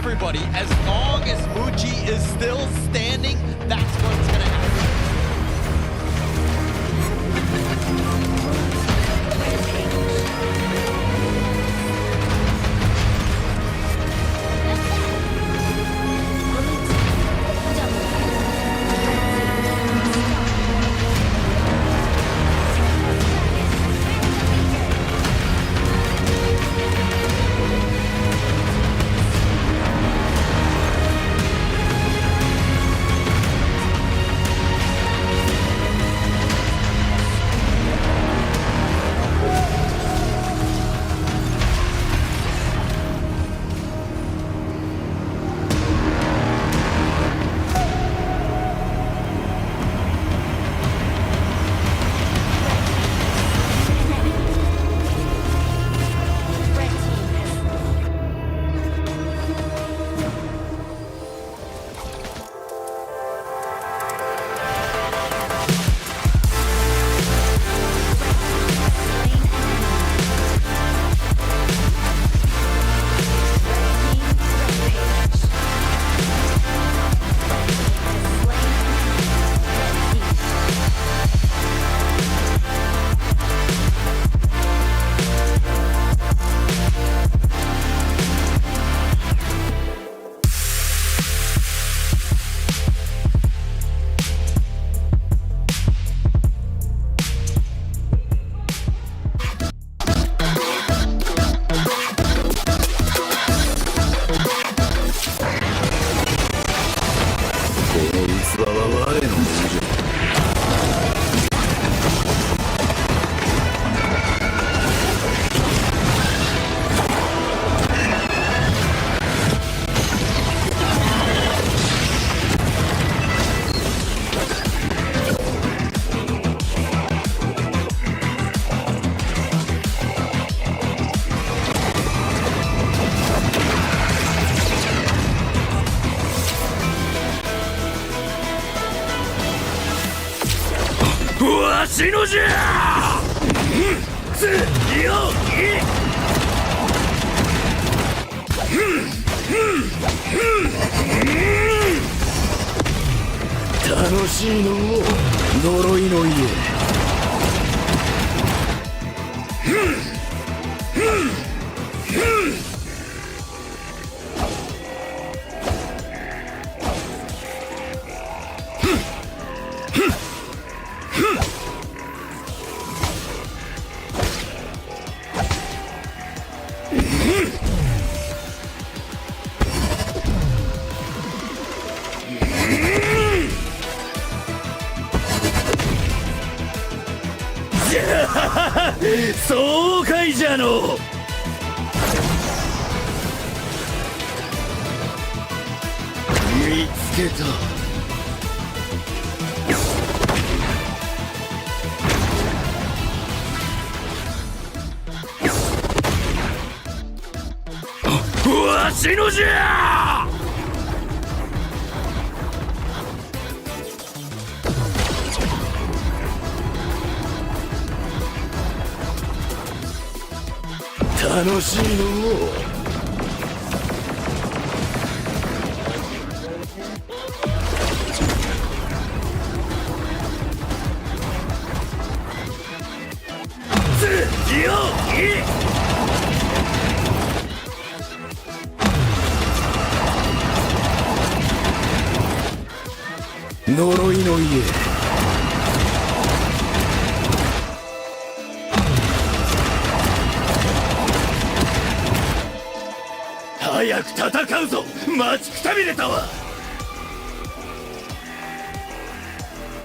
everybody. As long as Muji is still standing, that's what's going to happen.しのじゃつよい楽しいのも呪いの家そうかいじゃの見つけたわしのじゃ楽しいのもつよい呪いの家早く戦うぞ待ちくたびれたわ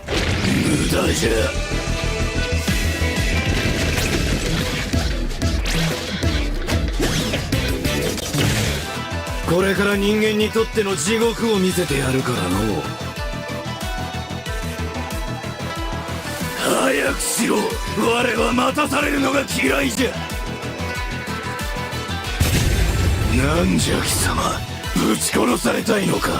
無駄じゃこれから人間にとっての地獄を見せてやるからの早くしろ我は待たされるのが嫌いじゃなんじゃ貴様ぶち殺されたいのか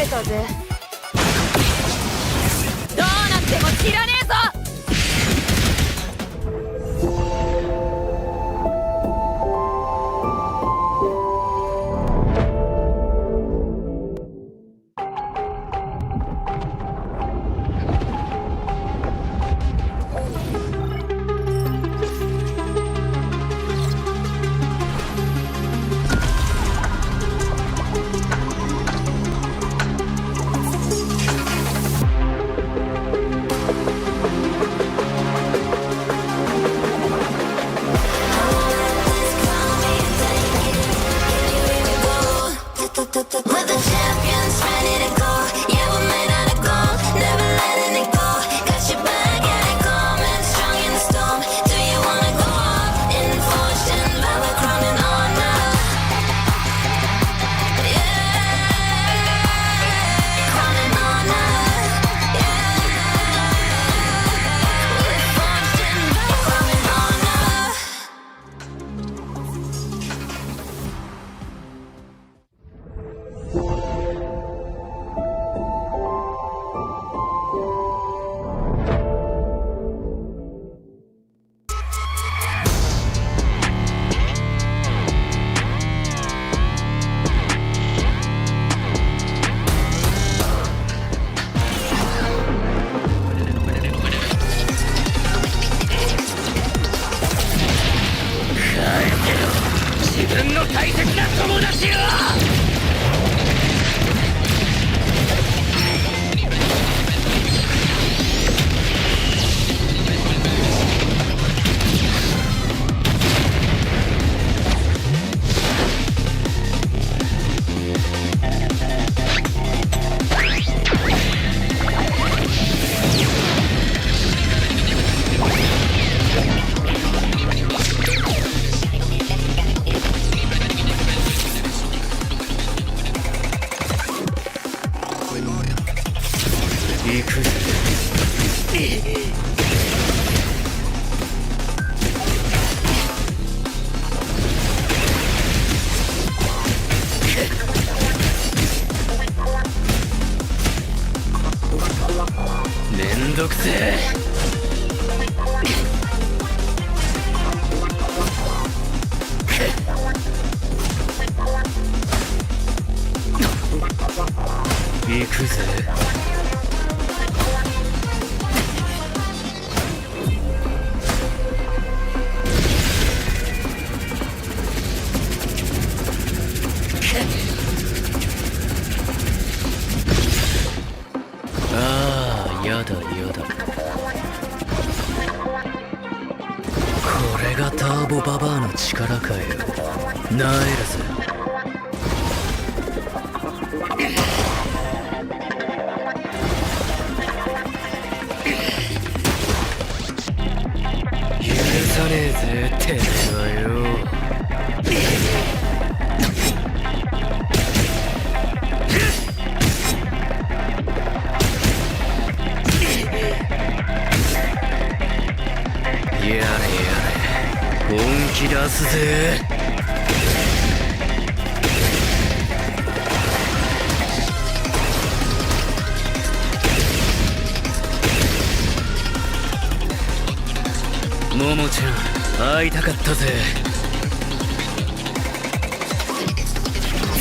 れたぜ。どうなっても知らねえぞ。めんどくせえ。行くぜ。ああ、やだやだ。これがターボババアの力かよ。なえるぜ。許さねえぜ、てめえはよ。やれやれ、本気出すぜ。ももちゃん、会いたかったぜ。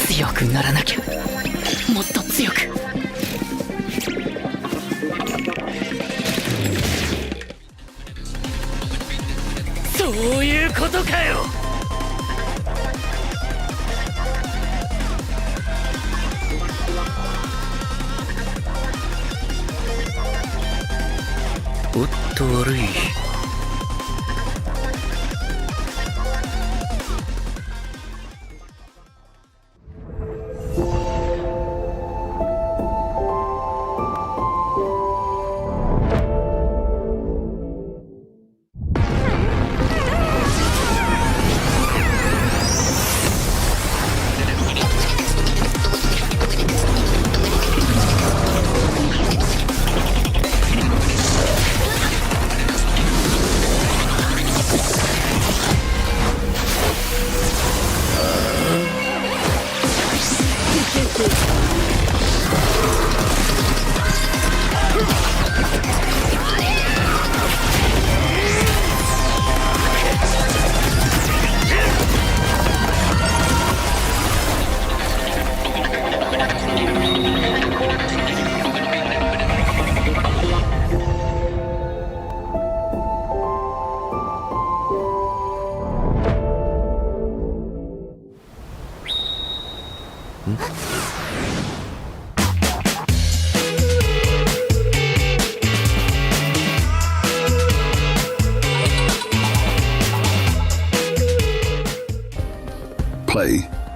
強くならなきゃ、もっと強く。そういうことかよ。おっと悪い。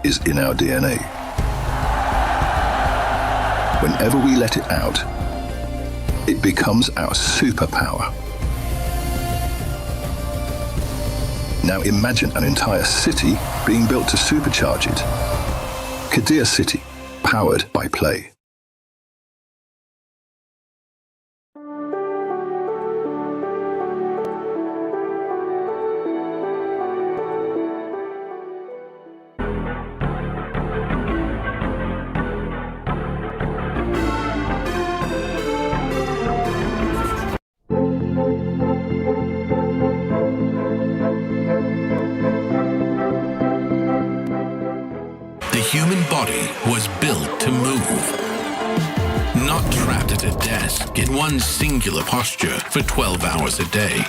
is in our DNA. Whenever we let it out, it becomes our superpower. Now imagine an entire city being built to supercharge it. Kadir City, powered by play. The human body was built to move, not trapped at a desk in one singular posture for 12 hours a day.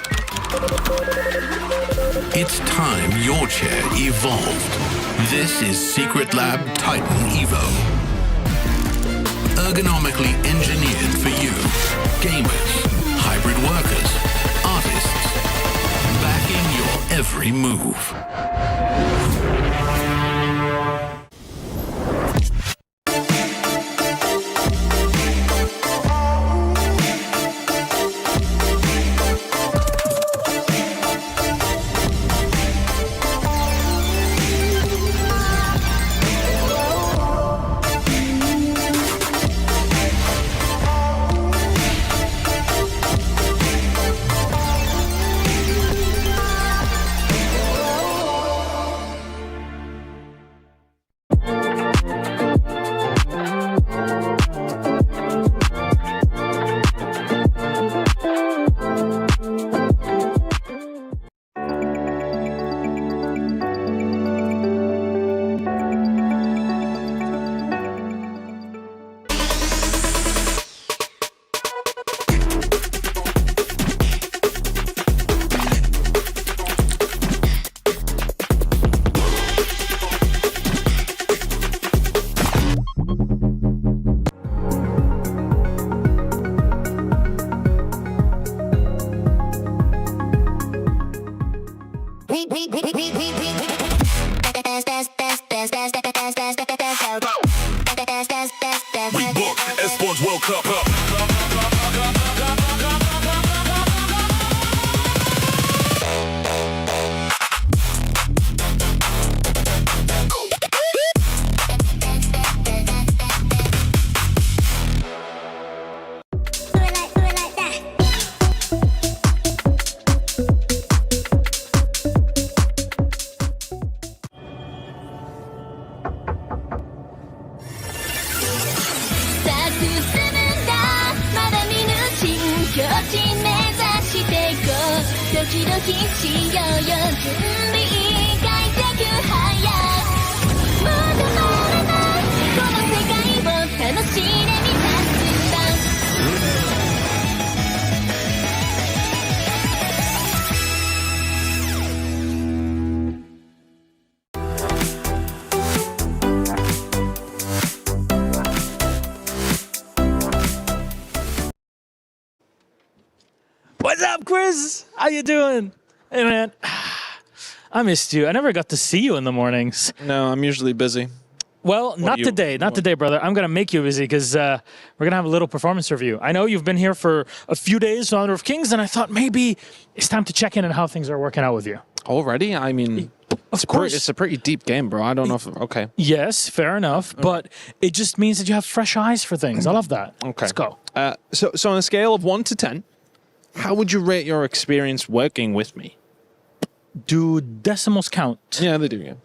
It's time your chair evolved. This is Secret Lab Titan Evo. Ergonomically engineered for you, gamers, hybrid workers, artists, backing your every move. We booked Esports World Cup up. What's up, Chris? How you doing? Hey, man. I missed you. I never got to see you in the mornings. No, I'm usually busy. Well, not today. Not today, brother. I'm going to make you busy because we're going to have a little performance review. I know you've been here for a few days on Honor of Kings, and I thought maybe it's time to check in on how things are working out with you. Already? I mean, Of course. It's a pretty deep game, bro. I don't know if... Okay. Yes, fair enough. But it just means that you have fresh eyes for things. I love that. Okay. Let's go. So on a scale of 1 to 10, how would you rate your experience working with me? Do decimals count? Yeah, they do, yeah.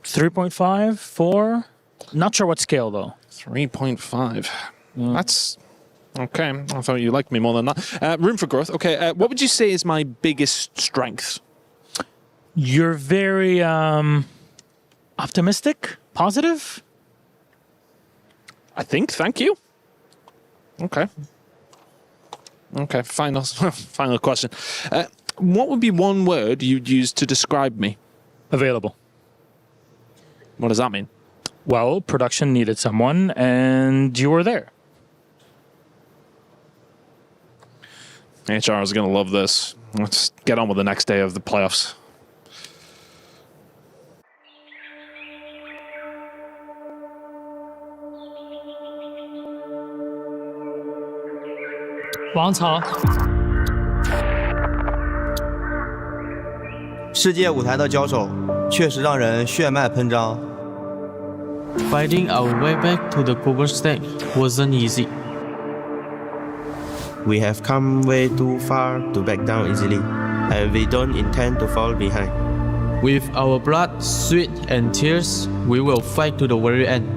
3.5, 4? Not sure what scale, though. 3.5. That's... Okay. I thought you liked me more than that. Room for growth. Okay. What would you say is my biggest strength? You're very optimistic, positive. I think. Thank you. Okay. Okay. Final, final question. What would be one word you'd use to describe me? Available. What does that mean? Well, production needed someone, and you were there. HR is going to love this. Let's get on with the next day of the playoffs. 王朝。世界舞台的交手确实让人血脉喷张。Fighting our way back to the global stage wasn't easy. We have come way too far to back down easily, and we don't intend to fall behind. With our blood, sweat, and tears, we will fight to the very end.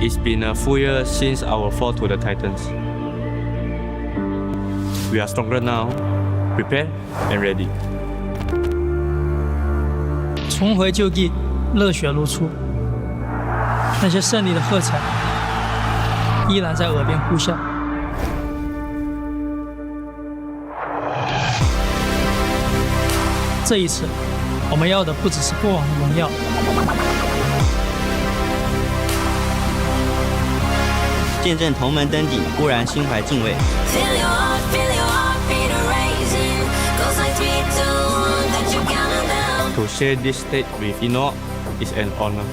It's been a full year since our fall to the Titans. We are stronger now, prepared and ready. 重回旧地，热血如初。那些胜利的喝彩，依然在耳边呼啸。这一次，我们要的不只是过往的荣耀。见证同门登顶，固然心怀敬畏。To share this stage with Enoch is an honor.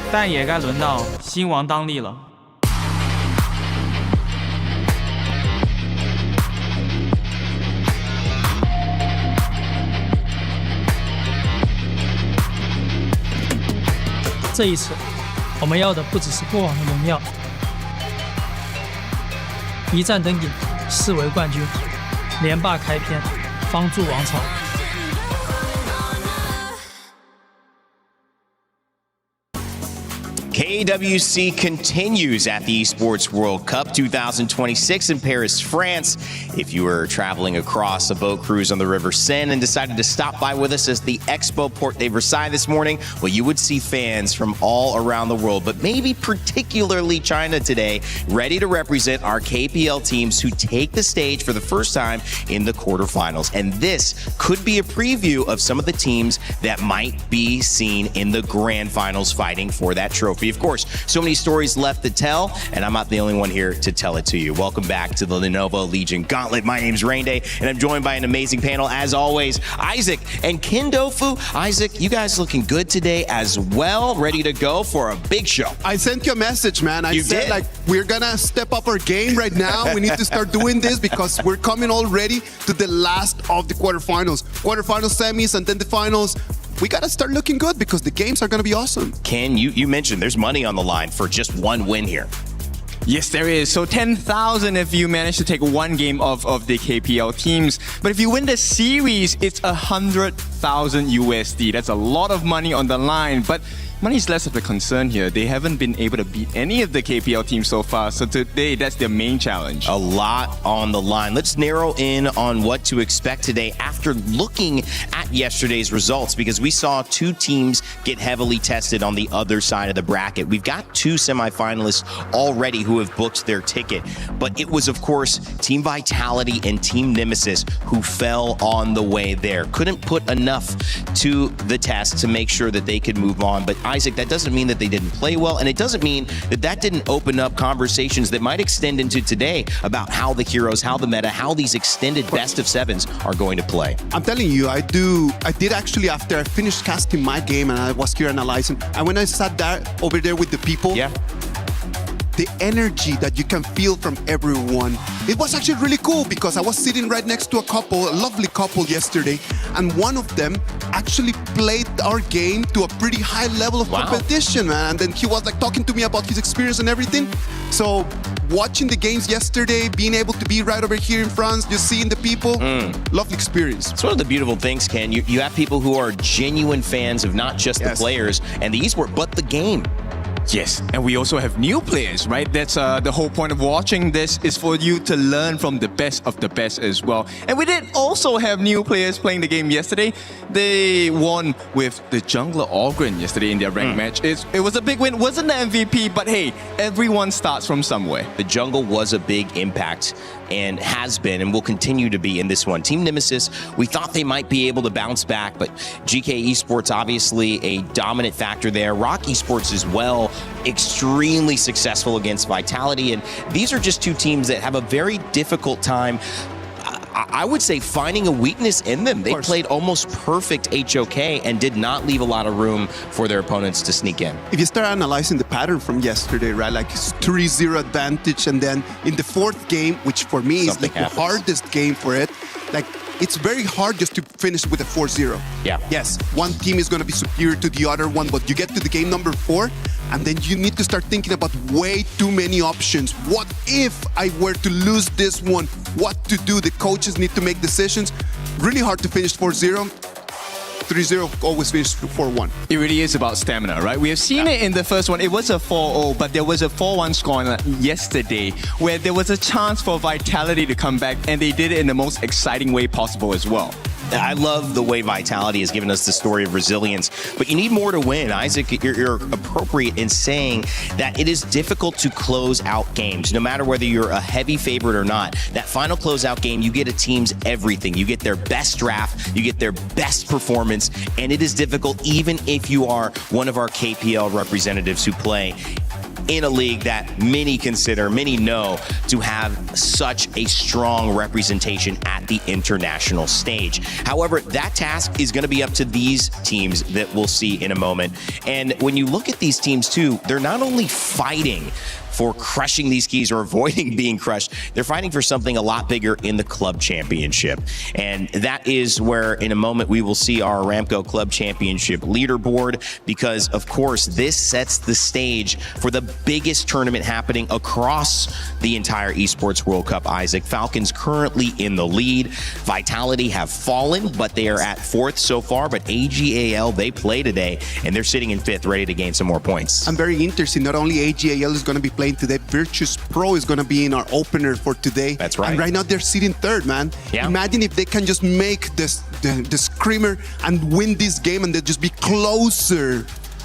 但也该轮到新王当立了。这一次，我们要的不只是过往的荣耀。一战登顶，视为冠军，连霸开篇，方筑王朝。KWC continues at the Esports World Cup 2026 in Paris, France. If you were traveling across a boat cruise on the River Seine and decided to stop by with us as the Expo Port de Versailles this morning, well, you would see fans from all around the world, but maybe particularly China today, ready to represent our KPL teams who take the stage for the first time in the quarterfinals. And this could be a preview of some of the teams that might be seen in the grand finals fighting for that trophy. Of course, so many stories left to tell, and I'm not the only one here to tell it to you. Welcome back to the Lenovo Legion Gauntlet. My name's Rain Day, and I'm joined by an amazing panel, as always, Isaac and Kindofu. Isaac, you guys looking good today as well, ready to go for a big show. I sent you a message, man. I said, like, we're gonna step up our game right now. We need to start doing this because we're coming already to the last of the quarterfinals. Quarterfinals, semis, and then the finals. We gotta start looking good because the games are gonna be awesome. Ken, you mentioned there's money on the line for just one win here. Yes, there is. So 10,000 if you manage to take one game of the KPL teams. But if you win the series, it's 100,000 USD. That's a lot of money on the line. But money is less of a concern here. They haven't been able to beat any of the KPL teams so far. So today, that's their main challenge. A lot on the line. Let's narrow in on what to expect today after looking at yesterday's results, because we saw two teams get heavily tested on the other side of the bracket. We've got two semifinalists already who have booked their ticket, but it was, of course, Team Vitality and Team Nemesis who fell on the way there. Couldn't put enough to the test to make sure that they could move on. But Isaac, that doesn't mean that they didn't play well, and it doesn't mean that that didn't open up conversations that might extend into today about how the heroes, how the meta, how these extended best of sevens are going to play. I'm telling you, I did actually, after I finished casting my game and I was here analyzing, and when I sat there over there with the people, the energy that you can feel from everyone, it was actually really cool because I was sitting right next to a lovely couple yesterday, and one of them actually played our game to a pretty high level of competition, man. And then he was like talking to me about his experience and everything. So watching the games yesterday, being able to be right over here in France, just seeing the people, lovely experience. It's one of the beautiful things, Ken. You have people who are genuine fans of not just the players and the esport, but the game. Yes, and we also have new players, right? That's the whole point of watching this, is for you to learn from the best of the best as well. And we did also have new players playing the game yesterday. They won with the jungler Ogren yesterday in their ranked match. It was a big win, wasn't the MVP, but hey, everyone starts from somewhere. The jungle was a big impact and has been and will continue to be in this one. Team Nemesis, we thought they might be able to bounce back, but GK Esports obviously a dominant factor there. Rock Esports as well, extremely successful against Vitality, and these are just two teams that have a very difficult time. I would say finding a weakness in them. They played almost perfect HOK and did not leave a lot of room for their opponents to sneak in. If you start analyzing the pattern from yesterday, right, like it's 3-0 advantage, and then in the fourth game, which for me is like the hardest game for it, like it's very hard just to finish with a 4-0. Yeah. Yes, one team is going to be superior to the other one, but you get to the game number 4, and then you need to start thinking about way too many options. What if I were to lose this one? What to do? The coaches need to make decisions. Really hard to finish 4-0. 3-0 always finished 4-1. It really is about stamina, right? We have seen it in the first one. It was a 4-0, but there was a 4-1 score yesterday where there was a chance for Vitality to come back, and they did it in the most exciting way possible as well. I love the way Vitality has given us the story of resilience, but you need more to win. Isaac, you're appropriate in saying that it is difficult to close out games, no matter whether you're a heavy favorite or not. That final closeout game, you get a team's everything. You get their best draft, you get their best performance, and it is difficult even if you are one of our KPL representatives who play in a league that many know to have such a strong representation at the international stage. However, that task is going to be up to these teams that we'll see in a moment. And when you look at these teams too, they're not only fighting for crushing these keys or avoiding being crushed, they're fighting for something a lot bigger in the club championship. And that is where in a moment we will see our Aramco Club Championship leaderboard, because of course this sets the stage for the biggest tournament happening across the entire Esports World Cup. Isaac, Falcons currently in the lead. Vitality have fallen, but they are at 4th so far. But AGAL, they play today and they're sitting in 5th, ready to gain some more points. I'm very interested. Not only AGAL is going to be playing today, Virtus Pro is going to be in our opener for today. That's right. And right now they're sitting 3rd, man. Yeah. Imagine if they can just make this the screamer and win this game, and they'll just be closer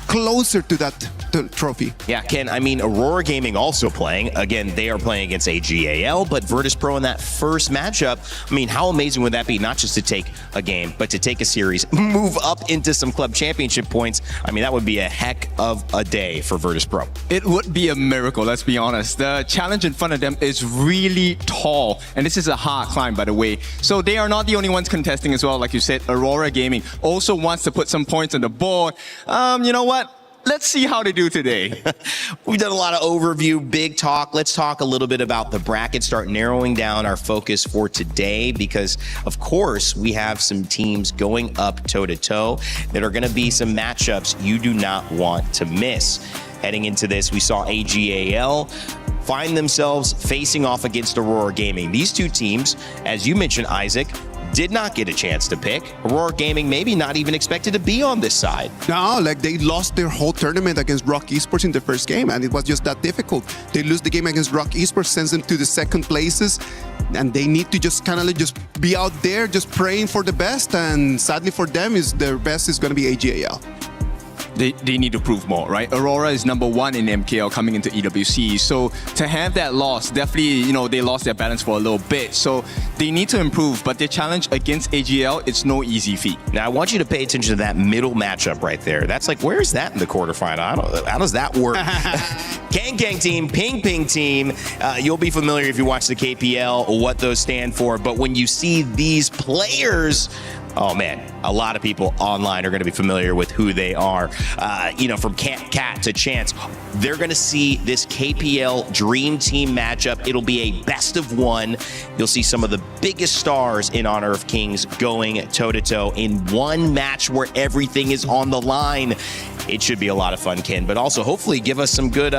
to that trophy. Yeah, Ken, I mean, Aurora Gaming also playing. Again, they are playing against AGAL, but Virtus Pro in that first matchup, I mean, how amazing would that be? Not just to take a game, but to take a series, move up into some club championship points. I mean, that would be a heck of a day for Virtus Pro. It would be a miracle, let's be honest. The challenge in front of them is really tall, and this is a hard climb, by the way. So they are not the only ones contesting as well. Like you said, Aurora Gaming also wants to put some points on the board. You know what? Let's see how they do today. We've done a lot of overview, big talk. Let's talk a little bit about the bracket, start narrowing down our focus for today, because of course we have some teams going up toe-to-toe that are going to be some matchups you do not want to miss. Heading into this, we saw AGAL find themselves facing off against Aurora Gaming. These two teams, as you mentioned, Isaac, did not get a chance to pick. Aurora Gaming maybe not even expected to be on this side. No, like they lost their whole tournament against Rock Esports in the first game, and it was just that difficult. They lose the game against Rock Esports, sends them to the second places, and they need to just kind of like just be out there, just praying for the best, and sadly for them, their best is going to be AGAL. They need to prove more, right? Aurora is #1 in MKL coming into EWC. So to have that loss, definitely, they lost their balance for a little bit. So they need to improve, but their challenge against AGL, it's no easy feat. Now, I want you to pay attention to that middle matchup right there. That's like, where is that in the quarterfinal? How does that work? Gang team, Ping team. You'll be familiar if you watch the KPL, what those stand for. But when you see these players, oh man, a lot of people online are going to be familiar with who they are. From Cat to Chance, they're going to see this KPL Dream Team matchup. It'll be a best of one. You'll see some of the biggest stars in Honor of Kings going toe-to-toe in one match where everything is on the line. It should be a lot of fun, Ken, but also hopefully give us some good,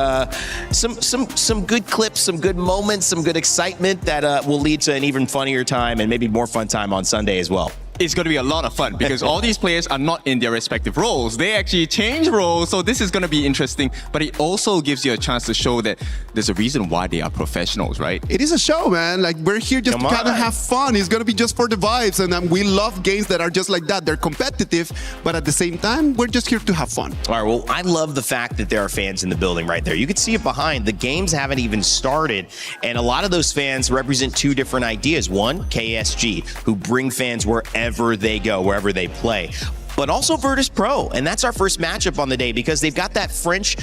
some good clips, some good moments, some good excitement that will lead to an even funnier time and maybe more fun time on Sunday as well. It's going to be a lot of fun because all these players are not in their respective roles. They actually change roles, so this is going to be interesting. But it also gives you a chance to show that there's a reason why they are professionals, right? It is a show, man. Like, we're here just to kind of have fun. It's going to be just for the vibes, and we love games that are just like that. They're competitive, but at the same time, we're just here to have fun. All right, well, I love the fact that there are fans in the building right there. You can see it behind. The games haven't even started, and a lot of those fans represent two different ideas. One, KSG, who bring fans wherever they go, wherever they play, but also Virtus Pro. And that's our first matchup on the day because they've got that French,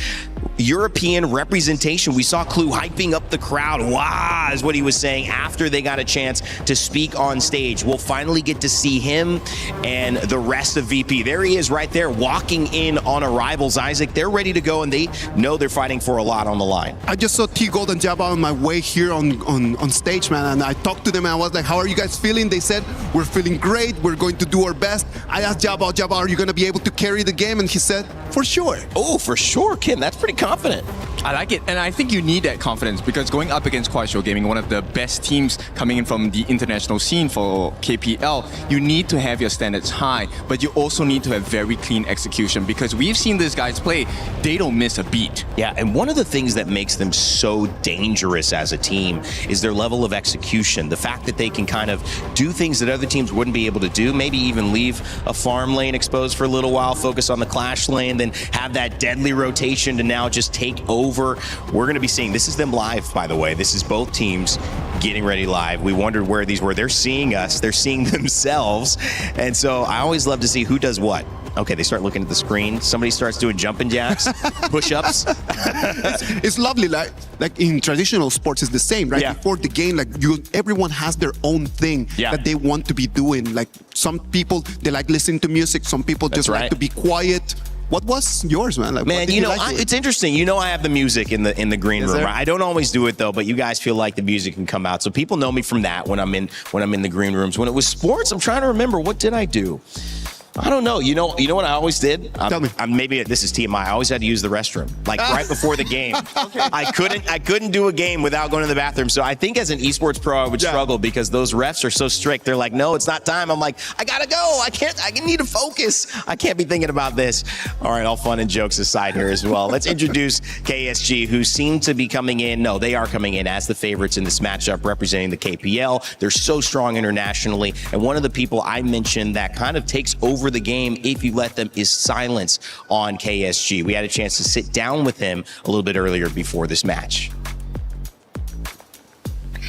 European representation. We saw Clue hyping up the crowd. Wow, is what he was saying after they got a chance to speak on stage. We'll finally get to see him and the rest of VP. There he is right there walking in on arrivals, Isaac. They're ready to go and they know they're fighting for a lot on the line. I just saw T-Gold and Jabba on my way here on stage, man, and I talked to them and I was like, how are you guys feeling? They said, we're feeling great, we're going to do our best. I asked Jabba, are you going to be able to carry the game? And he said, for sure. Oh, for sure, Kim. That's pretty confident. I like it, and I think you need that confidence because going up against Kuaishou Gaming, one of the best teams coming in from the international scene for KPL, you need to have your standards high, but you also need to have very clean execution because we've seen these guys play, they don't miss a beat. Yeah, and one of the things that makes them so dangerous as a team is their level of execution. The fact that they can kind of do things that other teams wouldn't be able to do, maybe even leave a farm lane exposed for a little while, focus on the clash lane, then have that deadly rotation to now just take over. We're going to be seeing, this is them live, by the way. This is both teams getting ready live. We wondered where these were. They're seeing us. They're seeing themselves. And so I always love to see who does what. Okay, they start looking at the screen. Somebody starts doing jumping jacks, push-ups. It's lovely. Like in traditional sports, it's the same, right? Yeah. Before the game, everyone has their own thing that they want to be doing. Like some people, they like listening to music. Some people just like to be quiet. What was yours, man? Like, man, you know, it's interesting. You know, I have the music in the green room. Right? I don't always do it though, but you guys feel like the music can come out. So people know me from that when I'm in the green rooms. When it was sports, I'm trying to remember, what did I do? I don't know. You know what I always did? Tell me. Maybe this is TMI. I always had to use the restroom, like right before the game. Okay. I couldn't do a game without going to the bathroom. So I think as an esports pro, I would struggle because those refs are so strict. They're like, no, it's not time. I'm like, I gotta go. I need to focus. I can't be thinking about this. All right, all fun and jokes aside here as well. Let's introduce KSG, who seem to be coming in. No, they are coming in as the favorites in this matchup, representing the KPL. They're so strong internationally. And one of the people I mentioned that kind of takes over the game if you let them is Silence on KSG. We had a chance to sit down with him a little bit earlier before this match.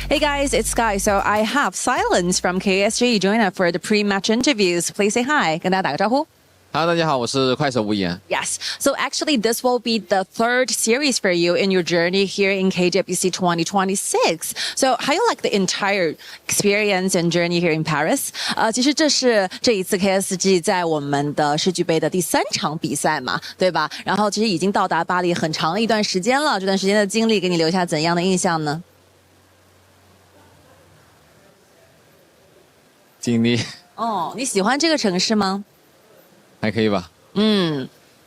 Hey guys, it's Sky. So I have Silence from KSG join us for the pre-match interviews. Please say hi. 跟大家打个招呼。Hello， 大家好，我是快手吴言。Yes. So actually, this will be the third series for you in your journey here in KWC 2026. So how you like the entire experience and journey here in Paris? 其实这是这一次 KSG 在我们的世俱杯的第3场比赛嘛，对吧？然后其实已经到达巴黎很长的一段时间了，这段时间的经历给你留下怎样的印象呢？经历。哦，你喜欢这个城市吗？还可以吧。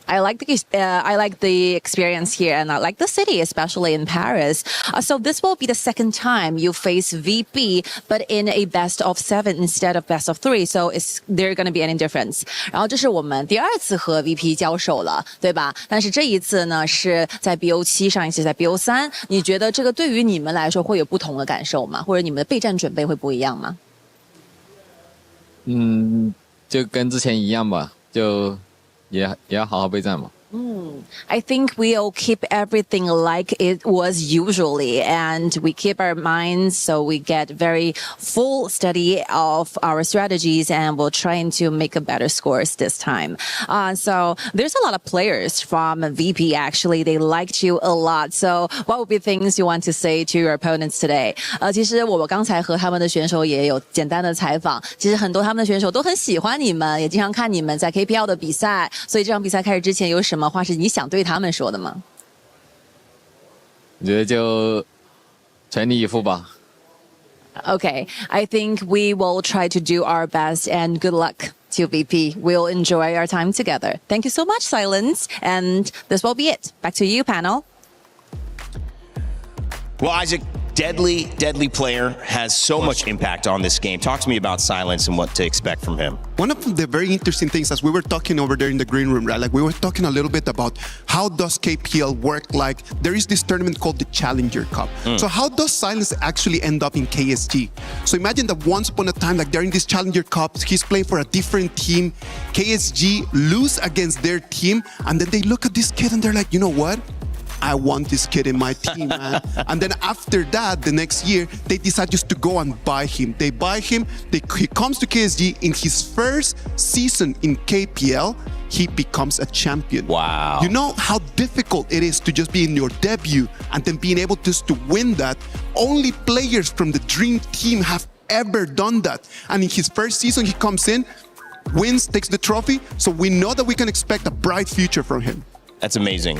I like the experience here, and I like the city, especially in Paris. So this will be the second time you face VP, but in a best of 7 instead of best of 3. So is there going to be any difference? 然后这是我们第2次和 VP 交手了，对吧？但是这一次呢是在 BO7， 上一次在 BO3。你觉得这个对于你们来说会有不同的感受吗？或者你们的备战准备会不一样吗？就跟之前一样吧。就也要好好备战嘛。I think we'll keep everything like it was usually, and we keep our minds so we get very full study of our strategies, and we'll try to make a better scores this time. So there's a lot of players from VP actually. They liked you a lot. So what would be things you want to say to your opponents today? 其实我刚才和他们的选手也有简单的采访。其实很多他们的选手都很喜欢你们，也经常看你们在 KPL 的比赛。所以这场比赛开始之前有什么话是你想对他们说的吗？我觉得就全力以赴吧。Okay, I think we will try to do our best, and good luck to VP. We'll enjoy our time together. Thank you so much, Silence, and this will be it. Back to you, panel. Well, Isaac, deadly player, has so much impact on this game. Talk to me about Silence and what to expect from him. One of the very interesting things, as we were talking over there in the green room, right? Like we were talking a little bit about how does KPL work? Like there is this tournament called the Challenger Cup. So how does Silence actually end up in KSG? So imagine that once upon a time, like they're in this Challenger Cup, he's playing for a different team. KSG lose against their team, and then they look at this kid and they're like, you know what? I want this kid in my team, man. And then after that, the next year, they decide just to go and buy him. They buy him. He comes to KSG. In his first season in KPL, he becomes a champion. Wow. You know how difficult it is to just be in your debut and then being able just to win that? Only players from the dream team have ever done that. And in his first season, he comes in, wins, takes the trophy. So we know that we can expect a bright future from him. That's amazing.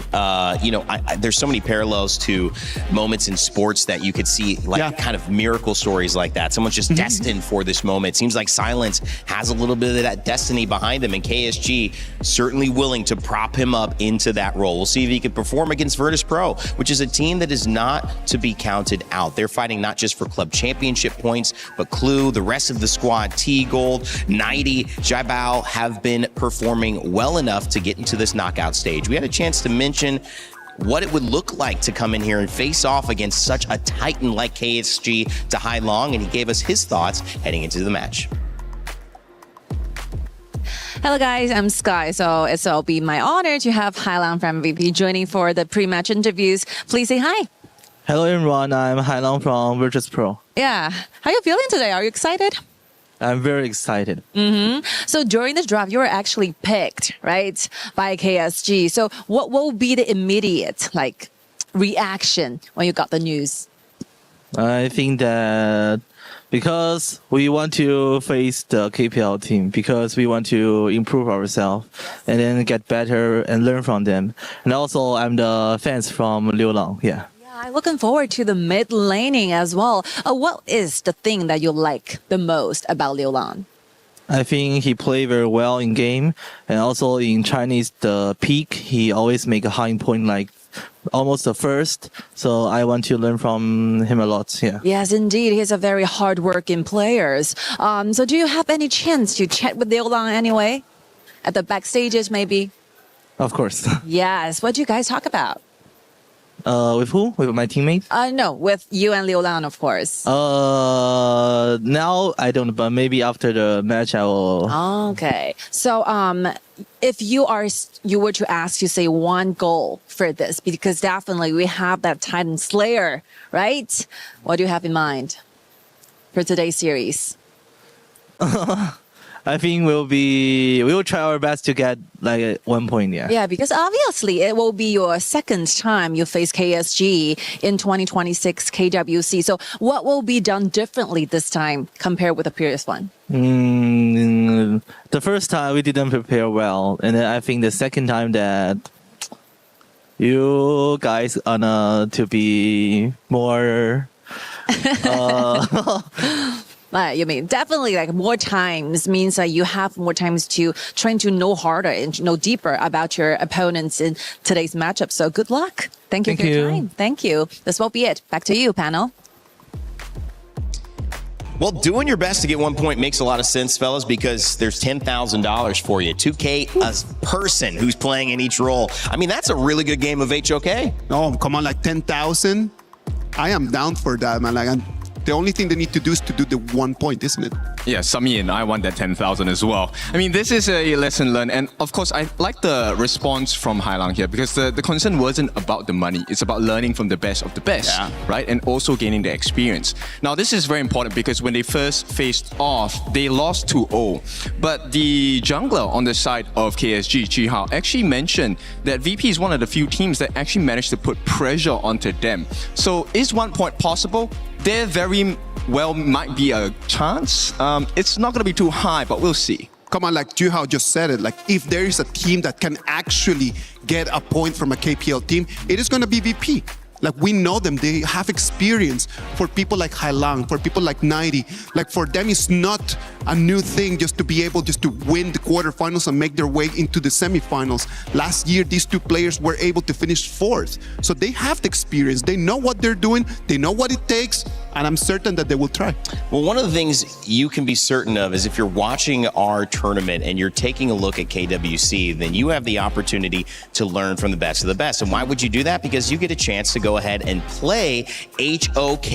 There's so many parallels to moments in sports that you could see, like kind of miracle stories like that. Someone's just destined for this moment. It seems like Silence has a little bit of that destiny behind him, and KSG certainly willing to prop him up into that role. We'll see if he can perform against Virtus Pro, which is a team that is not to be counted out. They're fighting not just for club championship points, but Clue, the rest of the squad, T-Gold, 90, Jaibao have been performing well enough to get into this knockout stage. We had a chance to mention what it would look like to come in here and face off against such a titan like KSG to Hai Long, and he gave us his thoughts heading into the match. Hello guys, I'm Sky. So it'll be my honor to have Hai Long from VP joining for the pre-match interviews. Please say hi. Hello everyone, I'm Hai Long from Virtus Pro. Yeah, how are you feeling today? Are you excited? I'm very excited. So during the draft, you were actually picked, right, by KSG. So what will be the immediate reaction when you got the news? I think that because we want to face the KPL team, because we want to improve ourselves and then get better and learn from them. And also, I'm the fans from Liu Lang. Yeah. I'm looking forward to the mid laning as well. What is the thing that you like the most about Liu Lang? I think he played very well in game, and also in Chinese, the peak, he always make a high point like almost the first. So I want to learn from him a lot. Yeah. Yes, indeed. He's a very hardworking player. So do you have any chance to chat with Liu Lang anyway? At the backstages, maybe? Of course. Yes. What do you guys talk about? With who? With my teammate? No, with you and Liu Lang, of course. Now I don't, but maybe after the match I will. Okay. So, if you were to ask to say one goal for this, because definitely we have that Titan Slayer, right? What do you have in mind for today's series? I think we will try our best to get like 1 point, yeah. Yeah, because obviously it will be your second time you face KSG in 2026 KWC. So what will be done differently this time compared with the previous one? The first time we didn't prepare well, and then I think the second time that you guys are to be more. You mean definitely like more times means that you have more times to trying to know harder and know deeper about your opponents in today's matchup. So good luck. Thank you for your time. Thank you. This will be it. Back to you, panel. Well, doing your best to get 1 point makes a lot of sense, fellas, because there's $10,000 for you. 2K a person who's playing in each role. I mean, that's a really good game of HOK. Oh, come on, like 10,000? I am down for that, man. The only thing they need to do is to do the 1 point, isn't it? Yeah, Sami and I want that 10,000 as well. I mean, this is a lesson learned. And of course, I like the response from Hai Long here, because the concern wasn't about the money. It's about learning from the best of the best, right? And also gaining the experience. Now, this is very important because when they first faced off, they lost 2-0. But the jungler on the side of KSG, Jihao, actually mentioned that VP is one of the few teams that actually managed to put pressure onto them. So is 1 point possible? There very well might be a chance. It's not going to be too high, but we'll see. Come on, like Juhao just said it, like if there is a team that can actually get a point from a KPL team, it is going to be VP. Like we know them, they have experience. For people like Hai Long, for people like 90, like for them it's not a new thing just to be able just to win the quarterfinals and make their way into the semifinals. Last year, these two players were able to finish fourth. So they have the experience. They know what they're doing. They know what it takes. and I'm certain that they will try. Well, one of the things you can be certain of is if you're watching our tournament and you're taking a look at KWC, then you have the opportunity to learn from the best of the best. And why would you do that? Because you get a chance to go ahead and play HOK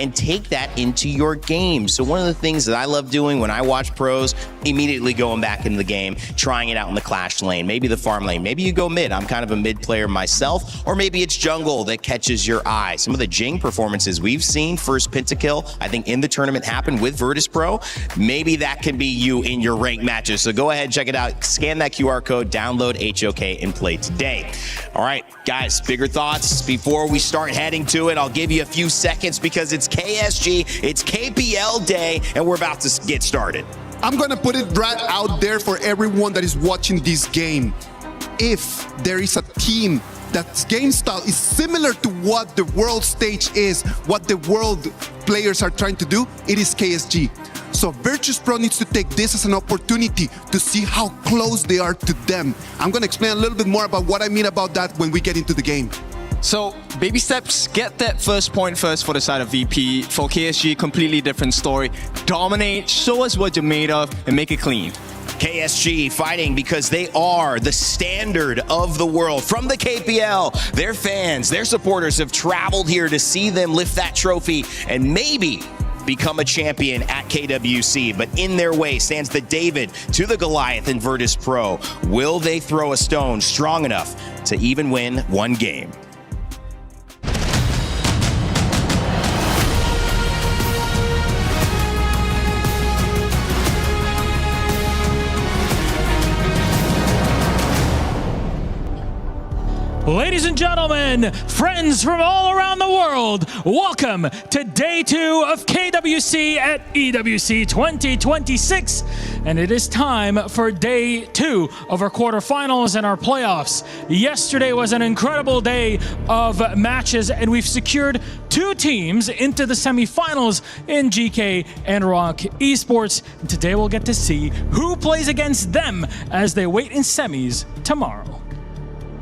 and take that into your game. So one of the things that I love doing when I watch pros, immediately going back into the game, trying it out in the clash lane, maybe the farm lane, maybe you go mid. I'm kind of a mid player myself, or maybe it's jungle that catches your eye. Some of the Jing performances we've seen, first pentakill, I think in the tournament happened with Virtus Pro. Maybe that can be you in your ranked matches. So go ahead, check it out, scan that QR code, download HOK and play today. All right, guys, bigger thoughts before we start heading to it. I'll give you a few seconds because it's KSG, it's KPL day, and we're about to get started. I'm gonna put it right out there for everyone that is watching this game. If there is a team that's game style is similar to what the world stage is, what the world players are trying to do, it is KSG. So Virtus Pro needs to take this as an opportunity to see how close they are to them. I'm gonna explain a little bit more about what I mean about that when we get into the game. So, baby steps, get that first point first for the side of VP. For KSG, completely different story. Dominate, show us what you're made of, and make it clean. KSG fighting because they are the standard of the world. From the KPL, their fans, their supporters have traveled here to see them lift that trophy and maybe become a champion at KWC. But in their way stands the David to the Goliath in Virtus Pro. Will they throw a stone strong enough to even win one game? Ladies and gentlemen, friends from all around the world, welcome to day 2 of KWC at EWC 2026. And it is time for day 2 of our quarterfinals and our playoffs. Yesterday was an incredible day of matches, and we've secured 2 teams into the semifinals in GK and Rock Esports. And today we'll get to see who plays against them as they wait in semis tomorrow.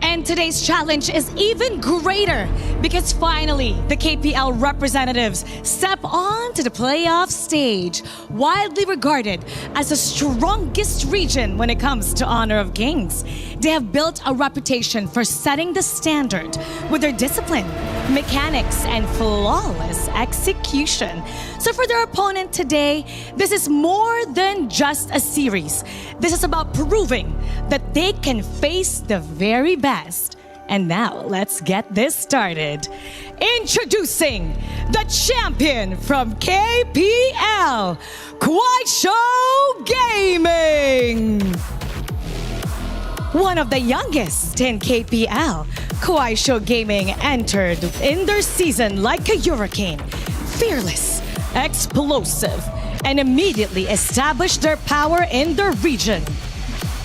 And today's challenge is even greater because finally the KPL representatives step on to the playoff stage, widely regarded as the strongest region when it comes to Honor of Kings. They have built a reputation for setting the standard with their discipline, mechanics, and flawless execution. So for their opponent today, this is more than just a series. This is about proving that they can face the very best. And now let's get this started. Introducing the champion from KPL, Kuaisho Gaming. One of the youngest in KPL, Kuaisho Gaming entered in their season like a hurricane, fearless, explosive, and immediately established their power in their region.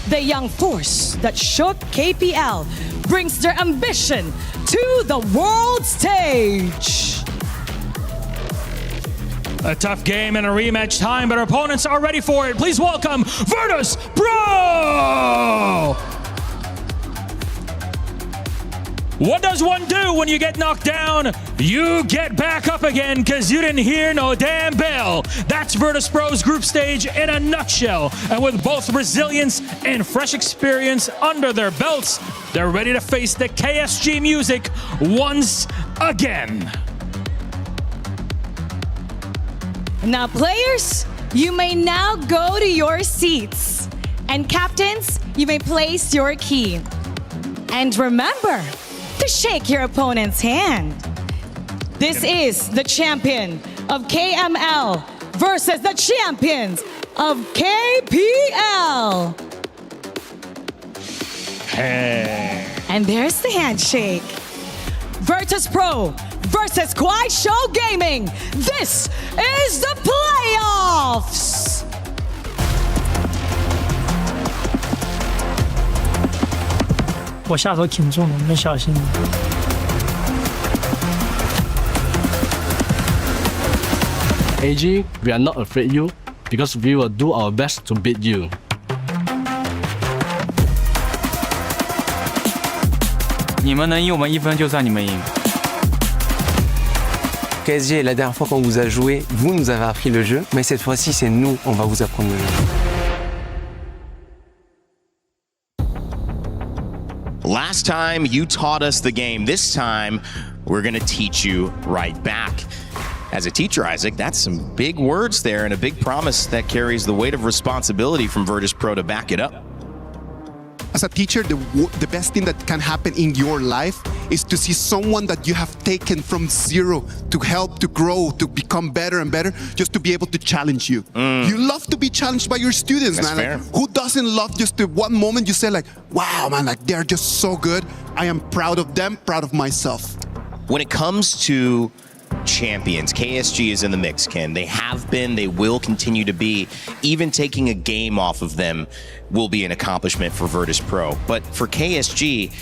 The young force that shook KPL brings their ambition to the world stage. A tough game and a rematch time, but our opponents are ready for it. Please welcome Virtus Pro! What does one do when you get knocked down? You get back up again because you didn't hear no damn bell. That's Virtus Pro's group stage in a nutshell. And with both resilience and fresh experience under their belts, they're ready to face the KSG music once again. Now, players, you may now go to your seats. And captains, you may place your key. And remember to shake your opponent's hand. This is the champion of KML versus the champions of KPL. Hey. And there's the handshake. Virtus Pro versus Kuaisho Gaming. This is the playoffs. 我下手挺重的，你们小心。AG, we are not afraid you because we will do our best to beat you. 你们能赢我们1分，就算你们赢。KSG, la dernière fois qu'on vous a joué, vous nous avez appris le jeu, mais cette fois-ci, c'est nous, on va vous apprendre le jeu. Last time you taught us the game. This time, we're going to teach you right back. As a teacher, Isaac, that's some big words there and a big promise that carries the weight of responsibility from Virtus Pro to back it up. As a teacher, the best thing that can happen in your life is to see someone that you have taken from zero to help to grow, to become better and better, just to be able to challenge you. You love to be challenged by your students, That's man. fair. Like, who doesn't love just the one moment you say like, wow, man, like they're just so good. I am proud of them, proud of myself. When it comes to champions, KSG is in the mix, Ken. They have been, they will continue to be. Even taking a game off of them will be an accomplishment for Virtus Pro. But for KSG,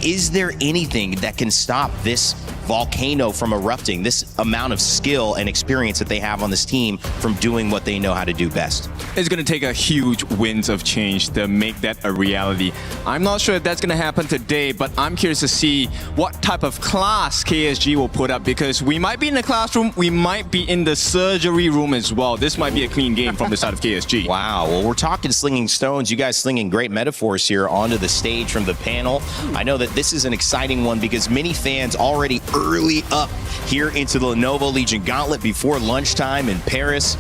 is there anything that can stop this volcano from erupting, this amount of skill and experience that they have on this team from doing what they know how to do best? It's going to take a huge winds of change to make that a reality. I'm not sure if that's going to happen today, but I'm curious to see what type of class KSG will put up, because we might be in the classroom, we might be in the surgery room as well. This might be a clean game from the side of KSG. Wow, well, we're talking slinging stones. You guys slinging great metaphors here onto the stage from the panel. I know that this is an exciting one because many fans already early up here into the Lenovo Legion Gauntlet before lunchtime in Paris.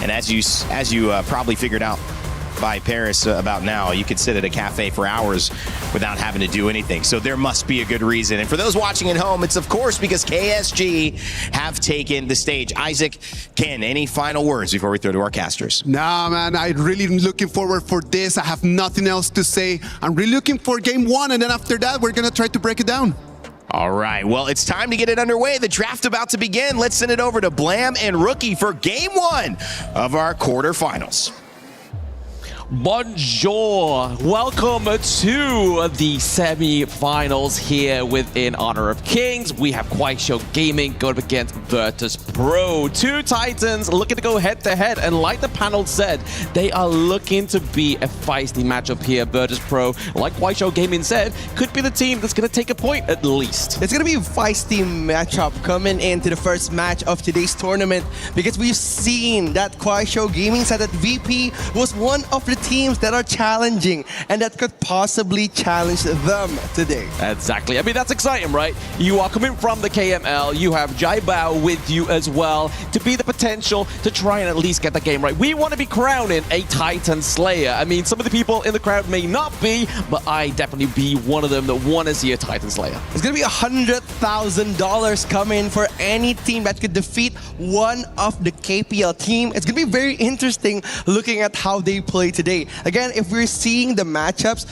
And as you probably figured out by Paris about now, you could sit at a cafe for hours without having to do anything. So there must be a good reason. And for those watching at home, it's of course because KSG have taken the stage. Isaac, Ken, any final words before we throw to our casters? Nah, man, I'm really looking forward for this. I have nothing else to say. I'm really looking for game one, and then after that, we're going to try to break it down. All right, well, it's time to get it underway. The draft about to begin. Let's send it over to Blam and Rookie for game one of our quarterfinals. Bonjour, welcome to the semi-finals here within Honor of Kings. We have Kuaishou Gaming going up against Virtus Pro. Two Titans looking to go head-to-head, and like the panel said, they are looking to be a feisty matchup here. Virtus Pro, like Kuaishou Gaming said, could be the team that's going to take a point at least. It's going to be a feisty matchup coming into the first match of today's tournament, because we've seen that Kuaishou Gaming said that VP was one of the teams that are challenging and that could possibly challenge them today. Exactly. I mean, that's exciting, right? You are coming from the KML. You have Jai Bao with you as well to be the potential to try and at least get the game right. We want to be crowning a Titan Slayer. I mean, some of the people in the crowd may not be, but I definitely be one of them that want to see a Titan Slayer. It's going to be $100,000 coming for any team that could defeat one of the KPL team. It's going to be very interesting looking at how they play today. Again, if we're seeing the matchups,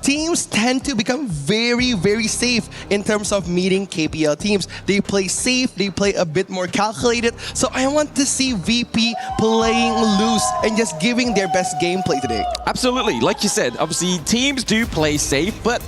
teams tend to become very, very safe in terms of meeting KPL teams. They play safe, they play a bit more calculated. So I want to see VP playing loose and just giving their best gameplay today. Absolutely. Like you said, obviously teams do play safe, but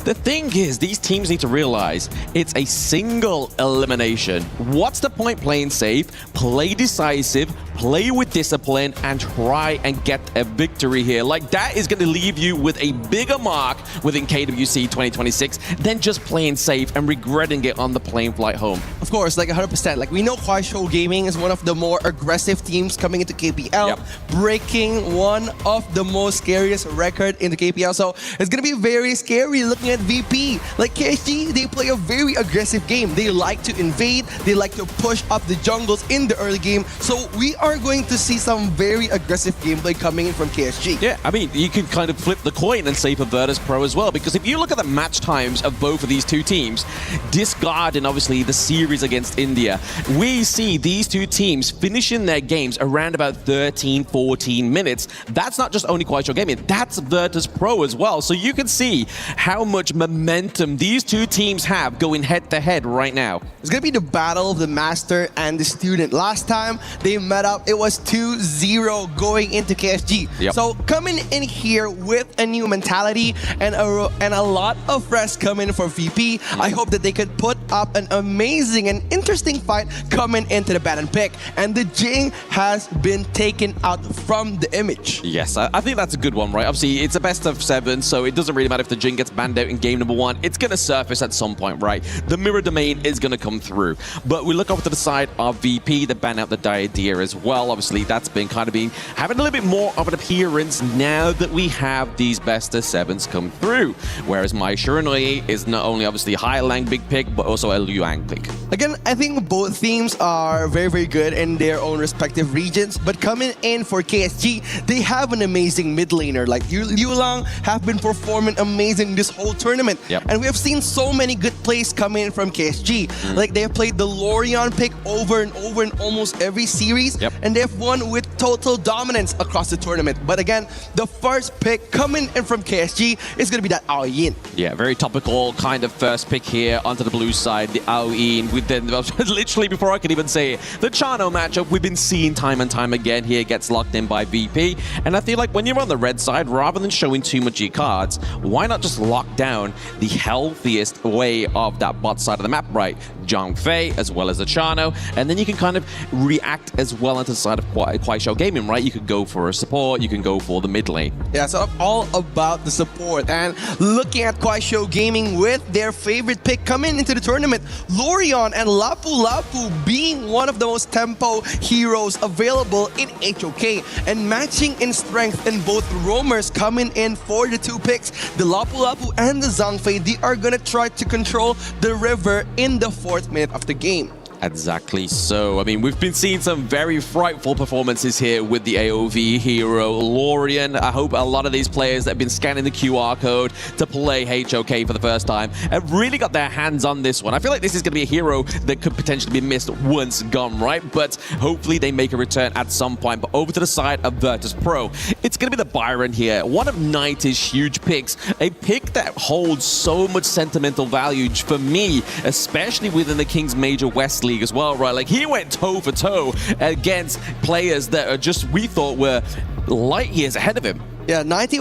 the thing is, these teams need to realize it's a single elimination. What's the point playing safe? Play decisive, play with discipline, and try and get a victory here. Like, that is going to leave you with a bigger mark within KWC 2026 than just playing safe and regretting it on the plane flight home. Of course, like 100%. Like, we know Kuaishou Gaming is one of the more aggressive teams coming into KPL, breaking one of the most scariest record in the KPL. So it's going to be very scary looking at VP. Like KSG, they play a very aggressive game. They like to invade, they like to push up the jungles in the early game. So we are going to see some very aggressive gameplay coming in from KSG. Yeah, I mean, you can kind of flip the coin and say for Virtus Pro as well, because if you look at the match times of both of these two teams, discarding obviously the series against India, we see these two teams finishing their games around about 13, 14 minutes. That's not just only Kuaishou Gaming, that's Virtus Pro as well. So you can see how much momentum these two teams have going head-to-head right now. It's going to be the battle of the master and the student. Last time they met up, it was 2-0 going into KSG. Yep. So coming in here with a new mentality and a lot of rest coming for VP, I hope that they could put up an amazing and interesting fight coming into the bat and pick. And the Jing has been taken out from the image. Yes, I think that's a good one, right? Obviously, it's a best of 7, so it doesn't really matter if the Jing gets banned out out in game number 1, it's going to surface at some point, right? The mirror domain is going to come through. But we look over to the side of VP, they ban out the Diadea as well. Obviously, that's been kind of having a little bit more of an appearance now that we have these best of 7s come through. Whereas Mai Shiranui is not only obviously a Hai Lang big pick, but also a Liu Ang pick. Again, I think both teams are very, very good in their own respective regions. But coming in for KSG, they have an amazing mid laner. Like Liu Lang have been performing amazing this whole tournament. And we have seen so many good plays come in from KSG. Like they have played the Lorion pick over and over in almost every series. And they've won with total dominance across the tournament. But again, the first pick coming in from KSG is going to be that Ao Yin. Yeah, very topical kind of first pick here onto the blue side, the Ao Yin. With then literally before I could even say it, the Chano matchup we've been seeing time and time again here gets locked in by VP. And I feel like when you're on the red side, rather than showing too much of your cards, why not just lock down the healthiest way of that bot side of the map, right? Zhang Fei as well as the Chano, and then you can kind of react as well onto the side of Kuaishou Gaming, right? You could go for a support, you can go for the mid lane. Yeah, so all about the support. And looking at Kuaishou Gaming with their favorite pick coming into the tournament, Lorion and Lapu Lapu being one of the most tempo heroes available in HOK, and matching in strength in both roamers coming in for the 2 picks, the Lapu Lapu and the Zhang Fei, they are gonna try to control the river in the 4th minute of the game. Exactly so. I mean, we've been seeing some very frightful performances here with the AOV hero Lorion. I hope a lot of these players that have been scanning the QR code to play HOK for the first time have really got their hands on this one. I feel like this is going to be a hero that could potentially be missed once gone, right? But hopefully they make a return at some point. But over to the side of Virtus Pro, it's going to be the Byron here. One of Nighty's huge picks. A pick that holds so much sentimental value for me, especially within the King's Major West League as well, right? Like he went toe for toe against players that are just, we thought were light years ahead of him. Yeah, Nighty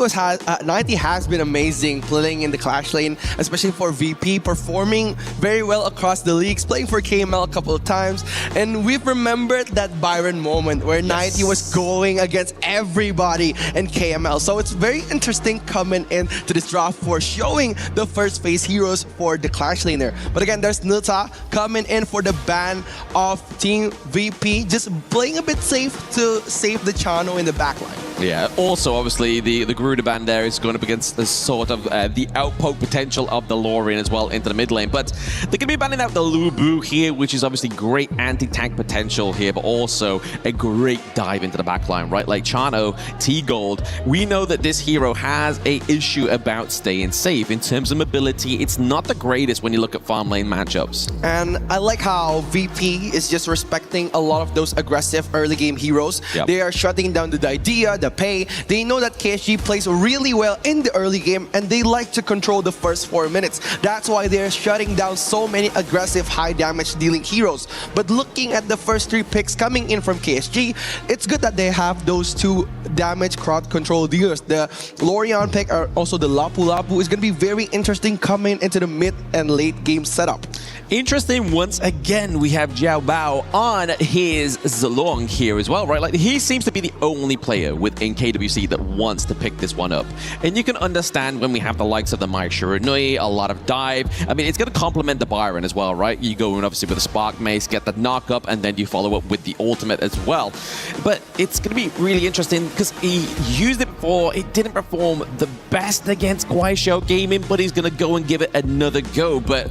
has been amazing playing in the Clash lane, especially for VP, performing very well across the leagues, playing for KML a couple of times. And we've remembered that Byron moment where Nighty was going against everybody in KML. So it's very interesting coming into this draft for showing the first phase heroes for the Clash laner. But again, there's Nilta coming in for the ban of Team VP, just playing a bit safe to save the Chano in the backline. Yeah, also obviously the Garuda band there is going up against the sort of the outpoke potential of the Lorion as well into the mid lane. But they're going to be banning out the Lu Bu here, which is obviously great anti-tank potential here, but also a great dive into the backline, right? Like Chano, T-Gold, we know that this hero has a issue about staying safe. In terms of mobility, it's not the greatest when you look at farm lane matchups. And I like how VP is just respecting a lot of those aggressive early game heroes. They are shutting down the Diadea, the Pei. They know that KSG plays really well in the early game, and they like to control the first 4 minutes. That's why they're shutting down so many aggressive high damage dealing heroes. But looking at the first 3 picks coming in from KSG, it's good that they have those 2 damage crowd control dealers. The Lorion pick or also the Lapu Lapu is going to be very interesting coming into the mid and late game setup. Interesting, once again, we have Jiao Bao on his Zilong here as well, right? Like, he seems to be the only player within KWC that wants to pick this one up. And you can understand when we have the likes of the Mai Shiranui, a lot of dive. I mean, it's going to complement the Byron as well, right? You go in obviously with a Spark Mace, get the knock up, and then you follow up with the ultimate as well. But it's going to be really interesting because he used it before. It didn't perform the best against Kuaishou Gaming, but he's going to go and give it another go. But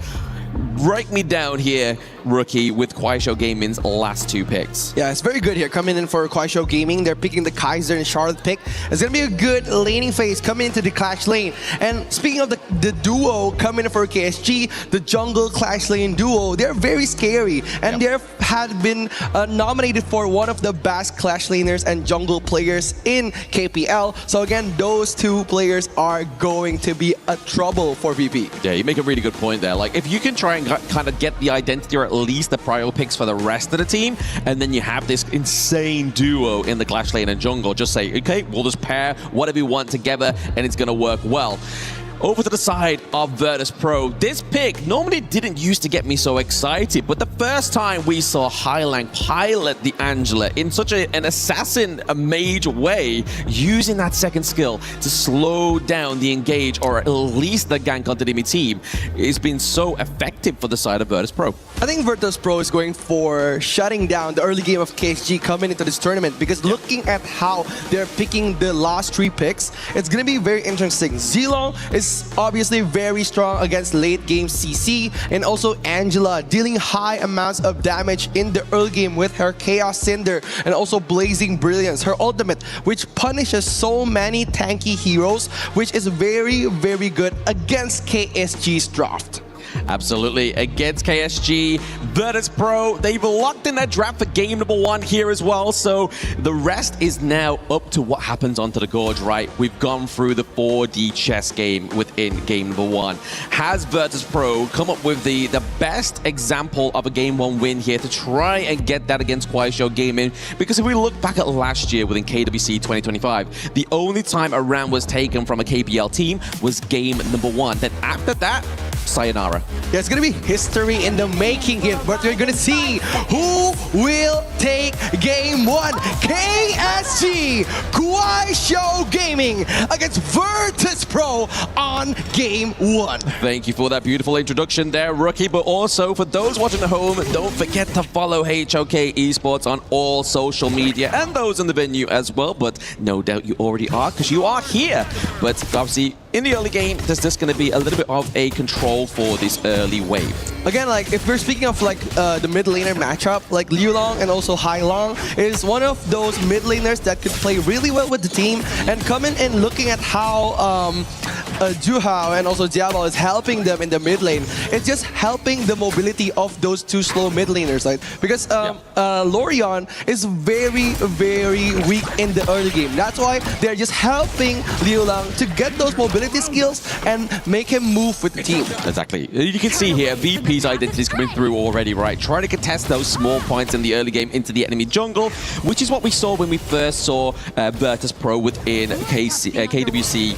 break me down here, rookie, with Kuaishou Gaming's last 2 picks. Yeah, it's very good here. Coming in for Kuaishou Gaming, they're picking the Kaiser and Charlotte pick. It's going to be a good laning phase coming into the Clash lane. And speaking of the duo coming in for KSG, the jungle Clash lane duo, they're very scary. And they had been nominated for one of the best Clash laners and jungle players in KPL. So again, those 2 players are going to be a trouble for VP. Yeah, you make a really good point there. Like, if you can try and kind of get the identity or at least the prior picks for the rest of the team, and then you have this insane duo in the Clash lane and jungle, just say, okay, we'll just pair whatever you want together and it's going to work well. over to the side of Virtus Pro. This pick normally didn't used to get me so excited, but the first time we saw Highlang pilot the Angela in such an assassin, a mage way, using that second skill to slow down the engage or at least the gank onto the enemy team, it's been so effective for the side of Virtus Pro. I think Virtus Pro is going for shutting down the early game of KSG coming into this tournament, because looking at how they're picking the last 3 picks, it's going to be very interesting. Zilong is obviously very strong against late game CC, and also Angela dealing high amounts of damage in the early game with her Chaos Cinder and also Blazing Brilliance, her ultimate, which punishes so many tanky heroes, which is very, very good against KSG's draft. Absolutely. Against KSG, Virtus Pro, they've locked in their draft for game number 1 here as well. So the rest is now up to what happens onto the Gorge, right? We've gone through the 4D chess game within game number 1. Has Virtus Pro come up with the best example of a game 1 win here to try and get that against Kuaishou Gaming? Because if we look back at last year within KWC 2025, the only time a round was taken from a KPL team was game number 1. Then after that, sayonara. Yeah, it's going to be history in the making here, but we're going to see who will take game 1. KSG, Kuaishou Gaming against Virtus Pro on game 1. Thank you for that beautiful introduction there, Rookie. But also, for those watching at home, don't forget to follow HOK Esports on all social media and those in the venue as well. But no doubt you already are, because you are here. But obviously, in the early game, there's just going to be a little bit of a control for this early wave. Again, like if we're speaking of like the mid laner matchup, like Liu Long and also Hai Long is one of those mid laners that could play really well with the team, and coming and looking at how Juhao and also Diablo is helping them in the mid lane. It's just helping the mobility of those 2 slow mid laners, right? Because Lorion is very, very weak in the early game. That's why they're just helping Liu Lang to get those mobility skills and make him move with the team. Exactly. You can see here VP's identity is coming through already, right? Trying to contest those small points in the early game into the enemy jungle, which is what we saw when we first saw Virtus Pro within KWC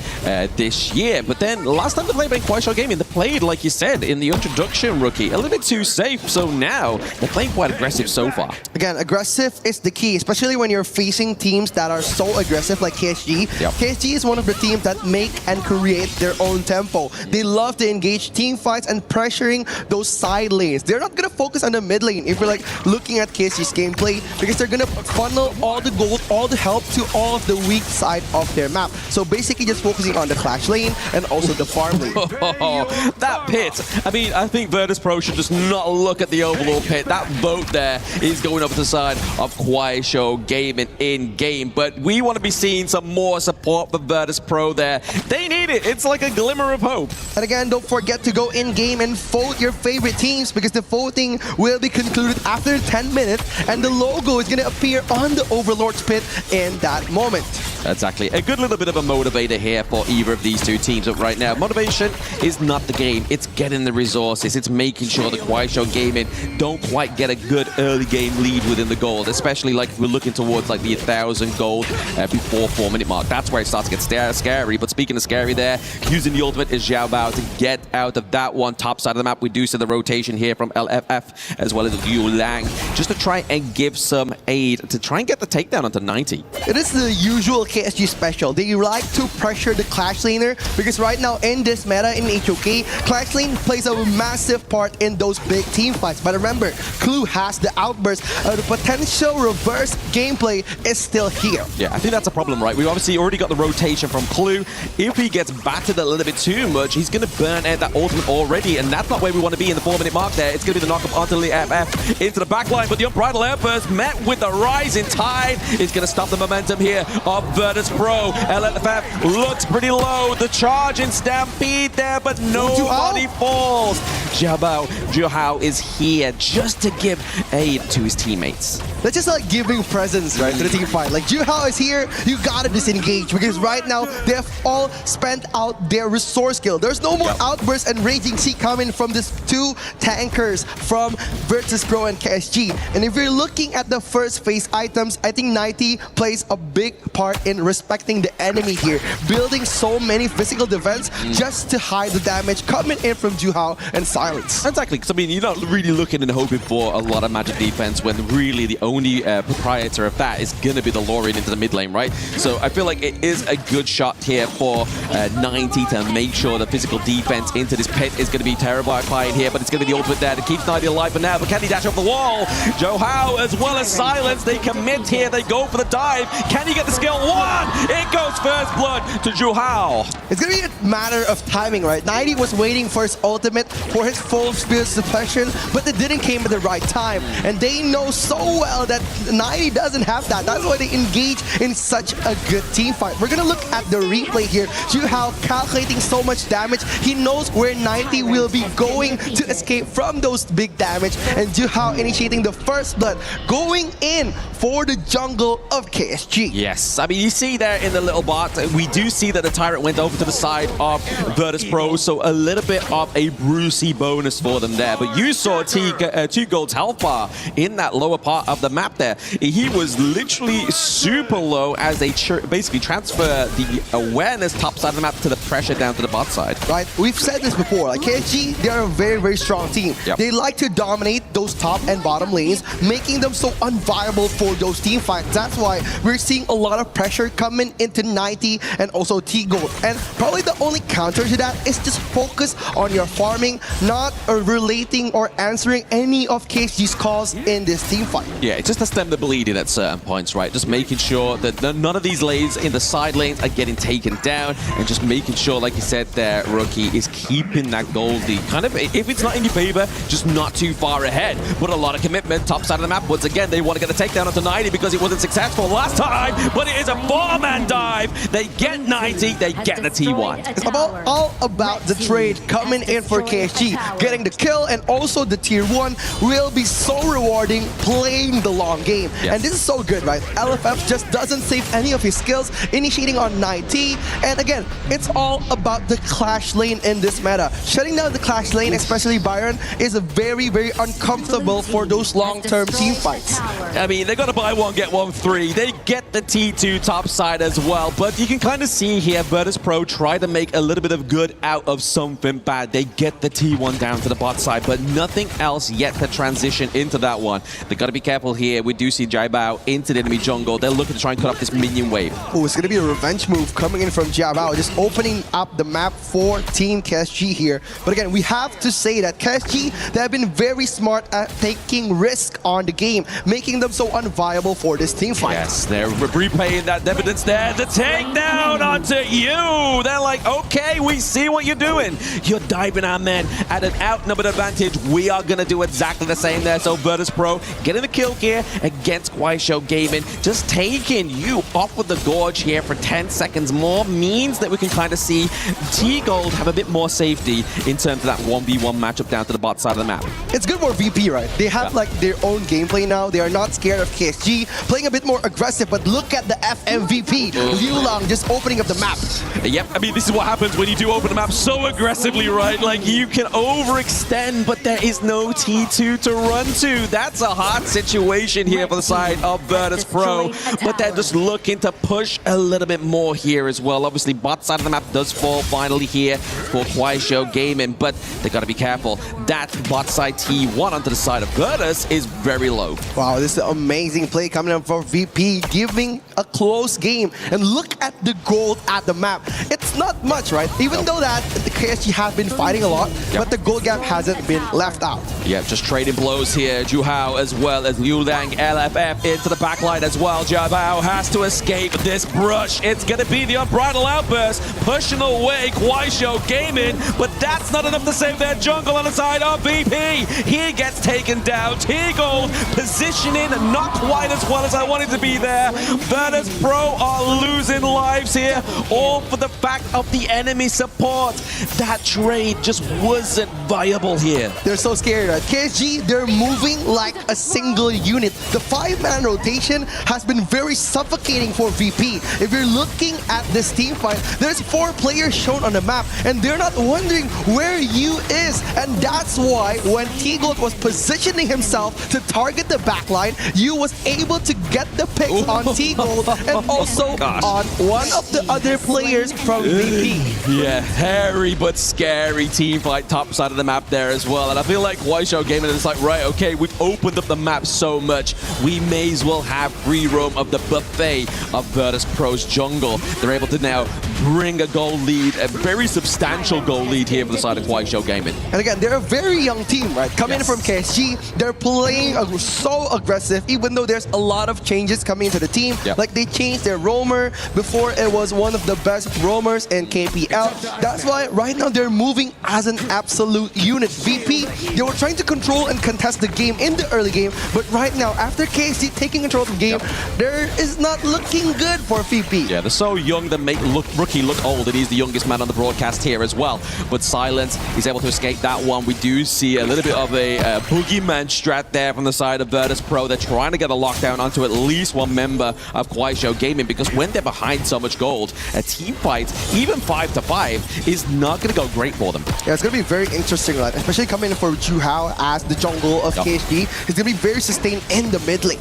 this year. But then last time they played by Kuaishou Gaming, they played, like you said, in the introduction, Rookie, a little bit too safe. So now they're playing quite aggressive so far. Again, aggressive is the key, especially when you're facing teams that are so aggressive like KSG. KSG is one of the teams that make and create their own tempo. They love to engage team fights and pressuring those side lanes. They're not going to focus on the mid lane if we're like looking at KSG's gameplay, because they're going to funnel all the gold, all the help to all of the weak side of their map. So basically just focusing on the clash lane and also the farm lane. That pit. I mean, I think Virtus Pro should just not look at the overall pit. That vote there is going up to the side of Kuaishou Gaming in game. But we want to be seeing some more support for Virtus Pro there. They need it. It's like a glimmer of hope. And again, don't forget to go in game and vote your favorite teams, because the voting will be concluded after 10 minutes and the logo is going to appear on the Overlord's pit in that moment. Exactly. A good little bit of a motivator here for either of these 2 teams. But right now, motivation is not the game. It's getting the resources. It's making sure that Kuaishou Gaming don't quite get a good early game lead within the gold, especially like if we're looking towards like the 1,000 gold before 4-minute mark. That's where it starts to get scary. But speaking of scary there, using the ultimate is Xiao Bao to get out of that one. Top side of the map, we do see the rotation here from LFF as well as Liu Lang, just to try and give some aid to try and get the takedown onto 90. It is the usual KSG special. They like to pressure the clash laner, because right now in this meta in HOK, clash lane plays a massive part in those big team fights. But remember, Clue has the outburst. The potential reverse gameplay is still here. Yeah, I think that's a problem, right? We've obviously already got the rotation from Clue. If he gets battered a little bit too much, he's going to burn out that ultimate already, and that's not where we want to be in the 4-minute mark there. It's going to be the knock-up onto the FF into the backline, but the Unbridled Airburst met with the rising tide is going to stop the momentum here of Virtus Pro. LFF looks pretty low. The charge and stampede there, but nobody falls. Juhao is here just to give aid to his teammates. That's just like giving presents, right, to the team fight. Like, Juhao is here, you gotta disengage, because right now they have all spent out their resource skill. There's no more outbursts and raging sea coming from these two tankers from vsVP and KSG. And if you're looking at the first phase items, I think 90 plays a big part in respecting the enemy here, building so many physical defense just to hide the damage coming in from Juhao and Silence. Exactly, because I mean, you're not really looking and hoping for a lot of magic defense when really the only proprietor of that is going to be the Lorian into the mid lane, right? So I feel like it is a good shot here for 90 to make sure the physical defense into this pit is going to be terrible at Clyde here, but it's going to be the ultimate there to keep 90 alive for now. But can he dash off the wall? Juhao as well as Silence, they commit here, they go for the dive. Can he get the skill? One! It goes first blood to Juhao. It's going to be a matter of timing, right? 90 was waiting for his ultimate, for his full spirit suppression, but it didn't came at the right time. And they know so well that 90 doesn't have that. That's why they engage in such a good team fight. We're going to look at the replay here. Juhao calculating so much damage. He knows where 90 will be going to escape from those big damage. And Juhao initiating the first blood, going in for the jungle of KSG. Yes, I mean, you see there in the little bot, we do see that the Tyrant went over to the side of vsVP, so a little bit of a Brucey bonus for them there. But you saw 2 Gold's health bar in that lower part of the map there. He was literally super low as they basically transfer the awareness top side of the map to the pressure down to the bot side. Right, we've said this before, like KSG, they're a very, very strong team. They like to dominate those top and bottom lanes, making them so unviable for those team fights. That's why we're seeing a lot of pressure coming into 90 and also T-Gold. And probably the only counter to that is just focus on your farming, not relating or answering any of KSG's calls in this team fight. Yeah, just to stem the bleeding at certain points, right? Just making sure that none of these lanes in the side lanes are getting taken down, and just making sure, like you said there, Rookie, is keeping that gold lead. Kind of, if it's not in your favor, just not too far ahead. But a lot of commitment, top side of the map. Once again, they want to get a takedown onto 90 because it wasn't successful last time, but it is a 4-man dive. They get 90, they get the T1. It's all about the trade coming in for KSG. Getting the kill and also the tier 1 will be so rewarding playing the long game. And this is so good, right? LFF just doesn't save any of his skills, initiating on 90. And again, it's all about the clash lane in this meta. Shutting down the clash lane, especially Byron, is a very, very uncomfortable for those long-term team fights. I mean, they're going to buy one, get one free. They get the T2 top side as well. But you can kind of see here, vsVP try to make a little bit of good out of something bad. They get the T1 down to the bot side, but nothing else yet to transition into that one. They got to be careful here. We do see Jiabao into the enemy jungle. They're looking to try and cut off this minion wave. Oh, it's going to be a revenge move coming in from Jiabao, just opening up the map for Team KSG here. But again, we have to say that KSG, they have been very smart at taking risk on the game, making them so unviable for this team fight. Yes, they're repaying that evidence there. The takedown onto you. They're like, okay, we see what you're doing. You're diving our men at an outnumbered advantage. We are going to do exactly the same there. So vsVP getting the kill here against Kuaishou Gaming. Just taking you off with the gorge here for 10 seconds more means that we can kind of see T-Gold have a bit more safety in terms of that 1v1 matchup down to the bot side of the map. It's good for VP, right? They have like their own gameplay now. They are not scared of KSG, playing a bit more aggressive, but look at the FMVP, Liu Lang, just opening up the map. Yep, I mean, this is what happens when you do open the map so aggressively, right? Like, you can overextend, but there is no T2 to run to. That's a hard situation here for the side of vsVP, but they're just looking to push a little bit more here as well. Obviously, bot side of the map does fall finally here for Kuaishou Gaming, but they got to be careful. That bot side T1 onto the side of Virtus is very low. Wow, this is an amazing play coming up for VP, giving a close game. And look at the gold at the map. It's not much, right? Even though that the KSG have been fighting a lot, but the gold gap hasn't been left out. Yeah, just trading blows here. Juhao as well as Liu Lang, LFF into the backline as well. Jiabao has to escape this brush. It's going to be the unbridled outburst, pushing away Kuaishou Gaming, but that's not enough to save their jungle on the side of VP. He gets taken down. T-Gold positioning not quite as well as I wanted to be there. vsVP are losing lives here, all for the fact of the enemy support. that trade just wasn't viable here. They're so scary, right? KSG, they're moving like a single unit. The 5-man rotation has been very suffocating for VP. If you're looking at this team fight, there's 4 players shown on the map, and they're not wondering where you is. And that's why when T-Gold was positioning himself to target the backline, you was able to get the pick on T-Gold and also on one of the other players from VP. Yeah, hairy but scary team fight top side of the map there as well. And I feel like Kuaishou Gaming is like, right, okay, we've opened up the map so much, we may as well have free roam of the buffet of Virtus Pro's jungle. They're able to now bring a goal lead, a very substantial goal lead here for the side of Kuaishou Gaming. And again, they're a very young team, right? Coming in from KSG, they're playing so aggressive, even though there's a lot of changes coming into the team. Like they changed their roamer. Before it was one of the best roamers in KPL. That's why right now they're moving as an absolute unit. VP, they were trying to control and contest the game in the early game, but right now, after KSG taking control of the game, there is not looking good for VP. Yeah, they're so young that make Rookie look old, and he's the youngest man on the broadcast here as well. But Silence, he's able to escape that one. We do see a little bit of a boogeyman strat there from the side of Virtus Pro. They're trying to get a lockdown onto at least one member of Kuaishou Gaming, because when they're behind so much gold, a team fight, even 5-5, is not going to go great for them. Yeah, it's going to be very interesting, right? Especially coming in for Juhao as the jungle of KSG. It's going to be very sustained in the mid lane.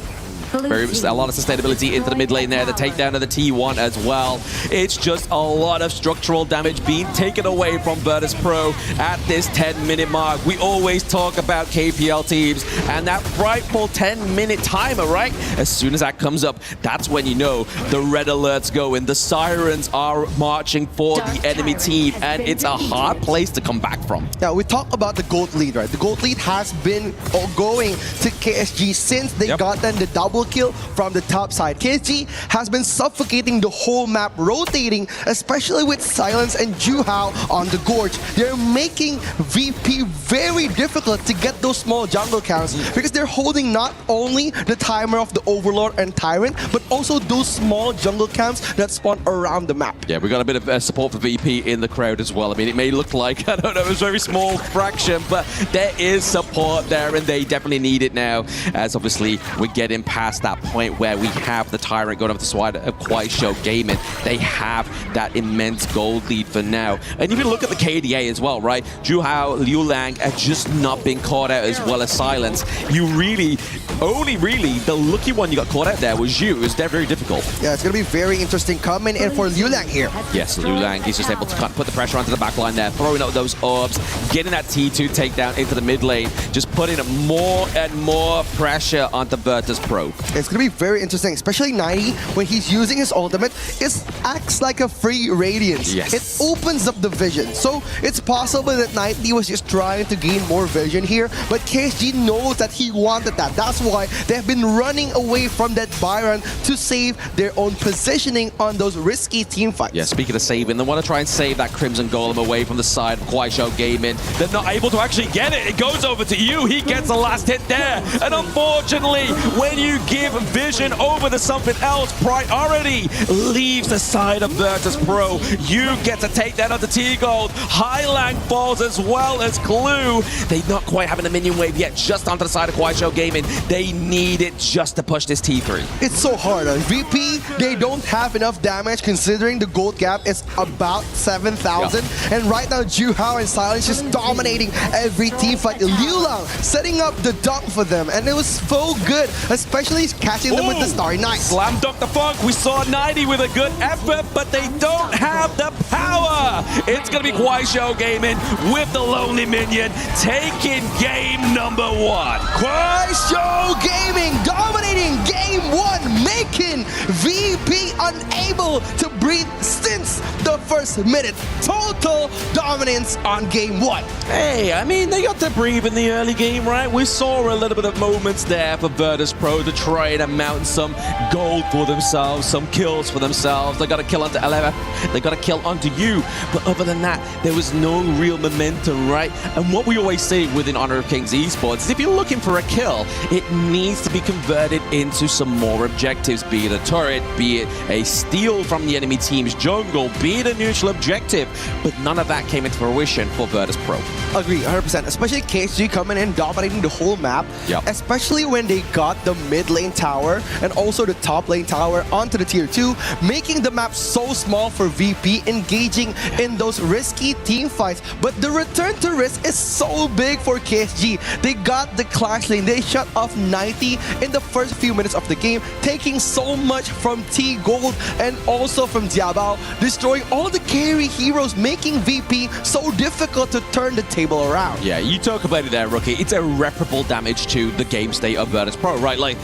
A lot of sustainability into the mid lane there, the takedown of the T1 as well. It's just a lot of structural damage being taken away from Virtus Pro at this 10-minute mark. We always talk about KPL teams and that frightful 10-minute timer, right? As soon as that comes up, that's when you know the red alerts go in. The sirens are marching for the enemy team, and it's a hard place to come back from. Yeah, we talk about the gold lead, right? The gold lead has been going to KSG since they got then the double kill from the top side. KSG has been suffocating the whole map, rotating, especially with Silence and Juhao on the Gorge. They're making VP very difficult to get those small jungle counts because they're holding not only the timer of the Overlord and Tyrant, but also those small jungle camps that spawn around the map. Yeah, we got a bit of support for VP in the crowd as well. I mean, it may look like, I don't know, a very small fraction, but there is support there, and they definitely need it now, as obviously we're getting past that point where we have the Tyrant going over the side of Kuaishou Gaming. They have that immense gold lead for now. And if you look at the KDA as well, right? Juhao, Liu Lang have just not been caught out as well as Silence. You really, only really, the lucky one you got caught out there was you. It was very difficult. Yeah, it's going to be very interesting coming in for Liu Lang here. Yes, Liu Lang, he's just able to put the pressure onto the back line there, throwing up those orbs, getting that T2 takedown into the mid lane, just putting more and more pressure onto Virtus Pro. It's going to be very interesting, especially 90, when he's using his ultimate, it acts like a free radiance. Yes. It opens up the vision. So it's possible that 90 was just trying to gain more vision here, but KSG knows that he wanted that. That's why they've been running away from that Byron to save their own positioning on those risky team fights. Yeah, speaking of saving, they want to try and save that Crimson Golem away from the side of Kuaishou Gaming. They're not able to actually get it. It goes over to you. He gets the last hit there. And unfortunately, when you give vision over to something else, priority leaves the side of Virtus Pro. You get to take that onto T-Gold. Highlang falls as well as Clue. They're not quite having a minion wave yet, just onto the side of Kuaishou Gaming. They need it just to push this T3. It's so hard. VP, they don't have enough damage considering the gold gap is about 7,000. And right now, Juhao and Silence just dominating every team fight. Liu Lang setting up the dunk for them, and it was so good, especially catching them with the Starry Night. Slam dunk the Funk. We saw 90 with a good effort, but they don't have the power. It's going to be Kuaishou Gaming with the Lonely Minion taking game number 1. Kuaishou Gaming dominating game 1, making VP unable to breathe since the first minute. Total dominance on game 1. Hey, I mean, they got to breathe in the early game, right? We saw a little bit of moments there for Virtus Pro to try and mount some gold for themselves, some kills for themselves. They got a kill onto LF, they got a kill onto you. But other than that, there was no real momentum, right? And what we always say within Honor of Kings Esports is if you're looking for a kill, it needs to be converted into some more objectives, be it a turret, be it a steal from the enemy team's jungle, be it a neutral objective, but none of that came into fruition for Virtus Pro. Agree, 100%. Especially KSG coming in, dominating the whole map. Yep. Especially when they got the mid lane tower and also the top lane tower onto the tier 2, making the map so small for VP, engaging in those risky team fights. But the return to risk is so big for KSG. They got the clash lane. They shut off 90 in the first few minutes of the game, taking so much from T Gold and also from Diabao, destroying all the carry heroes, making VP so difficult to turn the table around. Yeah, you talk about it there, Rookie. It's irreparable damage to the game state of Virtus Pro, right? Like,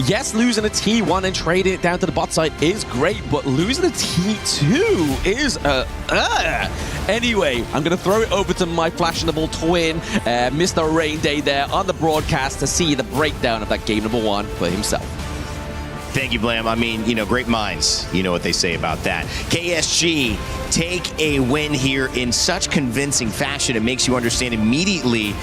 yes, losing a T1 and trading it down to the bot side is great, but losing a T2 is Anyway, I'm going to throw it over to my fashionable twin, Mr. Rain Day there on the broadcast to see the breakdown of that game number 1 for himself. Thank you, Blam. I mean, great minds. You know what they say about that. KSG take a win here in such convincing fashion. It makes you understand immediately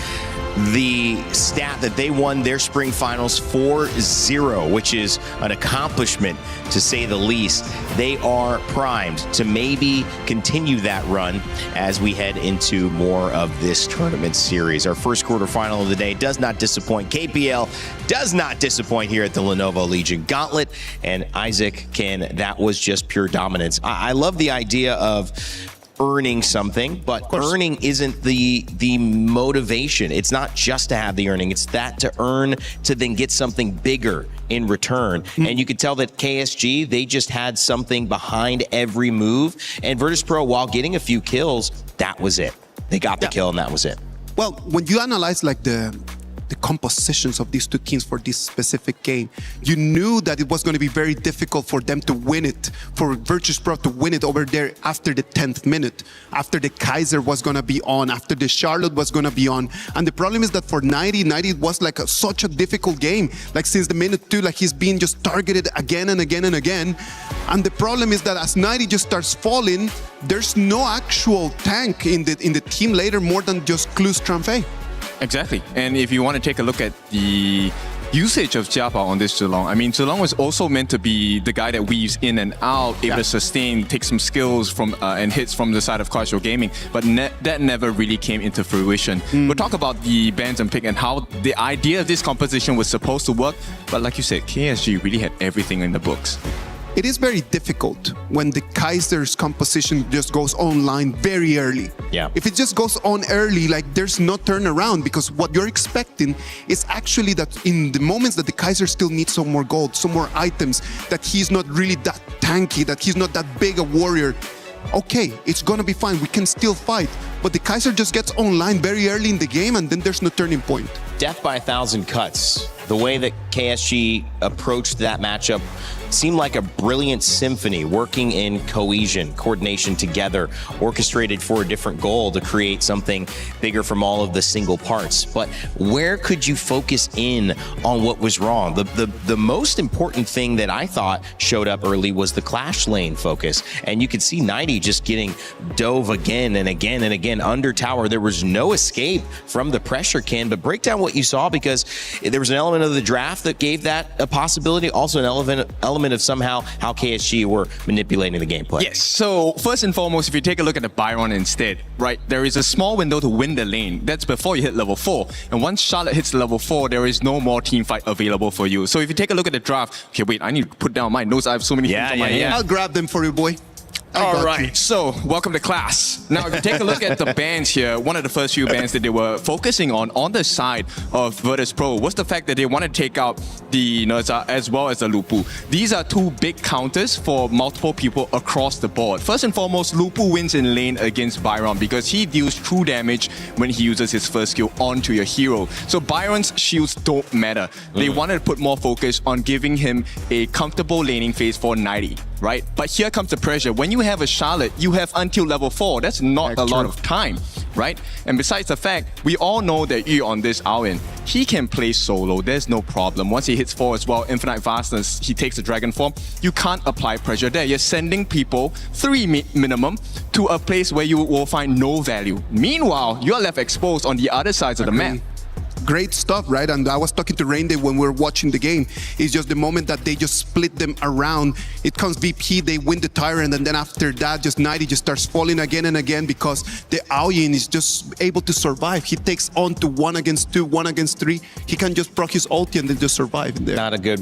the stat that they won their spring finals 4-0, which is an accomplishment to say the least. They are primed to maybe continue that run as we head into more of this tournament series. Our first quarterfinal of the day does not disappoint. KPL does not disappoint here at the Lenovo Legion Gauntlet. And Isaac, that was just pure dominance. I love the idea of earning something, but earning isn't the motivation. It's not just to have the earning, it's that to earn to then get something bigger in return. And you could tell that KSG, they just had something behind every move. And Virtus Pro, while getting a few kills, that was it. They got the kill and that was it. Well, when you analyze like the compositions of these two teams for this specific game, you knew that it was going to be very difficult for them to win it, for Virtus Pro to win it over there after the 10th minute, after the Kaiser was going to be on, after the Charlotte was going to be on. And the problem is that for 90 was like such a difficult game. Like since the minute 2, like he's being just targeted again and again and again. And the problem is that as 90 just starts falling, there's no actual tank in the team later more than just Clues Tranfei. Exactly. And if you want to take a look at the usage of Jiabao on this Zilong, I mean, Zilong was also meant to be the guy that weaves in and out, able to sustain, take some skills from and hits from the side of casual gaming, but that never really came into fruition. We'll talk about the bans and pick and how the idea of this composition was supposed to work, but like you said, KSG really had everything in the books. It is very difficult when the Kaiser's composition just goes online very early. Yeah. If it just goes on early, like there's no turnaround, because what you're expecting is actually that in the moments that the Kaiser still needs some more gold, some more items, that he's not really that tanky, that he's not that big a warrior. Okay, it's gonna be fine, we can still fight. But the Kaiser just gets online very early in the game and then there's no turning point. Death by 1,000 cuts. The way that KSG approached that matchup seemed like a brilliant symphony, working in cohesion, coordination together, orchestrated for a different goal to create something bigger from all of the single parts. But where could you focus in on what was wrong? The most important thing that I thought showed up early was the clash lane focus. And you could see 90 just getting dove again and again and again under tower. There was no escape from the pressure can, but break down what you saw, because there was an element of the draft that gave that a possibility, also an element of somehow how KSG were manipulating the gameplay. Yes, so first and foremost, if you take a look at the Byron instead, right, there is a small window to win the lane. That's before you hit level 4. And once Charlotte hits level 4, there is no more team fight available for you. So if you take a look at the draft, okay, wait, I need to put down my notes. I have so many things on my hand. I'll grab them for you, boy. All right, so welcome to class. Now, if you take a look at the bans here, one of the first few bans that they were focusing on the side of Virtus Pro was the fact that they want to take out the Nerza as well as the Lupu. These are two big counters for multiple people across the board. First and foremost, Lupu wins in lane against Byron because he deals true damage when he uses his first skill onto your hero. So Byron's shields don't matter. They wanted to put more focus on giving him a comfortable laning phase for 90. Right? But here comes the pressure. When you have a Charlotte, you have until level 4. That's not a lot of time, right? And besides the fact, we all know that Yu on this Aowen, he can play solo. There's no problem. Once he hits 4 as well, Infinite Vastness, he takes the Dragon form. You can't apply pressure there. You're sending people 3 minimum to a place where you will find no value. Meanwhile, you're left exposed on the other sides of the map. great stuff, right? And I was talking to Rain Day when we were watching the game. It's just the moment that they just split them around. It comes VP, they win the Tyrant, and then after that, just 90 just starts falling again and again because the Aoyin is just able to survive. He takes on to 1 against 2, 1 against 3. He can just proc his ulti and then just survive in there. Not a good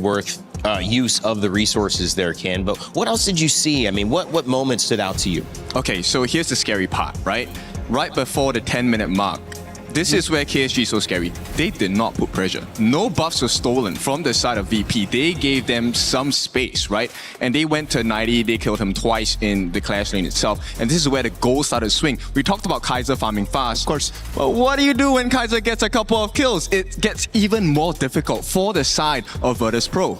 use of the resources there, Ken. But what else did you see? I mean, what moments stood out to you? Okay, so here's the scary part, right? Right before the 10-minute mark, this is where KSG is so scary. They did not put pressure. No buffs were stolen from the side of VP. They gave them some space, right? And they went to 90, they killed him twice in the Clash lane itself. And this is where the goal started to swing. We talked about Kaiser farming fast. Of course. But what do you do when Kaiser gets a couple of kills? It gets even more difficult for the side of Virtus Pro.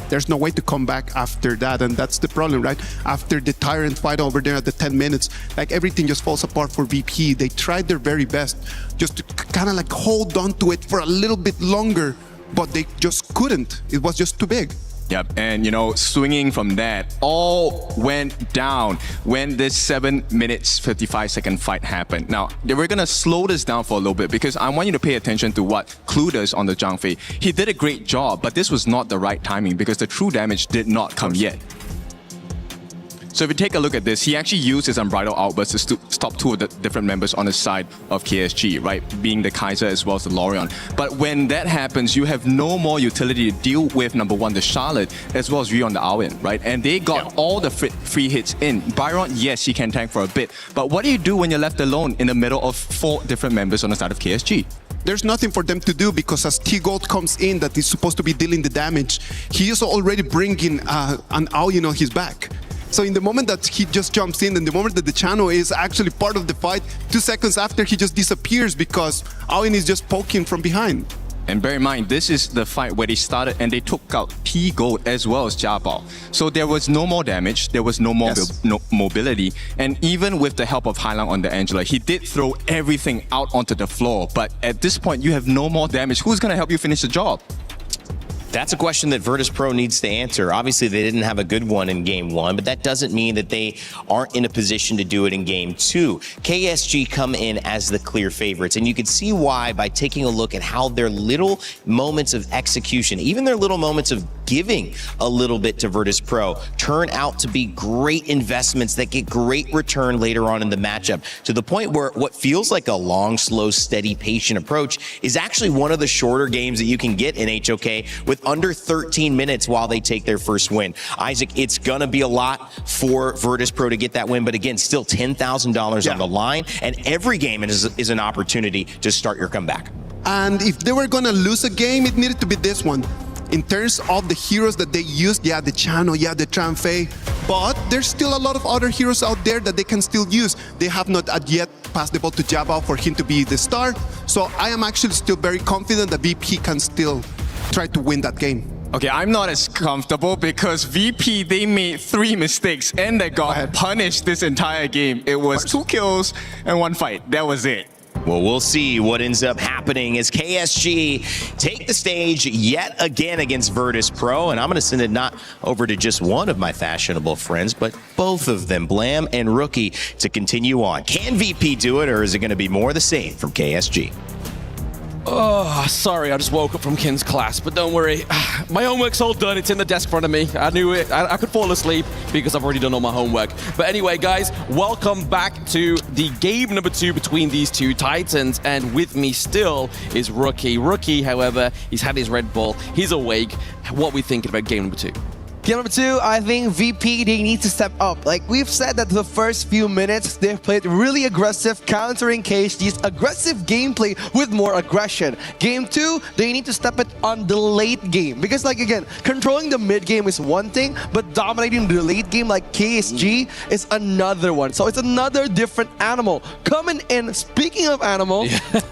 There's no way to come back after that, and that's the problem, right? After the Tyrant fight over there at the 10 minutes, like everything just falls apart for VP. They tried their very best just to kind of like hold on to it for a little bit longer, but they just couldn't. It was just too big. Yep, and you know, swinging from that, all went down when this 7 minutes 55-second fight happened. Now, we're gonna slow this down for a little bit because I want you to pay attention to what Clue does on the Zhang Fei. He did a great job, but this was not the right timing because the true damage did not come yet. So if you take a look at this, he actually used his Unbridled Outburst to stop 2 of the different members on the side of KSG, right? Being the Kaiser as well as the Lorion. But when that happens, you have no more utility to deal with, number 1, the Charlotte, as well as Rion the Aoyin, right? And they got all the free hits in. Byron, yes, he can tank for a bit. But what do you do when you're left alone in the middle of 4 different members on the side of KSG? There's nothing for them to do because as T-Gold comes in that is supposed to be dealing the damage, he is already bringing an Aoyin on his back. So in the moment that he just jumps in and the moment that the channel is actually part of the fight, 2 seconds after he just disappears because Aoyin is just poking from behind. And bear in mind, this is the fight where they started and they took out T-Gold as well as Jiabao. So there was no more damage, there was no more mobility. And even with the help of Hailang on the Angela, he did throw everything out onto the floor. But at this point, you have no more damage. Who's going to help you finish the job? That's a question that Virtus Pro needs to answer. Obviously, they didn't have a good one in Game 1, but that doesn't mean that they aren't in a position to do it in Game 2. KSG come in as the clear favorites, and you can see why by taking a look at how their little moments of execution, even their little moments of giving a little bit to Virtus Pro, turn out to be great investments that get great return later on in the matchup, to the point where what feels like a long, slow, steady, patient approach is actually one of the shorter games that you can get in HOK with under 13 minutes while they take their first win. Isaac, it's gonna be a lot for Virtus Pro to get that win, but again, still $10,000 on the line, and every game is an opportunity to start your comeback. And if they were gonna lose a game, it needed to be this one. In terms of the heroes that they used, yeah, the Chano, yeah, the Zhang Fei, but there's still a lot of other heroes out there that they can still use. They have not yet passed the ball to Jiabao for him to be the star, so I am actually still very confident that VP can still try to win that game. Okay, I'm not as comfortable because VP, they made 3 mistakes and they got punished this entire game. It was 2 kills and 1 fight. That was it. Well, we'll see what ends up happening as KSG take the stage yet again against Virtus Pro. And I'm going to send it not over to just one of my fashionable friends, but both of them, Blam and Rookie, to continue on. Can VP do it, or is it going to be more of the same from KSG? Oh, sorry, I just woke up from Ken's class, but don't worry. My homework's all done. It's in the desk in front of me. I knew it. I could fall asleep because I've already done all my homework. But anyway, guys, welcome back to the game number 2 between these 2 Titans. And with me still is Rookie. Rookie, however, he's had his Red Bull. He's awake. What are we thinking about game number 2? Game number 2, I think VP, they need to step up. Like we've said that the first few minutes, they've played really aggressive, countering KSG's aggressive gameplay with more aggression. Game 2, they need to step it on the late game. Because like again, controlling the mid game is one thing, but dominating the late game like KSG is another one. So it's another different animal. Coming in, speaking of animal,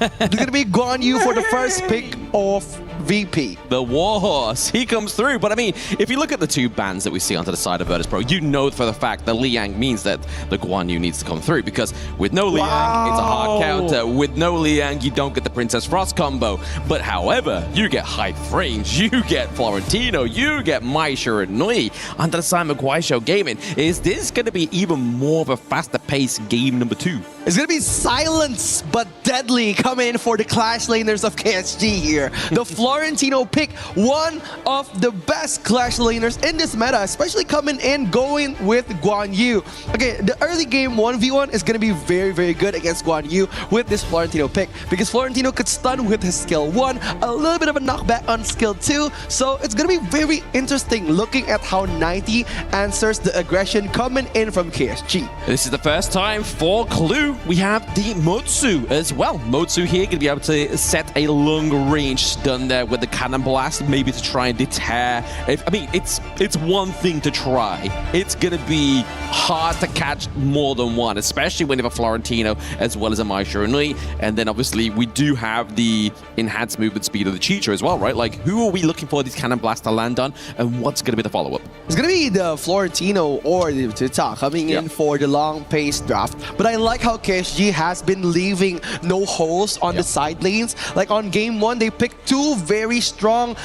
they're gonna be Guan Yu for the first pick of VP. The Warhorse, he comes through. But I mean, if you look at the 2 bans that we see onto the side of Virtus Pro, you know for the fact that Liang means that the Guan Yu needs to come through, because with no Liang, it's a hard counter. With no Liang, you don't get the Princess Frost combo. But however, you get high frames, you get Florentino, you get Mai Shiranui under the side of Guaisho Gaming. Is this going to be even more of a faster fast-paced game number 2. It's going to be silence but deadly coming in for the Clash laners of KSG here. The Florentino pick, one of the best Clash laners in this meta, especially coming in going with Guan Yu. Okay, the early game 1v1 is going to be very, very good against Guan Yu with this Florentino pick because Florentino could stun with his skill 1, a little bit of a knockback on skill 2. So it's going to be very interesting looking at how 90 answers the aggression coming in from KSG. This is the first time for Clue. We have the Motsu as well. Motsu here going to be able to set a long-range stun there with the Cannon Blast, maybe to try and deter. It's one thing to try. It's going to be hard to catch more than one, especially when you have a Florentino as well as a Mai Shirunui. And then obviously we do have the enhanced movement speed of the Cheater as well, right? Like, who are we looking for these Cannon Blasts to land on, and what's going to be the follow-up? It's going to be the Florentino or the Tita coming in for the long-paced draft. But I like how KSG has been leaving no holes on the side lanes. Like on game 1, they picked 2 very strong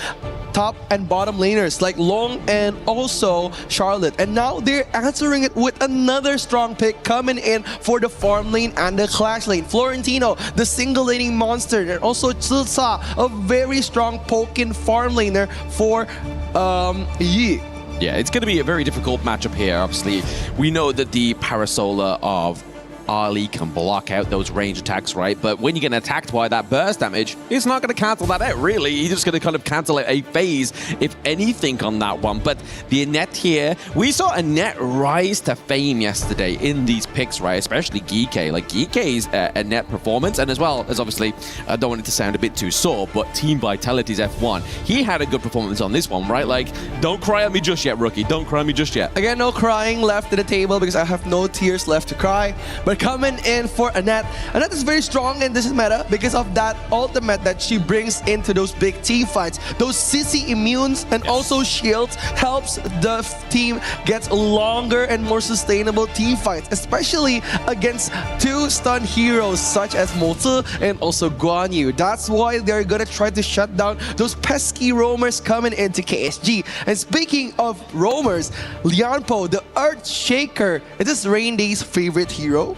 top and bottom laners like Long and also Charlotte. And now they're answering it with another strong pick coming in for the farm lane and the Clash lane. Florentino, the single laning monster, and also Tsusa, a very strong poking farm laner for Yi. Yeah, it's going to be a very difficult matchup here. Obviously, we know that the Parasolar of Ali can block out those range attacks, right? But when you get attacked by that burst damage, it's not going to cancel that out, really. He's just going to kind of cancel out a phase, if anything, on that one. But the Annette here, we saw Annette rise to fame yesterday in these picks, right? Especially Geeke. Like, Geeke's Annette performance, and as well as, obviously, I don't want it to sound a bit too sore, but Team Vitality's F1. He had a good performance on this one, right? Like, don't cry on me just yet, rookie. Don't cry on me just yet. Again, no crying left at the table because I have no tears left to cry. But coming in for Annette. Annette is very strong in this meta because of that ultimate that she brings into those big team fights. Those CC immunes and also shields helps the team get longer and more sustainable team fights, especially against 2 stun heroes such as Motsu and also Guan Yu. That's why they're gonna try to shut down those pesky roamers coming into KSG. And speaking of roamers, Lianpo, the Earth Shaker, is this Rain Day's favorite hero?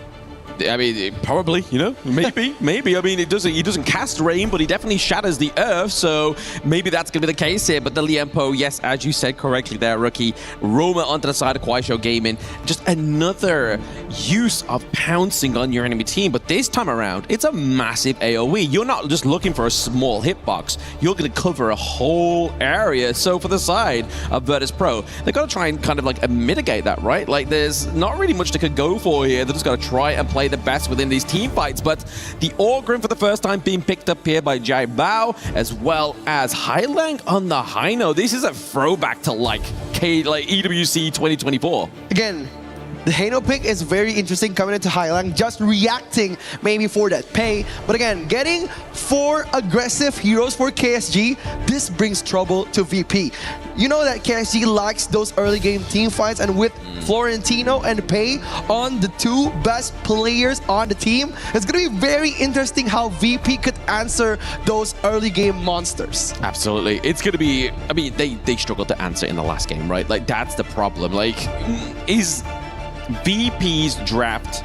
I mean, probably, you know, maybe. I mean, he doesn't cast rain, but he definitely shatters the earth, so maybe that's going to be the case here. But the Lianpo, yes, as you said correctly there, rookie, Roma onto the side of Kuaishou Gaming. Just another use of pouncing on your enemy team, but this time around, it's a massive AoE. You're not just looking for a small hitbox. You're going to cover a whole area. So for the side of Virtus Pro, they've got to try and kind of like mitigate that, right? Like, there's not really much they could go for here. They're just got to try and play the best within these team fights. But the Orgrim for the first time being picked up here by Jai Bao, as well as Highlang on the Hino. This is a throwback to like EWC 2024. Again, the Hano pick is very interesting coming into Highlang, just reacting maybe for that pay. But again, getting 4 aggressive heroes for KSG, this brings trouble to VP. You know that KSG likes those early game team fights, and with Florentino and Pei on the 2 best players on the team, it's going to be very interesting how VP could answer those early game monsters. Absolutely. It's going to be, I mean, they struggled to answer in the last game, right? Like, that's the problem. Like, is VP's draft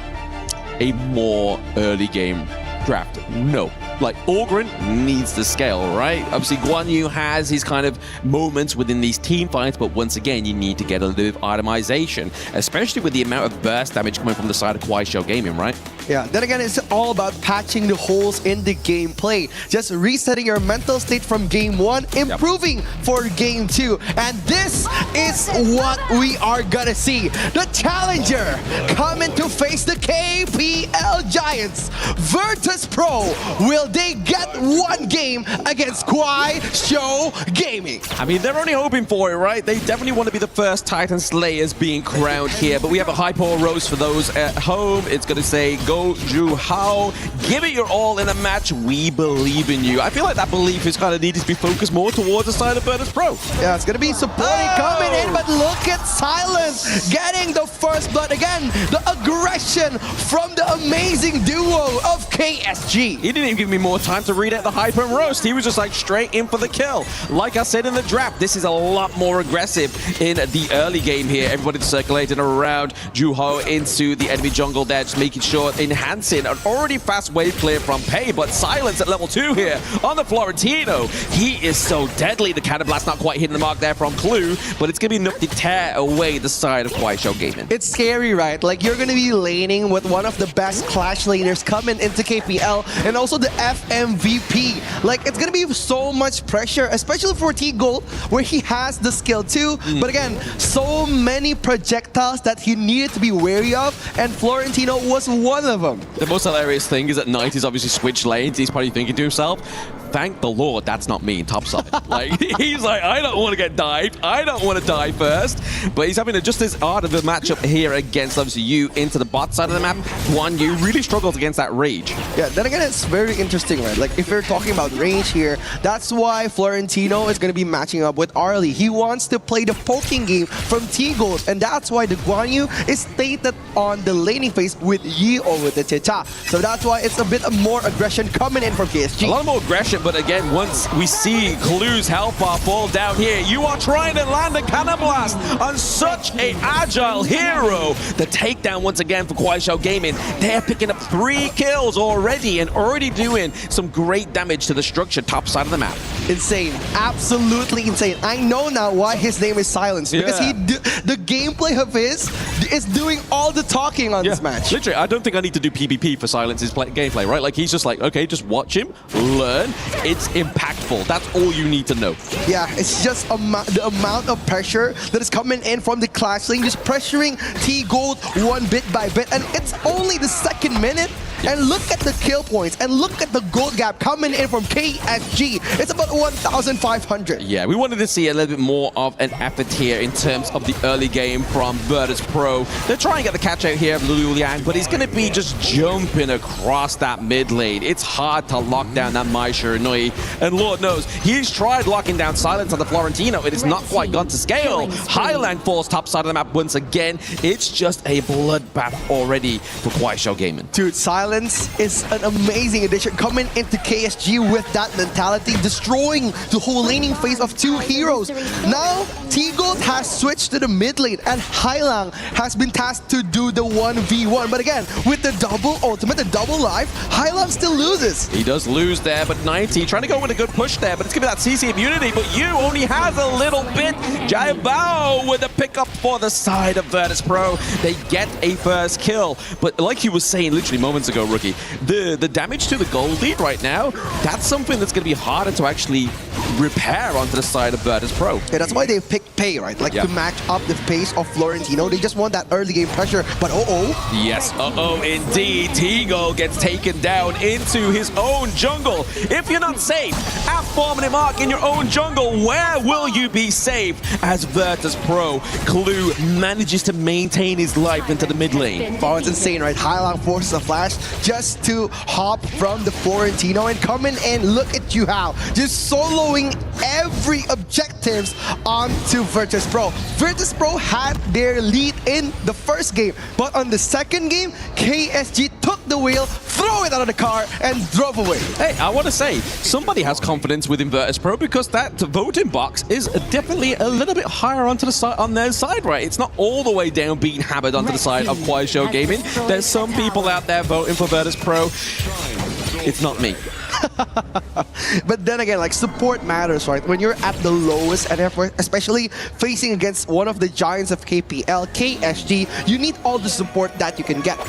a more early game draft? No. Like, Orgrin needs to scale, right? Obviously, Guan Yu has his kind of moments within these team fights, but once again, you need to get a little bit of itemization, especially with the amount of burst damage coming from the side of Kuaishou Gaming, right? Yeah, then again, it's all about patching the holes in the gameplay. Just resetting your mental state from game 1, improving for game 2. And this is what we are gonna see. The challenger coming to face the KPL Giants. Virtus Pro, will they get 1 game against Kuaishou Gaming? I mean, they're only hoping for it, right? They definitely want to be the first Titan Slayers being crowned here. But we have a high power rose for those at home. It's going to say, Go Ju Hao, give it your all in a match. We believe in you. I feel like that belief is kind of needed to be focused more towards the side of Virtus Pro. Yeah, it's going to be supporting coming in, but look at Silence getting the first blood again. The aggression from the amazing duo of KSG. He didn't even give me me more time to read out the hyper and roast. He was just like straight in for the kill. Like I said in the draft, this is a lot more aggressive in the early game here. Everybody circulating around. Juho into the enemy jungle there, just making sure, enhancing an already fast wave clear from Pei, but Silence at level 2 here on the Florentino. He is so deadly. The Cannon Blast not quite hitting the mark there from Clue, but it's going to be enough to tear away the side of Kuaishou Gaming. It's scary, right? Like, you're going to be laning with one of the best Clash laners coming into KPL, and also the FMVP. Like, it's going to be so much pressure, especially for T-Gold, where he has the skill too. But again, so many projectiles that he needed to be wary of, and Florentino was one of them. The most hilarious thing is that Knight is obviously switched lanes. He's probably thinking to himself, thank the Lord that's not me in topside. Like, he's like, I don't want to get dived. I don't want to die first. But he's having just as hard of a matchup here against, obviously, you into the bot side of the map. One, you really struggles against that rage. Yeah, then again, it's very interesting, right? Like, if we're talking about range here, that's why Florentino is going to be matching up with Arlie. He wants to play the poking game from T-Gold, and that's why the Guan Yu is stated on the laning phase with Yi or with the Teta. So that's why it's a bit more aggression coming in from KSG. A lot more aggression, but again, once we see Clue's health bar fall down here, you are trying to land a Cannon Blast on such a agile hero. The takedown once again for Kuaishou Gaming. They're picking up 3 kills already and already doing some great damage to the structure top side of the map. Insane. Absolutely insane. I know now why his name is Silence, because the gameplay of his is doing all the talking on this match. Literally, I don't think I need to do PvP for Silence's gameplay, right? Like, he's just like, okay, just watch him, learn. It's impactful. That's all you need to know. Yeah, it's just the amount of pressure that is coming in from the Clash lane, just pressuring T-Gold one bit by bit, and it's only the 2nd minute. And look at the kill points, and look at the gold gap coming in from KSG. It's about 1,500. Yeah, we wanted to see a little bit more of an effort here in terms of the early game from Virtus Pro. They're trying to get the catch out here of Liu Liang, but he's going to be just jumping across that mid lane. It's hard to lock down that Mai Shiranui. And Lord knows, he's tried locking down Silence on the Florentino. It has not quite gone to scale. Highland falls top side of the map once again. It's just a bloodbath already for Kuaishou Gaming. Dude, Silence is an amazing addition coming into KSG with that mentality, destroying the whole laning phase of 2 heroes. Now, T-Gold has switched to the mid lane, and Hailang has been tasked to do the 1v1. But again, with the double ultimate, the double life, Hailang still loses. He does lose there, but 90 trying to go with a good push there, but it's gonna be that CC immunity, but you only has a little bit. Jai Bao with a pickup for the side of Virtus Pro. They get a first kill, but like you were saying literally moments ago, Rookie, the damage to the gold lead right now, that's something that's going to be harder to actually repair onto the side of Virtus Pro. Yeah, that's why they picked Pei, right? Like, to match up the pace of Florentino. They just want that early game pressure, but Yes, indeed. T-Gold gets taken down into his own jungle. If you're not safe at 4-minute mark in your own jungle, where will you be safe as Virtus Pro? Clue manages to maintain his life into the mid lane. Oh, it's insane, right? Hailang forces a flash just to hop from the Florentino and coming in. Look at you how just soloing every objectives onto Virtus Pro. Virtus Pro had their lead in the first game, but on the second game, KSG took the wheel, threw it out of the car, and drove away. Hey, I want to say, somebody has confidence within Virtus Pro, because that voting box is definitely a little bit higher onto the side, on their side, right? It's not all the way down being hammered onto the side of Kuaishou Gaming. There's some people out there voting for Virtus Pro. It's not me. But then again, like, support matters, right? When you're at the lowest and especially facing against one of the giants of KPL, KSG, you need all the support that you can get.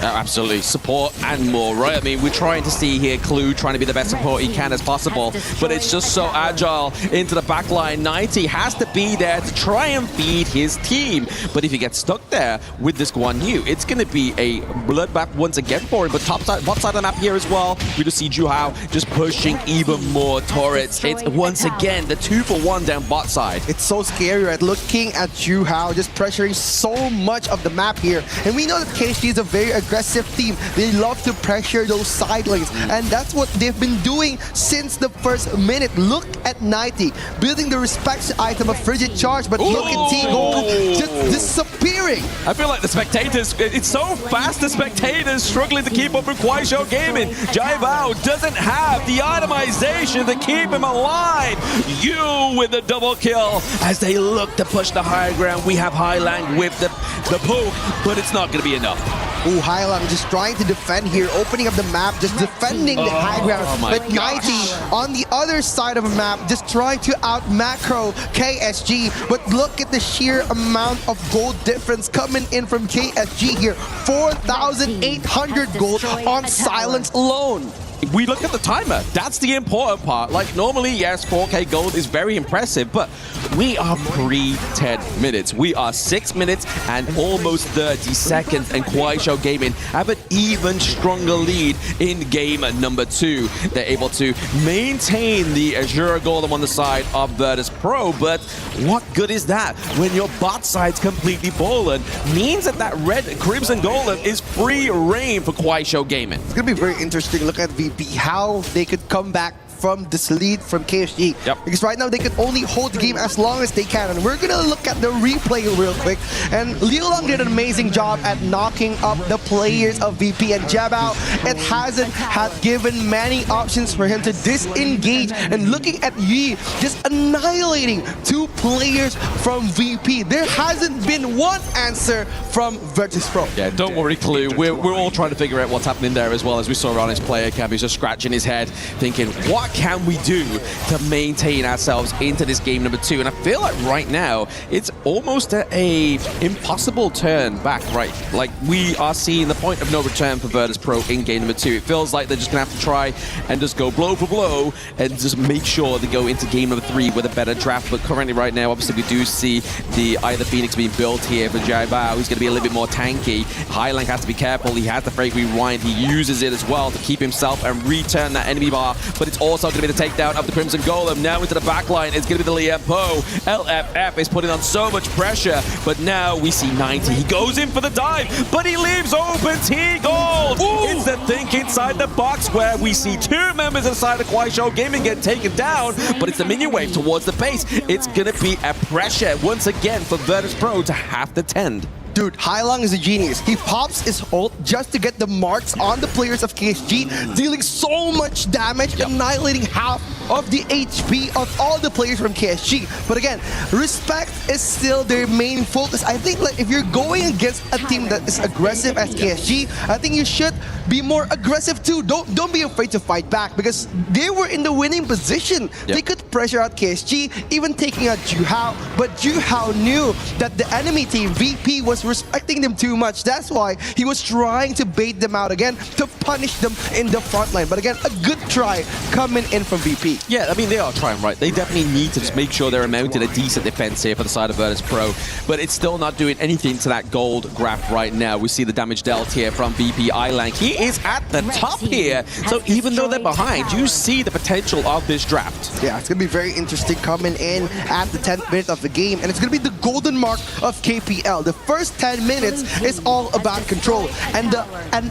Absolutely, support and more, right? I mean, we're trying to see here Clue trying to be the best support he can as possible, but it's just so agile into the back line. 90 has to be there to try and feed his team, but if he gets stuck there with this Guan Yu, it's going to be a bloodbath once again for him. But bot side of the map here as well, we just see Juhao just pushing even more turrets. It's once again the 2-for-1 down bot side. It's so scary, right? Looking at Juhao just pressuring so much of the map here, and we know that KSG is a very aggressive team. They love to pressure those side lanes, and that's what they've been doing since the first minute. Look at 90 building the respect item of Frigid Charge, but look at T-Gold just disappearing. I feel like the spectators, it's so fast, the spectators struggling to keep up with Kuaishou Gaming. Jai Bao doesn't have the itemization to keep him alive. You with the double kill as they look to push the high ground. We have Highlang with the poke, but it's not going to be enough. Ooh, Highlang just trying to defend here, opening up the map, just defending the high ground. But 90 on the other side of the map, just trying to out-macro KSG. But look at the sheer amount of gold difference coming in from KSG here. 4,800 gold on Silence alone. We look at the timer. That's the important part. Like, normally, yes, 4K gold is very impressive, but we are pre-10 minutes. We are 6 minutes and almost 30 seconds, and Kuaishou Gaming have an even stronger lead in game number 2. They're able to maintain the Azure Golem on the side of Virtus Pro, but what good is that when your bot side's completely fallen? Means that red Crimson Golem is free reign for Kuaishou Gaming. It's going to be very interesting. Look at VP, how they could come back from this lead from KSG. Because right now they can only hold the game as long as they can. And we're gonna look at the replay real quick. And Liulang did an amazing job at knocking up the players of VP and Jabao. It hasn't had given many options for him to disengage. And looking at Yi just annihilating 2 players from VP. There hasn't been one answer from Virtus Pro. Yeah, don't worry, Clue. We're all trying to figure out what's happening there as well, as we saw on his player cam. He's just scratching his head, thinking, what can we do to maintain ourselves into this game number 2? And I feel like right now it's almost a impossible turn back, right? Like, we are seeing the point of no return for Virtus Pro in game number 2. It feels like they're just gonna have to try and just go blow for blow and just make sure they go into game number 3 with a better draft. But currently right now, obviously we do see the Either Phoenix being built here for Jai Bao. He's gonna be a little bit more tanky. Highlang has to be careful. He has the Freight Rewind. He uses it as well to keep himself and return that enemy bar, but it's also going to be the takedown of the Crimson Golem. Now into the backline, it's going to be the Liam Po. LFF is putting on so much pressure, but now we see 90. He goes in for the dive, but he leaves open T-Gold. It's the think inside the box where we see 2 members inside of Kuaishou Gaming get taken down, but it's the minion wave towards the base. It's going to be a pressure once again for Virtus Pro to have to tend. Dude, Highlang is a genius. He pops his ult just to get the marks on the players of KSG, dealing so much damage, annihilating half of the HP of all the players from KSG. But again, respect is still their main focus. I think like if you're going against a team that is aggressive as KSG, I think you should be more aggressive too. Don't be afraid to fight back, because they were in the winning position. They could pressure out KSG, even taking out Juhao, but Juhao knew that the enemy team, VP, was respecting them too much. That's why he was trying to bait them out again to punish them in the front line. But again, a good try coming in from VP. Yeah, I mean, they are trying, right? They definitely need to just make sure they're mounting a decent defense here for the side of Virtus Pro, but it's still not doing anything to that gold graph right now. We see the damage dealt here from VP Highlang. He is at the top here, so even though they're behind, you see the potential of this draft. Yeah, it's going to be very interesting coming in at the 10th minute of the game, and it's going to be the golden mark of KPL. The first 10 minutes is all about control, and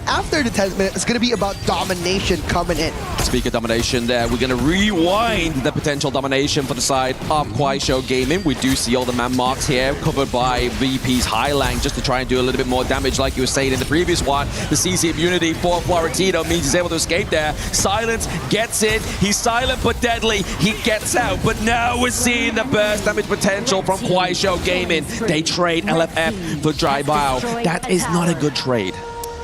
after the 10th minute, it's going to be about domination coming in. Speak of domination there, we're going to rewind the potential domination for the side of Kuaishou Gaming. We do see all the man marks here covered by VP's Highlang just to try and do a little bit more damage, like you were saying in the previous one. The CC immunity for Florentino means he's able to escape there. Silence gets in. He's silent but deadly. He gets out, but now we're seeing the burst damage potential from Kuaishou Gaming. They trade LFF for Jai Bao. That is not a good trade.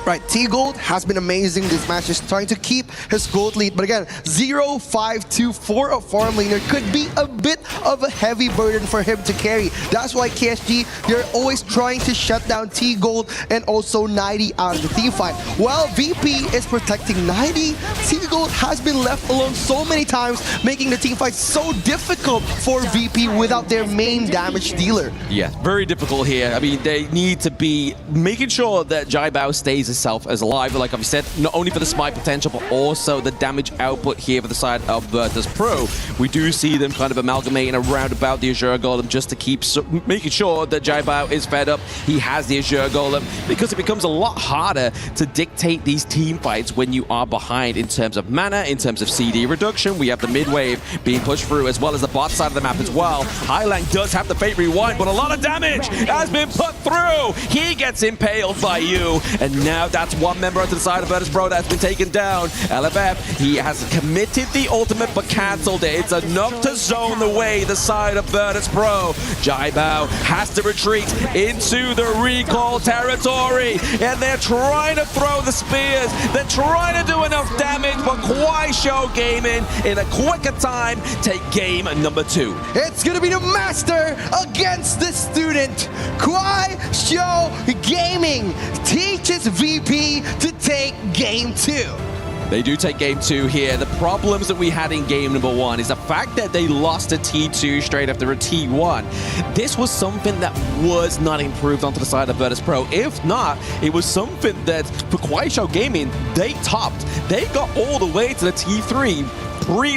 Right, T-Gold has been amazing this match, just trying to keep his gold lead. But again, 0-5-2 for a farm laner could be a bit of a heavy burden for him to carry. That's why KSG, they're always trying to shut down T-Gold and also 90 out of the team fight. While VP is protecting 90, T-Gold has been left alone so many times, making the team fight so difficult for VP without their main damage dealer. Yeah, very difficult here. I mean, they need to be making sure that Jai Bao stays itself as alive, like I've said, not only for the smite potential, but also the damage output here for the side of Virtus Pro. We do see them kind of amalgamating around about the Azure Golem just to keep making sure that Jai Bao is fed up. He has the Azure Golem, because it becomes a lot harder to dictate these team fights when you are behind in terms of mana, in terms of CD reduction. We have the mid wave being pushed through, as well as the bot side of the map as well. Highland does have the Fate Rewind, but a lot of damage has been put through. He gets impaled by you, and now that's one member onto the side of Virtus Pro that's been taken down. LFF, he has committed the ultimate but cancelled it. It's enough to zone the way the side of Virtus Pro. Jai Bao has to retreat into the recall territory, and they're trying to throw the spears. They're trying to do enough damage, but Kwai Show Gaming in a quicker time take game number 2. It's gonna be the master against the student. Kwai Show Gaming teaches VP to take game 2. They do take game 2 here. The problems that we had in game number 1 is the fact that they lost a T2 straight after a T1. This was something that was not improved onto the side of Virtus Pro. If not, it was something that for Kwai Show Gaming, they topped. They got all the way to the T3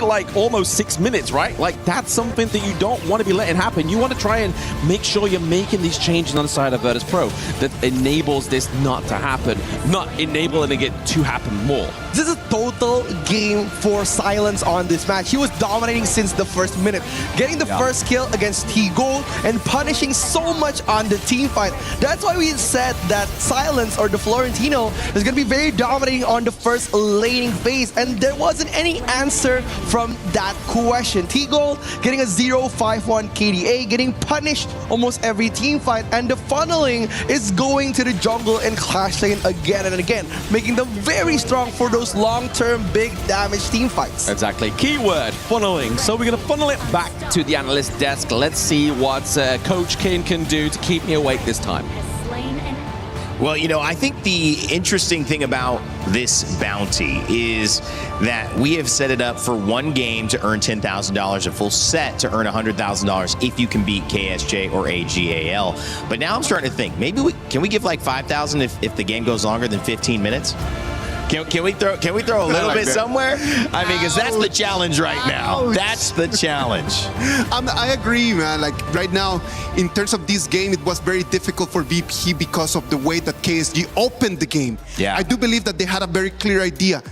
like almost 6 minutes, right? Like, that's something that you don't want to be letting happen. You want to try and make sure you're making these changes on the side of Virtus Pro that enables this not to happen, not enabling it to happen more. This is a total game for Silence on this match. He was dominating since the first minute, getting the first kill against T-Gold and punishing so much on the team fight. That's why we said that Silence, or the Florentino, is going to be very dominating on the first laning phase, and there wasn't any answer from that question. T-Gold getting a 0.51 KDA, getting punished almost every team fight, and the funneling is going to the jungle and Clash Lane again and again, making them very strong for those long-term big damage team fights. Exactly. Keyword, funneling. So we're going to funnel it back to the analyst desk. Let's see what Coach Kane can do to keep me awake this time. Well, you know, I think the interesting thing about this bounty is that we have set it up for one game to earn $10,000, a full set to earn $100,000 if you can beat KSJ or AGAL. But now I'm starting to think, maybe can we give like $5,000 if the game goes longer than 15 minutes? Can we throw a little bit somewhere? I mean, because that's the challenge right now. That's the challenge. I agree, man. Like right now, in terms of this game, it was very difficult for VP because of the way that KSG opened the game. Yeah. I do believe that they had a very clear idea.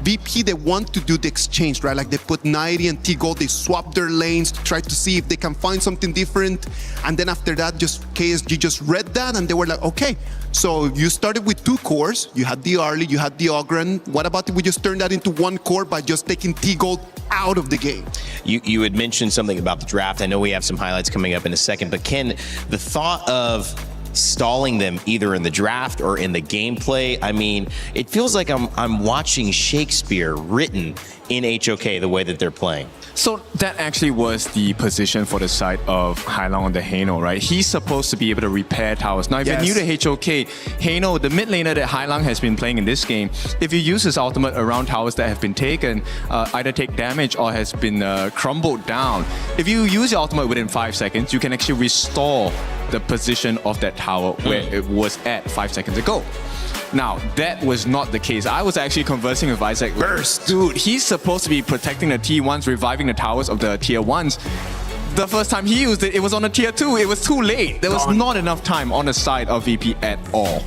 VP, they want to do the exchange, right? Like they put 90 and T-Gold, they swap their lanes to try to see if they can find something different. And then after that, just KSG just read that and they were like, okay, so you started with 2 cores. You had the Arlie, you had the Ogren. What about if we just turn that into 1 core by just taking T-Gold out of the game? You had mentioned something about the draft. I know we have some highlights coming up in a second, but Ken, the thought of stalling them either in the draft or in the gameplay, I mean, it feels like I'm watching Shakespeare written in HOK the way that they're playing. So that actually was the position for the side of Hailong on the Haino, right? He's supposed to be able to repair towers. Now, if you're new to HOK, Haino, the mid laner that Hailong has been playing in this game, if you use his ultimate around towers that have been taken, either take damage or has been crumbled down, if you use your ultimate within 5 seconds, you can actually restore the position of that tower where it was at 5 seconds ago. Now, that was not the case. I was actually conversing with Isaac. Burst. Dude, he's supposed to be protecting the T1s, reviving the towers of the Tier 1s. The first time he used it, it was on a Tier 2. It was too late. There was not enough time on the side of VP at all.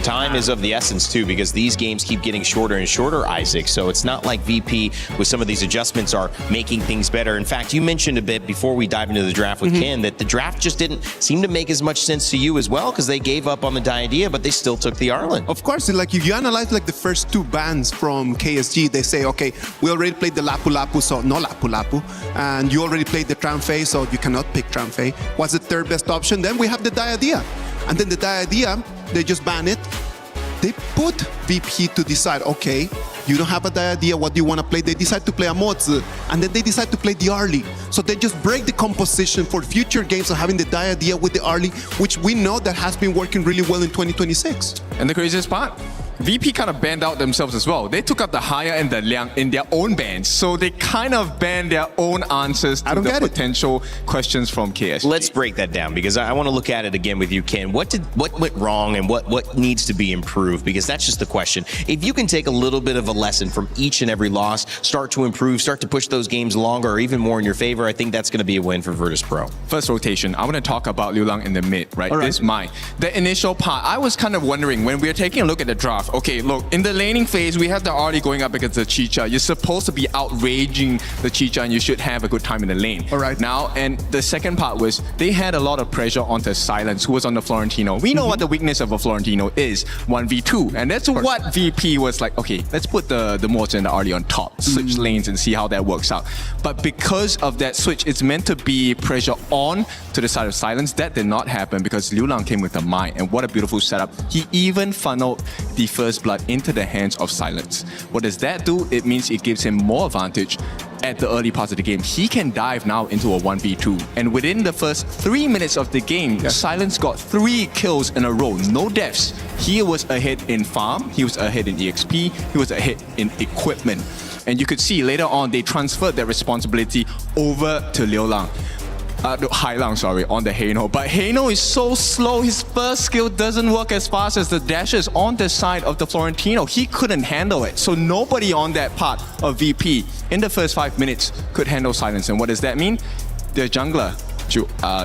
Time is of the essence too, because these games keep getting shorter and shorter, Isaac. So it's not like VP with some of these adjustments are making things better. In fact, you mentioned a bit before we dive into the draft with Ken that the draft just didn't seem to make as much sense to you as well, because they gave up on the Diadea, but they still took the Arlen. Of course, like if you analyze like the first 2 bans from KSG, they say, okay, we already played the Lapu Lapu, so no Lapu Lapu. And you already played the Tramfei, so you cannot pick Tramfei. What's the third best option? Then we have the Diadea. And then the Diadea, they just ban it. They put VP to decide, okay, you don't have a Diadea, what do you want to play? They decide to play a Mozi, and then they decide to play the Arlie. So they just break the composition for future games of having the Diadea with the Arlie, which we know that has been working really well in 2026. And the craziest part, VP kind of banned out themselves as well. They took out the Haya and the Liang in their own bans, so they kind of banned their own answers to the potential questions from KSG. Let's break that down, because I want to look at it again with you, Ken. What went wrong and what needs to be improved? Because that's just the question. If you can take a little bit of a lesson from each and every loss, start to improve, start to push those games longer or even more in your favor, I think that's going to be a win for Virtus Pro. First rotation, I want to talk about Liu Lang in the mid, right? All right. This is mine. The initial part, I was kind of wondering when we were taking a look at the draft. Okay, look, in the laning phase, we have the Arlie going up against the Chicha. You're supposed to be outraging the Chicha and you should have a good time in the lane. All right. Now, and the second part was they had a lot of pressure onto Silence, who was on the Florentino. We know what the weakness of a Florentino is, 1v2. And that's what VP was like, okay, let's put the Mortar and the Arlie on top, switch lanes and see how that works out. But because of that switch, it's meant to be pressure on to the side of Silence. That did not happen because Liu Lang came with a mine, and what a beautiful setup. He even funneled the first blood into the hands of Silence. What does that do? It means it gives him more advantage at the early parts of the game. He can dive now into a 1v2, and within the first 3 minutes of the game, Silence got 3 kills in a row, no deaths. He was ahead in farm, he was ahead in EXP, he was ahead in equipment. And you could see later on they transferred that responsibility over to Liu Lang. Hai Lang, sorry, on the Heino. But Heino is so slow, his first skill doesn't work as fast as the dashes on the side of the Florentino. He couldn't handle it. So nobody on that part of VP in the first 5 minutes could handle Silence. And what does that mean? The jungler,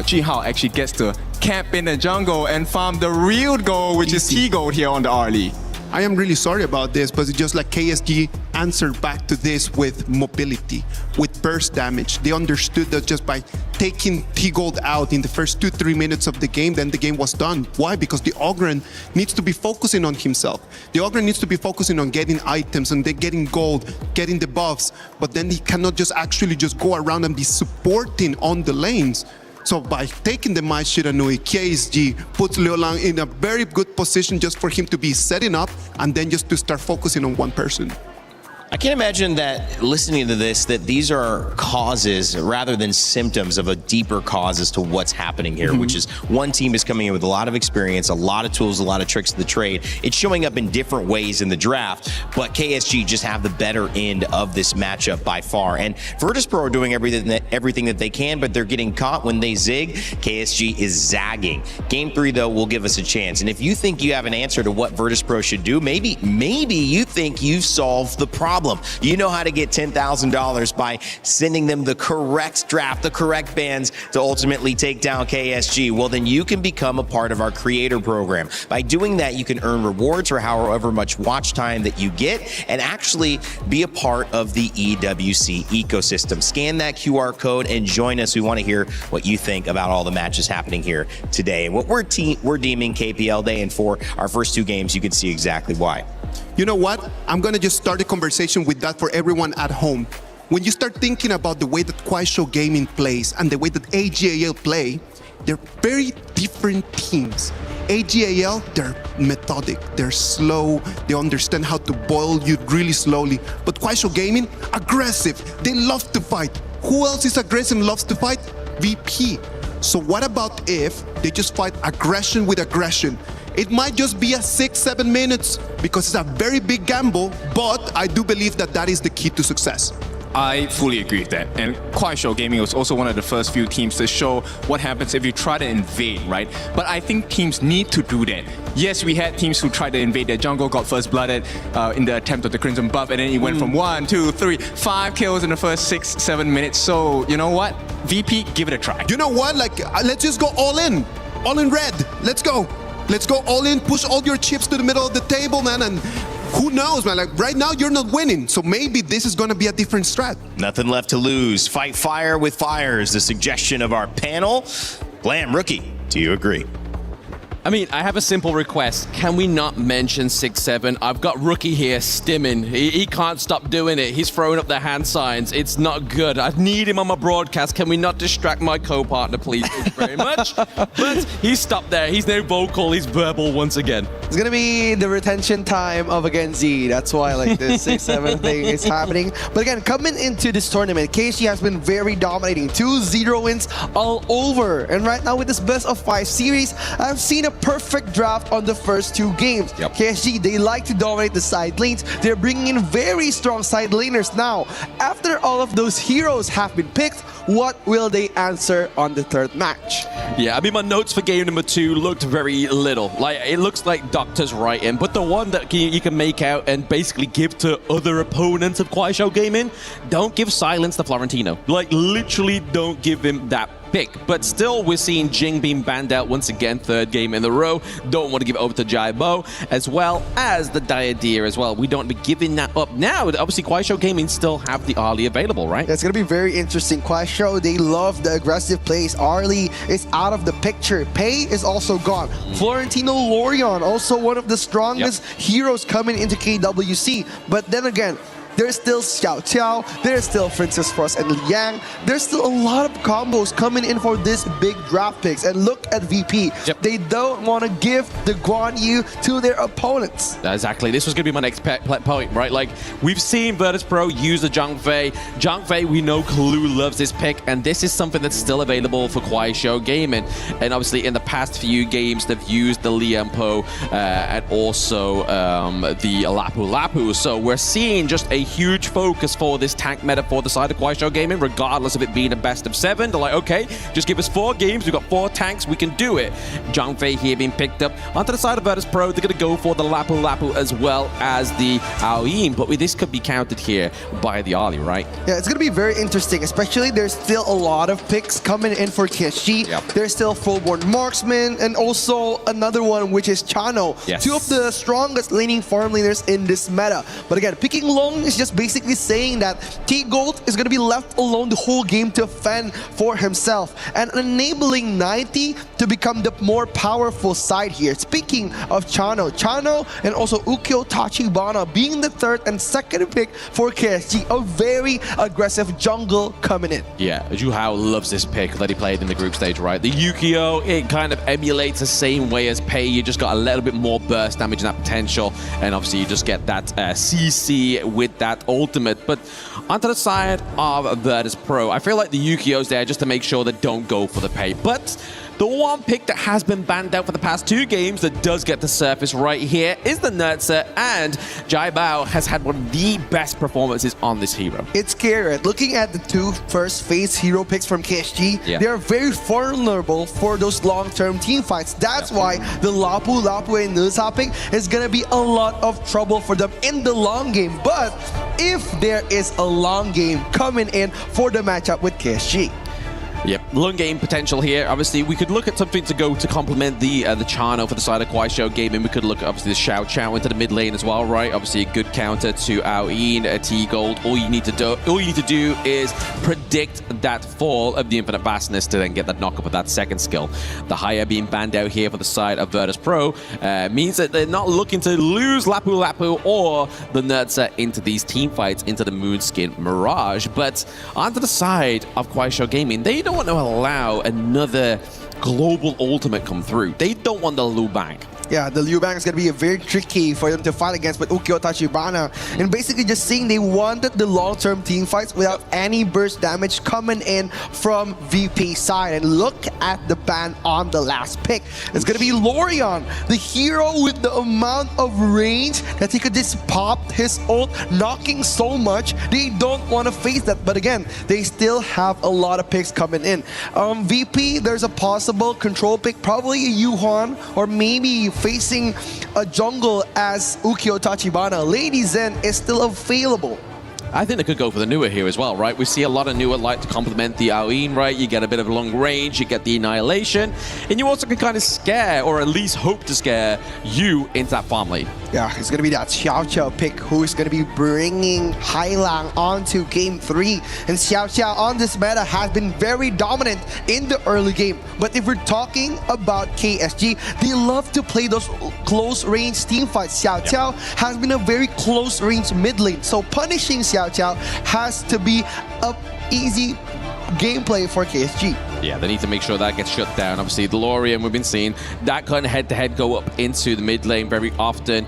Ji Hao, actually gets to camp in the jungle and farm the real goal, which is T-Gold here on the Arlie. I am really sorry about this, but it's just like KSG answered back to this with mobility, with burst damage. They understood that just by taking T-Gold out in the first 2-3 minutes of the game, then the game was done. Why? Because the Ogren needs to be focusing on himself. The Ogren needs to be focusing on getting items and then getting gold, getting the buffs, but then he cannot just actually just go around and be supporting on the lanes. So by taking the Mai Shiranui, KSG puts Liu Lang in a very good position just for him to be setting up and then just to start focusing on one person. I can't imagine that listening to this, that these are causes rather than symptoms of a deeper cause as to what's happening here, which is one team is coming in with a lot of experience, a lot of tools, a lot of tricks of the trade. It's showing up in different ways in the draft, but KSG just have the better end of this matchup by far. And Virtus Pro are doing everything that they can, but they're getting caught when they zig. KSG is zagging. Game 3, though, will give us a chance. And if you think you have an answer to what Virtus Pro should do, maybe you think you've solved the problem. You know how to get $10,000 by sending them the correct draft, the correct bans to ultimately take down KSG. Well, then you can become a part of our creator program. By doing that, you can earn rewards for however much watch time that you get and actually be a part of the EWC ecosystem. Scan that QR code and join us. We want to hear what you think about all the matches happening here today and what we're deeming KPL Day. And for our first 2 games, you can see exactly why. You know what? I'm going to just start a conversation with that for everyone at home. When you start thinking about the way that Kuaishou Gaming plays and the way that AGAL play, they're very different teams. AGAL, they're methodic, they're slow, they understand how to boil you really slowly. But Kuaishou Gaming, aggressive, they love to fight. Who else is aggressive and loves to fight? VP. So what about if they just fight aggression with aggression? It might just be a 6-7 minutes because it's a very big gamble, but I do believe that that is the key to success. I fully agree with that. And Kuaishou Gaming was also one of the first few teams to show what happens if you try to invade, right? But I think teams need to do that. Yes, we had teams who tried to invade their jungle, got first blooded in the attempt of the Crimson Buff, and then it went from 1, 2, 3, 5 kills in the first 6-7 minutes. So, you know what? VP, give it a try. You know what? Like, let's just go all in red. Let's go. Let's go all in, push all your chips to the middle of the table, man, and who knows, man, like right now you're not winning, so maybe this is going to be a different strat. Nothing left to lose. Fight fire with fire is the suggestion of our panel. Blam, Rookie, do you agree? I mean, I have a simple request. Can we not mention 6-7? I've got Rookie here stimming. He can't stop doing it. He's throwing up the hand signs. It's not good. I need him on my broadcast. Can we not distract my co-partner, please? Thank you very much. But he's stopped there. He's no vocal. He's verbal once again. It's gonna be the retention time of again Z. That's why like this 6-7 thing is happening. But again, coming into this tournament, KSG has been very dominating. 2-0 wins all over. And right now with this best of 5 series, I've seen a perfect draft on the first 2 games. KSG, they like to dominate the side lanes. They're bringing in very strong side laners now. After all of those heroes have been picked, what will they answer on the 3rd match? Yeah, I mean, my notes for game number 2 looked very little. Like, it looks like doctors writing, but the one that you can make out and basically give to other opponents of Kuaishou Gaming, don't give silence to Florentino. Like, literally don't give him that pick. But still, we're seeing Jing being banned out once again, 3rd game in a row. Don't want to give it over to Jaibo, as well as the Diadeer as well. We don't be giving that up now. Obviously, Kuaishou Gaming still have the Arlie available, right? It's going to be very interesting. Kuaishou, they love the aggressive plays. Arlie is out of the picture. Pei is also gone. Florentino Lorion, also one of the strongest heroes coming into KWC. But then again, there's still Xiao Qiao, there's still Princess Frost and Liang. There's still a lot of combos coming in for this big draft picks. And look at VP. They don't want to give the Guan Yu to their opponents. Exactly. This was going to be my next point, right? Like, we've seen Virtus.pro use the Zhang Fei. Zhang Fei, we know Kalu loves this pick, and this is something that's still available for Kuaishou Gaming. And obviously, in the past few games, they've used the Lian Po and also the Lapu Lapu. So we're seeing just a huge focus for this tank meta for the side of Kuaishou Gaming, regardless of it being a best of 7. They're like, okay, just give us 4 games. We've got 4 tanks. We can do it. Zhang Fei here being picked up. Onto the side of Virtus.pro, they're going to go for the Lapu Lapu as well as the Aoyin. But this could be countered here by the Arlie, right? Yeah, it's going to be very interesting, especially there's still a lot of picks coming in for KSG. There's still Fullborn Marksman and also another one, which is Chano. 2 of the strongest laning farm laners in this meta. But again, picking Long is just basically saying that T-Gold is going to be left alone the whole game to fend for himself and enabling 90 to become the more powerful side here. Speaking of Chano and also Ukyo Tachibana being the 3rd and 2nd pick for KSG, a very aggressive jungle coming in. Yeah, Zhu Hao loves this pick that he played in the group stage, right? The Yukio, it kind of emulates the same way as Pei. You just got a little bit more burst damage and that potential, and obviously you just get that CC with that ultimate. But onto the side of Virtus.pro, I feel like the Yukio's there just to make sure they don't go for the Pei. But the one pick that has been banned out for the past 2 games that does get to surface right here is the Nurtser, and Jai Bao has had one of the best performances on this hero. It's scary. Looking at the 2 first phase hero picks from KSG, they are very vulnerable for those long-term team fights. That's why the Lapu Lapu and Nurtser pick is going to be a lot of trouble for them in the long game. But if there is a long game coming in for the matchup with KSG. Yep, long game potential here. Obviously, we could look at something to go to complement the Chano for the side of Kuaishou Gaming. We could look at obviously the Xiao Qiao into the mid lane as well, right? Obviously, a good counter to Aoyin, T-Gold. All you need to do is predict that fall of the Infinite Vastness to then get that knock up of that 2nd skill. The Haya being banned out here for the side of Virtus.pro means that they're not looking to lose Lapu Lapu or the Nurtser into these team fights, into the Moonskin Mirage. But onto the side of Kuaishou Gaming, they don't want to allow another global ultimate come through. They don't want the Liu Bang. Yeah, the Liu Bang is going to be very tricky for them to fight against with Ukyo Tachibana. And basically just saying they wanted the long-term team fights without any burst damage coming in from VP side. And look at the ban on the last pick. It's going to be Lorion, the hero with the amount of range that he could just pop his ult, knocking so much. They don't want to face that. But again, they still have a lot of picks coming in. VP, there's a possible control pick, probably a Yuhan, or maybe facing a jungle as Ukyo Tachibana. Lady Zen is still available. I think they could go for the Newer here as well, right? We see a lot of Newer like to complement the Aoyin, right? You get a bit of long range, you get the Annihilation, and you also can kind of scare, or at least hope to scare, you into that farm lane. Yeah, it's going to be that Xiao Qiao pick who is going to be bringing Hailang onto Game 3. And Xiao Qiao on this meta has been very dominant in the early game. But if we're talking about KSG, they love to play those close-range team fights. Xiao Qiao has been a very close-range mid lane. So punishing Xiao Qiao has to be an easy gameplay for KSG. Yeah, they need to make sure that gets shut down. Obviously, the Lorian, we've been seeing that kind of head-to-head go up into the mid lane very often.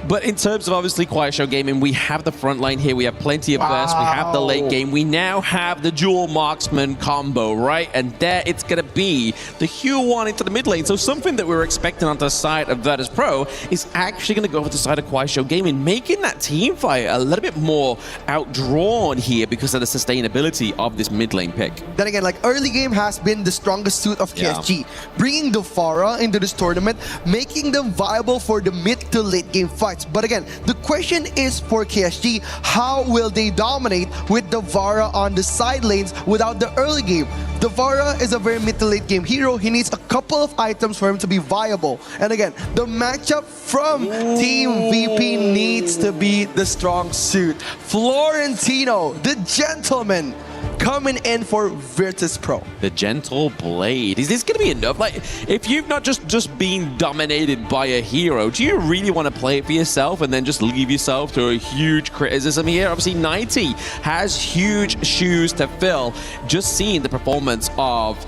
But in terms of obviously Quiet Show Gaming, we have the front line here. We have plenty of bursts. We have the late game. We now have the dual marksman combo, right? And there it's going to be the Hue-1 into the mid lane. So something that we were expecting on the side of Virtus Pro is actually going to go over to the side of Quiet Show Gaming, making that team fight a little bit more outdrawn here because of the sustainability of this mid lane pick. Then again, like early game has been the strongest suit of KSG. Bringing the Valor into this tournament, making them viable for the mid to late game fights. But again, the question is for KSG, how will they dominate with the Valor on the side lanes without the early game? The Valor is a very mid to late game hero. He needs a couple of items for him to be viable. And again, the matchup from Team VP needs to be the strong suit. Florentino, the gentleman, coming in for Virtus Pro. The Gentle Blade. Is this going to be enough? Like, if you've not just been dominated by a hero, do you really want to play it for yourself and then just leave yourself to a huge criticism here? Obviously, 90 has huge shoes to fill. Just seeing the performance of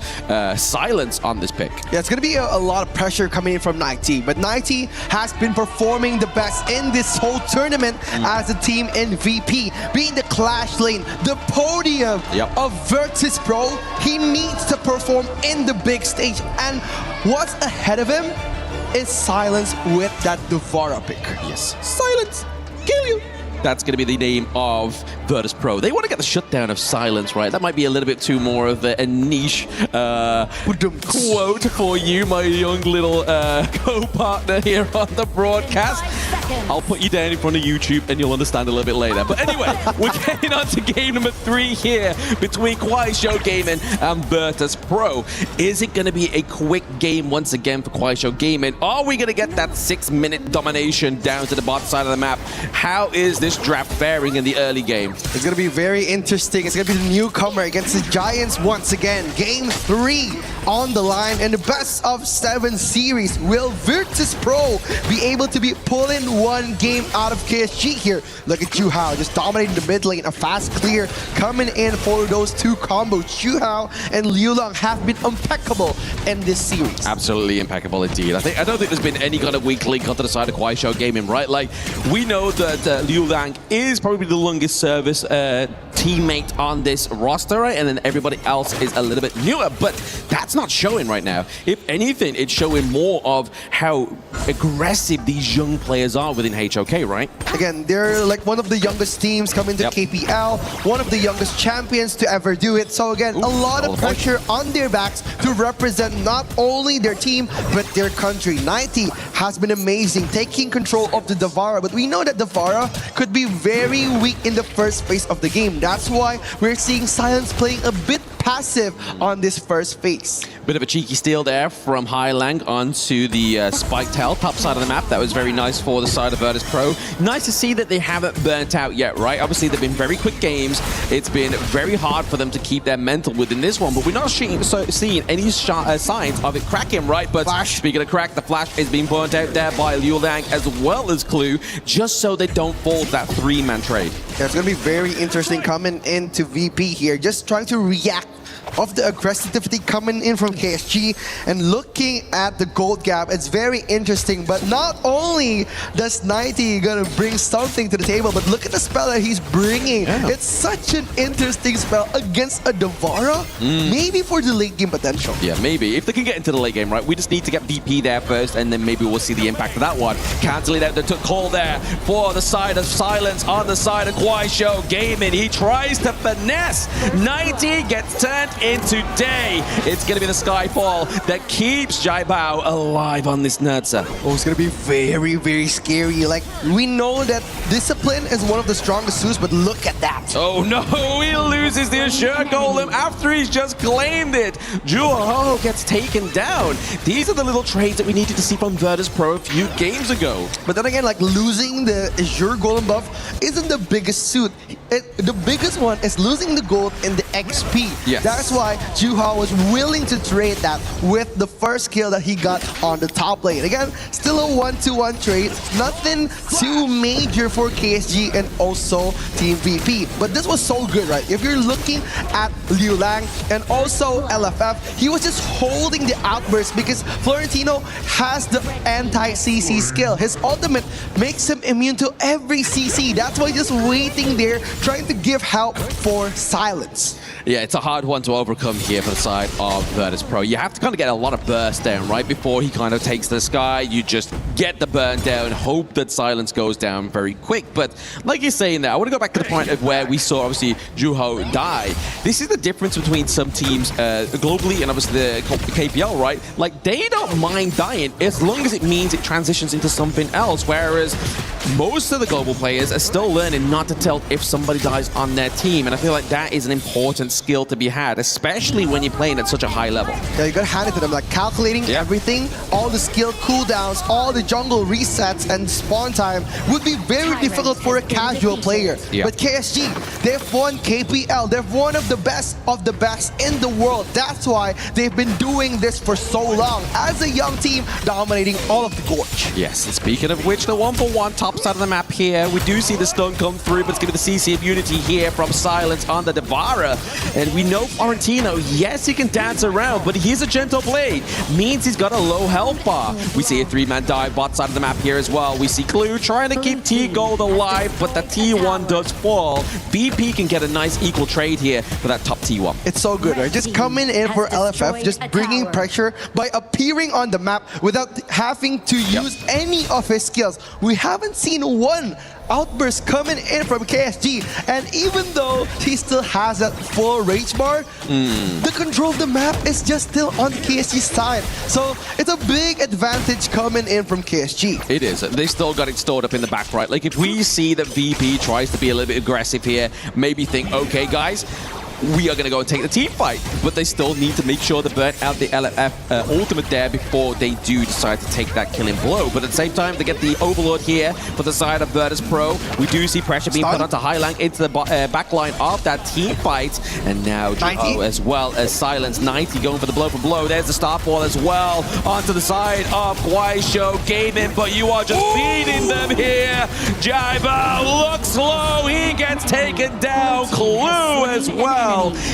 Silence on this pick. Yeah, it's going to be a lot of pressure coming in from 90, but 90 has been performing the best in this whole tournament as a team in VP, being the clash lane, the podium of Virtus Pro. He needs to perform in the big stage, and what's ahead of him is Silence with that Devara pick. Yes. Silence, kill you. That's going to be the name of Virtus Pro. They want to get the shutdown of Silence, right? That might be a little bit too more of a niche quote for you, my young little co-partner here on the broadcast. I'll put you down in front of YouTube and you'll understand a little bit later. But anyway, we're getting on to game number 3 here between Quiet Show Gaming and Virtus Pro. Is it going to be a quick game once again for Quiet Show Gaming? Are we going to get that 6-minute domination down to the bottom side of the map? How is this draft faring in the early game? It's going to be very interesting. It's going to be the newcomer against the Giants once again. Game 3 on the line in the best of 7 series. Will Virtus Pro be able to be pulling one game out of KSG here? Look at Chuhao just dominating the mid lane. A fast clear coming in for those two combos. Chuhao and Liu Lang have been impeccable in this series. Absolutely impeccable indeed. I don't think there's been any kind of weak link onto the side of Quiet Show Gaming, right? Like, we know that Liu Lang is probably the longest service teammate on this roster, right? And then everybody else is a little bit newer, but that's not showing right now. If anything, it's showing more of how aggressive these young players are within HOK, right? Again, they're like one of the youngest teams coming to KPL, one of the youngest champions to ever do it. So again, a lot of pressure on their backs to represent not only their team, but their country. 90 has been amazing, taking control of the Devara, but we know that Devara could be very weak in the first phase of the game. That's why we're seeing Silence playing a bit passive on this first phase. Bit of a cheeky steal there from Highlang onto the spike tail, top side of the map. That was very nice for the side of Virtus Pro. Nice to see that they haven't burnt out yet, right? Obviously, they've been very quick games. It's been very hard for them to keep their mental within this one, but we're not seeing any signs of it cracking, right? But speaking of crack, the flash is being burnt out there by Liu Lang as well as Clue, just so they don't fall that 3-man trade. Yeah, it's going to be very interesting coming into VP here, just trying to react of the aggressivity coming in from KSG and looking at the gold gap. It's very interesting, but not only does 90 gonna bring something to the table, but look at the spell that he's bringing. It's such an interesting spell against a Devara, maybe for the late game potential. Yeah, maybe. If they can get into the late game, right? We just need to get VP there first, and then maybe we'll see the impact of that one. Canceling out the call there for the side of Silence on the side of Quiet Show Gaming. He tries to finesse. 90 gets turned into Day. It's going to be the Skyfall that keeps Jai Bao alive on this Nurtza. Oh, it's going to be very, very scary. Like, we know that Discipline is one of the strongest suits, but look at that. Oh no, he loses the Assure Golem after he's just claimed it. Juho gets taken down. These are the little trades that we needed to see from Virtus Pro a few games ago. But then again, like, losing the Azure Golem buff isn't the biggest suit. The biggest one is losing the gold and the XP. Yes. That's why Juho was willing to trade that with the first kill that he got on the top lane. Again, still still a 1-1 trade. Nothing too major for KSG and also Team VP. But this was so good, right? If you're looking at Liu Lang and also LFF, he was just holding the outburst because Florentino has the anti-CC skill. His ultimate makes him immune to every CC. That's why he's just waiting there, trying to give help for silence. Yeah, it's a hard one to overcome here for the side of Virtus.pro. You have to kind of get a lot of burst down right before he kind of takes the sky. You just get the burn down, hope that silence goes down very quick. But like you're saying there, I want to go back to the point of where we saw obviously Juho die. This is the difference between some teams globally and obviously the KPL, right? Like, they don't mind dying as long as it means it transitions into something else, whereas most of the global players are still learning not to tell if somebody dies on their team, and I feel like that is an important skill to be had, especially when you're playing at such a high level. Yeah, you gotta hand it to them, like calculating everything, all the skill cooldowns, all the jungle resets and spawn time would be very difficult for a casual player. Yeah. But KSG, they've won KPL, they're one of the best in the world. That's why they've been doing this for so long as a young team, dominating all of the Gorge. Yes, and speaking of which, the 1-for-1 top side of the map here, we do see the stun come through, but it's going to be the CC immunity here from Silence on the Devara. And we know Florentino, yes, he can dance around, but he's a gentle blade. Means he's got a low health bar. We see a 3-man dive bot side of the map here as well. We see Clue trying to keep T-Gold alive, but the T1 does fall. VP can get a nice equal trade here for that top T1. It's so good, right? Just coming in for LFF, just bringing pressure by appearing on the map without having to use any of his skills. We haven't seen one outburst coming in from KSG, and even though he still has that full rage bar, the control of the map is just still on the KSG side. So it's a big advantage coming in from KSG. It is. They still got it stored up in the back, right? Like, if we see that VP tries to be a little bit aggressive here, maybe think, okay, guys, we are going to go and take the team fight, but they still need to make sure to burn out the LFF ultimate there before they do decide to take that killing blow. But at the same time, they get the Overlord here for the side of Virtus.pro. We do see pressure being put onto Highlang into the backline of that team fight, and now Juho as well as Silence. 90 going for the blow for blow. There's the Starfall as well onto the side of Guaisho Gaming, but you are just beating them here. Jaiba looks low. He gets taken down. Clue as well.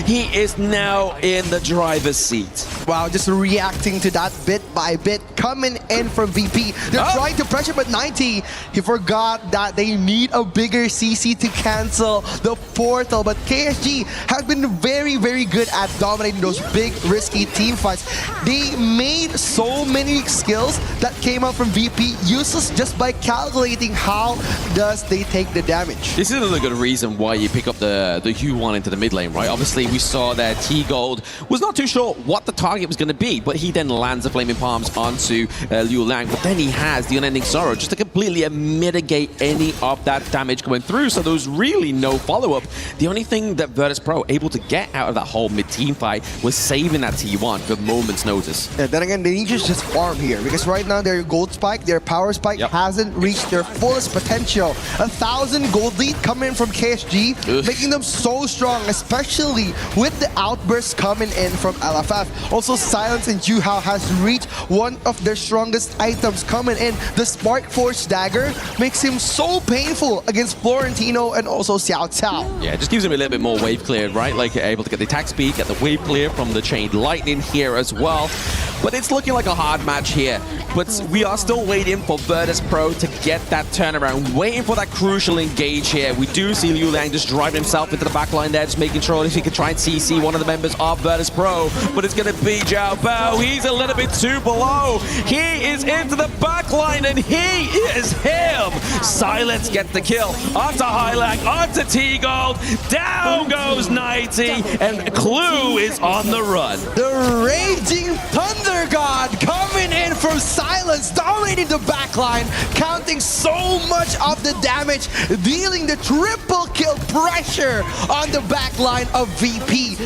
He is now in the driver's seat. Wow, just reacting to that bit by bit, coming in from VP. They're trying to pressure, but 90, he forgot that they need a bigger CC to cancel the portal. But KSG has been very, very good at dominating those big, risky team fights. They made so many skills that came out from VP useless just by calculating how does they take the damage. This is another good reason why you pick up the U1 into the mid lane, right? Obviously, we saw that T-Gold was not too sure what the target was going to be, but he then lands the Flaming Palms onto Liu Lang, but then he has the Unending Sorrow just to completely mitigate any of that damage going through, so there was really no follow-up. The only thing that Virtus.pro able to get out of that whole mid-team fight was saving that T1 for moment's notice. Yeah, then again, they need to just farm here, because right now their gold spike, their power spike hasn't reached their fullest potential. 1,000 gold lead coming in from KSG, making them so strong, especially with the outbursts coming in from LFF. Also, Silence and Juho has reached one of their strongest items coming in. The Spark Force Dagger makes him so painful against Florentino and also Xiao Cao. Yeah, it just gives him a little bit more wave clear, right? Like, able to get the attack speed, get the wave clear from the Chained Lightning here as well. But it's looking like a hard match here. But we are still waiting for Virtus.pro to get that turnaround, waiting for that crucial engage here. We do see Liu Lang just driving himself into the backline there, just making sure if he can try and CC one of the members of Virtus.pro. But it's going to be Zhao Bao. He's a little bit too below. He is into the backline, and he is him. Silence gets the kill onto Highlang, onto T-Gold. Down goes 90, and Clue is on the run. The Raging Thunder God coming in from Silence, dominating the backline, counting so much of the damage, dealing the triple kill pressure on the backline of VP.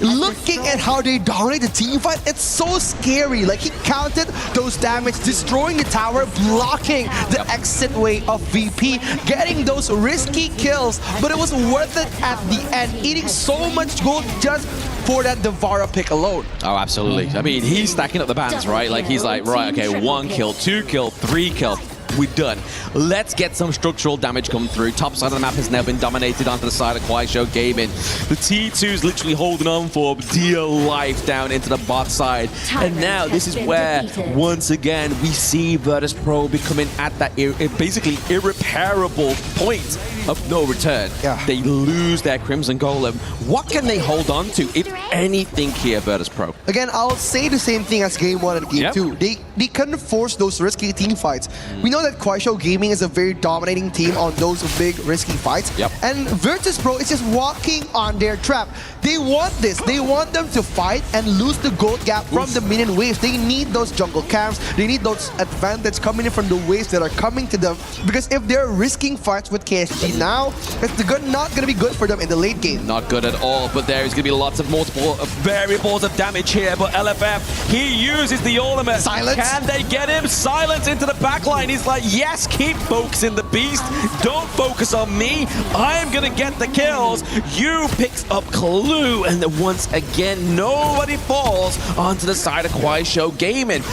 Looking at how they dominate the team fight, it's so scary. Like, he counted those damage, destroying the tower, blocking the exit way of VP, getting those risky kills, but it was worth it at the end, eating so much gold just for that Devara pick alone. Oh, absolutely. I mean, he's stacking up the bans, right? Like, he's like, right, okay, 1 kill, 2 kill, 3 kill. We're done. Let's get some structural damage come through. Top side of the map has now been dominated onto the side of Kuaishou Gaming. The T2's literally holding on for dear life down into the bot side. And now this is where, once again, we see vsVP becoming at that basically irreparable point of no return. Yeah. They lose their Crimson Golem. What can they hold on to, if anything, here, vsVP? Again, I'll say the same thing as game 1 and game 2. They couldn't force those risky team fights. We know that Kuaishou Gaming is a very dominating team on those big risky fights. And vsVP is just walking on their trap. They want this. They want them to fight and lose the gold gap from the minion waves. They need those jungle camps. They need those advantage coming in from the waves that are coming to them. Because if they're risking fights with KSG now, it's not going to be good for them in the late game. Not good at all, but there is going to be lots of multiple variables of damage here. But LFF, he uses the ultimate. Silence. Can they get him? Silence into the backline. He's like, yes, keep focusing the beast. Don't focus on me. I'm going to get the kills. You picks up Clue, and then once again, nobody falls onto the side of Kuaishou Gaming.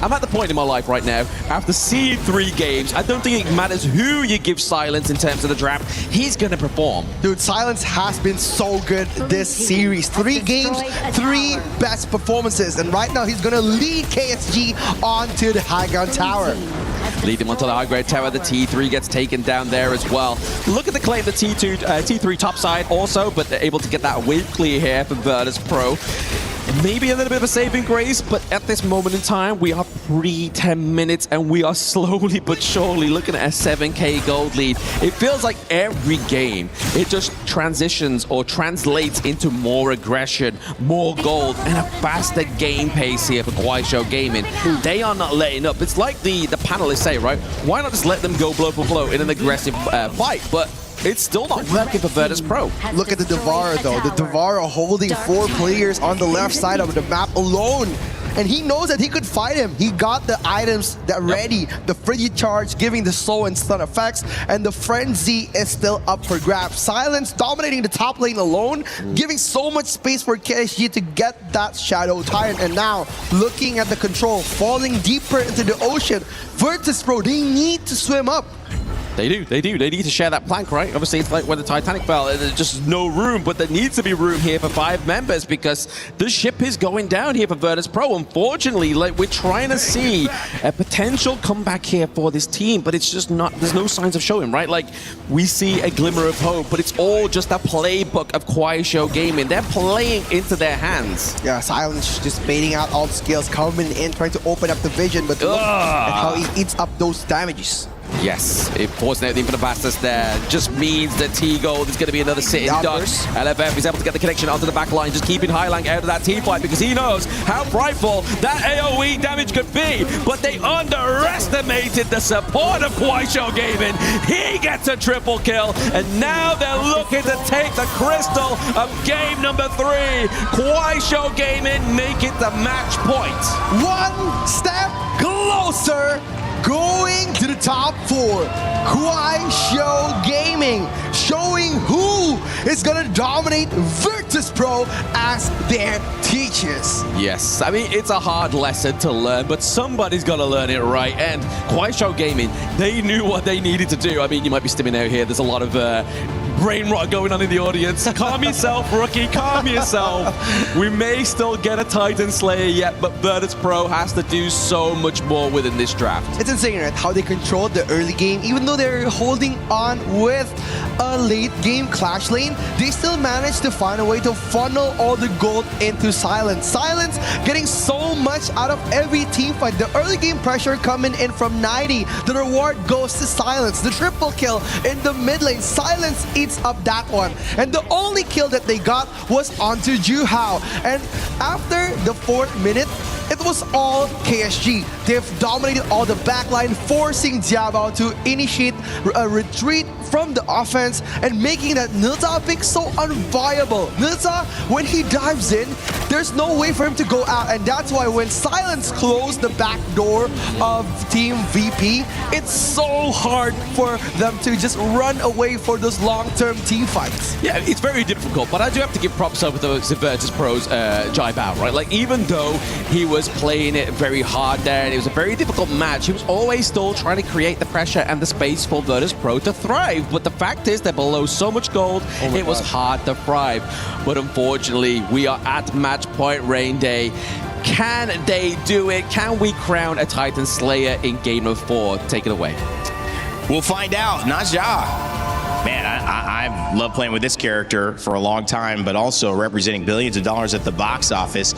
I'm at the point in my life right now, after seeing 3 games, I don't think it matters who you give Silence in terms of the draft. He's going to perform. Dude, Silence has been so good this series. 3 games, 3 best performances. And right now, he's going to lead KSG onto the high ground tower. Lead him onto the high ground tower. The T3 gets taken down there as well. Look at the claim, the T3 top side also, but they're able to get that wave clear here for vsVP. Maybe a little bit of a saving grace, but at this moment in time, we are pre-10 minutes and we are slowly but surely looking at a 7k gold lead. It feels like every game, it just transitions or translates into more aggression, more gold, and a faster game pace here for Kuaishou Gaming. They are not letting up. It's like the panelists say, right? Why not just let them go blow for blow in an aggressive fight? But it's still not working for vsVP. Look at the Devara though. The Devara holding 4 players on the left side of the map alone. And he knows that he could fight him. He got the items that ready. The Frigid Charge giving the slow and stun effects. And the Frenzy is still up for grabs. Silence dominating the top lane alone. Giving so much space for KSG to get that Shadow Tyrant. And now, looking at the control, falling deeper into the ocean. vsVP, they need to swim up. They do. They need to share that plank, right? Obviously, it's like when the Titanic fell, there's just no room, but there needs to be room here for 5 members because the ship is going down here for vsVP. Unfortunately, like, we're trying to see a potential comeback here for this team, but it's just not, there's no signs of showing, right? Like, we see a glimmer of hope, but it's all just a playbook of Kuaishou Gaming. They're playing into their hands. Yeah, Silence just baiting out all the skills, coming in, trying to open up the vision, but look at how he eats up those damages. Yes, it forcing everything for the Bastards there. Just means that T-Gold is going to be another sitting duck. LFF is able to get the connection onto the back line, just keeping Highlang out of that team fight because he knows how frightful that AoE damage could be. But they underestimated the support of Kuaishou Gaming. He gets a triple kill, and now they're looking to take the crystal of game number 3. Kuaishou Gaming make it the match point. 1 step closer, going to the top 4. Kuaishou Gaming showing who is going to dominate vsVP as their teachers. Yes, I mean, it's a hard lesson to learn, but somebody's got to learn it right. And Kuaishou Gaming, they knew what they needed to do. I mean, you might be stimming out here. There's a lot of brain rot going on in the audience. Calm yourself, rookie. Calm yourself. We may still get a Titan Slayer yet, but vsVP has to do so much more within this draft. It's insane, right? How they controlled the early game. Even though they're holding on with a late game clash lane, they still managed to find a way to funnel all the gold into Silence. Silence getting so much out of every team fight. The early game pressure coming in from 90. The reward goes to Silence. The triple kill in the mid lane. Silence eats up that one. And the only kill that they got was onto Juhao. And after the 4th minute, it was all KSG. They've dominated all the backline, forcing Diabao to initiate a retreat from the offense and making that Nilta pick so unviable. Nilta, when he dives in, there's no way for him to go out. And that's why when Silence closed the back door of Team VP, it's so hard for them to just run away for those long-term team fights. Yeah, it's very difficult, but I do have to give props over to the Virtus Pro's Jai Bao, right? Like, even though he was playing it very hard there, and it was a very difficult match, he was always still trying to create the pressure and the space for Virtus Pro to thrive. But the fact is, they're below so much gold, it was hard to thrive. But unfortunately, we are at match point rain day. Can they do it? Can we crown a Titan Slayer in game of 4? Take it away. We'll find out. Najah. Man, I've loved playing with this character for a long time, but also representing billions of dollars at the box office.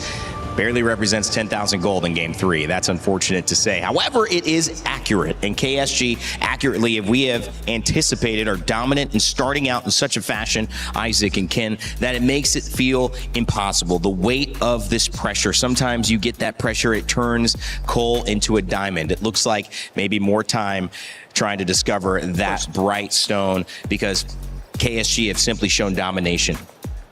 Barely represents 10,000 gold in game 3. That's unfortunate to say. However, it is accurate, and KSG accurately, if we have anticipated, are dominant and starting out in such a fashion, Isaac and Ken, that it makes it feel impossible. The weight of this pressure, sometimes you get that pressure, it turns coal into a diamond. It looks like maybe more time trying to discover that bright stone, because KSG have simply shown domination.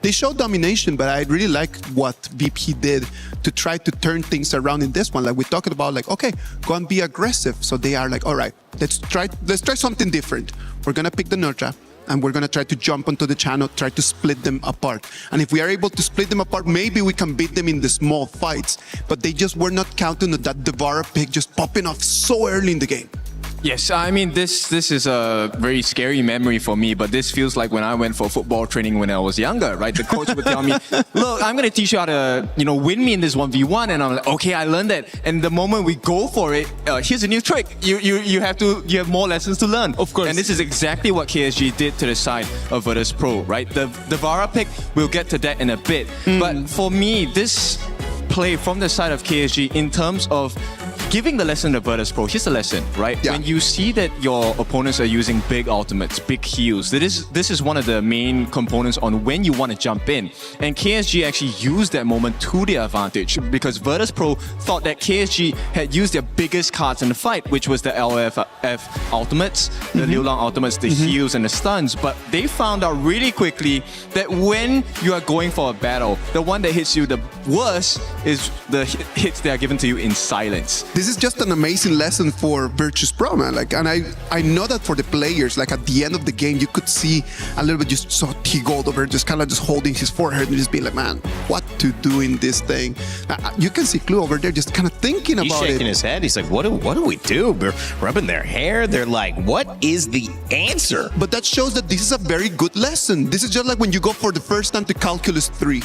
They showed domination, but I really like what VP did to try to turn things around in this one. Like we talked about, like, okay, go and be aggressive. So they are like, all right, let's try something different. We're gonna pick the Nurja, and we're gonna try to jump onto the channel, try to split them apart. And if we are able to split them apart, maybe we can beat them in the small fights. But they just were not counting on that Devara pick just popping off so early in the game. Yes, I mean, this is a very scary memory for me, but this feels like when I went for football training when I was younger, right? The coach would tell me, look, I'm going to teach you how to, win me in this 1v1. And I'm like, okay, I learned that. And the moment we go for it, here's a new trick. You have more lessons to learn. Of course. And this is exactly what KSG did to the side of Virtus Pro, right? The Vara pick, we'll get to that in a bit. But for me, this play from the side of KSG in terms of giving the lesson to Virtus Pro, here's the lesson, right? Yeah. When you see that your opponents are using big ultimates, big heals, this is one of the main components on when you want to jump in. And KSG actually used that moment to their advantage, because Virtus Pro thought that KSG had used their biggest cards in the fight, which was the LFF ultimates, the Liu Lang ultimates, the heals and the stuns. But they found out really quickly that when you are going for a battle, the one that hits you the worst is the hits that are given to you in silence. This is just an amazing lesson for Virtus Pro, man. Like, and I know that for the players, like at the end of the game, you could see a little bit, just saw T-Gold over just kind of just holding his forehead and just being like, man, what to do in this thing? You can see Clue over there just kind of thinking about it. He's shaking his head. He's like, what do we do? They're rubbing their hair. They're like, what is the answer? But that shows that this is a very good lesson. This is just like when you go for the first time to Calculus 3.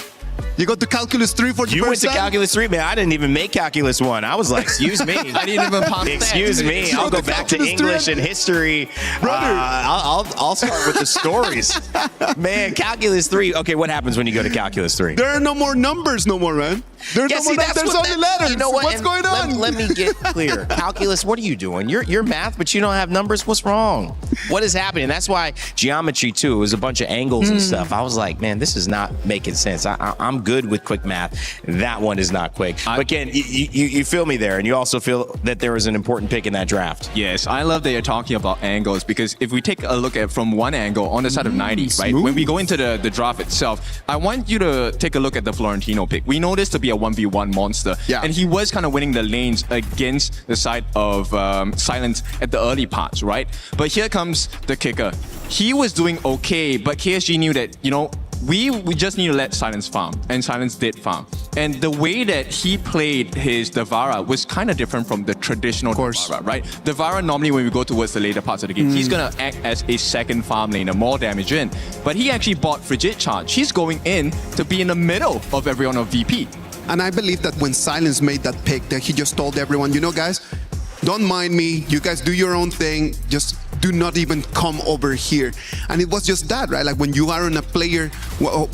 You go to Calculus 3 for the You went first to time? Calculus 3, man. I didn't even make Calculus 1. I was like, excuse me. I didn't even pass that. Excuse me. I'll go back to English and history. I'll start with the stories. Man, Calculus 3. Okay, what happens when you go to Calculus 3? There are no more numbers no more, man. There's no more numbers. There's only letters. You know what? What's going on? Let me get clear. Calculus, what are you doing? You're math, but you don't have numbers. What's wrong? What is happening? That's why geometry, too, was a bunch of angles and stuff. I was like, man, this is not making sense. I'm good with quick math. That one is not quick. But Ken, you feel me there, and you also feel that there was an important pick in that draft. Yes, I love that you're talking about angles, because if we take a look at from one angle on the side of 90, right? When we go into the draft itself, I want you to take a look at the Florentino pick. We know this to be a 1v1 monster. Yeah. And he was kind of winning the lanes against the side of Silence at the early parts, right? But here comes the kicker. He was doing okay, but KSG knew that, we just need to let Silence farm, and Silence did farm. And the way that he played his Devara was kind of different from the traditional Devara, right? Devara, normally when we go towards the later parts of the game, he's going to act as a second farm laner, more damage in. But he actually bought Frigid Charge. He's going in to be in the middle of everyone of VP. And I believe that when Silence made that pick, that he just told everyone, guys, don't mind me. You guys do your own thing. Just do not even come over here. And it was just that, right? Like when you are on a player,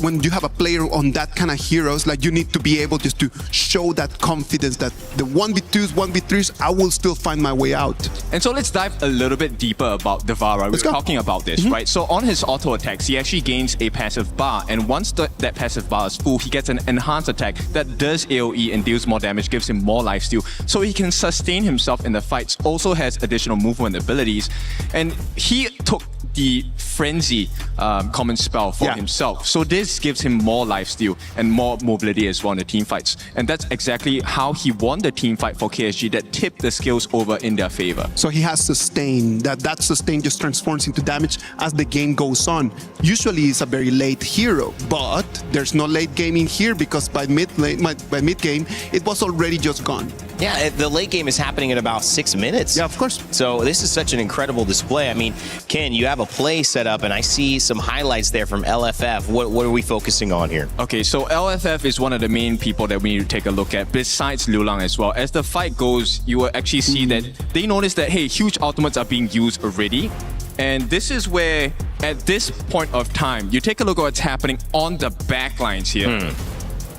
when you have a player on that kind of heroes, like you need to be able just to show that confidence that the 1v2s, 1v3s, I will still find my way out. And so let's dive a little bit deeper about Devara. We were talking about this, right? So on his auto attacks, he actually gains a passive bar. And once that passive bar is full, he gets an enhanced attack that does AoE and deals more damage, gives him more lifesteal. So he can sustain himself in the fights, also has additional movement abilities. and he took the frenzy common spell for himself. So this gives him more lifesteal and more mobility as well in the team fights. And that's exactly how he won the team fight for KSG, that tipped the skills over in their favor. So he has sustain. That sustain just transforms into damage as the game goes on. Usually he's a very late hero, but there's no late game in here because by mid game, it was already just gone. Yeah, the late game is happening in about 6 minutes. Yeah, of course. So this is such an incredible display. I mean, Ken, you have a play set up, and I see some highlights there from LFF. What are we focusing on here? Okay, so LFF is one of the main people that we need to take a look at, besides Liu Lang as well. As the fight goes, you will actually see that they notice that, hey, huge ultimates are being used already. And this is where, at this point of time, you take a look at what's happening on the backlines here.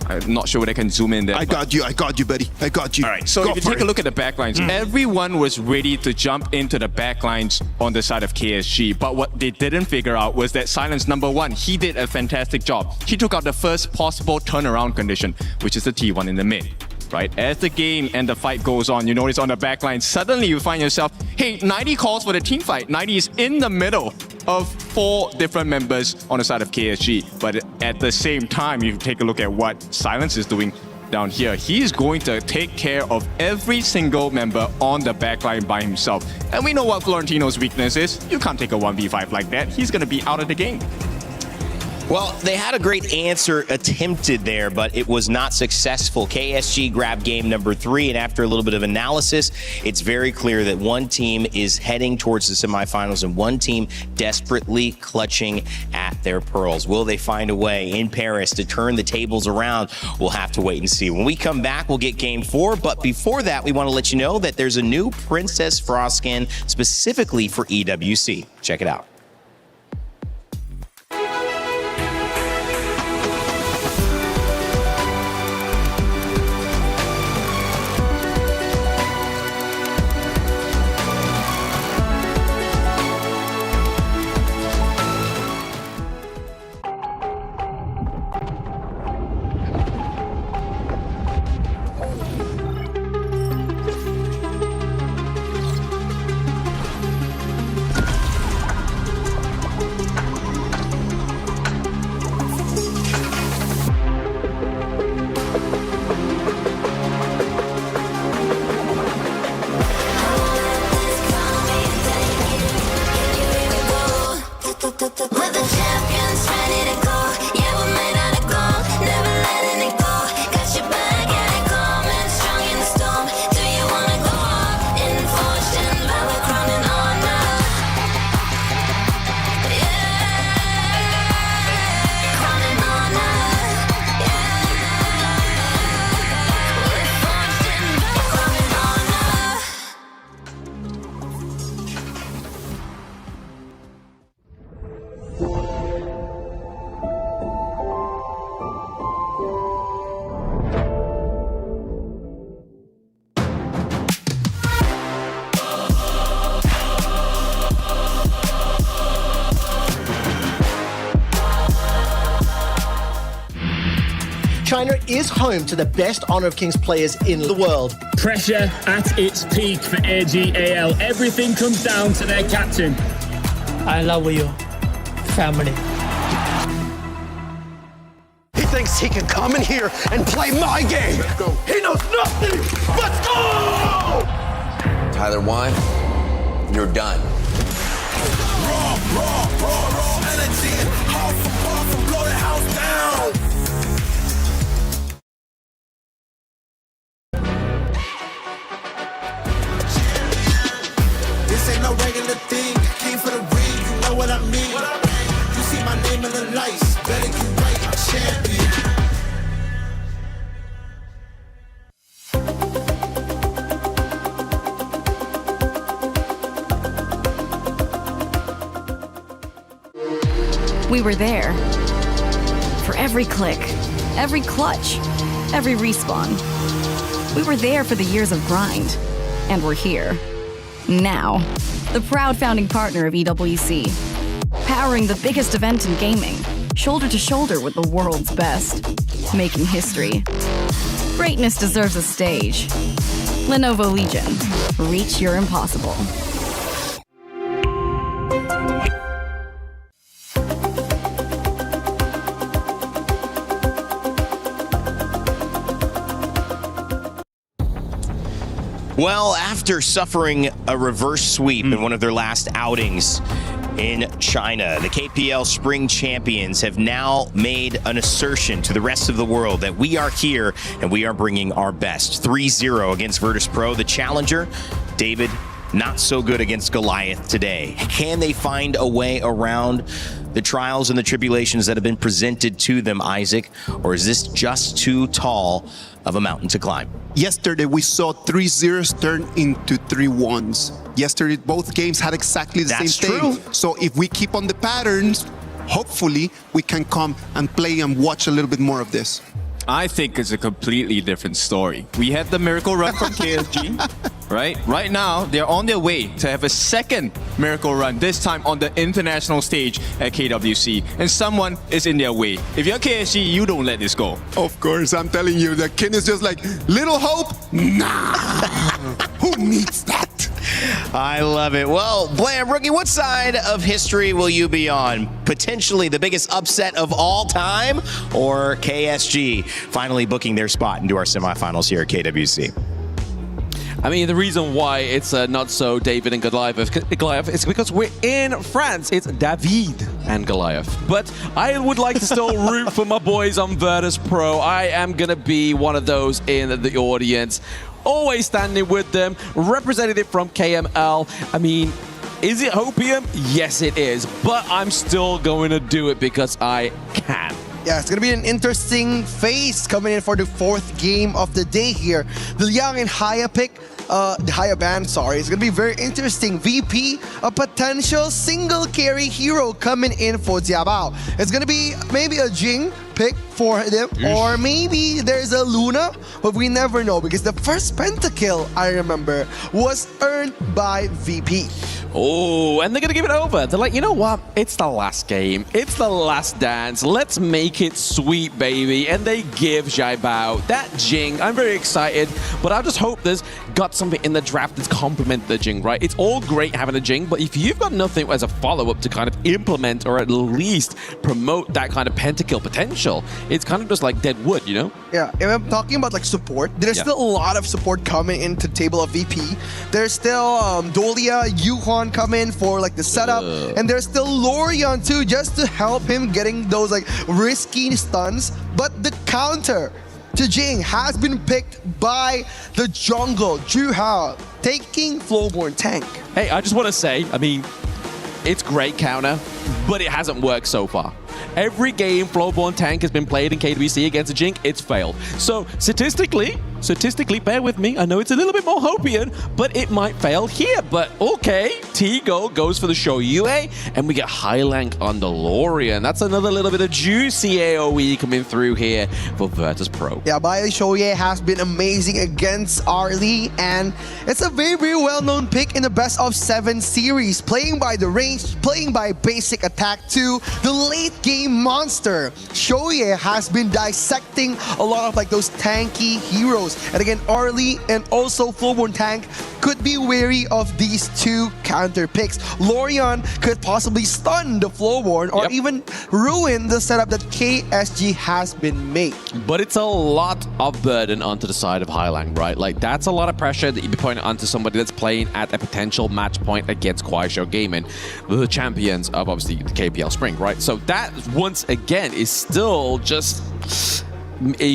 I'm not sure whether I can zoom in there. I got you, buddy. I got you. All right, so if you take a look at the backlines, everyone was ready to jump into the backlines on the side of KSG. But what they didn't figure out was that Silence number one, he did a fantastic job. He took out the first possible turnaround condition, which is the T1 in the mid. Right? As the game and the fight goes on, you notice on the backline, suddenly you find yourself, hey, 90 calls for the team fight. 90 is in the middle of 4 different members on the side of KSG. But at the same time, you take a look at what Silence is doing down here. He's going to take care of every single member on the backline by himself. And we know what Florentino's weakness is. You can't take a 1v5 like that. He's going to be out of the game. Well, they had a great answer attempted there, but it was not successful. KSG grabbed game number 3, and after a little bit of analysis, it's very clear that one team is heading towards the semifinals and one team desperately clutching at their pearls. Will they find a way in Paris to turn the tables around? We'll have to wait and see. When we come back, we'll get game 4, but before that, we want to let you know that there's a new Princess Frost skin specifically for EWC. Check it out. China is home to the best Honor of Kings players in the world. Pressure at its peak for AGAL. Everything comes down to their captain. I love you, family. He thinks he can come in here and play my game. Let's go. He knows nothing. Let's go! Tyler 1, you're done. Raw energy. Half for half and blow the house down. This ain't no regular thing. Came for the ring, you know what I mean. You see my name in the lights. Better get right, I'm champion. We were there. For every click, every clutch, every respawn. We were there for the years of grind. And we're here. Now. The proud founding partner of EWC. Powering the biggest event in gaming. Shoulder to shoulder with the world's best. Making history. Greatness deserves a stage. Lenovo Legion. Reach your impossible. Well, after suffering a reverse sweep in one of their last outings in China, the KPL Spring Champions have now made an assertion to the rest of the world that we are here and we are bringing our best. 3-0 against Virtus Pro, the challenger. David, not so good against Goliath today. Can they find a way around the trials and the tribulations that have been presented to them, Isaac? Or is this just too tall of a mountain to climb? Yesterday, we saw 3-0s turn into 3-1s. Yesterday, both games had exactly the same thing. So if we keep on the patterns, hopefully we can come and play and watch a little bit more of this. I think it's a completely different story. We had the miracle run from KSG, right? Right now, they're on their way to have a second miracle run, this time on the international stage at KWC. And someone is in their way. If you're KSG, you don't let this go. Of course, I'm telling you, the Ken is just like, little hope? Nah. Who needs that? I love it. Well, Blam, rookie, what side of history will you be on? Potentially the biggest upset of all time, or KSG finally booking their spot into our semifinals here at KWC? I mean, the reason why it's not so David and Goliath is because we're in France. It's David and Goliath. But I would like to still root for my boys on Virtus Pro. I am going to be one of those in the audience. Always standing with them, representative from KML. I mean, is it hopium? Yes, it is. But I'm still going to do it because I can. Yeah, it's going to be an interesting phase coming in for the fourth game of the day here. The Young and Haya pick, the Haya band, sorry. It's going to be very interesting. VP, a potential single carry hero coming in for Xiaobao. It's going to be maybe a Jing pick for them, or maybe there's a Luna, but we never know because the first pentakill, I remember, was earned by VP. Oh, and they're going to give it over. They're like, you know what? It's the last game. It's the last dance. Let's make it sweet, baby. And they give Xiaobao that Jing. I'm very excited, but I just hope there's got something in the draft that's complement the Jing, right? It's all great having a Jing, but if you've got nothing as a follow-up to kind of implement or at least promote that kind of pentakill potential, it's kind of just like dead wood, you know? Yeah, if I'm talking about like support, there's still a lot of support coming into the table of VP. There's still Dolia, Yuhwan come in for like the setup, and there's still Lorian too, just to help him getting those like risky stuns. But the counter to Jing has been picked by the jungle, Juha, taking Flowborn tank. Hey, I just want to say, I mean, it's great counter, but it hasn't worked so far. Every game Flowborn tank has been played in KWC against a Jink, it's failed. So statistically, bear with me. I know it's a little bit more Hopian, but it might fail here. But okay, T-Go goes for the Shoyue, and we get Highlank on the Lorian. That's another little bit of juicy AoE coming through here for Virtus Pro. Yeah, Bailey Shoyue has been amazing against Arlie, and it's a very, very well-known pick in the best of 7 series, playing by the range, playing by basic attack to the late game monster. Shoyue has been dissecting a lot of like those tanky heroes. And again, Arlie and also Flowborn tank could be wary of these two counter picks. Lorian could possibly stun the Flowborn or even ruin the setup that KSG has been made. But it's a lot of burden onto the side of Highlang, right? Like, that's a lot of pressure that you'd be putting onto somebody that's playing at a potential match point against Kuaishou Gaming, the champions of obviously the KPL Spring, right? So that, once again, is still just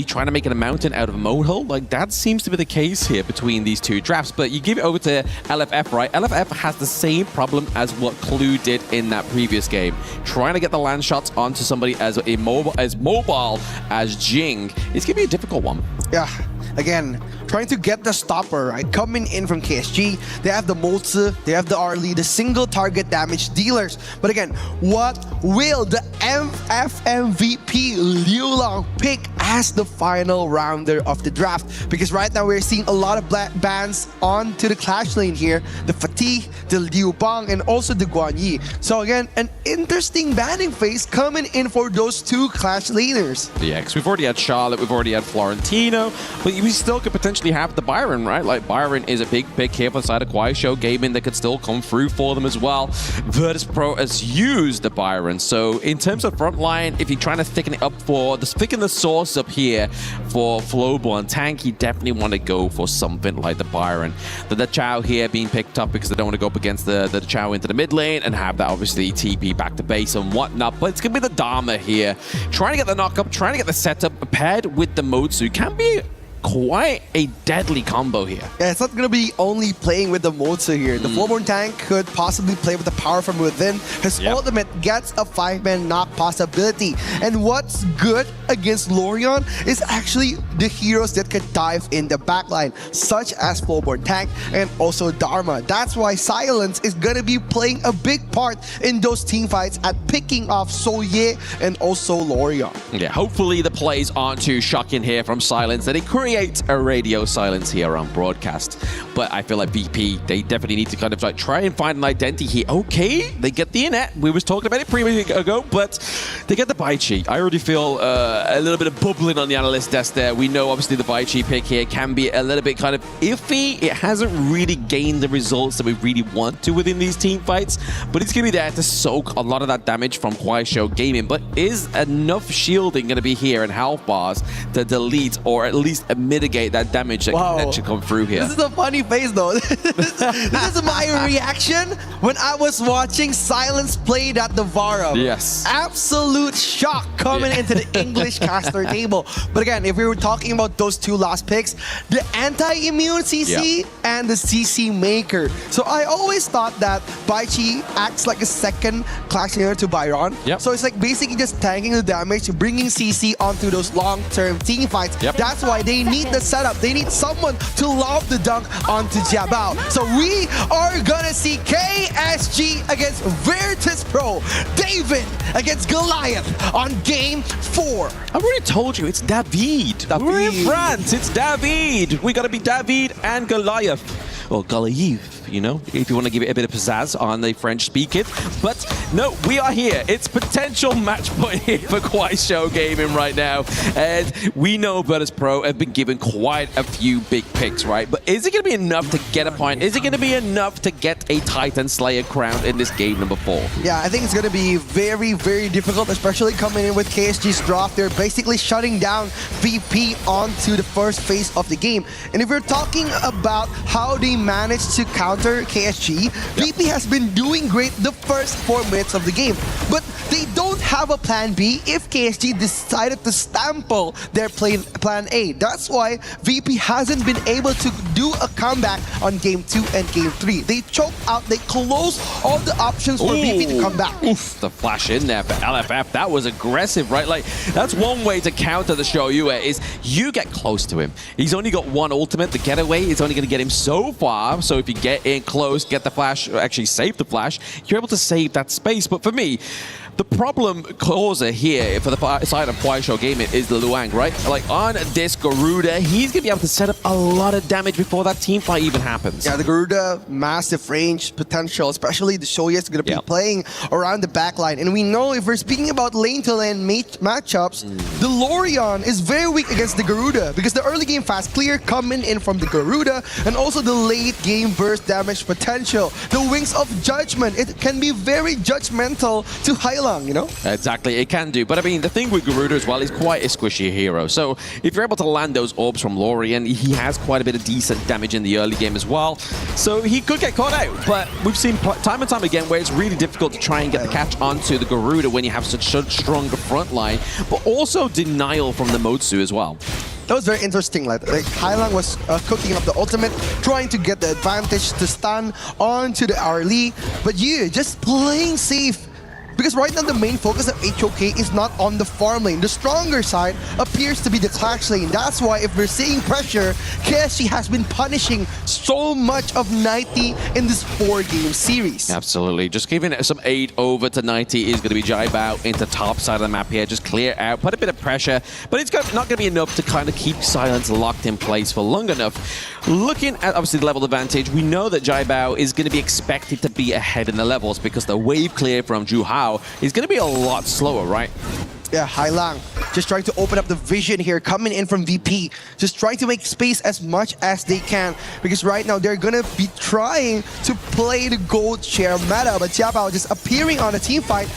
trying to make it a mountain out of a molehill. Like, that seems to be the case here between these two drafts. But you give it over to LFF, right? LFF has the same problem as what Clue did in that previous game. Trying to get the land shots onto somebody as mobile as Jing. It's going to be a difficult one. Yeah. Again, trying to get the stopper, right? Coming in from KSG, they have the Moltze, they have the Arlie, the single target damage dealers. But again, what will the FMVP Liu Long pick as the final rounder of the draft? Because right now we're seeing a lot of black bans onto the clash lane here. The Fatih, the Liu Bang, and also the Guan Yi. So again, an interesting banning phase coming in for those two clash laners. Yeah, because we've already had Charlotte, we've already had Florentino, but we still could potentially potentially have the Byron, right? Like, Byron is a big pick here for the side of Show Gaming that could still come through for them as well. Virtus.pro has used the Byron. So in terms of frontline, if you're trying to thicken it up thicken the sauce up here for Flowborn Tank, you definitely want to go for something like the Byron. The Chow here being picked up because they don't want to go up against the Chow into the mid lane and have that obviously TP back to base and whatnot. But it's going to be the Dharma here. Trying to get the knock up, trying to get the setup paired with the Motsu can be quite a deadly combo here. Yeah, it's not going to be only playing with the Motsu here. The Flowborn Tank could possibly play with the power from within. His ultimate gets a 5-man knock possibility. And what's good against Lorion is actually the heroes that can dive in the backline, such as Flowborn Tank and also Dharma. That's why Silence is going to be playing a big part in those team fights at picking off Soye and also Lorion. Yeah, hopefully the plays aren't too shocking here from Silence, that it creates a radio silence here on broadcast. But I feel like VP, they definitely need to kind of like try and find an identity here. Okay, they get the Inet. We was talking about it previously ago, but they get the Baichi. I already feel a little bit of bubbling on the analyst desk there. We know obviously the Baichi pick here can be a little bit kind of iffy. It hasn't really gained the results that we really want to within these team fights, but it's going to be there to soak a lot of that damage from Show Gaming. But is enough shielding going to be here and health bars to delete or at least mitigate that damage that should come through here? This is a funny face though. This is my reaction when I was watching Silence play that Vara. Yes. Absolute shock coming into the English caster table. But again, if we were talking about those two last picks, the anti-immune CC and the CC maker. So I always thought that Baichi acts like a second class leader to Byron. So it's like basically just tanking the damage, bringing CC onto those long-term team fights. That's why they need the setup. They need someone to lob the dunk onto Jiabao. So we are gonna see KSG against Virtus.pro, David against Goliath on game 4. I've already told you, it's David. We're in France, it's David. We gotta be David and Goliath. Or Goliath, you know, if you want to give it a bit of pizzazz on the French speaking. But no, we are here. It's potential match point here for Show Gaming right now. And we know Virtus.pro have been given quite a few big picks, right? But is it going to be enough to get a point? Is it going to be enough to get a Titan Slayer crown in this game number 4? Yeah, I think it's going to be very, very difficult, especially coming in with KSG's drop. They're basically shutting down VP onto the first phase of the game. And if we're talking about how they managed to counter KSG, VP has been doing great the first 4 minutes of the game. But they don't have a plan B if KSG decided to stample their plan A. That's why VP hasn't been able to do a comeback on game 2 and game 3. They choked out, they closed all the options for VP to come back. Oof, the flash in there for LFF. That was aggressive, right? Like, that's one way to counter the Shoyue is you get close to him. He's only got one ultimate. The getaway is only going to get him so far. So if you get in close, get the flash, actually save the flash, you're able to save that space. But for me, the problem causer here for the side of Show Gaming is the Luang, right? Like on this Garuda, he's going to be able to set up a lot of damage before that team fight even happens. Yeah, the Garuda, massive range potential, especially the Shoya is going to be playing around the backline. And we know if we're speaking about lane-to-lane matchups, the Lorion is very weak against the Garuda because the early game fast clear coming in from the Garuda and also the late game burst damage potential. The Wings of Judgment, it can be very judgmental to highlight. You know? Exactly, it can do. But I mean, the thing with Garuda as well, he's quite a squishy hero. So if you're able to land those orbs from Lorion, he has quite a bit of decent damage in the early game as well. So he could get caught out. But we've seen time and time again where it's really difficult to try and get the catch onto the Garuda when you have such a strong front line, but also denial from the Motsu as well. That was very interesting. Like Hailang was cooking up the ultimate, trying to get the advantage to stun onto the RLE. But yeah, just playing safe. Because right now the main focus of HOK is not on the farm lane. The stronger side appears to be the clutch lane. That's why if we're seeing pressure, KSG has been punishing so much of 90 in this 4-game series. Absolutely. Just giving it some aid over to 90 is going to be Jiabao into top side of the map here. Just clear out, put a bit of pressure, but it's not going to be enough to kind of keep Silence locked in place for long enough. Looking at obviously the level advantage, we know that Jiabao is going to be expected to be ahead in the levels because the wave clear from Zhu Hao is going to be a lot slower, right? Yeah, Hailang just trying to open up the vision here, coming in from VP, just trying to make space as much as they can, because right now they're gonna be trying to play the gold share meta, but Jiabao just appearing on a team fight,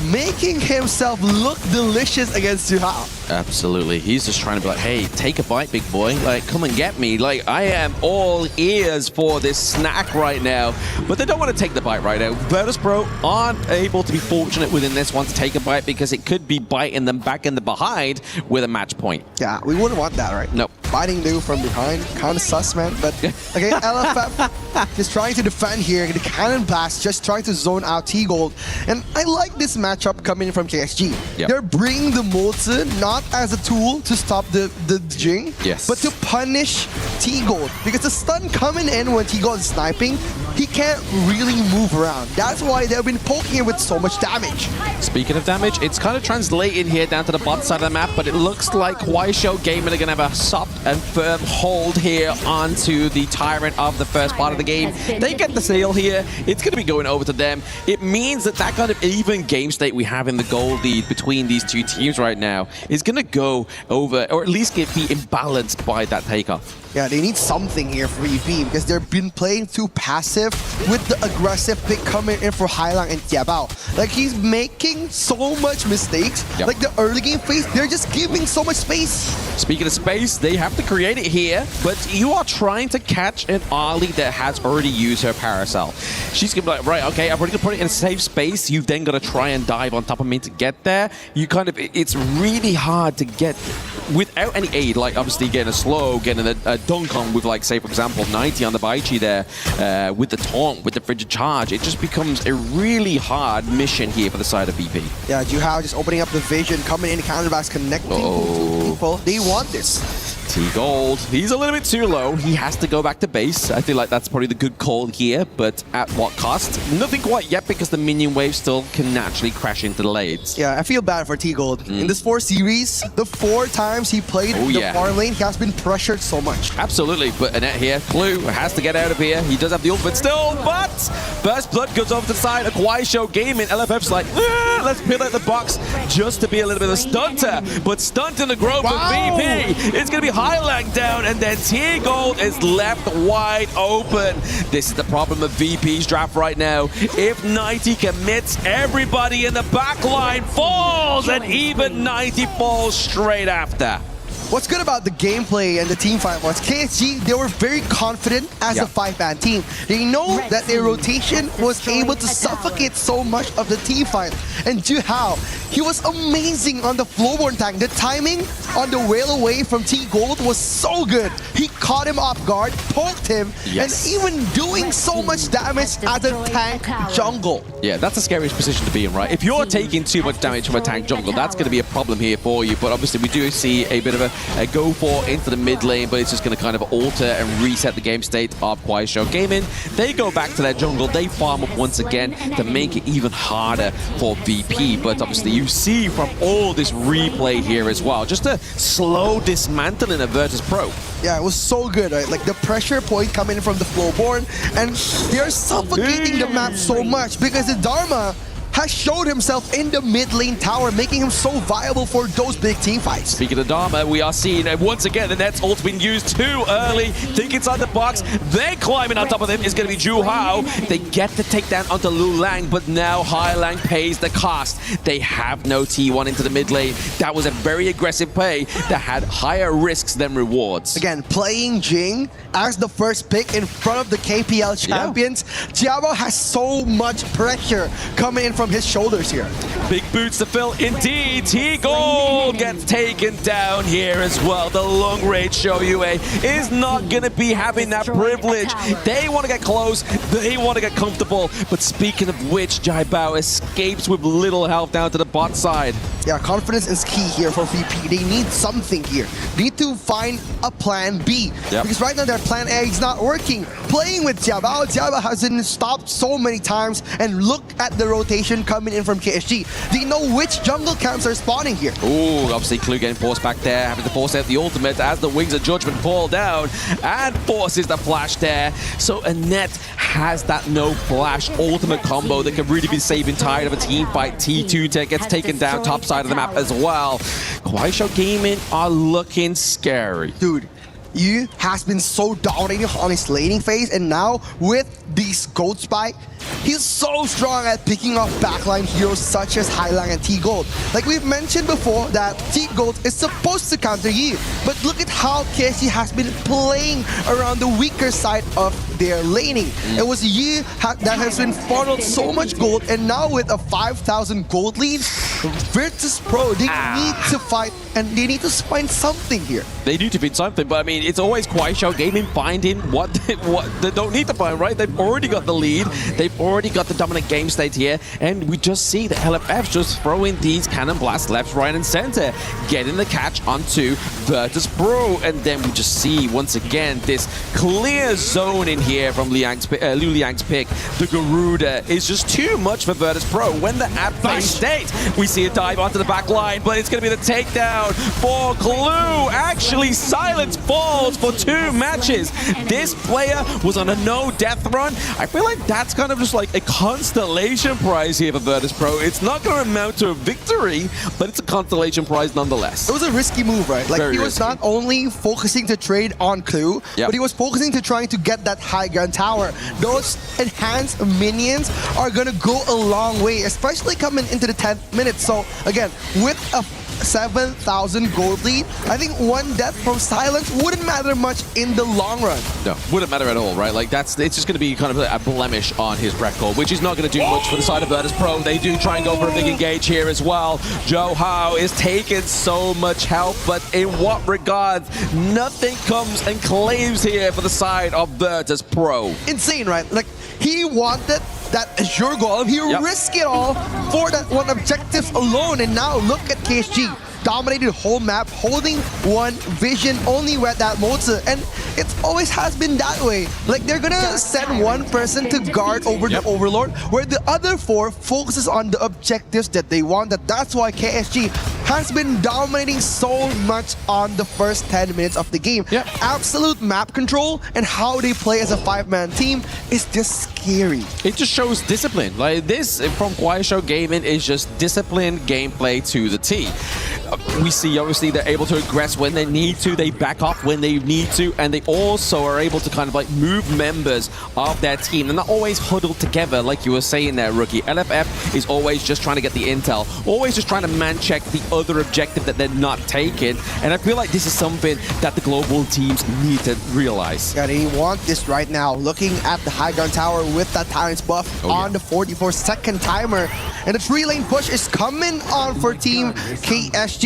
making himself look delicious against Zuhao. Absolutely. He's just trying to be like, hey, take a bite, big boy. Like, come and get me. Like, I am all ears for this snack right now. But they don't want to take the bite right now. Virtus.pro aren't able to be fortunate within this one to take a bite because it could be biting them back in the behind with a match point. Yeah, we wouldn't want that, right? Nope. Biting Liu from behind, kind of sus, man. But, okay, LFF just trying to defend here. The cannon blast, just trying to zone out T-Gold. And I like this matchup coming from KSG. Yep. They're bringing the Mozi not as a tool to stop the Jing, yes, but to punish T-Gold. Because the stun coming in when T-Gold is sniping, he can't really move around. That's why they've been poking him with so much damage. Speaking of damage, it's kind of translated here down to the bot side of the map, but it looks like Kuaishou Gaming are going to have a soft and firm hold here onto the Tyrant of the first part of the game. They get the sale here. It's going to be going over to them. It means that that kind of even game state we have in the goal lead between these two teams right now is going to go over, or at least be imbalanced by that takeoff. Yeah, they need something here for VP because they've been playing too passive with the aggressive pick coming in for Hailang and Jiabao. Like, he's making so much mistakes. Yep. Like, the early game phase, they're just giving so much space. Speaking of space, they have to create it here, but you are trying to catch an Arlie that has already used her Paracel. She's going to be like, right, okay, I've already got to put it in a safe space. You've then got to try and dive on top of me to get there. You kind of, it's really hard to get without any aid, like obviously getting a slow, getting a dunk on with, like, say, for example, 90 on the Baichi there, with the taunt, with the frigid charge. It just becomes a really hard mission here for the side of VP. Yeah, Juhao just opening up the vision, coming in, counterbacks, connecting to people. They want this. T-Gold, he's a little bit too low. He has to go back to base. I feel like that's probably the good call here, but at what cost? Nothing quite yet, because the minion wave still can naturally crash into the lanes. Yeah, I feel bad for T-Gold. In this 4 series, the 4 times he played the farm lane, he has been pressured so much. Absolutely, but Annette here, Clue has to get out of here. He does have the ultimate still, but Burst Blood goes over to the side of Kuaishou Gaming. LFF's like, let's peel out the box just to be a little bit of a stunter, but stunting the growth of VP. It's going to be Hailang down, and then T-Gold is left wide open. This is the problem of VP's draft right now. If 90 commits, everybody in the back line falls, and even 90 falls straight after. What's good about the gameplay and the team fight was KSG, they were very confident as a 5-man team. They know that their rotation was able to suffocate so much of the team fight. And Juhao, he was amazing on the Flowborn tank. The timing on the whale away from T-Gold was so good. He caught him off guard, poked him, and even doing so much damage as a tank jungle. Yeah, that's the scariest position to be in, right? If you're taking too much damage from a tank jungle, that's going to be a problem here for you. But obviously, we do see a bit of a go for into the mid lane, but it's just going to kind of alter and reset the game state of Kuaishou Gaming. They go back to their jungle, they farm up once again to make it even harder for VP. But obviously, you see from all this replay here as well, just a slow dismantling of Virtus.pro. Yeah, it was so good, right? Like the pressure point coming from the Flowborn, and they're suffocating the map so much because the Dharma has showed himself in the mid lane tower, making him so viable for those big team fights. Speaking of Dharma, we are seeing once again the Net's ult been used too early. Think inside the box, then climbing on top of him is going to be Juhao. They get the takedown onto Lu Lang, but now Hailang pays the cost. They have no T1 into the mid lane. That was a very aggressive play that had higher risks than rewards. Again, playing Jing as the first pick in front of the KPL champions, Jiabao has so much pressure coming in from his shoulders here. Big boots to fill indeed. T-Gold gets taken down here as well. The long range Shoyue is not going to be having that privilege. They want to get close. They want to get comfortable. But speaking of which, Jiabao escapes with little health down to the bot side. Yeah, confidence is key here for VP. They need something here. They need to find a plan B. Because right now their plan A is not working. Playing with Jiabao, Jiabao has been stopped so many times, and look at the rotation vision coming in from KSG. They know which jungle camps are spawning here. Ooh, obviously Clue getting forced back there, having to force out the ultimate as the Wings of Judgment fall down and forces the flash there. So Annette has that no flash ultimate combo that can really be saving tide of a team fight. T2 gets taken down top side of the map as well. Kuaishou Gaming are looking scary. Dude, Yu has been so dominating on his laning phase, and now with these gold spike, he's so strong at picking off backline heroes such as Hailang and T-Gold. Like we've mentioned before that T-Gold is supposed to counter Yi, but look at how KSG has been playing around the weaker side of their laning. It was Yi that has been funneled so much gold, and now with a 5,000 gold lead, Virtus Pro, they need to fight and they need to find something here. They need to find something, but I mean, it's always Kuaishou Gaming finding what they don't need to find, right? They've already got the lead. They've already got the dominant game state here, and we just see the LFFs just throwing these cannon blasts left, right, and center, getting the catch onto Virtus Pro, and then we just see once again this clear zone in here from Liu Liang's pick. The Garuda is just too much for Virtus Pro. When the app plays state, we see a dive onto the back line, but it's going to be the takedown for Clue. Actually, Silence falls for 2 matches. This player was on a no-death run. I feel like that's kind of just like a constellation prize here for Virtus Pro. It's not going to amount to a victory, but it's a constellation prize nonetheless. It was a risky move, right? Like he was not only focusing to trade on Clue, but he was focusing to trying to get that high ground tower. Those enhanced minions are going to go a long way, especially coming into the 10th minute. So again, with a 7,000 gold lead, I think 1 death from Silence wouldn't matter much in the long run. No, wouldn't matter at all, right? Like it's just going to be kind of a blemish on his record, which is not going to do much for the side of Virtus Pro. They do try and go for a big engage here as well. Joe Hao is taking so much help, but in what regards? Nothing comes and claims here for the side of Virtus Pro. Insane, right? Like he wanted that Azure Golem, he risked it all for that one objective alone, and now look at KSG. Dominated the whole map, holding one vision only with that Moza, and it always has been that way. Like they're gonna send one person to guard over the Overlord, where the other 4 focuses on the objectives that they want. That's why KSG has been dominating so much on the first 10 minutes of the game. Absolute map control and how they play as a 5-man team is just scary. It just shows discipline. Like this from Kuaishou Gaming is just disciplined gameplay to the T. We see obviously they're able to aggress when they need to, they back off when they need to, and they also are able to kind of like move members of their team. They're not always huddled together like you were saying there, Rookie. LFF is always just trying to get the intel, always just trying to man check the other objective that they're not taking, and I feel like this is something that the global teams need to realize. Yeah, they want this right now. Looking at the high ground tower with that talents buff on the 44-second timer, and the 3-lane push is coming on for Team KSG.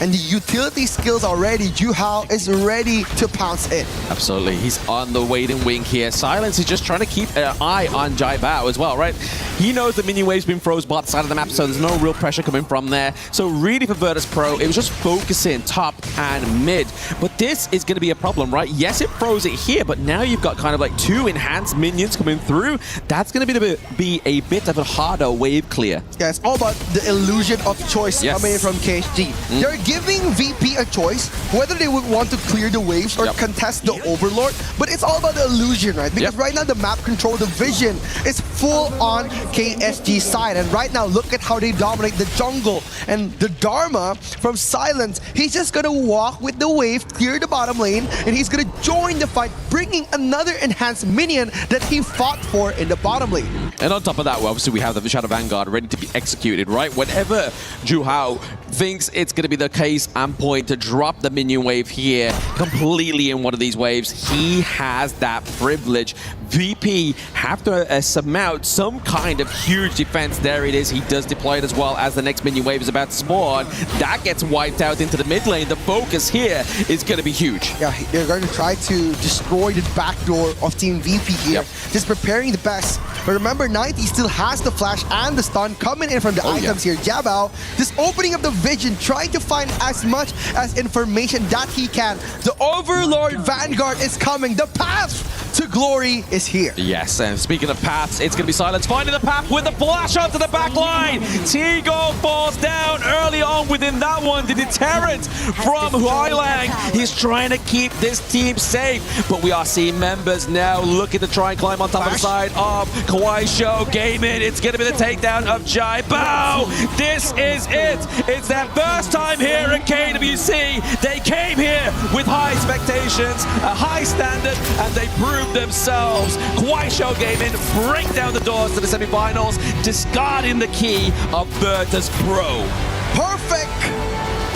And the utility skills already, Ju Hao is ready to pounce in. Absolutely, he's on the waiting wing here. Silence is just trying to keep an eye on Jai Bao as well, right? He knows the minion wave's been froze bot side of the map, so there's no real pressure coming from there. So really for Virtus Pro, it was just focusing top and mid. But this is going to be a problem, right? Yes, it froze it here, but now you've got kind of like 2 enhanced minions coming through. That's going to be a bit of a harder wave clear. Yeah, it's all about the illusion of choice coming in from KSG. They're giving VP a choice whether they would want to clear the waves or contest the Overlord, but it's all about the illusion, right? Because right now the map control, the vision is full on KSG side, and right now look at how they dominate the jungle, and the Dharma from Silence, he's just gonna walk with the wave, clear the bottom lane, and he's gonna join the fight, bringing another enhanced minion that he fought for in the bottom lane. And on top of that, obviously we have the Shadow Vanguard ready to be executed, right? Whenever Ju Hao thinks it's going to be the case and point to drop the minion wave here completely in one of these waves, he has that privilege. VP have to surmount some kind of huge defense. There it is. He does deploy it as well as the next minion wave is about to spawn. That gets wiped out into the mid lane. The focus here is going to be huge. Yeah, they're going to try to destroy the backdoor of Team VP here. Just preparing the best. But remember, 90 still has the flash and the stun coming in from the items here. Jabao just opening up the vision, trying to find as much as information that he can. The Overlord Vanguard is coming. The path to glory is here. Yes, and speaking of paths, it's going to be Silence finding the path with the flash onto the back line. T-Gold falls down early on within that one. The deterrent from Huailang. He's trying to keep this team safe, but we are seeing members now looking to try and climb on top of the side of Kawaii Show Gaming. It's going to be the takedown of Jai Bao. This is it. It's their first time here at KWC. They came here with high expectations, a high standard, and they proved themselves. Kawaii Show Gaming break down the doors to the semifinals, discarding the key of Virtus Pro. Perfect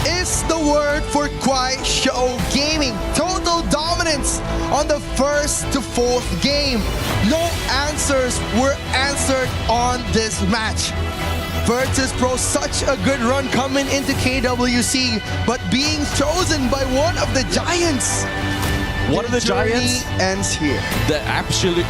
is the word for Kawaii Show Gaming. Total dominance on the first to fourth game. No answers were answered on this match. Virtus Pro, such a good run coming into KWC, but being chosen by one of the giants. One of the giants ends here. That actually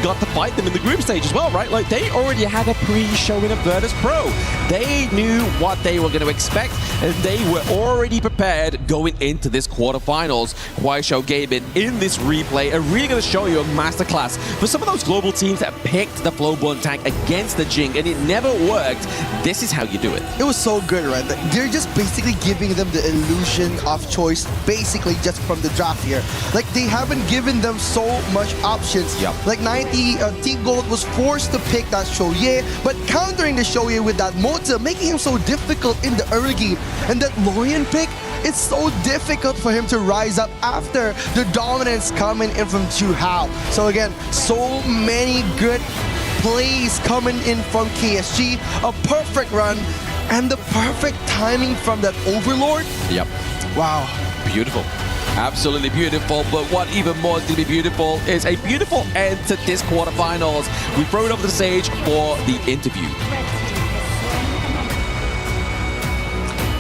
got to fight them in the group stage as well, right? Like, they already had a pre-showing of Virtus Pro. They knew what they were going to expect, and they were already prepared going into this quarterfinals. Kawaii Show Gaming in this replay are really going to show you a masterclass for some of those global teams that picked the Flowborn tank against the Jing, and it never worked. This is how you do it. It was so good, right? They're just basically giving them the illusion of choice, basically just from the draft here. Like, they haven't given them so much options. Like 90, T-Gold was forced to pick that Shoye, but countering the Shoye with that Mota, making him so difficult in the early game. And that Lorian pick, it's so difficult for him to rise up after the dominance coming in from Chu Hao. So again, so many good plays coming in from KSG, a perfect run, and the perfect timing from that Overlord. Wow. Beautiful. Absolutely beautiful, but what even more is going to be beautiful is a beautiful end to this quarterfinals. We throw it over the stage for the interview.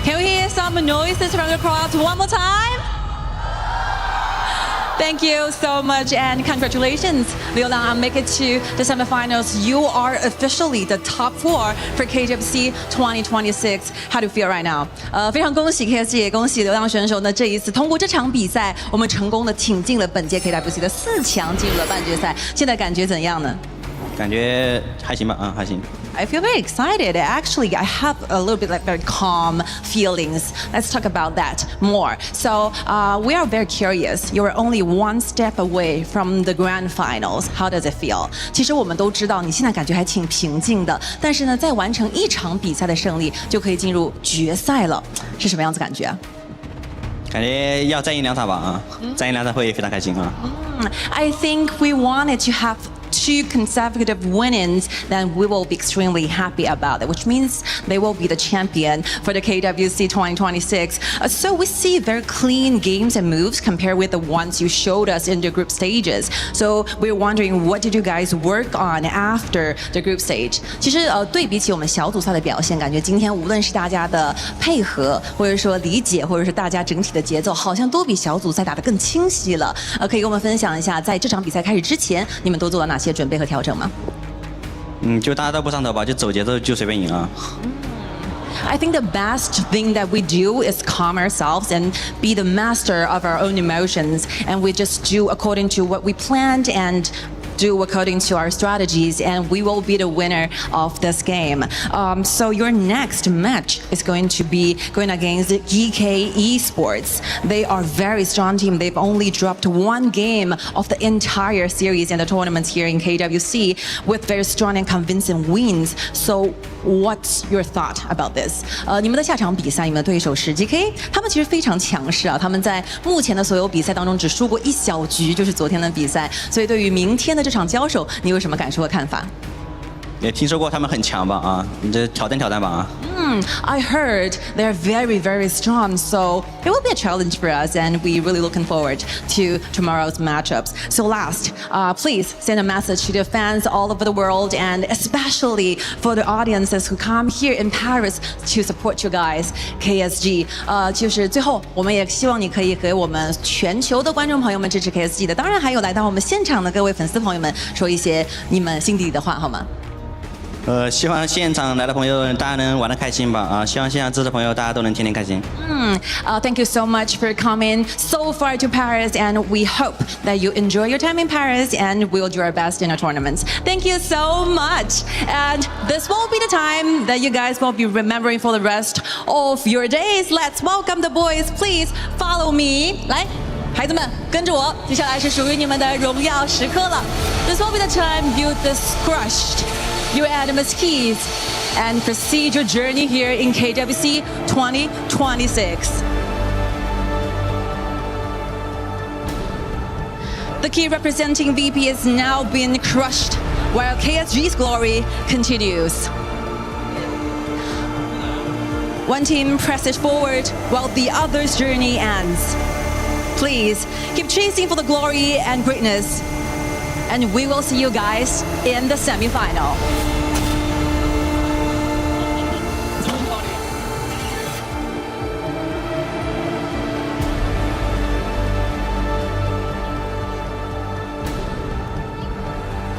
Can we hear some noises from the crowd one more time? Thank you so much and congratulations, Liulang, on making it to the semifinals. You are officially the top 4 for KWC 2026. How do you feel right now? 非常恭喜 KSG， 也恭喜流浪选手呢，这一次通过这场比赛，我们成功的挺进了本届 KWC 的4强，进入了半决赛。现在感觉怎样呢？感觉还行吧，还行。I feel very excited. Actually, I have a little bit like very calm feelings. Let's talk about that more. So we are very curious. You are only one step away from the grand finals. How does it feel? 其实我们都知道你现在感觉还挺平静的，但是呢，在完成一场比赛的胜利，就可以进入决赛了，是什么样子感觉啊？感觉要再赢2场吧啊，再赢2场会非常开心啊。I think we wanted to have 2 consecutive winnings, then we will be extremely happy about it, which means they will be the champion for the KWC 2026. So we see very clean games and moves compared with the ones you showed us in the group stages. So we're wondering, what did you guys work on after the group stage? 其实对比起我们小组赛的表现，感觉今天无论是大家的配合，或者说理解，或者是大家整体的节奏，好像都比小组赛打得更清晰了。可以跟我们分享一下，在这场比赛开始之前，你们都做了哪些准备和调整吗？就大家都不上头吧，就走节奏，就随便赢啊。I think the best thing that we do is calm ourselves and be the master of our own emotions, and we just do according to what we planned and do according to our strategies, and we will be the winner of this game. So your next match is going to be going against EK Esports. They are a very strong team. They've only dropped 1 game of the entire series in the tournaments here in KWC with very strong and convincing wins. So what's your thought about this? 你们的下场比赛，你们的对手是 GK， 他们其实非常强势啊，他们在目前的所有比赛当中只输过1小局，就是昨天的比赛。所以对于明天的这场交手，你有什么感受和看法？也听说过他们很强吧？啊，你这挑战吧啊！ I heard they're very, very strong, so it will be a challenge for us, and we're really looking forward to tomorrow's matchups. So last, please send a message to the fans all over the world, and especially for the audiences who come here in Paris to support you guys, KSG. 就是最后，我们也希望你可以和我们全球的观众朋友们支持 KSG 的，当然还有来到我们现场的各位粉丝朋友们说一些你们心底里的话，好吗？希望现场来的朋友大家能玩得开心吧啊！希望现场支持的朋友大家都能天天开心。Thank you so much for coming so far to Paris, and we hope that you enjoy your time in Paris and we'll do our best in our tournaments. Thank you so much. And this will be the time that you guys will be remembering for the rest of your days. Let's welcome the boys. Please follow me. 来，孩子们跟着我，接下来是属于你们的荣耀时刻了。This will be the time you crushed your enemy's keys and proceed your journey here in KWC 2026. The key representing VP is now being crushed while KSG's glory continues. One team presses forward while the other's journey ends. Please keep chasing for the glory and greatness, and we will see you guys in the semifinal.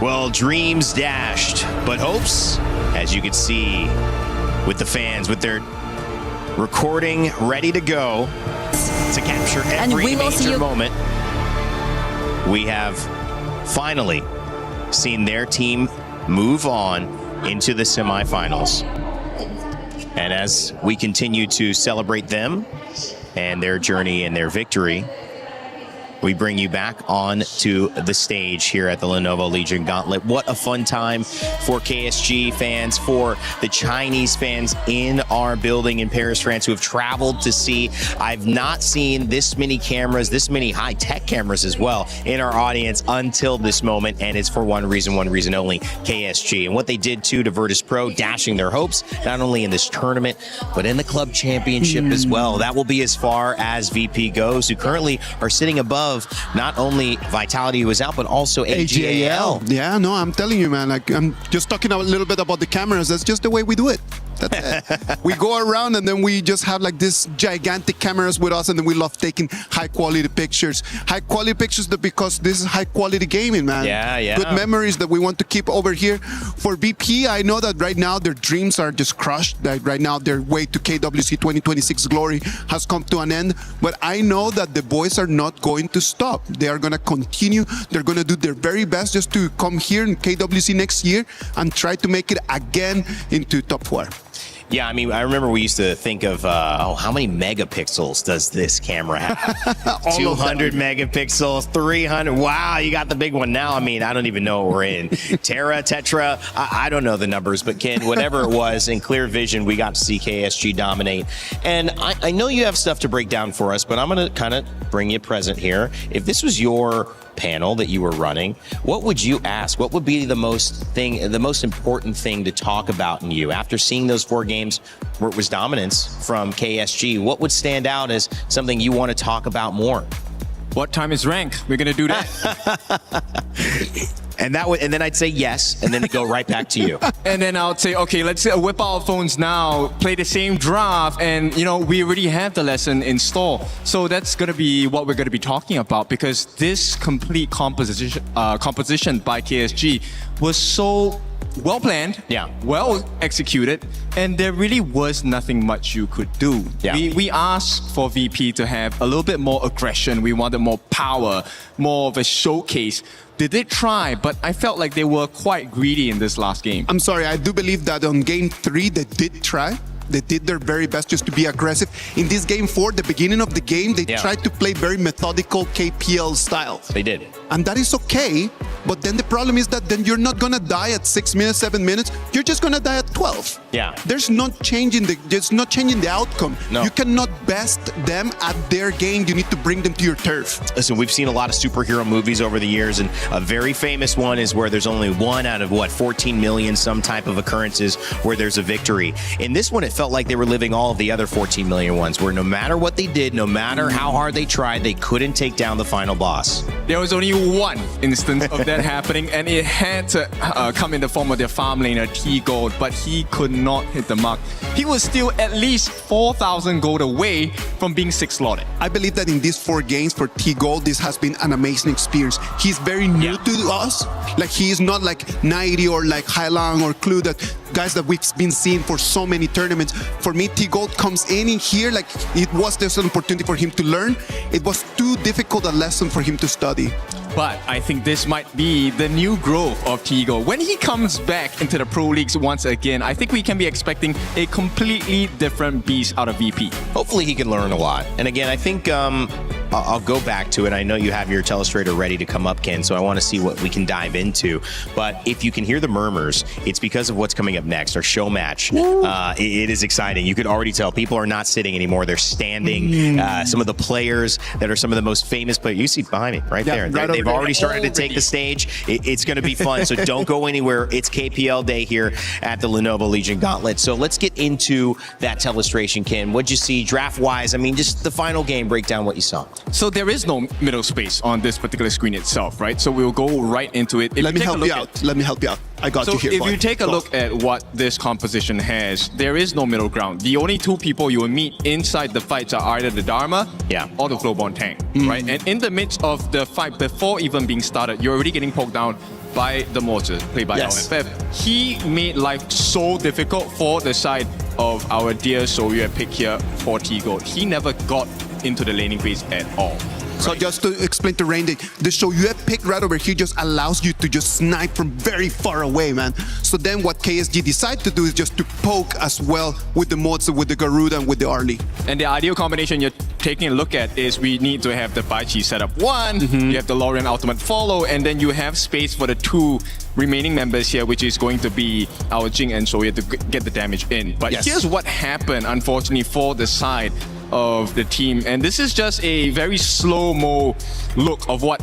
Well, dreams dashed, but hopes, as you can see with the fans, with their recording ready to go to capture every major moment. We have finally seen their team move on into the semifinals. And as we continue to celebrate them and their journey and their victory, we bring you back on to the stage here at the Lenovo Legion Gauntlet. What a fun time for KSG fans, for the Chinese fans in our building in Paris, France, who have traveled to see. I've not seen this many cameras, this many high-tech cameras as well in our audience until this moment, and it's for one reason only, KSG. And what they did too to Virtus Pro, dashing their hopes, not only in this tournament, but in the club championship as well. That will be as far as VP goes, who currently are sitting above not only Vitality, who is out, but also AGAL. Yeah, no, I'm telling you, man, like, I'm just talking a little bit about the cameras. That's just the way we do it. We go around and then we just have like this gigantic cameras with us, and then we love taking high quality pictures. High quality pictures because this is high quality gaming, man. Yeah. Good memories that we want to keep over here. For VP, I know that right now their dreams are just crushed. That right now their way to KWC 2026 glory has come to an end. But I know that the boys are not going to stop. They are going to continue. They're going to do their very best just to come here in KWC next year and try to make it again into top 4. Yeah, I mean, I remember we used to think of, how many megapixels does this camera have? 200 megapixels, 300. Wow, you got the big one now. I mean, I don't even know what we're in. Tetra. I don't know the numbers, but Ken, whatever it was, in clear vision, we got to see KSG dominate. And I know you have stuff to break down for us, but I'm going to kind of bring you present here. If this was your panel that you were running, what would you ask? What would be the most important thing to talk about in you after seeing those 4 games where it was dominance from KSG? What would stand out as something you want to talk about more? What time is rank? We're gonna do that. And then I'd say yes, and then it'd go right back to you. And then I would say, okay, let's whip out our phones now, play the same draft, and we already have the lesson installed. So that's gonna be what we're gonna be talking about, because this complete composition by KSG was so well planned, well executed, and there really was nothing much you could do. Yeah. We asked for VP to have a little bit more aggression. We wanted more power, more of a showcase. They did try, but I felt like they were quite greedy in this last game. I'm sorry, I do believe that on game 3 they did try. They did their very best just to be aggressive. In this game 4, the beginning of the game, they tried to play very methodical KPL style. They did. And that is okay, but then the problem is that then you're not gonna die at 6 minutes, 7 minutes. You're just gonna die at 12. Yeah. There's not changing the outcome. No. You cannot best them at their game. You need to bring them to your turf. Listen, we've seen a lot of superhero movies over the years, and a very famous one is where there's only one out of 14 million some type of occurrences where there's a victory. In this one, it felt like they were living all of the other 14 million ones, where no matter what they did, no matter how hard they tried, they couldn't take down the final boss. There was only one instance of that happening, and it had to come in the form of their farm laner T Gold, but he could not hit the mark. He was still at least 4,000 gold away from being 6 slotted. I believe that in these 4 games for T Gold, this has been an amazing experience. He's very new to us. Like, he is not like Nairi or like Hailang or Clue, that guys that we've been seeing for so many tournaments. For me, T Gold comes in here like it was just an opportunity for him to learn. It was too difficult a lesson for him to study. But I think this might be the new growth of T Gold. When he comes back into the Pro Leagues once again, I think we can be expecting a completely different beast out of VP. Hopefully he can learn a lot. And again, I think I'll go back to it. I know you have your telestrator ready to come up, Ken, so I want to see what we can dive into. But if you can hear the murmurs, it's because of what's coming up next, our show match. It is exciting. You could already tell people are not sitting anymore. They're standing. Some of the players that are some of the most famous players. You see behind me, right there. They've already started to take the stage. It's going to be fun, so don't go anywhere. It's KPL day here at the Lenovo Legion Gauntlet. So let's get into that telestration, Ken. What'd you see draft-wise? I mean, just the final game, break down what you saw. So there is no middle space on this particular screen itself, right? So we'll go right into it. Let me help you out. Let me help you out. I got you here. So if you take a look at what this composition has, there is no middle ground. The only 2 people you will meet inside the fights are either the Dharma or the Flowborn tank, right? And in the midst of the fight, before even being started, you're already getting poked down by the Mortar, played by LFF. He made life so difficult for the side of our dear Soyue pick here for T Gold. He never got into the laning phase at all. So just to explain to Rain, the Shoyue pick right over here just allows you to just snipe from very far away, man. So then what KSG decide to do is just to poke as well with the mods, with the Garuda and with the Arlie. And the ideal combination you're taking a look at is we need to have the Baichi set up 1, you have the Lorian ultimate follow, and then you have space for the 2 remaining members here, which is going to be our Jing and Soyue to get the damage in. But here's what happened, unfortunately, for the side of the team, and this is just a very slow-mo look of what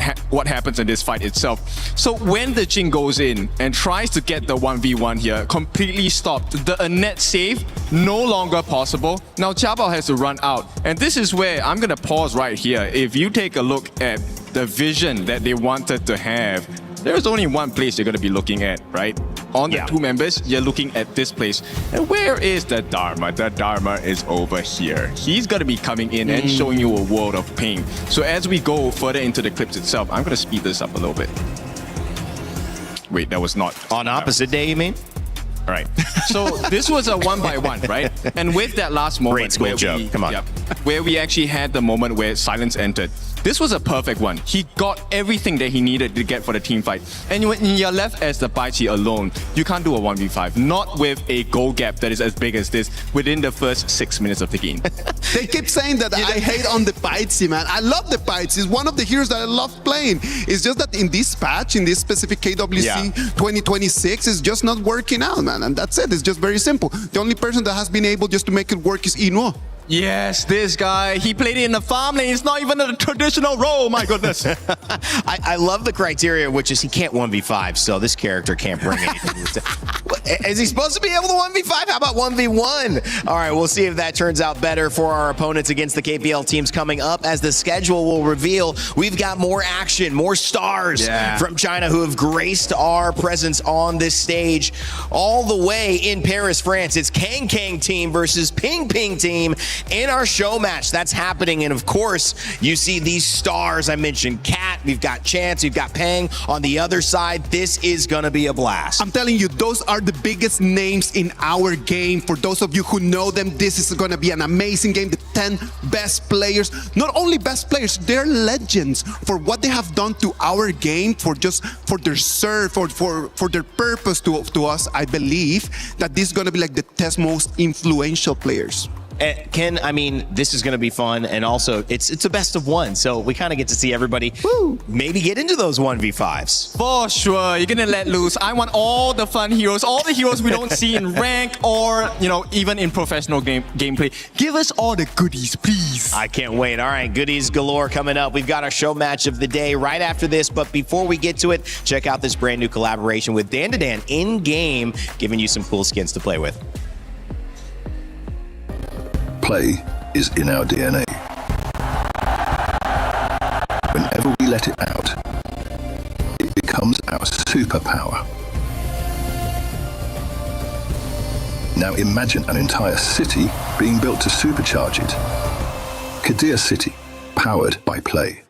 happens in this fight itself. So when the Jing goes in and tries to get the 1v1 here, completely stopped. The net save no longer possible. Now Jiabao has to run out, and this is where I'm gonna pause right here. If you take a look at the vision that they wanted to have, there's only one place you're going to be looking at, right? On the 2 members, you're looking at this place. And where is the Dharma? The Dharma is over here. He's going to be coming in and showing you a world of pain. So as we go further into the clips itself, I'm going to speed this up a little bit. Wait, that was not... On opposite day, you mean? All right. So this was a 1-by-1, right? And with that last moment... Great school joke. Come on. Where we actually had the moment where silence entered. This was a perfect one. He got everything that he needed to get for the team fight. And when you're left as the Baichi alone, you can't do a 1v5. Not with a goal gap that is as big as this within the first 6 minutes of the game. They keep saying that I hate on the Baichi, man. I love the Baichi. It's one of the heroes that I love playing. It's just that in this patch, in this specific KWC 2026, it's just not working out, man. And that's it. It's just very simple. The only person that has been able just to make it work is Inuo. Yes, this guy, he played it in the farm lane. It's not even a traditional role, my goodness. I love the criteria, which is he can't 1v5, so this character can't bring anything. Is he supposed to be able to 1v5? How about 1v1? All right, we'll see if that turns out better for our opponents against the KPL teams coming up. As the schedule will reveal, we've got more action, more stars from China who have graced our presence on this stage. All the way in Paris, France, it's Kang Kang team versus Ping Ping team in our show match. That's happening. And of course, you see these stars I mentioned. Cat, we've got Chance, we've got Pang on the other side. This is going to be a blast. I'm telling you, those are the biggest names in our game. For those of you who know them, this is going to be an amazing game. The 10 best players, not only best players, they're legends for what they have done to our game, for their serve, for their purpose to us. I believe that this is going to be like the 10 most influential players. Ken, I mean, this is going to be fun, and also it's a best of 1, so we kind of get to see everybody maybe get into those 1v5s. For sure, you're going to let loose. I want all the fun heroes, all the heroes we don't see in rank or, even in professional gameplay. Give us all the goodies, please. I can't wait. All right, goodies galore coming up. We've got our show match of the day right after this, but before we get to it, check out this brand new collaboration with Dan to Dan in-game, giving you some cool skins to play with. Play is in our DNA. Whenever we let it out, superpower. Now imagine an entire city being built to supercharge it. Kadir City, powered by play.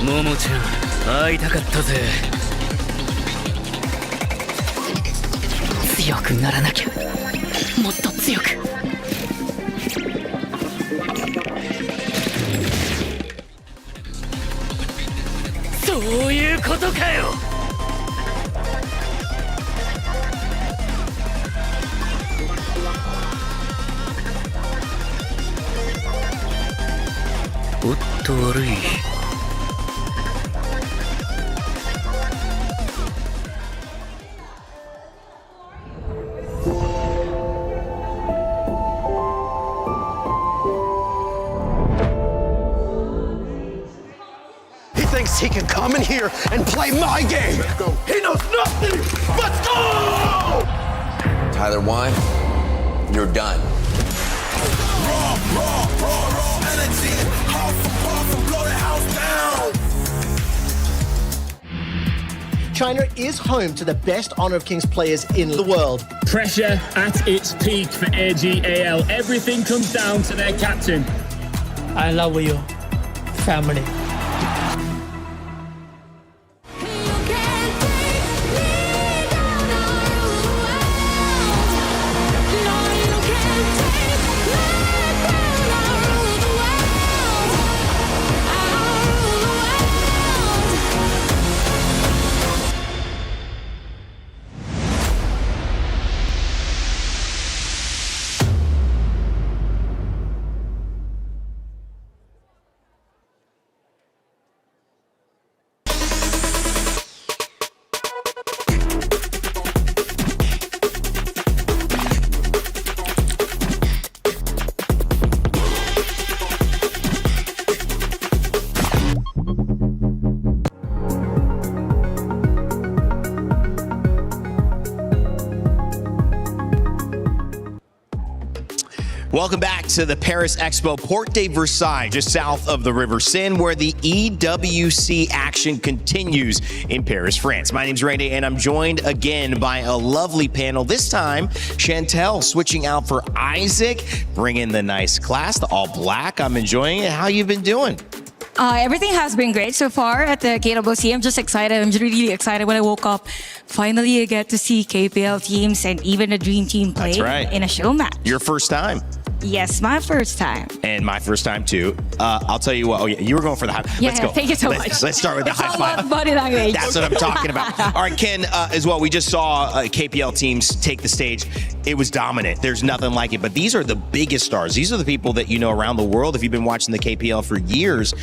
ももちゃん会いたかったぜ。強くならなきゃ。もっと強く。そういうことかよ。おっと悪い。He can come in here and play my game. He knows nothing. Let's go! Tyler, why? You're done. Raw energy. Half for puff and blow the house down. China is home to the best Honor of Kings players in the world. Pressure at its peak for AGAL. Everything comes down to their captain. I love you, family. Welcome back to the Paris Expo, Porte de Versailles, just south of the River Seine, where the EWC action continues in Paris, France. My name's Randy, and I'm joined again by a lovely panel. This time, Chantel switching out for Isaac, bringing the nice class, the all black. I'm enjoying it. How you been doing? Everything has been great so far at the KWC. I'm just excited. I'm just really excited when I woke up. Finally, I get to see KPL teams and even the Dream Team play in a show match. Your first time? Yes, my first time. And my first time too. I'll tell you what. Oh yeah, you were going for the high. Yeah, let's go. Thank you so much. Let's start with the It's high all five. about body language. That's what I'm talking about. All right, Ken, as well. We just saw KPL teams take the stage. It was dominant. There's nothing like it. But these are the biggest stars. These are the people that you know around the world. If you've been watching the KPL for years,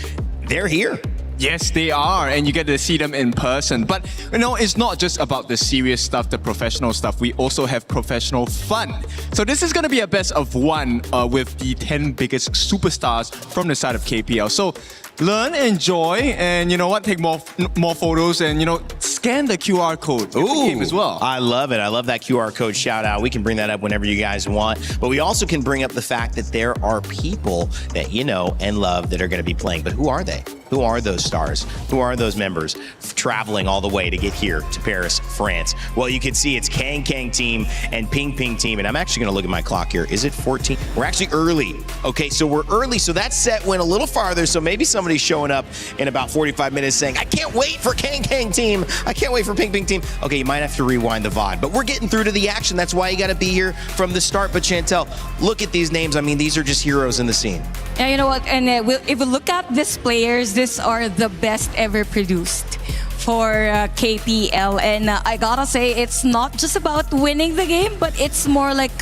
they're here. Yes, they are, and you get to see them in person. But, you know, it's not just about the serious stuff, the professional stuff. We also have professional fun. So this is going to be a best of one with the 10 biggest superstars from the side of KPL. So learn, enjoy, and you know what? Take more photos and, you know, scan the QR code in the game as well. I love it. I love that QR code shout out. We can bring that up whenever you guys want. But we also can bring up the fact that there are people that you know and love that are going to be playing. But who are they? Who are those stars? Who are those members traveling all the way to get here to Paris, France? Well, you can see it's Kang Kang team and Ping Ping team. And I'm actually going to look at my clock here. Is it 14? We're actually early. Okay, so we're early. So that set went a little farther. So maybe somebody's showing up in about 45 minutes saying, I can't wait for Kang Kang team. I can't wait for Ping Ping team. Okay, you might have to rewind the VOD. But we're getting through to the action. That's why you got to be here from the start. But Chantel, look at these names. I mean, these are just heroes in the scene. Yeah, you know what? And if we look at these players, these are the best ever produced for KPL. And I gotta say, it's not just about winning the game, but it's more like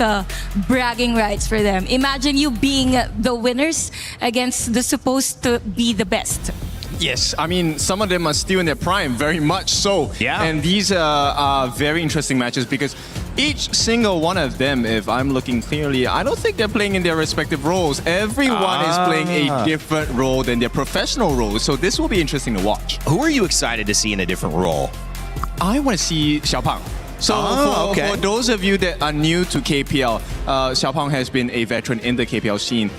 bragging rights for them. Imagine you being the winners against the supposed to be the best. Yes, I mean, some of them are still in their prime, very much so. Yeah. And these are very interesting matches because each single one of them, if I'm looking clearly, I don't think they're playing in their respective roles. Everyone is playing a different role than their professional roles. So this will be interesting to watch. Who are you excited to see in a different role? I want to see Xiaopang. So for those of you that are new to KPL, Xiaopang has been a veteran in the KPL scene.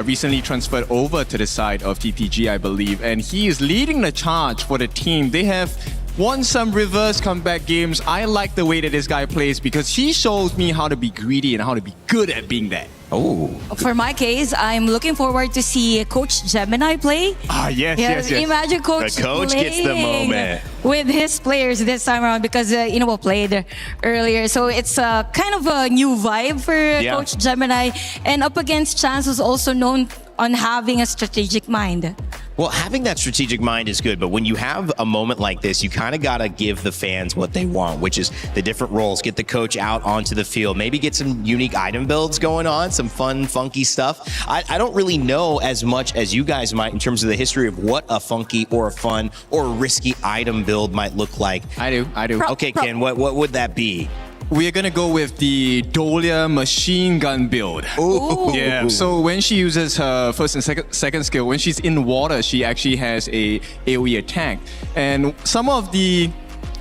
Recently transferred over to the side of TTG, I believe, and he is leading the charge for the team. They have won some reverse comeback games. I like the way that this guy plays because he shows me how to be greedy and how to be good at being that. Oh. For my case, I'm looking forward to see Coach Gemini play. Yes. Imagine Coach The coach gets the moment. With his players this time around because, we played earlier. So it's kind of a new vibe for Coach Gemini. And up against Chance, who's also known on having a strategic mind. Well, having that strategic mind is good, but when you have a moment like this, you kind of got to give the fans what they want, which is the different roles, get the coach out onto the field, maybe get some unique item builds going on, some fun, funky stuff. I don't really know as much as you guys might in terms of the history of what a funky or a fun or a risky item build might look like. I do. Okay, Ken, what would that be? We're gonna go with the Dolia machine gun build. Ooh. Yeah. So when she uses her first and second skill, when she's in water, she actually has a AoE attack. And some of the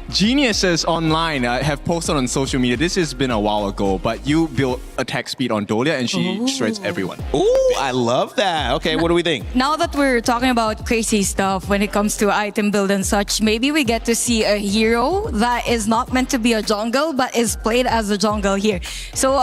geniuses online have posted on social media. This has been a while ago, but you build attack speed on Dolia and she shreds everyone. Ooh, I love that. Okay, what do we think? Now that we're talking about crazy stuff when it comes to item build and such, maybe we get to see a hero that is not meant to be a jungle, but is played as a jungle here. So,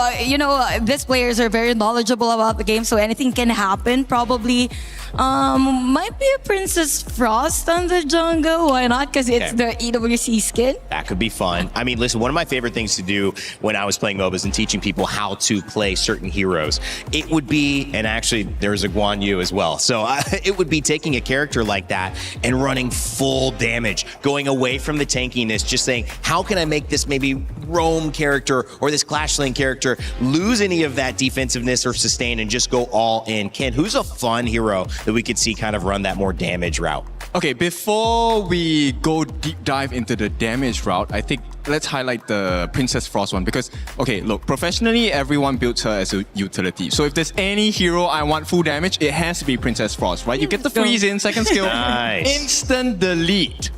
these players are very knowledgeable about the game, so anything can happen. Probably might be a Princess Frost on the jungle. Why not? Because it's the EWC skin. That could be fun. I mean, listen, one of my favorite things to do when I was playing MOBAs and teaching people how to play certain heroes, it would be, and actually there's a Guan Yu as well. So it would be taking a character like that and running full damage, going away from the tankiness, just saying, how can I make this maybe roam character or this Clash Lane character lose any of that defensiveness or sustain and just go all in? Ken, who's a fun hero that we could see kind of run that more damage route? Okay, before we go deep dive into the damage route, I think let's highlight the Princess Frost one because, okay, look, professionally, everyone builds her as a utility. So if there's any hero I want full damage, it has to be Princess Frost, right? You get the freeze in, second skill, instant delete.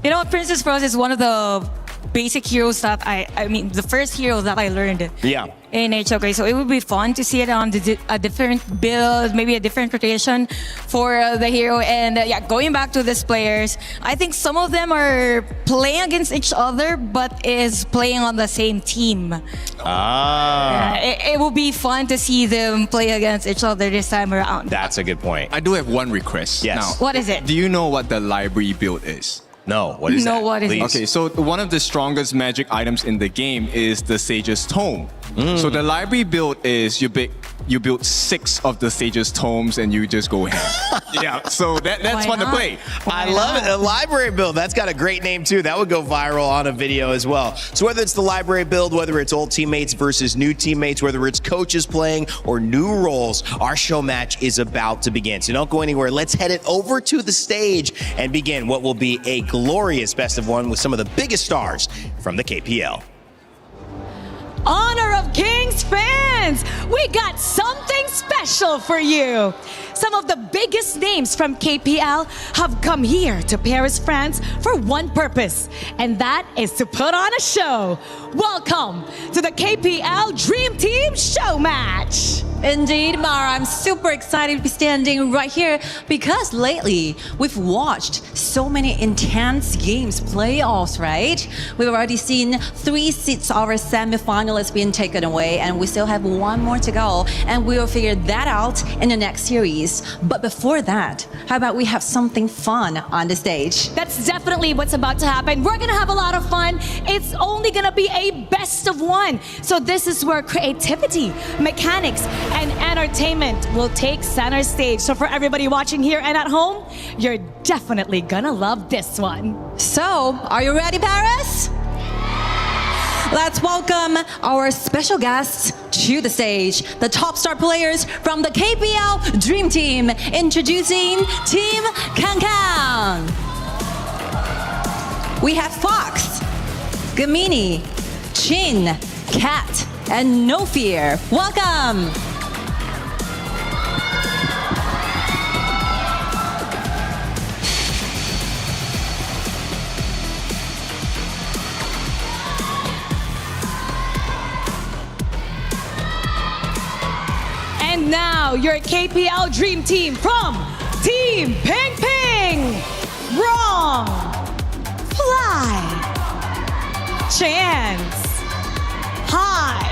You know what, Princess Frost is one of the basic heroes that I mean, the first hero that I learned. In HOK. So it would be fun to see it on a different build, maybe a different rotation for the hero. And going back to these players, I think some of them are playing against each other, but is playing on the same team. It will be fun to see them play against each other this time around. That's a good point. I do have one request. Yes. Now, what is it? Do you know what the library build is? No, what is that? No, what is it? Okay, so one of the strongest magic items in the game is the Sage's Tome. So the library build is you build 6 of the Sage's Tomes and you just go ham. Yeah, so that's fun to play. I love it. A library build. That's got a great name too. That would go viral on a video as well. So whether it's the library build, whether it's old teammates versus new teammates, whether it's coaches playing or new roles, our show match is about to begin. So don't go anywhere. Let's head it over to the stage and begin what will be a glorious best of one with some of the biggest stars from the KPL. Honor of Kings fans, we got something special for you. Some of the biggest names from KPL have come here to Paris, France for one purpose, and that is to put on a show. Welcome to the KPL Dream Team Show Match. Indeed, Mara, I'm super excited to be standing right here because lately we've watched so many intense games, playoffs, right? We've already seen 3 seats of our semifinalists being taken away, and we still have 1 more to go, and we'll figure that out in the next series. But before that, how about we have something fun on the stage? That's definitely what's about to happen. We're gonna have a lot of fun. It's only gonna be a best of one. So this is where creativity, mechanics, and entertainment will take center stage. So for everybody watching here and at home, you're definitely gonna love this one. So, are you ready, Paris? Let's welcome our special guests to the stage, the top star players from the KPL Dream Team. Introducing Team Kankan. We have Fox, Gamini, Chin, Cat, and No Fear. Welcome. And now your KPL Dream Team from Team Ping Ping, Wrong, Fly, Chance, High,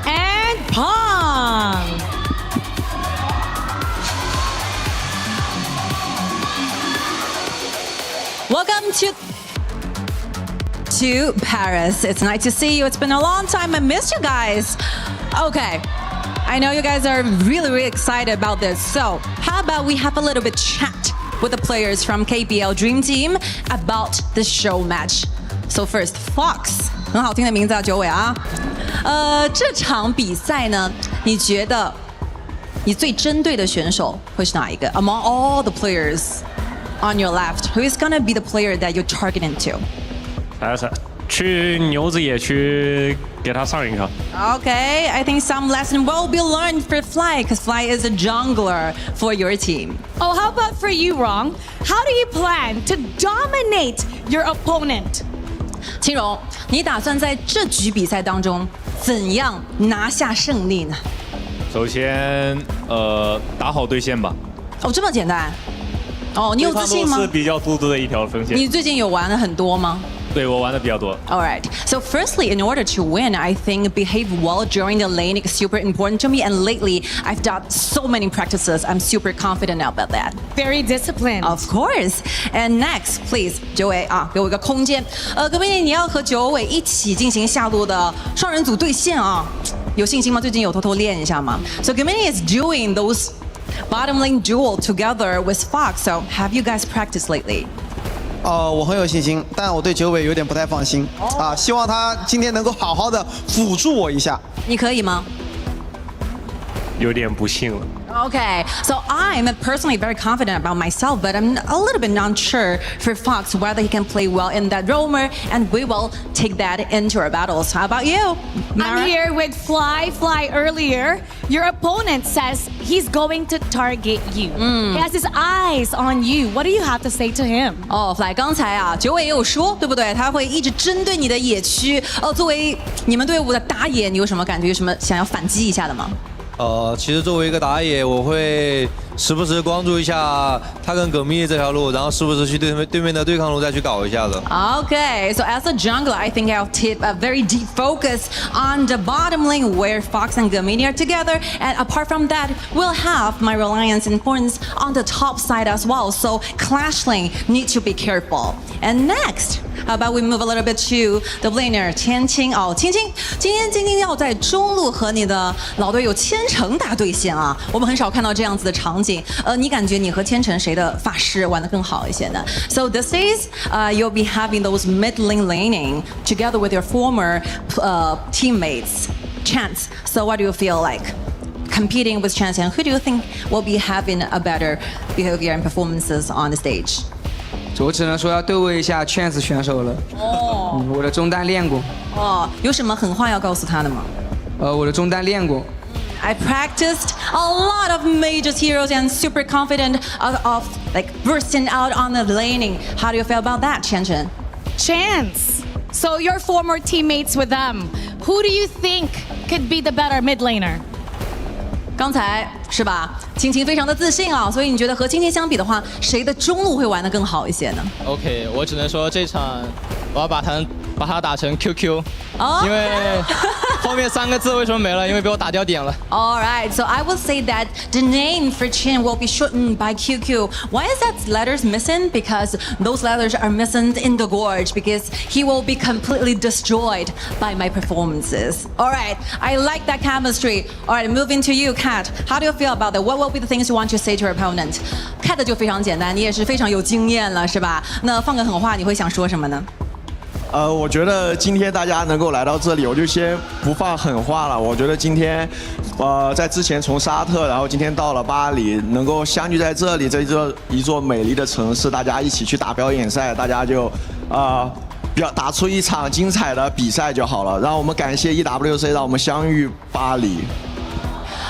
and Pong. Welcome to Paris. It's nice to see you. It's been a long time. I missed you guys. Okay. I know you guys are really excited about this. So how about we have a little bit chat with the players from KPL Dream Team about the show match. So first, Fox. 很好听的名字啊，九尾啊。这场比赛呢，你觉得你最针对的选手会是哪一个 ？Among all the players on your left, who is gonna be the player that you're targeting to? 去牛子野区给他上一课。Okay, I think some lesson will be learned for Fly, because Fly is a jungler for your team. Oh, how about for you, Rong? How do you plan to dominate your opponent? 青荣，你打算在这局比赛当中怎样拿下胜利呢？首先，打好对线吧。哦，这么简单。哦，你有自信吗？是比较突出的一条锋线。你最近有玩了很多吗？对，我玩的比较多。All right. So firstly, in order to win, I think behave well during the lane is super important to me. And lately, I've done so many practices. I'm super confident about that. Very disciplined. Of course. And next, please, 九尾啊，给我一个空间。葛明丽，你要和九尾一起进行下路的双人组对线啊，有信心吗？最近有偷偷练一下吗 ？So Germany is doing those bottom lane duel together with Fox. So have you guys practiced lately? 我很有信心，但我对九尾有点不太放心啊，希望他今天能够好好的辅助我一下。你可以吗？有点不信了。Okay, so I'm personally very confident about myself, but I'm a little bit not sure for Fox whether he can play well in that roamer, and we will take that into our battles. How about you, Mara? I'm here with Fly earlier. Your opponent says he's going to target you. He has his eyes on you. What do you have to say to him? 哦 ，Fly， 刚才啊，九尾也有说，对不对？他会一直针对你的野区。作为你们队伍的打野，你有什么感觉？有什么想要反击一下的吗？其实作为一个打野，我会时不时关注一下他跟葛密这条路，然后时不时去对面的对抗路再去搞一下子。Okay, so as a jungler, I think I'll tip a very deep focus on the bottom lane where Fox and Gemini are together. And apart from that, we'll have my reliance and importance on the top side as well. So clash lane need to be careful. And next, how about we move a little bit to the laner 千青哦，千青，今天晶晶要在中路和你的老队友千成打对线啊，我们很少看到这样子的场景。你感觉你和千成谁的法师玩得更好一些呢 ？So these days, you'll be having those mid lane laning together with your former teammates, Chance. So what do you feel like? Competing with Chance, and who do you think will be having a better behavior and performances on the stage? 我只能说要对位一下 Chance 选手了。我的中单练过。有什么狠话要告诉他的吗？我的中单练过。I practiced a lot of mages heroes and super confident of like bursting out on the laning. How do you feel about that, Chen? Chance. So you're former teammates with them. Who do you think could be the better mid laner? 刚才是吧？青青非常的自信啊，所以你觉得和青青相比的话，谁的中路会玩得更好一些呢 ？OK， 我只能说这场我要把它打成 QQ， 因为后面3个字为什么没了？因为被我打掉点了。All right, so I will say that the name for Chin will be shortened by QQ. Why is that letters missing? Because those letters are missing in the gorge because he will be completely destroyed by my performances. All right, I like that chemistry. All right, moving to you, Kat. How do you feel about that? What will be the things you want to say to your opponent? Kat 就非常简单，你也是非常有经验了，是吧？那放个狠话，你会想说什么呢？我觉得今天大家能够来到这里，我就先不放狠话了。我觉得今天，在之前从沙特，然后今天到了巴黎，能够相聚在这里，一座美丽的城市，大家一起去打表演赛，大家就打出一场精彩的比赛就好了。让我们感谢 EWC， 让我们相遇巴黎。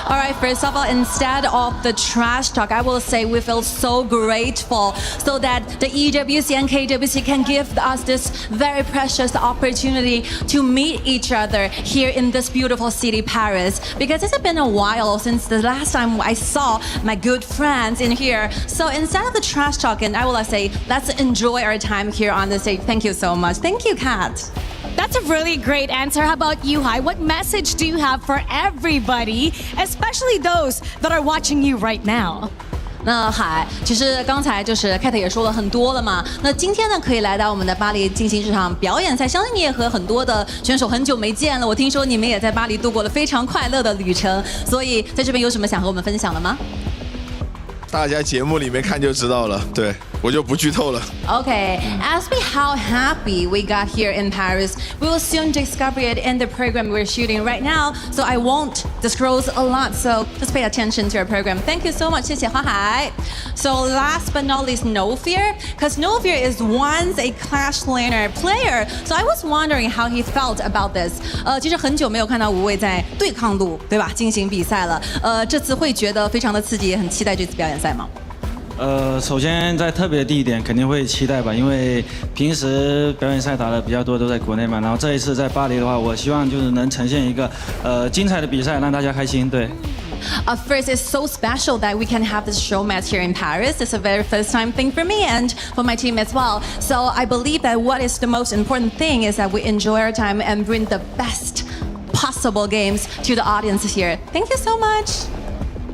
All right, first of all, instead of the trash talk, I will say we feel so grateful so that the EWC and KWC can give us this very precious opportunity to meet each other here in this beautiful city, Paris. Because it's been a while since the last time I saw my good friends in here. So instead of the trash talking, I will say, let's enjoy our time here on the stage. Thank you so much. Thank you, Kat. That's a really great answer. How about you, Hai? What message do you have for everybody, especially those that are watching you right now? 那海，其实刚才就是 Cat 也说了很多了嘛。那今天呢，可以来到我们的巴黎进行这场表演赛，相信你也和很多的选手很久没见了。我听说你们也在巴黎度过了非常快乐的旅程，所以在这边有什么想和我们分享的吗？大家节目里面看就知道了，对我就不剧透了。Okay, ask me how happy we got here in Paris. We will soon discover it in the program we're shooting right now, so I won't disclose a lot, so just pay attention to our program. Thank you so much, 谢谢花海. So last but not least, No Fear, because No Fear is once a Clash Laner player, so I was wondering how he felt about this. 其实很久没有看到5位在对抗路，对吧？进行比赛了。这次会觉得非常的刺激，也很期待这次表演赛吗？首先在特别的地点肯定会期待吧，因为平时表演赛打的比较多都在国内嘛，然后这一次在巴黎的话，我希望就是能呈现一个精彩的比赛，让大家开心。对。First, it's so special that we can have this show match here in Paris. It's a very first time thing for me and for my team as well. So I believe that what is the most important thing is that we enjoy our time and bring the best possible games to the audience here. Thank you so much.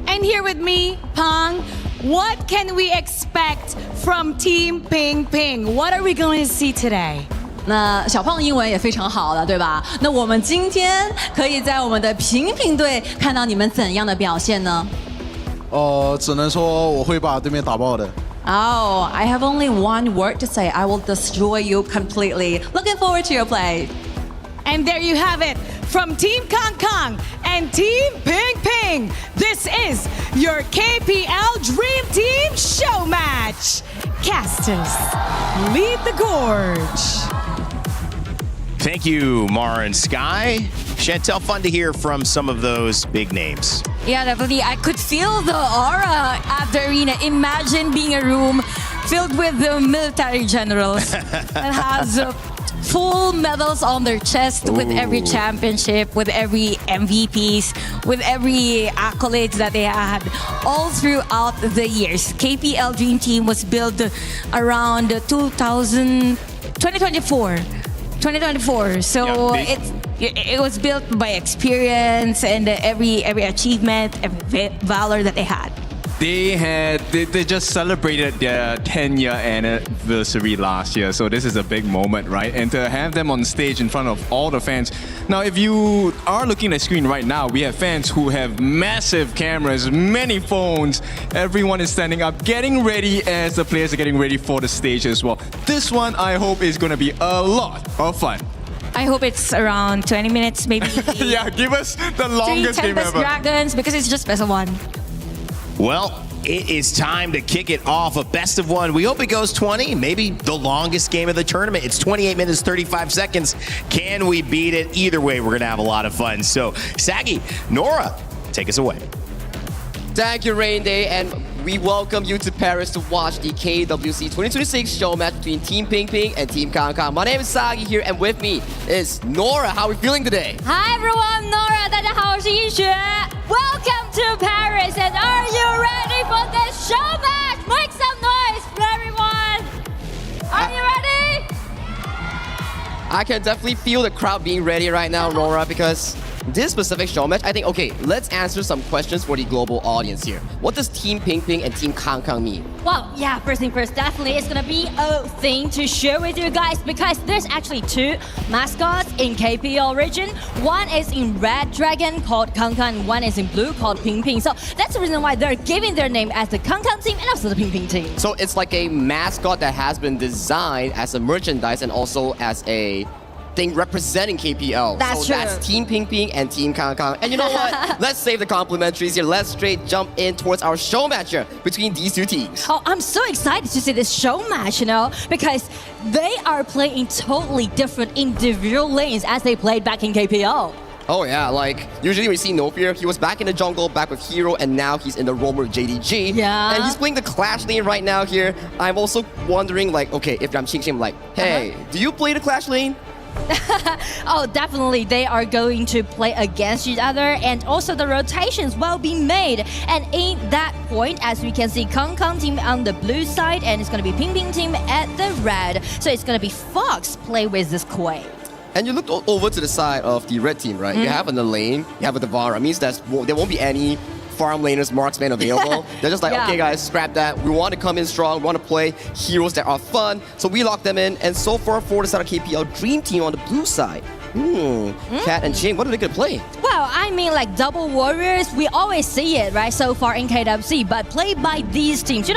And here with me, Pang, what can we expect from Team Ping Ping? What are we going to see today? 那小胖的英文也非常好了，对吧？那我们今天可以在我们的平平队看到你们怎样的表现呢？只能说我会把对面打爆的。Oh, I have only one word to say. I will destroy you completely. Looking forward to your play. And there you have it. From Team Kong Kong and Team Ping Ping, this is your KPL Dream Team Show Match. Casters, lead the gorge. Thank you, Mara and Sky. Chantel, fun to hear from some of those big names. Yeah, definitely. I could feel the aura at the arena. Imagine being a room filled with the military generals that has full medals on their chest with every championship, with every MVPs, with every accolades that they had all throughout the years. KPL Dream Team was built around 2024. So it was built by experience and every achievement, every Valor that they had. They just celebrated their 10-year anniversary last year, so this is a big moment, right? And to have them on stage in front of all the fans. Now, if you are looking at the screen right now, we have fans who have massive cameras, many phones. Everyone is standing up, getting ready as the players are getting ready for the stage as well. This one, I hope, is going to be a lot of fun. I hope it's around 20 minutes, maybe. Yeah, give us the longest game ever. Dragons, because it's just best of one. Well, it is time to kick it off. A best of one. We hope it goes 20, maybe the longest game of the tournament. It's 28 minutes, 35 seconds. Can we beat it? Either way, we're going to have a lot of fun. So, Saggy, Nora, take us away. Thank you, Rain Day, and we welcome you to Paris to watch the KWC 2026 show match between Team Ping Ping and Team Kong Kong. My name is Sagi here, and with me is Nora. How are we feeling today? Hi everyone, Nora. 大家好，我是一雪。Welcome to Paris, and are you ready for this show match? Make some noise, everyone. Are you ready? I can definitely feel the crowd being ready right now, Nora, because this specific show match, I think, okay, let's answer some questions for the global audience here. What does Team Ping Ping and Team Kong Kong mean? Well, yeah, first thing first, definitely it's gonna be a thing to share with you guys because there's actually two mascots in KPL region. One is in red dragon called Kong Kong, one is in blue called Ping Ping. So that's the reason why they're giving their name as the Kong Kong team and also the Ping Ping team. So it's like a mascot that has been designed as a merchandise and also as a thing representing KPL. That's true. That's Team Ping Ping and Team Kong Kong. And you know what? Let's save the complimentaries here. Let's straight jump in towards our show match here between these two teams. Oh, I'm so excited to see this show match, you know, because they are playing totally different individual lanes as they played back in KPL. Oh yeah, like usually we see No Fear, he was back in the jungle, back with Hero, and now he's in the roamer JDG. Yeah. And he's playing the Clash lane right now here. I'm also wondering, like, okay, if I'm changing him, like, hey, do you play the Clash lane? Oh, definitely. They are going to play against each other, and also the rotations will be made. And in that point, as we can see, Kong Kong team on the blue side, and it's going to be Ping Ping team at the red. So it's going to be Fox play with this Quay. And you looked over to the side of the red team, right? You have on the lane, you have a Valor. It means that there won't be any farm laners, marksman available. They're just like, Yeah. okay guys, scrap that. We want to come in strong, we want to play heroes that are fun. So we lock them in, and so far for the side of KPL, Dream Team on the blue side. Cat and Jing, what are they gonna play? Well, I mean, like double warriors, we always see it, right, so far in KWC, but played by these teams,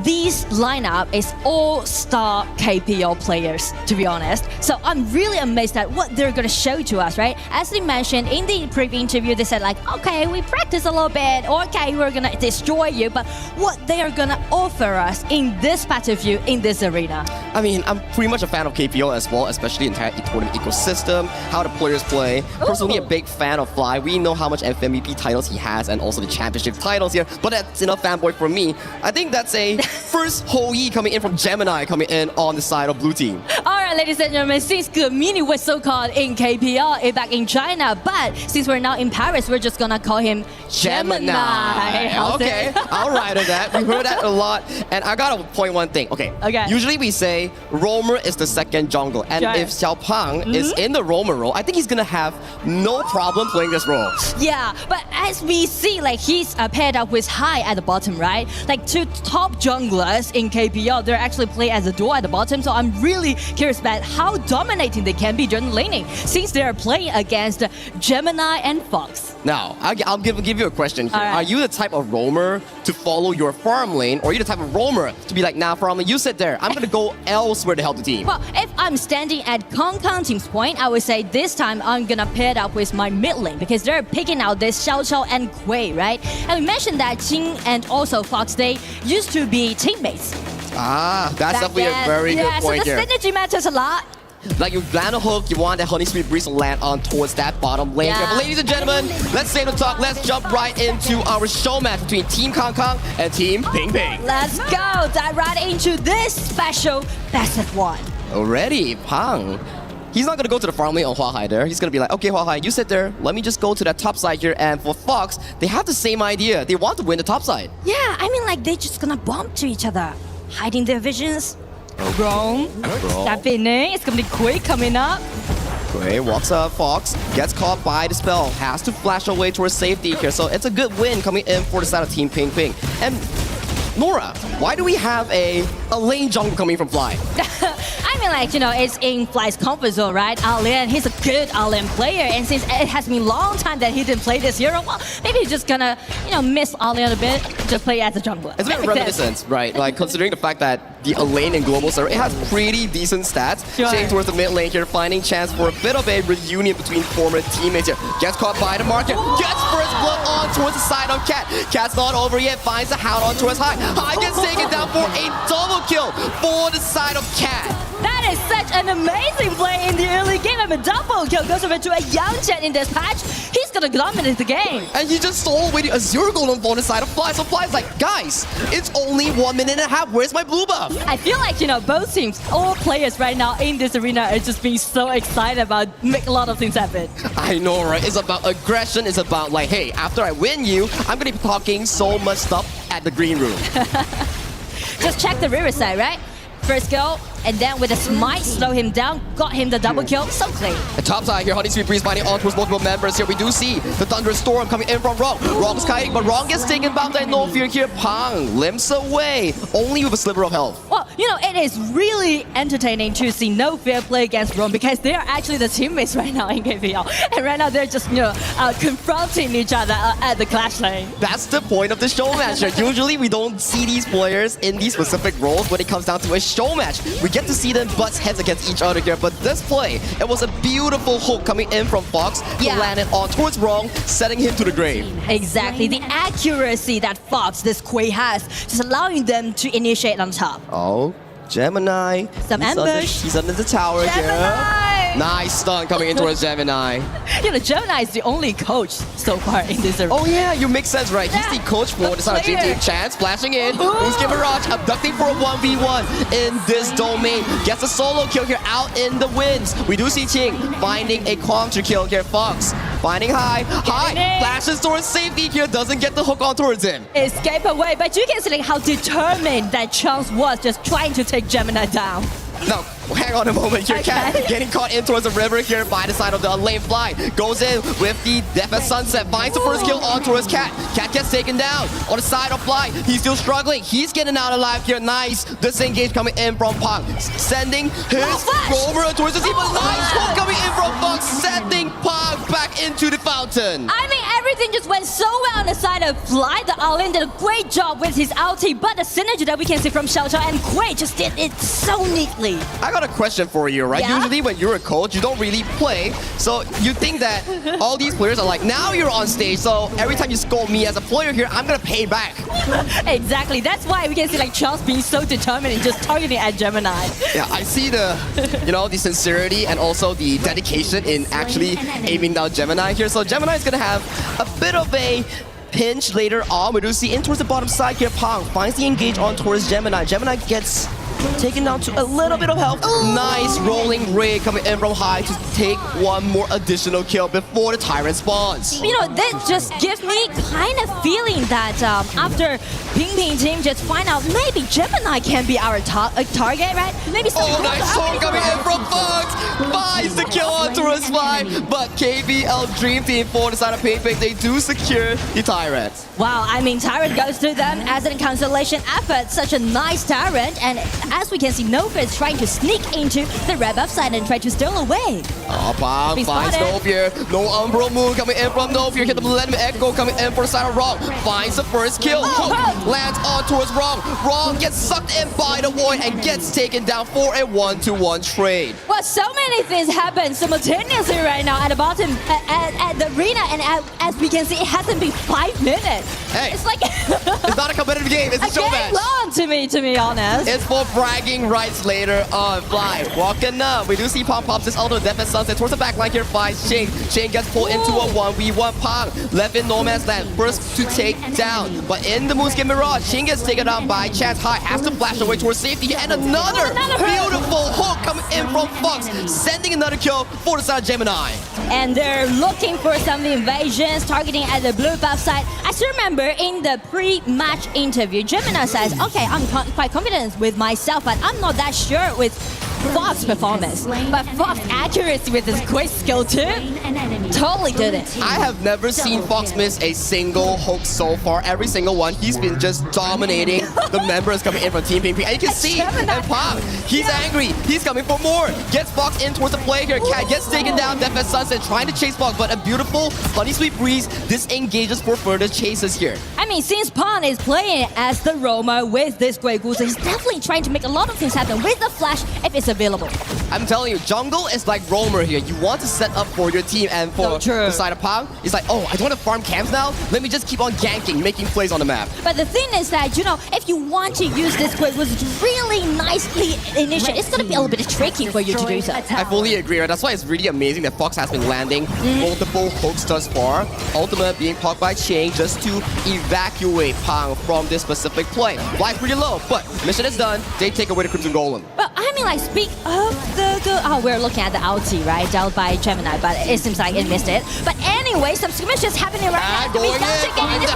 this lineup is all-star KPL players, to be honest. So I'm really amazed at what they're gonna show to us, right? As they mentioned in the preview interview, they said like, okay, we practice a little bit, okay, we're gonna destroy you, but what they are gonna offer us in this battlefield, in this arena. I mean, I'm pretty much a fan of KPL as well, especially in the tournament ecosystem, how the players play. Personally, a big fan of Fly. We know how much FMVP titles he has and also the championship titles here, but that's enough fanboy for me. I think that's a first Ho Yi coming in from Gemini coming in on the side of blue team. All right, ladies and gentlemen, since Gemini was so-called in KPL back in China, but since we're now in Paris, we're just gonna call him Gemini. Okay, I'll ride on that. We heard that a lot. And I gotta point one thing. Okay. Usually we say Roamer is the second jungle. And if Xiao Pang is in the Roamer role, I think he's gonna have no problem playing this role. Yeah, but as we see, like he's paired up with Hai at the bottom, right? Like two top junglers in KPL, they're actually play as a duo at the bottom. So I'm really curious about how dominating they can be during laning, since they're playing against Gemini and Fox. Now, I'll give you a question here. All right. Are you the type of roamer to follow your farm lane, or are you the type of roamer to be like, nah, farm lane, you sit there. I'm gonna go elsewhere to help the team. Well, if I'm standing at Kong team's point, I would say this time I'm gonna pair it up with my mid lane because they're picking out this Xiao Xiao and Kui, right? And we mentioned that Jing and also Fox, they used to be teammates. That's definitely a very good point so the here. synergy matters a lot. Like you land a hook, you want that Honey Sweet Breeze to land on towards that bottom lane. Yeah. But ladies and gentlemen, let's save the talk. Let's jump right into our show match between Team Kong Kong and Team Ping Ping. Let's go, dive right into this special best of one. Already, Pang. He's not gonna go to the farm lane on Huahai there. He's gonna be like, okay, Huahai, you sit there. Let me just go to that top side here. And for Fox, they have the same idea. They want to win the top side. Yeah, I mean, like they're just gonna bump to each other, hiding their visions. Wrong. Stepping in. It's gonna be Kui coming up. Kui walks up, Fox gets caught by the spell, has to flash away towards safety here. So it's a good win coming in for the side of Team Ping Ping. And Nora, why do we have a lane jungle coming from Fly? I mean, like, it's in Fly's comfort zone, right? Alien, he's a good Alien player, and since it has been a long time that he didn't play this hero, well, maybe he's just gonna, miss Alien a bit, just play as a jungler. It's a bit reminiscent, right? Like, considering the fact that the lane in global server, it has pretty decent stats. Sure. Shane towards the mid lane here, finding chance for a bit of a reunion between former teammates here. Gets caught by the market, gets first blood on towards the side of Cat. Cat's not over yet, finds the Hound on towards Hai. Hai gets taken down for a double kill for the side of Cat. That is such an amazing play in the early game, and a double kill goes over to a Young Jet in this patch. He's gonna dominate the game. And he just stole away a 0 golden on the side of Fly. So Fly's like, guys, it's only 1 minute and a half. Where's my blue buff? I feel like, both teams, all players right now in this arena are just being so excited about make a lot of things happen. I know, right? It's about aggression. It's about like, hey, after I win you, I'm gonna be talking so much stuff at the green room. Just check the riverside, right? First go, and then with a smite, slow him down, got him the double kill, so clean. The top side here, Honey Sweet Breeze finding on towards multiple members here. We do see the Thunderous Storm coming in from Rong. Rong's kiting, but Rong gets taken back by no fear here. Pang limps away, only with a sliver of health. Well, it is really entertaining to see No Fear play against Rome because they are actually the teammates right now in KPL. And right now they're just, confronting each other at the clash lane. That's the point of the show match here. Usually we don't see these players in these specific roles when it comes down to a show match. We get to see them butt heads against each other here, but this play, it was a beautiful hook coming in from Fox to land it on towards Rong, setting him to the grave. Exactly, the accuracy that Fox, this Kui has, just allowing them to initiate on top. Oh, Gemini. Some ambush. He's under the tower Gemini! here. Nice stun coming in towards Gemini. Gemini is the only coach so far in this arena. Oh yeah, you make sense, right? He's the coach for the side of Team Team. Chance flashing in. Usuke Mirage abducting for a 1v1 in this domain. Gets a solo kill here out in the winds. We do see Ching finding a counter kill here. Fox finding Hai. Hai flashes towards safety here. Doesn't get the hook on towards him. Escape away, but you can see how determined that Chance was just trying to take Gemini down. Now, hang on a moment here. Cat getting caught in towards the river here by the side of the lane fly. Goes in with the Death at Sunset. Finds the first kill on towards Cat. Cat gets taken down on the side of Fly. He's still struggling. He's getting out alive here. Nice disengage coming in from Pong. Sending his rover towards the team. Nice one coming in from Fox. Sending Pong back into the fountain. I mean, everything just went so well on the side of Fly. The Alin did a great job with his ulti, but the synergy that we can see from Xiao Xiao and Quay just did it so neatly. I got a question for you, right? Yeah? Usually when you're a coach, you don't really play. So you think that all these players are like, now you're on stage, so every time you scold me as a player here, I'm gonna pay back. Exactly. That's why we can see like Charles being so determined and just targeting at Gemini. Yeah, I see the, the sincerity and also the dedication in actually aiming down Gemini here. So Gemini is gonna have a bit of a pinch later on. We do see in towards the bottom side here. Pong finds the engage on towards Gemini. Gemini gets taken down to a little bit of health. Nice rolling ray coming in from high to take one more additional kill before the Tyrant spawns. That just gives me kind of feeling that after Ping Ping team just find out maybe Gemini can be our target, right? Maybe nice song coming in from Fox. Finds the kill on towards Fly, but KBL Dream Team for the side of Ping Ping, they do secure the Tyrant. Wow, I mean, Tyrant goes through them as a cancellation effort. Such a nice Tyrant, and as we can see, Nova is trying to sneak into the red buff side and try to steal away. Pong finds Novier. No Umbral Moon coming in from Novier. Hit the Millennium Echo coming in for the side of Wrong. Finds the first kill. Lands on towards Wrong. Wrong gets sucked in by the Void and gets taken down for a 1-to-1 trade. Well, so many things happen simultaneously right now at the bottom, at the arena, and as we can see, it hasn't been 5 minutes. Hey, it's like it's not a competitive game. It's a show match. Long to be honest. It's for bragging rights later on. Fly walking up. We do see Pong pops this ultimate Death at Sunset towards the back line here. Finds Shane. Shane gets pulled into a 1v1. Pong left in no man's land. First to take down, but in the Moonscape Mirage, Shane gets taken down by Chance High. Has to flash away towards safety, and another beautiful hook coming in from Fox, sending another kill for the side of Gemini. And they're looking for some invasions, targeting at the blue buff side. I still remember in the pre-match interview, Gemini says, okay, I'm quite confident with myself, but I'm not that sure with Fox's performance. But Fox's accuracy with his quick skill too, totally did it. I have never seen Fox miss a single hook so far. Every single one, he's been just dominating the members coming in from Team Ping Ping. And you can see, and Pong, he's angry. He's coming for more. Gets Fox in towards the play here. Cat gets taken down. Death at Sunset trying to chase Fox, but a beautiful Bunny Sweet Breeze disengages for further chases here. I mean, since Pong is playing as the roamer with this Grey Goose, he's definitely trying to make a lot of things happen with the flash if it's available. I'm telling you, jungle is like roamer here. You want to set up for your team, and for the side of Pong, it's like, oh, I don't want to farm camps now. Let me just keep on ganking, making plays on the map. But the thing is that, if you want to use this Grey Goose really nicely initiate, it's going to be a little bit tricky for you to do so. I fully agree, right? That's why it's really amazing that Fox has been landing multiple hooks thus far. Ultimate being popped by Chang just to evacuate Pong from this specific play. Fly's pretty low, but mission is done. They take away the Crimson Golem. But I mean, like, speak of we're looking at the ulti, right? Dealt by Gemini, but it seems like it missed it. But anyway, some skirmishes happening right now. Going in,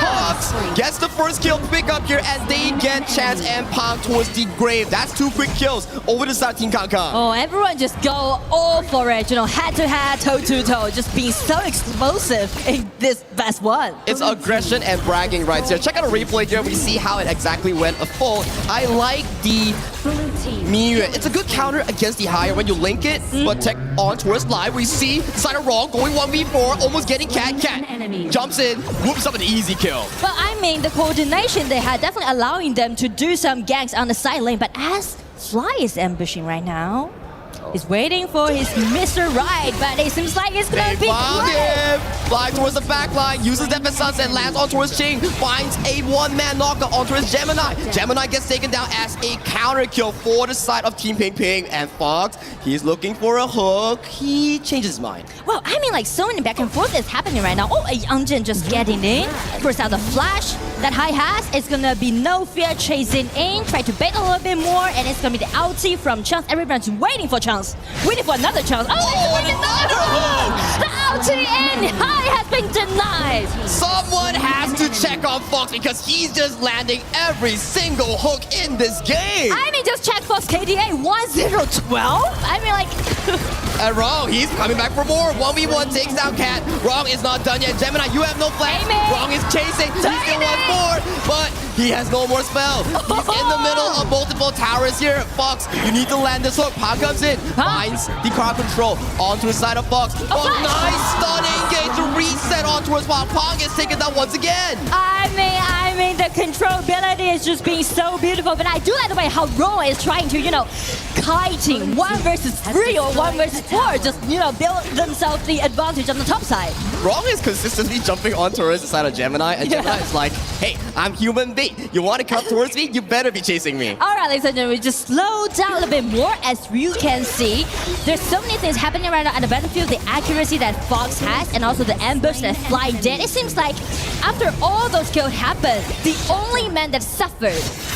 Fox gets the first kill pick up here as they get Chance and Pong towards the grave. That's 2 quick kills over the side of Team Kankan. Oh, everyone just go all for it, head to head, toe to toe, just being so explosive in this best one. It's aggression and bragging right here. Check out a replay here. We see how it exactly went a full. I like the Miyu. It's a good counter against the higher when you link it, but tech on towards live. We see side of Wrong going 1v4, almost getting Cat. Jumps in, whoops up an easy kill. But I mean, the coordination they had definitely allowing them to do some ganks on the side lane, but as Fly is ambushing right now, he's waiting for his Mr. Right, but it seems like it's gonna be him. Fly towards the back line, uses Death at Sunset, lands on towards Ching, finds a one-man knocker on towards Gemini. Gemini gets taken down as a counter kill for the side of Team Ping Ping. And Fox, he's looking for a hook. He changes his mind. Well, I mean, like, so many back and forth is happening right now. Oh, a Youngjin just getting in. First out the flash that High has. It's gonna be no fear chasing in, try to bait a little bit more, and it's gonna be the ulti from Chance. Everyone's waiting for Chance. Waiting for another chance. Oh, another hook! Bounty and high has been denied. Someone has to check on Fox because he's just landing every single hook in this game. I mean, just check Fox KDA 1012. I mean, like. And Wrong, he's coming back for more. 1v1 takes down Cat. Wrong is not done yet. Gemini, you have no flash. Wrong is chasing. He still wants more, but he has no more spell. He's in the middle of multiple towers here. Fox, you need to land this hook. Pong comes in, finds the crowd control onto the side of Fox. Oh, nice stunning engage to reset onto his Pong. Pong is taken down once again. I mean, the controllability is just being so beautiful, but I do like the way how Ro is trying to, kiting 1 versus 3 or 1 versus 4, just, build themselves the advantage on the top side. Wrong is consistently jumping on towards the side of Gemini, and Gemini is like, hey, I'm human being. You want to come towards me? You better be chasing me. All right, ladies and gentlemen, just slow down a little bit more. As you can see, there's so many things happening right now at the battlefield. The accuracy that Fox has, and also the ambush that Fly did. It seems like after all those kills happened, the only man that suffered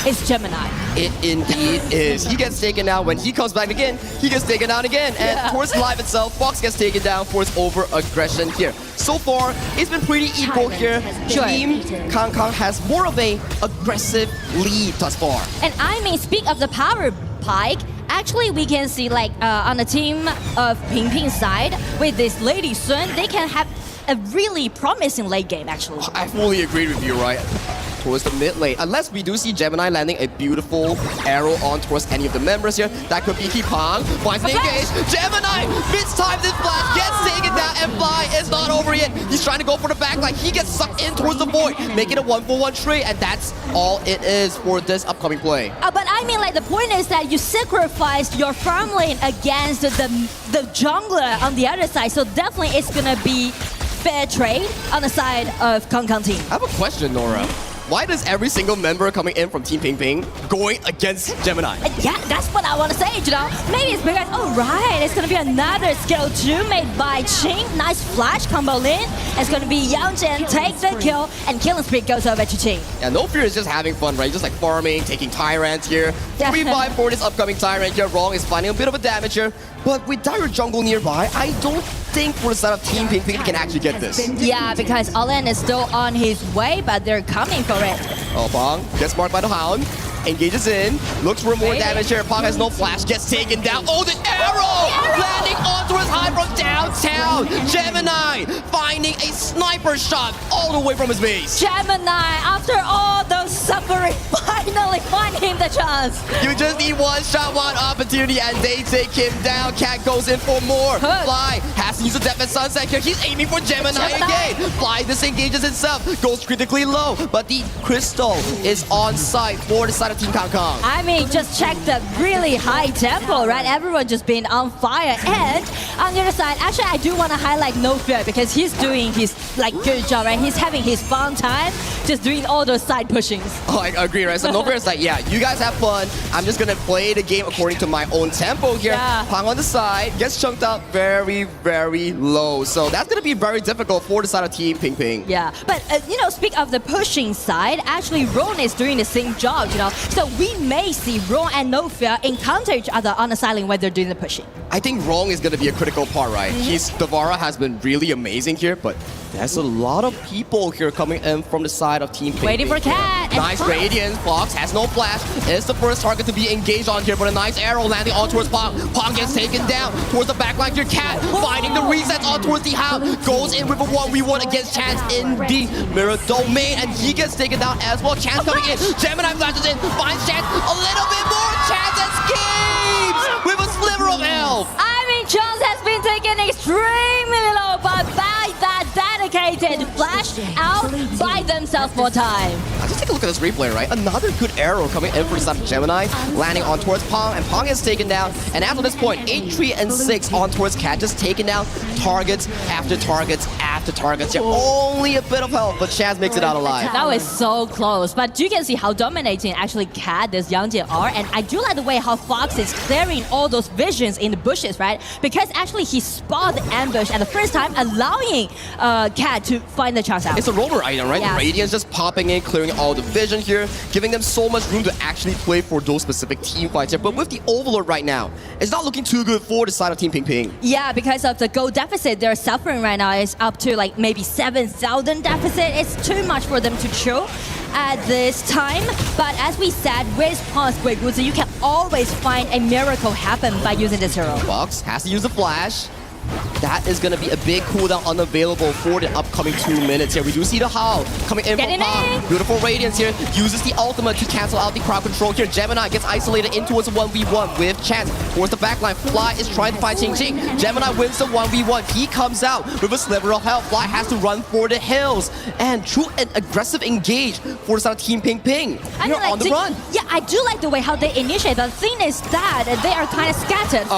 is Gemini. It indeed is. He gets taken down. When he comes back again, he gets taken down again. And towards life itself, Fox gets taken down for his over-aggression here. So far, it's been pretty equal here. Team Kang has more of a aggressive lead thus far. And I mean, speak of the power pike, actually we can see on the team of Ping Ping side with this Lady Sun, they can have a really promising late game actually. I fully agree with you, right? Towards the mid lane, unless we do see Gemini landing a beautiful arrow on towards any of the members here, that could be Pong. Finds the engage. Gemini mistimes this flash, gets taken down, and Fly is not over yet. He's trying to go for the backline. He gets sucked in towards the void, making a 1-for-1 trade, and that's all it is for this upcoming play. But I mean, the point is that you sacrificed your farm lane against the jungler on the other side, so definitely it's gonna be fair trade on the side of Kang team. I have a question, Nora. Why does every single member coming in from Team Ping Ping going against Gemini? Yeah, that's what I want to say, Maybe it's because, it's going to be another skill 2 made by Ching. Nice flash combo in. It's going to be Yang Jian takes the kill, and killing spree goes over to Ching. Yeah, No Fear is just having fun, right? Just farming, taking Tyrants here. 3-5 for this upcoming Tyrant here. Wrong is finding a bit of a damage here. But with Dire Jungle nearby, I don't think for the side of Team Ping Ping can actually get this. Yeah, because Alan is still on his way, but they're coming for it. Oh, Pong gets marked by the Hound. Engages in, looks for more damage here. Pong has no flash, gets taken down. Oh, the arrow! Landing onto his high from downtown. Gemini finding a sniper shot all the way from his base. Gemini, after all those suffering, finally finding the chance. You just need one shot, one opportunity, and they take him down. Cat goes in for more. Fly has to use a Death and Sunset here. He's aiming for Gemini again. Fly disengages himself, goes critically low, but the crystal is on site for the side of Team Kang. I mean, just check the really high tempo, right? Everyone just being on fire. And on the other side, actually, I do want to highlight No Fear because he's doing his good job, right? He's having his fun time, just doing all those side pushings. Oh, I agree, right? So No Fear is like, yeah, you guys have fun. I'm just gonna play the game according to my own tempo here. Pong on the side gets chunked out very, very low. So that's gonna be very difficult for the side of Team Ping Ping. Yeah, but speak of the pushing side, actually Ron is doing the same job, So we may see Ron and No Fear encounter each other on the side lane when they're doing the pushing. I think Wrong is going to be a critical part, right? Devara has been really amazing here, but there's a lot of people here coming in from the side of Team Ping Ping. Waiting for Cat. Nice Radiance. Fox has no flash. It's the first target to be engaged on here, but a nice arrow landing on towards Pong. Pong gets taken down towards the backline here. Cat finding the resets on towards the Hound. Goes in with a 1v1 against Chance in the mirror domain, and he gets taken down as well. Chance coming in. Gemini flashes in. Finds Chance a little bit more. Chance escapes with a sliver of health. I mean, Chance has been taken extremely low, but by that dedicated flash out by themselves for time. Just take a look at this replay, right? Another good arrow coming in for the side of Gemini, landing on towards Pong, and Pong is taken down. And after this point, 8, 3, and 6 on towards Cat, just taking down targets after targets after to targets here. Only a bit of help, but Chance makes it out alive. That was so close, but you can see how dominating actually Cat this Yangjie are, and I do like the way how Fox is clearing all those visions in the bushes, right? Because actually he spotted the ambush at the first time, allowing Cat to find the chance out. It's a roller item, right? Yes. The Radiance just popping in, clearing all the vision here, giving them so much room to actually play for those specific team fights here. But with the Overlord right now, it's not looking too good for the side of Team Ping Ping. Yeah, because of the gold deficit they're suffering right now is up to like maybe 7,000 deficit. It's too much for them to chill at this time. But as we said, with Pons Guiguzi, you can always find a miracle happen by using this hero. Fox has to use the flash. That is going to be a big cooldown unavailable for the upcoming 2 minutes here. We do see the Hao coming in from Pong. Beautiful Radiance here. Uses the ultimate to cancel out the crowd control here. Gemini gets isolated in towards a 1v1 with Chance. Towards the backline, Fly is trying to find Ching Ching. Gemini wins the 1v1. He comes out with a sliver of health. Fly has to run for the hills. And true and aggressive engage for the side of Team Ping Ping. I mean, like, on the run. Yeah, I do like the way how they initiate. The thing is that they are kind of scattered.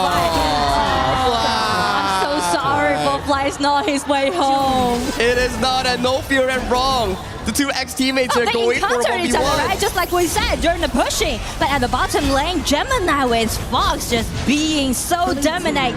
I'm so sorry, but Fly is not his way home. It is not, and no fear and wrong. The two ex-teammates are going for a 1v1. Each other, right? Just like we said during the pushing. But at the bottom lane, Gemini with Fox just being so determined to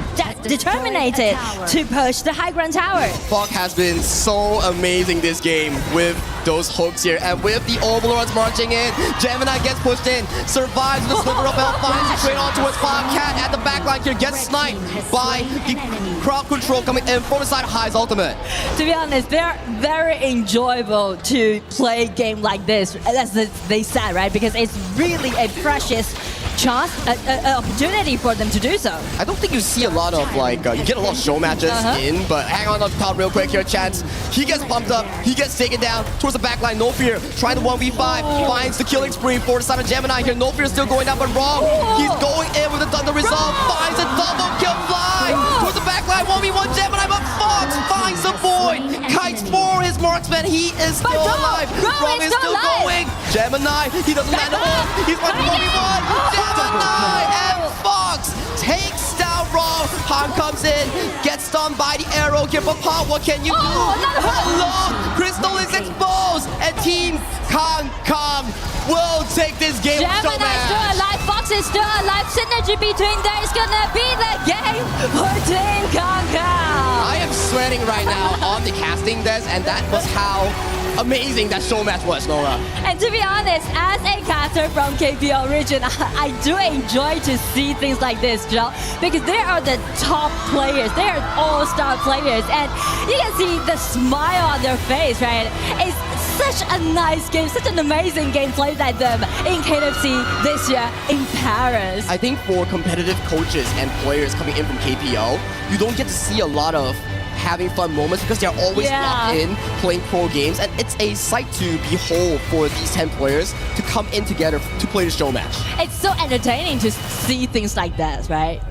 push the high ground tower. Fox has been so amazing this game with those hooks here. And with the Overlords marching in, Gemini gets pushed in, survives the sliver of health, finds it straight on towards Cat at the backline here, gets sniped by the crowd control coming in from the side of High's ultimate. To be honest, they're very enjoyable to play a game like this, as they said, right? Because it's really a precious chance, opportunity for them to do so. I don't think you see a lot of like, you get a lot of show matches in, but hang on the top real quick here, Chance. He gets pumped up, he gets taken down towards the backline, No Fear, trying the 1v5, finds the killing spree for the side of Gemini here. No Fear still going down, but wrong. He's going in with the Thunder Resolve, finds a double kill Fly towards the backline, 1v1 Gemini, but Fox finds the void, kites for his marksman, he is still alive. Wrong is still going. Gemini, he doesn't land off, he's on 1v1. Gemini and Fox takes down Wrong. Han comes in, gets stunned by the arrow here, but Paul, what can you do? Hello, Crystal is exposed, and Team Kong will take this game. Gemini is still alive, Fox is still alive. Synergy between them is gonna be the game for Team Kong. I am sweating right now on the casting desk, and that was how amazing that Showmatch was, Nora. And to be honest, as a caster from KPL region, I do enjoy to see things like this, Joe, because they are the top players. They are all-star players, and you can see the smile on their face, right? It's such a nice game, such an amazing game played by them in KFC this year in Paris. I think for competitive coaches and players coming in from KPL, you don't get to see a lot of having fun moments because they're always locked in playing pro games, and it's a sight to behold for these 10 players to come in together to play the show match. It's so entertaining to see things like that, right?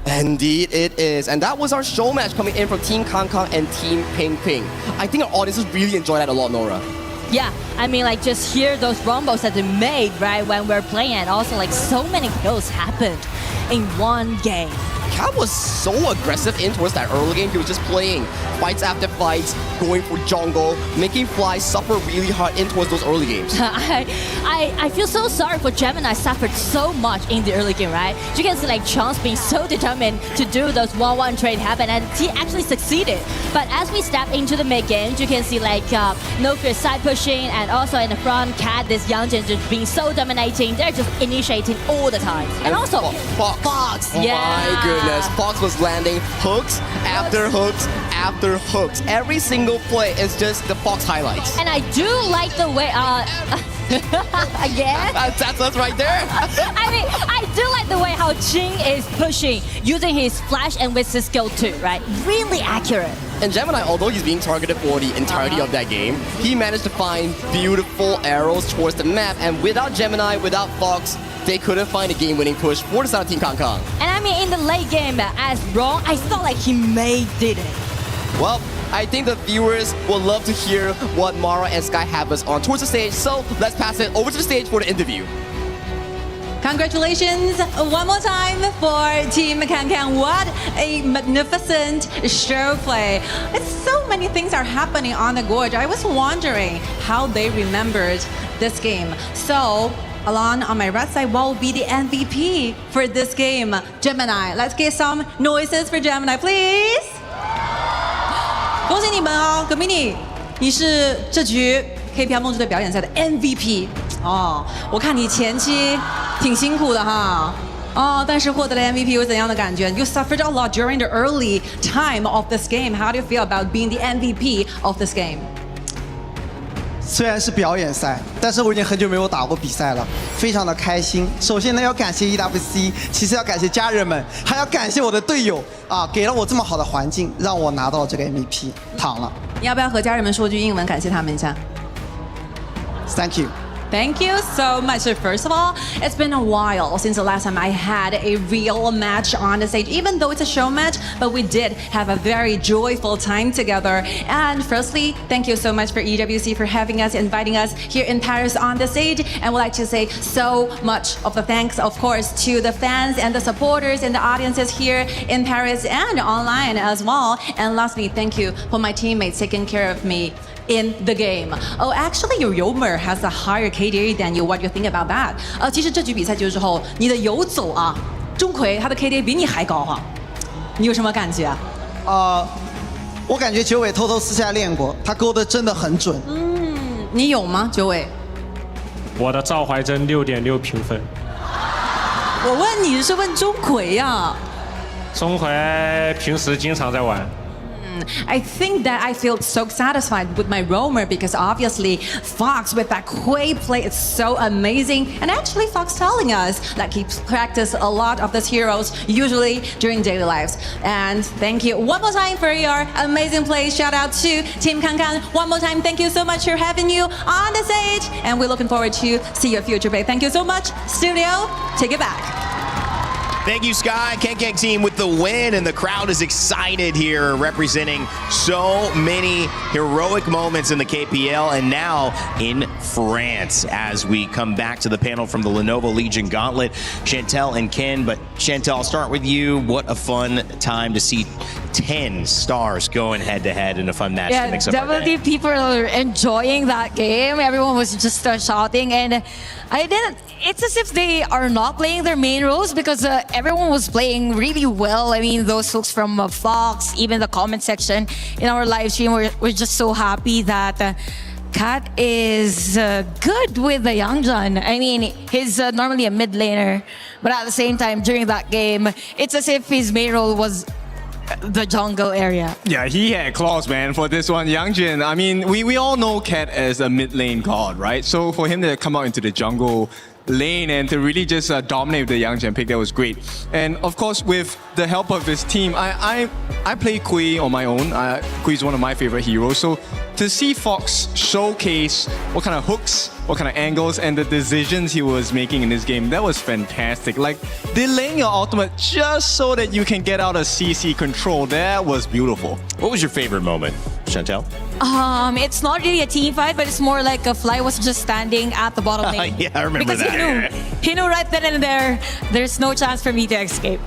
Indeed it is, and that was our show match coming in from Team Kong and Team Ping Ping. I think our audiences really enjoyed that a lot, Nora. Yeah, I mean, like, just hear those rumbles that they made, right, when we're playing, and also, like, so many kills happened in one game. Cat was so aggressive in towards that early game. He was just playing fights after fights, going for jungle, making Fly suffer really hard in towards those early games. I feel so sorry for Gemini suffered so much in the early game, right? You can see like Chance being so determined to do those 1-1 trade happen, and he actually succeeded. But as we step into the mid game, you can see like No Fear side pushing, and also in the front, Cat, this Yangjie just being so dominating. They're just initiating all the time. And also Fox. Oh yeah. my goodness. Fox was landing hooks after hooks after hooks. Every single play is just the Fox highlights. And I do like the way, again? That's us right there. I mean, I do like the way how Ching is pushing, using his flash and with his skill too, right? Really accurate. And Gemini, although he's being targeted for the entirety of that game, he managed to find beautiful arrows towards the map. And without Gemini, without Fox, they couldn't find a game-winning push for the side of Team Kong. And I mean, in the late game, as Wrong, I felt like he did it. Well, I think the viewers will love to hear what Mara and Sky have us on towards the stage. So let's pass it over to the stage for the interview. Congratulations one more time for Team Kankan. What a magnificent show play. It's so many things are happening on the gorge. I was wondering how they remembered this game. So, Alon, on my right side, what will be the MVP for this game? Gemini. Let's get some noises for Gemini, please. 恭喜你们哦，葛米尼，你是这局 KPL 梦之队表演赛的 MVP 哦。我看你前期挺辛苦的哈。哦，但是获得了 MVP 有怎样的感觉 ？You suffered a lot during the early time of this game. How do you feel about being the MVP of this game? 虽然是表演赛，但是我已经很久没有打过比赛了，非常的开心。首先呢，要感谢 EWC， 其次要感谢家人们，还要感谢我的队友啊，给了我这么好的环境，让我拿到这个 MVP， 躺了。你要不要和家人们说句英文，感谢他们一下 ？Thank you. Thank you so much. So first of all, it's been a while since the last time I had a real match on the stage, even though it's a show match, but we did have a very joyful time together. And firstly, thank you so much for EWC for having us, inviting us here in Paris on the stage. And we'd like to say so much of the thanks, of course, to the fans and the supporters and the audiences here in Paris and online as well. And lastly, thank you for my teammates taking care of me in the game. Oh, actually, your Yomer has a higher KDA than you. What do you think about that? 其实这局比赛结束之后，你的游走啊，钟馗他的 KDA 比你还高哈，你有什么感觉啊？我感觉九尾偷偷私下练过，他勾的真的很准。你有吗，九尾？我的赵怀真6.6评分。我问你是问钟馗呀？钟馗平时经常在玩。I think that I feel so satisfied with my roamer because obviously Fox with that Quay play is so amazing. And actually Fox telling us that he practice a lot of these heroes usually during daily lives. And thank you one more time for your amazing play. Shout out to Team Kankan. One more time, thank you so much for having you on the stage. And we're looking forward to see your future play. Thank you so much. Studio, take it back. Thank you, Sky. Kankan team with the win, and the crowd is excited here, representing so many heroic moments in the KPL and now in France. As we come back to the panel from the Lenovo Legion Gauntlet, Chantel and Ken. But Chantel, I'll start with you. What a fun time to see 10 stars going head-to-head in a fun match to mix up our day. Definitely people are enjoying that game. Everyone was just shouting, and it's as if they are not playing their main roles because everyone was playing really well. I mean, those folks from Fox, even the comment section in our live stream, we're just so happy that Kat is good with the Yangjun. I mean, he's normally a mid laner, but at the same time, during that game, it's as if his main role was the jungle area. Yeah, he had claws, man, for this one. Yangjun, I mean, we all know Cat as a mid lane god, right? So for him to come out into the jungle lane and to really just dominate the Yangjun pick, that was great. And of course, with the help of his team, I play Quay on my own. Quay is one of my favorite heroes. So to see Fox showcase what kind of hooks, what kind of angles, and the decisions he was making in this game, that was fantastic. Like, delaying your ultimate just so that you can get out of CC control, that was beautiful. What was your favorite moment, Chantel? It's not really a team fight, but it's more like a Fly was just standing at the bottom lane. Yeah, I remember because that. He knew right then and there, there's no chance for me to escape.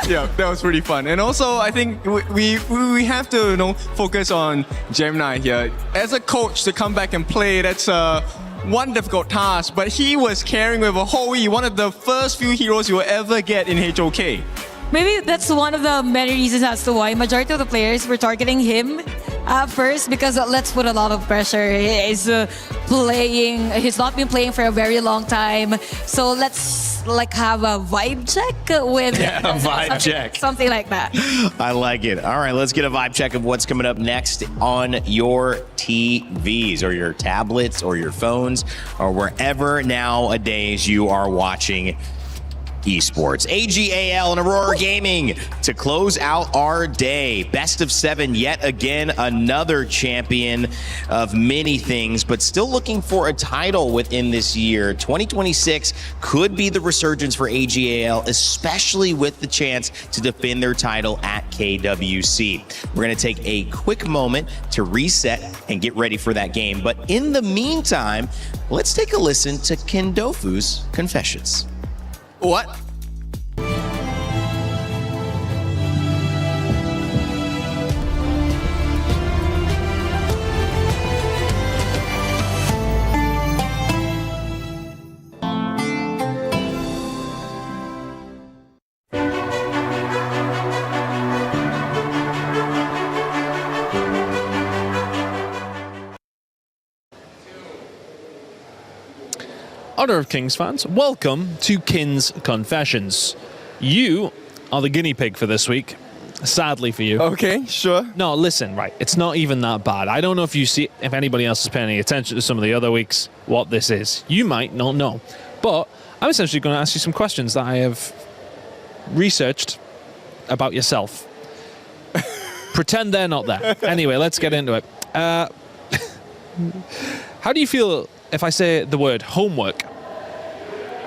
Yeah, that was pretty fun. And also, I think we have to focus on Gemini here. As a coach, to come back and play, that's one difficult task, but he was carrying with a Hoi, one of the first few heroes you will ever get in HOK. Maybe that's one of the many reasons as to why majority of the players were targeting him first, because let's put a lot of pressure. He's not been playing for a very long time. So let's have a vibe check with a vibe check. Something like that. I like it. All right, let's get a vibe check of what's coming up next on your TVs or your tablets or your phones or wherever nowadays you are watching Esports. AGAL and Aurora Gaming to close out our day. Best of 7 yet again. Another champion of many things, but still looking for a title within this year. 2026 could be the resurgence for AGAL, especially with the chance to defend their title at KWC. We're going to take a quick moment to reset and get ready for that game. But in the meantime, let's take a listen to Kendofu's confessions. What? Honor of Kings fans, welcome to Kin's Confessions. You are the guinea pig for this week, sadly for you. Okay, sure. No, listen, right, it's not even that bad. I don't know if anybody else is paying any attention to some of the other weeks, what this is. You might not know. But I'm essentially going to ask you some questions that I have researched about yourself. Pretend they're not there. Anyway, let's get into it. How do you feel if I say the word homework?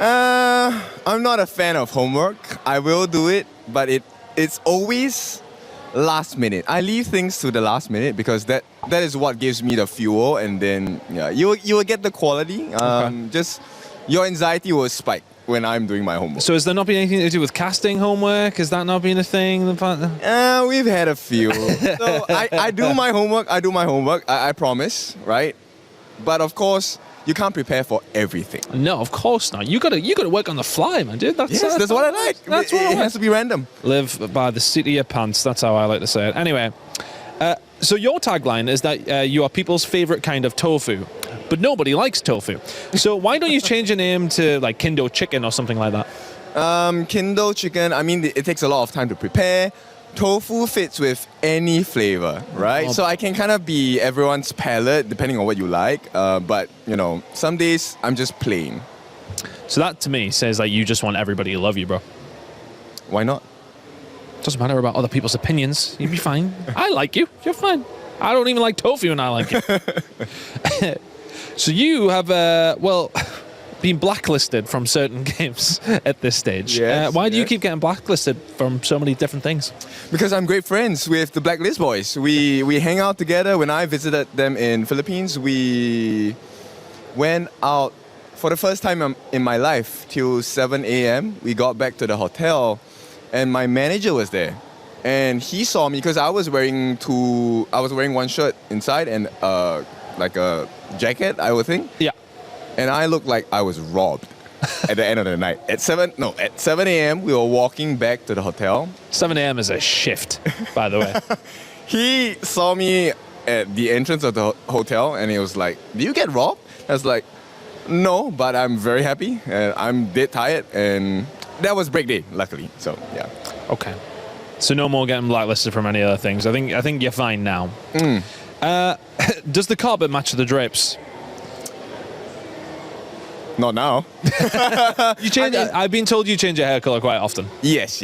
I'm not a fan of homework. I will do it, but it's always last minute. I leave things to the last minute because that is what gives me the fuel, and then you will get the quality. Just your anxiety will spike when I'm doing my homework. So has there not been anything to do with casting homework? Has that not been a thing? We've had a few. So I do my homework. I promise, right? But of course, you can't prepare for everything. No, of course not. You gotta work on the fly, man, dude. That's what I like. That's what it has to be random. Live by the seat of your pants. That's how I like to say it. Anyway, so your tagline is that you are people's favorite kind of tofu, but nobody likes tofu. So why don't you change your name to like Kindle Chicken or something like that? Kindle Chicken. I mean, it takes a lot of time to prepare. Tofu fits with any flavor, right? So I can kind of be everyone's palate depending on what you like. But, some days I'm just plain. So that to me says like you just want everybody to love you, bro. Why not? Doesn't matter about other people's opinions. You'd be fine. I like you. You're fine. I don't even like tofu and I like you. So you have, been blacklisted from certain games at this stage. Yes, why do you keep getting blacklisted from so many different things? Because I'm great friends with the Blacklist boys. We hang out together. When I visited them in Philippines, we went out for the first time in my life till 7 a.m. We got back to the hotel and my manager was there. And he saw me because I was wearing one shirt inside and like a jacket, I would think. Yeah. And I looked like I was robbed at the end of the night. At 7 a.m., we were walking back to the hotel. 7 a.m. is a shift, by the way. He saw me at the entrance of the hotel and he was like, "Do you get robbed?" I was like, "No, but I'm very happy. And I'm dead tired." And that was break day, luckily. So, yeah. Okay. So no more getting blacklisted from any other things. I think you're fine now. Does the carpet match the drapes? Not now. You change. I've been told you change your hair color quite often. Yes.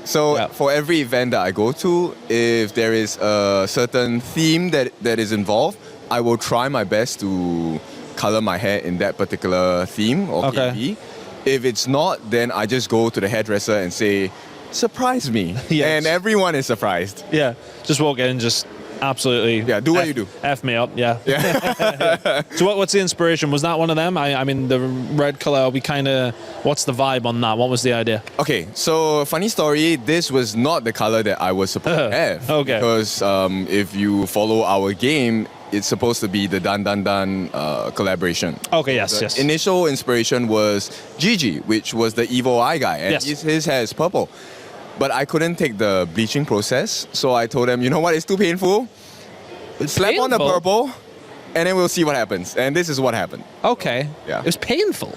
So for every event that I go to, if there is a certain theme that is involved, I will try my best to color my hair in that particular theme or KP. If it's not, then I just go to the hairdresser and say, "Surprise me." Yes. And everyone is surprised. Yeah. Just walk in and just absolutely. Yeah, do what you do. F me up, yeah. So what's the inspiration? Was that one of them? I mean, the red color, what's the vibe on that? What was the idea? Okay, so funny story, this was not the color that I was supposed to have. Okay. Because if you follow our game, it's supposed to be the Dan Dan Dan collaboration. Okay, yes. The initial inspiration was Gigi, which was the evil eye guy. And his hair is purple. But I couldn't take the bleaching process, so I told them, you know what, it's too painful. Slap on the purple, and then we'll see what happens. And this is what happened. Okay. Yeah. It was painful.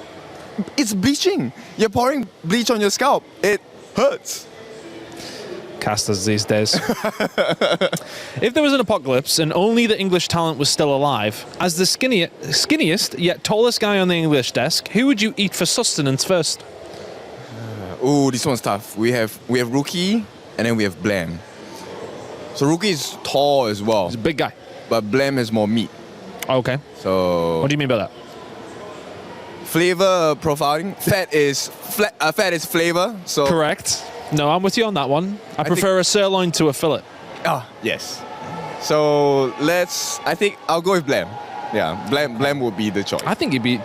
It's bleaching. You're pouring bleach on your scalp. It hurts. Casters these days. If there was an apocalypse and only the English talent was still alive, as the skinniest yet tallest guy on the English desk, who would you eat for sustenance first? This one's tough. We have Rookie, and then we have Blam. So Rookie is tall as well. He's a big guy. But Blam has more meat. Okay. So what do you mean by that? Flavor profiling. Fat is flavor. So correct. No, I'm with you on that one. I prefer a sirloin to a fillet. Yes. So I think I'll go with Blam. Yeah, Blam would be the choice. I think he'd be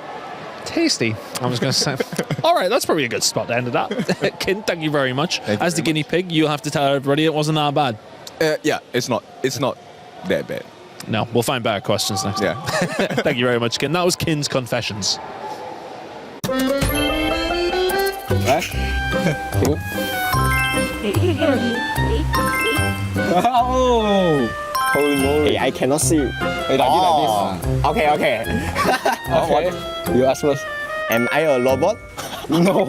tasty. I was going to say. All right, that's probably a good spot to end it at. Kin, thank you very much. As the guinea pig, you'll have to tell everybody it wasn't that bad. Yeah, it's not that bad. No, we'll find better questions next time. Thank you very much, Kin. That was Kin's Confessions. Oh! Holy moly. Hey, I cannot see. Hey, like this. Okay. Okay. You ask first. Am I a robot? No.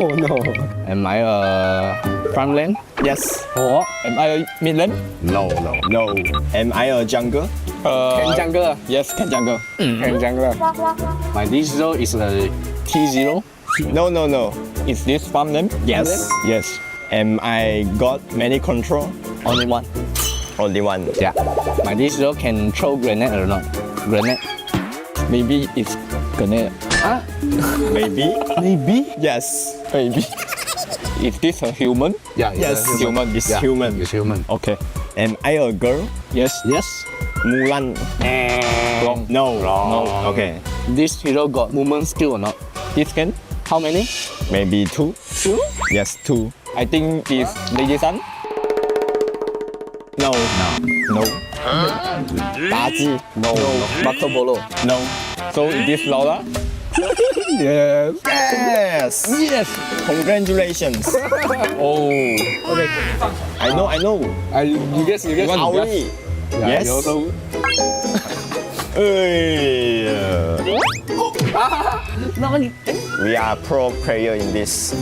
Am I a front lane? Yes. Or am I a mid lane? No. Am I a jungle? Can jungle? Yes, can jungle. Can jungle. My digital is a T0. No. Is this farm name? Yes. Am I got many control? Only one. Yeah. My digital can throw grenade or not? Grenade. Maybe it's grenade. Huh? Maybe? Yes. Maybe. Is this a human? Yeah. Yes. Human. It's human. It's human. Okay. Am I a girl? Yes. Mulan. Wrong. No. Okay. This hero got movement skill or not? This can? How many? Maybe 2. 2? Yes, 2. I think it's Lady Sun. No. Daji. No. Marco Polo. No. So is this Laura? Yes. Congratulations. Oh. Okay. I know. You guess. Aoi. Yes. We are pro player in this.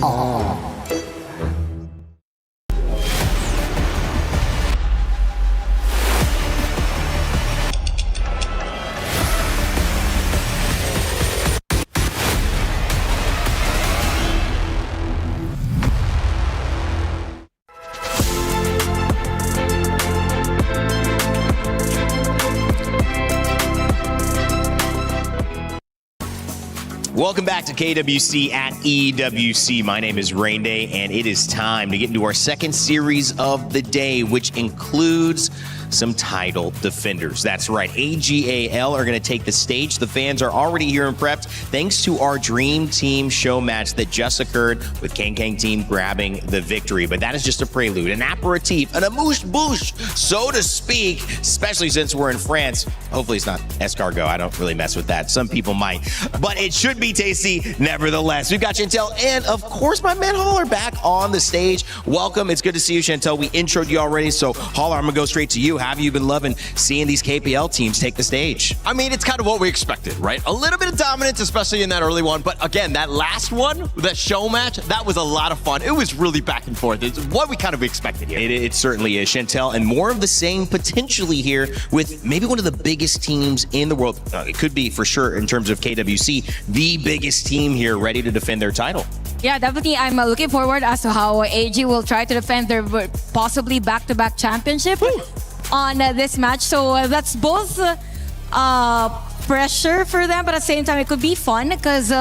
Welcome back to KWC at EWC. My name is Rain Day, and it is time to get into our second series of the day, which includes some title defenders. That's right, AGAL are going to take the stage. The fans are already here and prepped thanks to our Dream Team show match that just occurred with Kang Team grabbing the victory. But that is just a prelude, an aperitif, an amuse-bouche, so to speak, especially since we're in France. Hopefully it's not escargot. I don't really mess with that. Some people might, but it should be tasty nevertheless. We've got Chantel and, of course, my man Holler back on the stage. Welcome. It's good to see you, Chantel. We introed you already, so Holler, I'm going to go straight to you. How have you been loving seeing these KPL teams take the stage? I mean, it's kind of what we expected, right? A little bit of dominance, especially in that early one. But again, that last one, that show match, that was a lot of fun. It was really back and forth. It's what we kind of expected here. It certainly is, Chantel. And more of the same potentially here with maybe one of the biggest teams in the world. It could be for sure in terms of KWC, the biggest team here ready to defend their title. Yeah, definitely. I'm looking forward as to how AG will try to defend their possibly back-to-back championship on this match. So that's both pressure for them, but at the same time, it could be fun because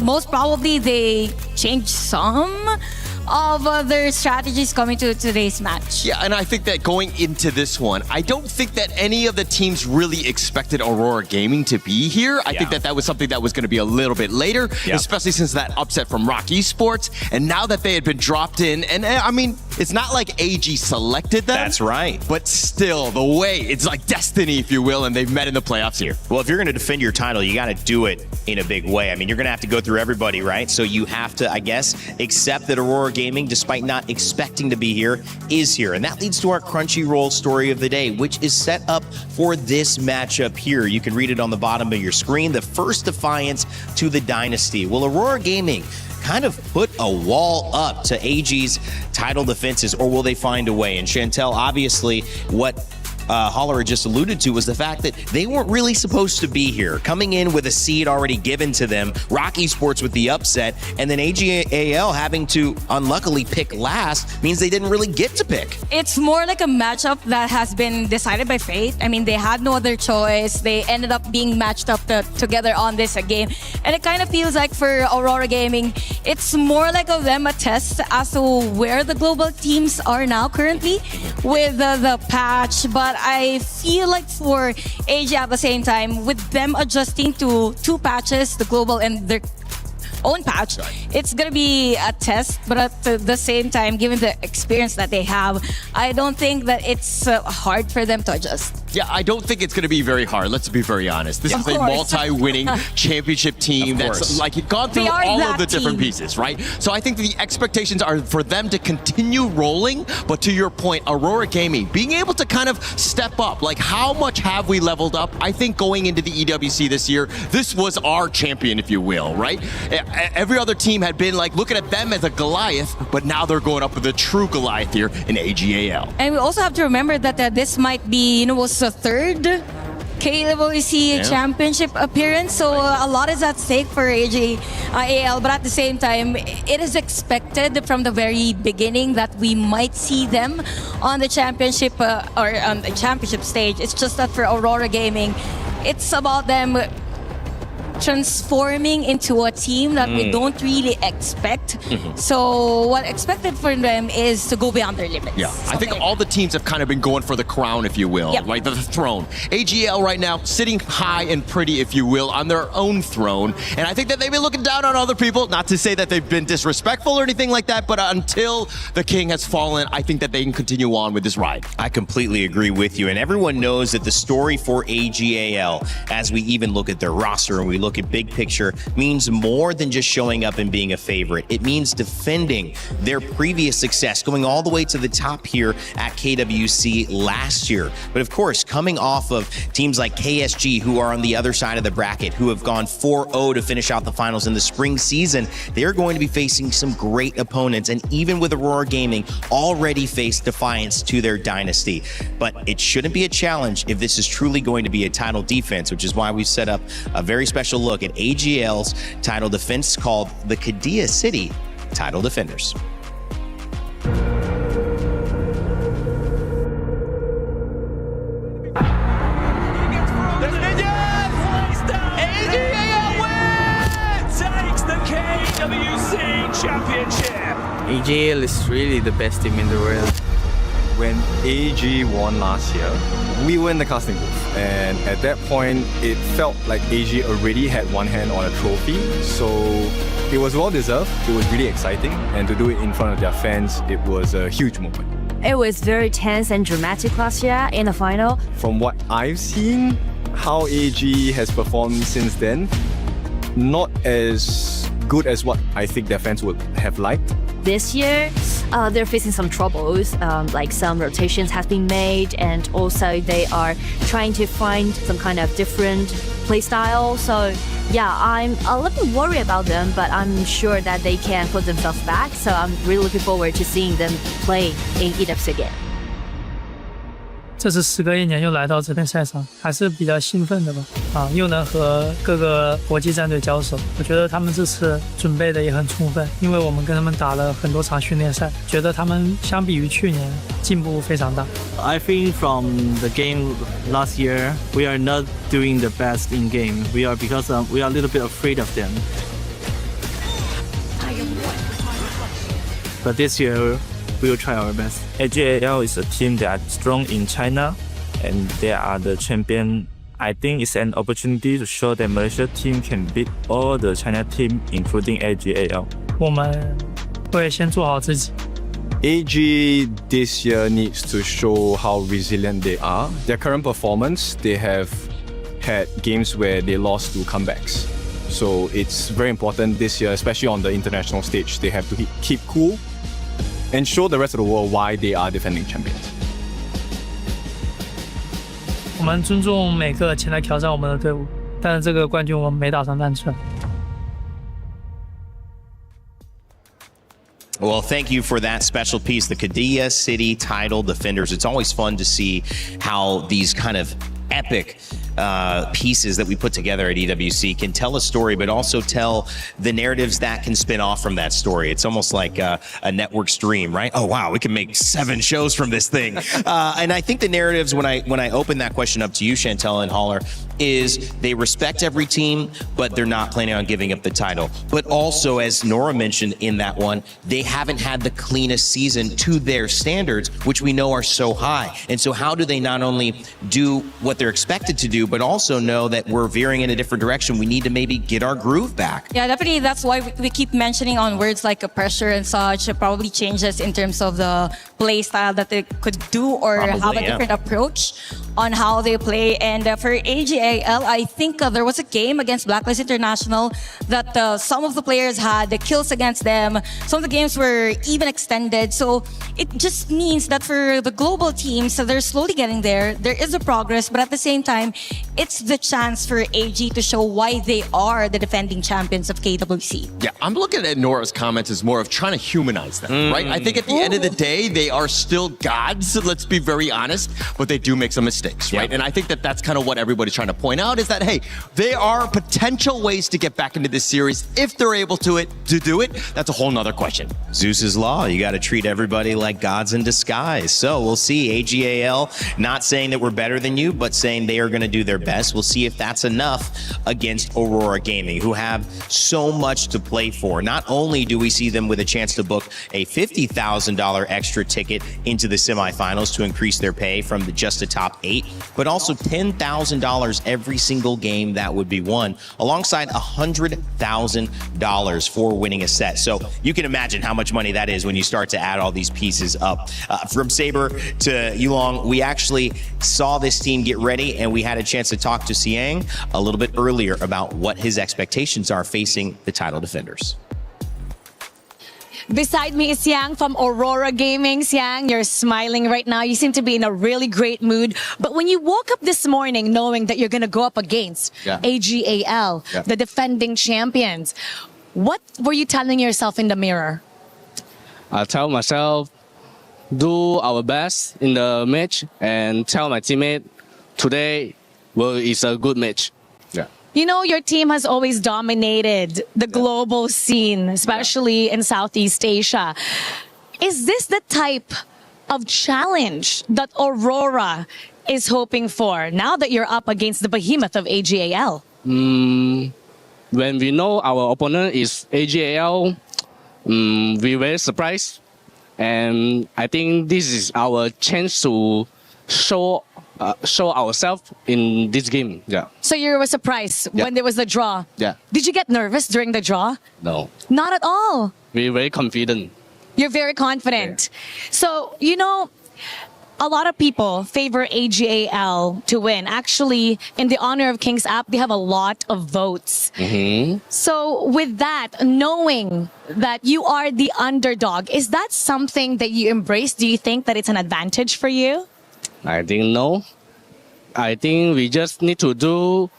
most probably they change some of their strategies coming to today's match. Yeah, and I think that going into this one, I don't think that any of the teams really expected Aurora Gaming to be here. I think that was something that was going to be a little bit later, especially since that upset from Rock Esports. And now that they had been dropped in, and I mean, it's not like AG selected them. That's right. But still, the way, it's like destiny, if you will, and they've met in the playoffs here. Well, if you're going to defend your title, you got to do it in a big way. I mean, you're going to have to go through everybody, right? So you have to, I guess, accept that Aurora Gaming, despite not expecting to be here, is here. And that leads to our Crunchyroll story of the day, which is set up for this matchup here. You can read it on the bottom of your screen. The first defiance to the dynasty. Will Aurora Gaming kind of put a wall up to AG's title defenses, or will they find a way? And Chantel, obviously, what Holler just alluded to was the fact that they weren't really supposed to be here. Coming in with a seed already given to them, Rock Esports with the upset, and then AGAL having to unluckily pick last means they didn't really get to pick. It's more like a matchup that has been decided by fate. I mean, they had no other choice. They ended up being matched up together on this game. And it kind of feels like for Aurora Gaming, it's more like of them a test as to where the global teams are now currently with the patch. But I feel like for AG at the same time, with them adjusting to two patches, the global and their own patch. It's going to be a test, but at the same time, given the experience that they have, I don't think that it's hard for them to adjust. Yeah, I don't think it's going to be very hard. Let's be very honest. This is a multi-winning championship team that's like gone through all of the different pieces, right? So I think the expectations are for them to continue rolling. But to your point, Aurora Gaming being able to kind of step up, like how much have we leveled up? I think going into the EWC this year, this was our champion, if you will, right? Every other team had been like looking at them as a Goliath, but now they're going up with a true Goliath here in AGAL. And we also have to remember that this might be, was the third KWC championship appearance, so a lot is at stake for AGAL, but at the same time, it is expected from the very beginning that we might see them on the championship or on the championship stage. It's just that for Aurora Gaming, it's about them transforming into a team that we don't really expect. So what expected for them is to go beyond their limits. Yeah, I think all the teams have kind of been going for the crown, if you will, right? The throne. AGL right now sitting high and pretty, if you will, on their own throne. And I think that they've been looking down on other people, not to say that they've been disrespectful or anything like that, but until the king has fallen, I think that they can continue on with this ride. I completely agree with you. And everyone knows that the story for AGAL, as we even look at their roster and we look at big picture, means more than just showing up and being a favorite. It means defending their previous success, going all the way to the top here at KWC last year. But of course, coming off of teams like KSG, who are on the other side of the bracket, who have gone 4-0 to finish out the finals in the spring season, they're going to be facing some great opponents. And even with Aurora Gaming, already faced defiance to their dynasty. But it shouldn't be a challenge if this is truly going to be a title defense, which is why we've set up a very special look at AGL's title defense called the Kadia City Title Defenders. Takes the KWC Championship. AGL is really the best team in the world. When AG won last year, we were in the casting booth, and at that point, it felt like AG already had one hand on a trophy, so it was well deserved. It was really exciting, and to do it in front of their fans, it was a huge moment. It was very tense and dramatic last year in the final. From what I've seen, how AG has performed since then, not as good as what I think their fans would have liked. This year, they're facing some troubles, like some rotations have been made, and also they are trying to find some kind of different play style. So yeah, I'm a little bit worried about them, but I'm sure that they can put themselves back. So I'm really looking forward to seeing them play in EWC again. 这次时隔1年又来到这片赛场，还是比较兴奋的吧。又能和各个国际战队交手，我觉得他们这次准备的也很充分，因为我们跟他们打了很多场训练赛，觉得他们相比于去年进步非常大。I think from the game last year, we are not doing the best in game. We are because we are a little bit afraid of them. But this year, we will try our best. AGAL is a team that is strong in China, and they are the champion. I think it's an opportunity to show that Malaysia team can beat all the China team, including AGAL. 我们会先做好自己。AG this year needs to show how resilient they are. Their current performance, they have had games where they lost to comebacks. So it's very important this year, especially on the international stage, they have to keep cool and show the rest of the world why they are defending champions. 我们尊重每个前来挑战我们的队伍，但是这个冠军我们没打算单纯。Well, thank you for that special piece, the Kadia City Title Defenders. It's always fun to see how these kind of epic pieces that we put together at EWC can tell a story, but also tell the narratives that can spin off from that story. It's almost like a network stream, right? Oh, wow, we can make 7 shows from this thing. And I think the narratives, when I open that question up to you, Chantel and Holler, is they respect every team, but they're not planning on giving up the title. But also, as Nora mentioned in that one, they haven't had the cleanest season to their standards, which we know are so high. And so how do they not only do what they're expected to do, you, but also know that we're veering in a different direction. We need to maybe get our groove back. Yeah, definitely. That's why we keep mentioning on words like a pressure and such. It probably changes in terms of the play style that they could do or have a different approach on how they play. And for AGAL, I think there was a game against Blacklist International that some of the players had the kills against them. Some of the games were even extended. So it just means that for the global teams, they're slowly getting there. There is a progress, but at the same time, it's the chance for AG to show why they are the defending champions of KWC. Yeah, I'm looking at Nora's comments as more of trying to humanize them, right? I think at the end of the day, they are still gods, let's be very honest, but they do make some mistakes, right? And I think that that's kind of what everybody's trying to point out is that, hey, there are potential ways to get back into this series if they're able to do it. That's a whole nother question. Zeus's law, you got to treat everybody like gods in disguise. So we'll see. AGAL not saying that we're better than you, but saying they are going to do their best. We'll see if that's enough against Aurora Gaming, who have so much to play for. Not only do we see them with a chance to book a $50,000 extra ticket into the semifinals to increase their pay from just the top 8, but also $10,000 every single game that would be won, alongside $100,000 for winning a set. So you can imagine how much money that is when you start to add all these pieces up. From Saber to Yulong, we actually saw this team get ready, and we had a chance to talk to Siang a little bit earlier about what his expectations are facing the title defenders. Beside me is Siang from Aurora Gaming. Siang, you're smiling right now. You seem to be in a really great mood. But when you woke up this morning knowing that you're going to go up against AGAL, the defending champions, what were you telling yourself in the mirror? I tell myself, do our best in the match and tell my teammate, today is a good match. You know, your team has always dominated the global scene, especially in Southeast Asia. Is this the type of challenge that Aurora is hoping for now that you're up against the behemoth of AGAL? When we know our opponent is AGAL, we're very surprised. And I think this is our chance to show ourselves in this game. So you were surprised when there was the draw. Did you get nervous during the draw? No. Not at all. We're very confident. You're very confident. So, you know, a lot of people favor AGAL to win. Actually, in the honor of King's App, they have a lot of votes. So with that, knowing that you are the underdog, is that something that you embrace? Do you think that it's an advantage for you? I think no. I think we just need to do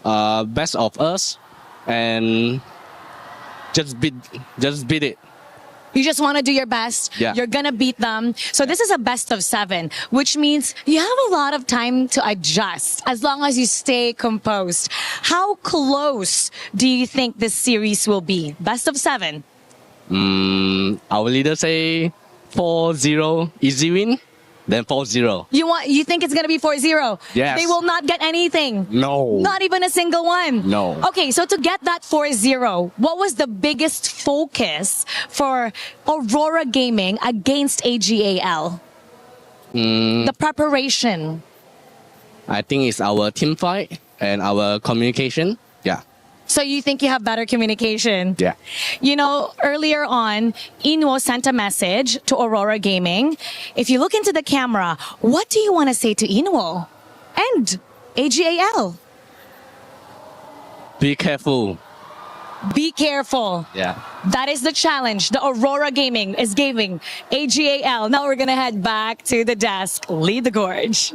best of us and just beat it. You just want to do your best. You're going to beat them. So this is a best of 7, which means you have a lot of time to adjust as long as you stay composed. How close do you think this series will be? Best of 7? Our leader say 4-0 easy win. Then 4-0. You think it's going to be 4-0? Yes. They will not get anything? No. Not even a single one? No. Okay, so to get that 4-0, what was the biggest focus for Aurora Gaming against AGAL? The preparation. I think it's our team fight and our communication. So you think you have better communication? Yeah. You know, earlier on, Inwo sent a message to Aurora Gaming. If you look into the camera, what do you want to say to Inwo and AGAL? Be careful. Be careful. That is the challenge the Aurora Gaming is giving AGAL. Now we're going to head back to the desk. Lead the gorge.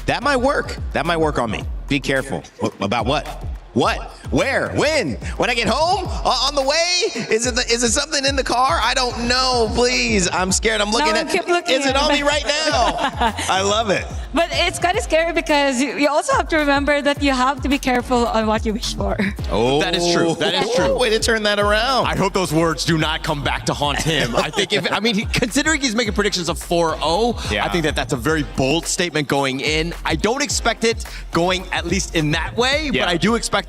That might work. That might work on me. Be careful. About what? What? Where? When? When I get home? On the way? Is it something in the car? I don't know. Please. I'm scared. I'm looking at it. Is it on me right now? I love it. But it's kind of scary because you also have to remember that you have to be careful on what you wish for. Oh, that is true. That is true. Way to turn that around. I hope those words do not come back to haunt him. I think considering he's making predictions of 4-0, I think that's a very bold statement going in. I don't expect it going at least in that way, but I do expect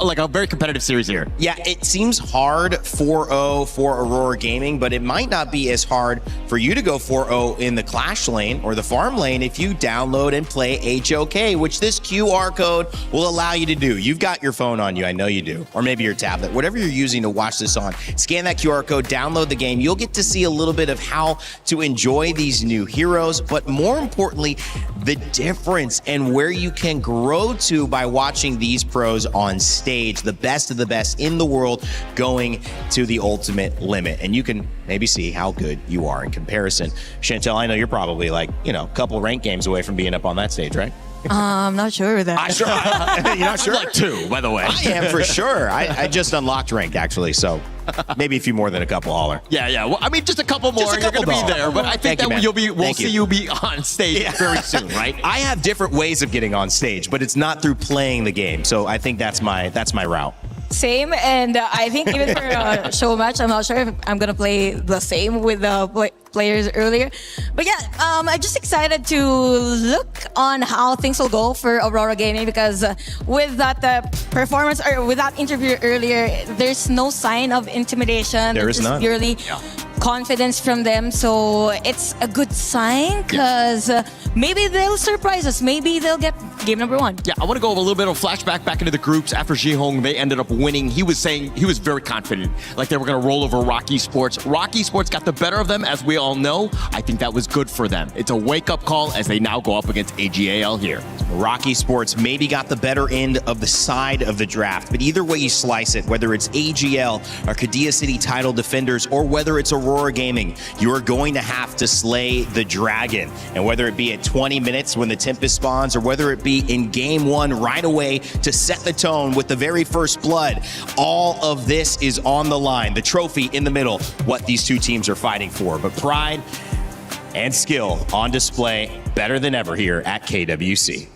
like a very competitive series here. Yeah, it seems hard 4-0 for Aurora Gaming, but it might not be as hard for you to go 4-0 in the Clash lane or the Farm lane if you download and play HOK, which this QR code will allow you to do. You've got your phone on you, I know you do, or maybe your tablet, whatever you're using to watch this on. Scan that QR code, download the game. You'll get to see a little bit of how to enjoy these new heroes, but more importantly, the difference and where you can grow to by watching these pros on stage, the best of the best in the world going to the ultimate limit. And you can maybe see how good you are in comparison. Chantel, I know you're probably like, a couple rank games away from being up on that stage, right? I'm not sure of that. You're not sure? I'm like 2, by the way. I am for sure. I just unlocked rank actually, so maybe a few more than a couple holler. Yeah. Well, I mean, just a couple more. Just a couple you're going to be there, but I think we'll see you be on stage very soon, right? I have different ways of getting on stage, but it's not through playing the game. So I think that's my route. Same, and I think even for Showmatch, I'm not sure if I'm gonna play the same with the players earlier. But yeah, I'm just excited to look on how things will go for Aurora Gaming because with that performance or with that interview earlier, there's no sign of intimidation. There is none. Purely confidence from them, so it's a good sign because maybe they'll surprise us. Maybe they'll get game number 1. Yeah, I want to go over a little bit of flashback back into the groups after Jihong. They ended up winning. He was saying he was very confident, like they were going to roll over Rocky Sports. Rocky Sports got the better of them, as we all know. I think that was good for them. It's a wake-up call as they now go up against AGAL here. Rocky Sports maybe got the better end of the side of the draft, but either way you slice it, whether it's AGL or Kadia City title defenders, or whether it's Aurora Gaming, you are going to have to slay the dragon. And whether it be at 20 minutes when the Tempest spawns, or whether it be in game 1 right away to set the tone with the very first blood, all of this is on the line. The trophy in the middle, what these two teams are fighting for. But pride and skill on display, better than ever here at KWC.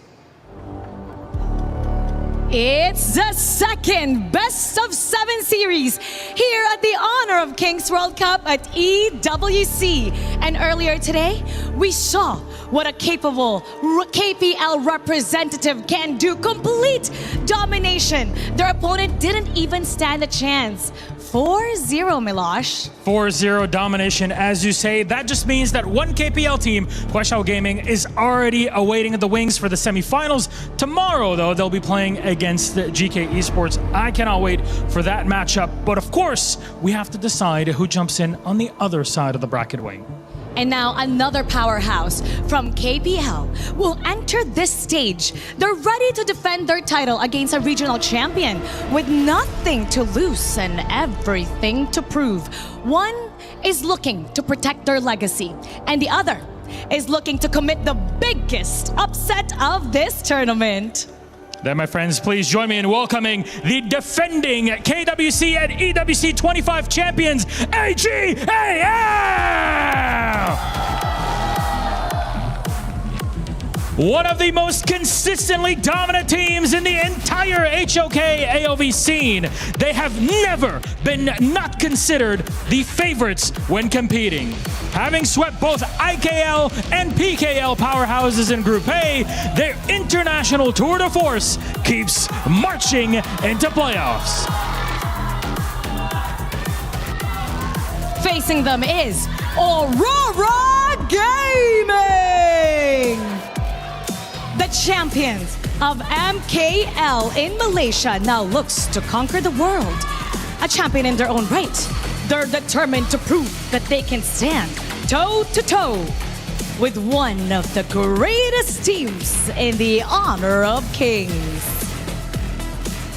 It's the second best of 7 series here at the Honor of Kings World Cup at EWC. And earlier today, we saw what a capable KPL representative can do. Complete domination. Their opponent didn't even stand a chance. 4-0, Milosh. 4-0 domination, as you say. That just means that one KPL team, Guangzhou Gaming, is already awaiting the wings for the semifinals. Tomorrow, though, they'll be playing against the GK Esports. I cannot wait for that matchup. But of course, we have to decide who jumps in on the other side of the bracket wing. And now another powerhouse from KPL will enter this stage. They're ready to defend their title against a regional champion with nothing to lose and everything to prove. One is looking to protect their legacy, and the other is looking to commit the biggest upset of this tournament. Then, my friends, please join me in welcoming the defending KWC and EWC 25 champions, AGAL! One of the most consistently dominant teams in the entire HOK AOV scene. They have never been not considered the favorites when competing. Having swept both IKL and PKL powerhouses in Group A, their international tour de force keeps marching into playoffs. Facing them is Aurora Gaming! The champions of MKL in Malaysia now looks to conquer the world. A champion in their own right. They're determined to prove that they can stand toe-to-toe with one of the greatest teams in the Honor of Kings.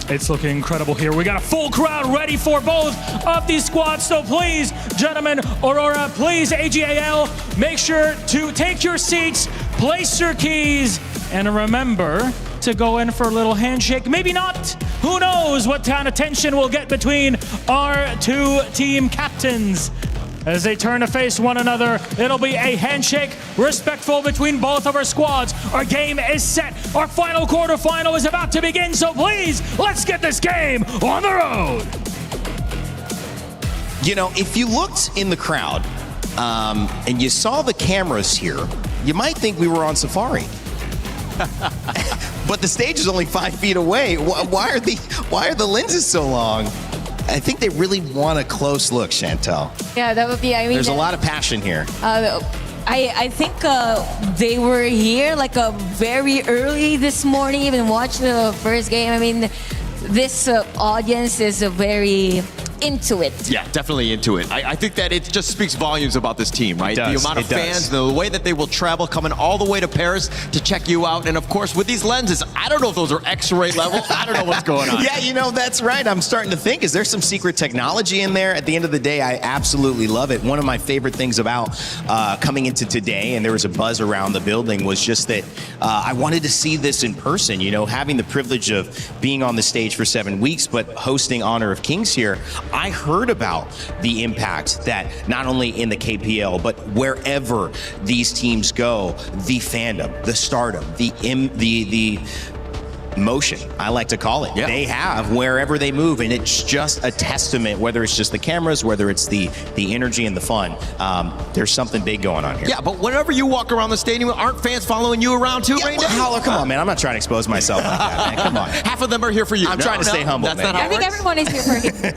It's looking incredible here. We got a full crowd ready for both of these squads. So please, gentlemen, Aurora, please, AGAL, make sure to take your seats, place your keys, and remember to go in for a little handshake. Maybe not. Who knows what kind of tension we'll get between our two team captains. As they turn to face one another, it'll be a handshake, respectful between both of our squads. Our game is set. Our final quarterfinal is about to begin, so please, let's get this game on the road. You know, if you looked in the crowd and you saw the cameras here, you might think we were on safari. but the stage is only 5 feet away. Why are the lenses so long? I think they really want a close look, Chantel. Yeah, that would be. I mean, there's a lot of passion here. I think they were here like very early this morning, even watched the first game. I mean, this audience is very into it. Yeah, definitely into it. I think that it just speaks volumes about this team, right? The amount of fans, the way that they will travel, coming all the way to Paris to check you out. And of course, with these lenses, I don't know if those are X-ray level. I don't know what's going on. Yeah, you know, that's right. I'm starting to think, is there some secret technology in there? At the end of the day, I absolutely love it. One of my favorite things about coming into today, and there was a buzz around the building, was just that I wanted to see this in person. You know, having the privilege of being on the stage for 7 weeks, but hosting Honor of Kings here, I heard about the impact that not only in the KPL, but wherever these teams go, the fandom, the stardom, the motion, I like to call it, they have wherever they move. And it's just a testament, whether it's just the cameras, whether it's the energy and the fun. There's something big going on here. Yeah, but whenever you walk around the stadium, aren't fans following you around too, Rain Day? Howler, come on, man. I'm not trying to expose myself like that, man. Come on. Half of them are here for you. I'm trying to stay humble, that's man. Not how I think everyone is here for him.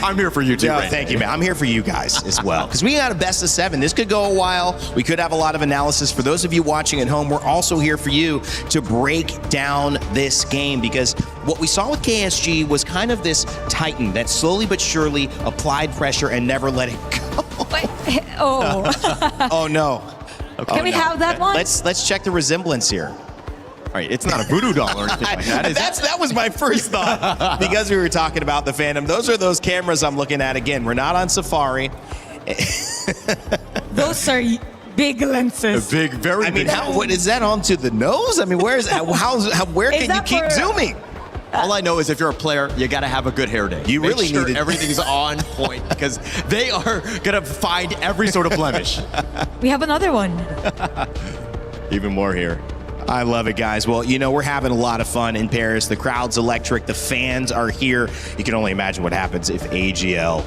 I'm here for you too, Rain thank you, man. I'm here for you guys as well. Because we got a best of 7. This could go a while. We could have a lot of analysis. For those of you watching at home, we're also here for you to break down this game, because what we saw with KSG was kind of this titan that slowly but surely applied pressure and never let it go. Oh no. Okay. Can we have that one? Let's check the resemblance here. All right, it's not a voodoo doll or anything like that. That was my first thought. Because we were talking about the fandom. Those are those cameras I'm looking at. Again, we're not on Safari. Those are big lenses. Very big. What is that onto the nose? I mean, where can you keep zooming? All I know is if you're a player, you got to have a good hair day. You really need it. Everything's on point, because they are going to find every sort of blemish. We have another one. Even more here. I love it, guys. Well, you know, we're having a lot of fun in Paris. The crowd's electric. The fans are here. You can only imagine what happens if AGL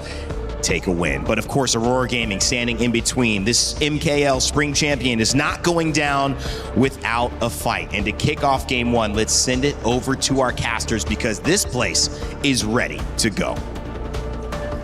take a win. But of course, Aurora Gaming standing in between. This MKL Spring Champion is not going down without a fight. And to kick off game 1, let's send it over to our casters, because this place is ready to go.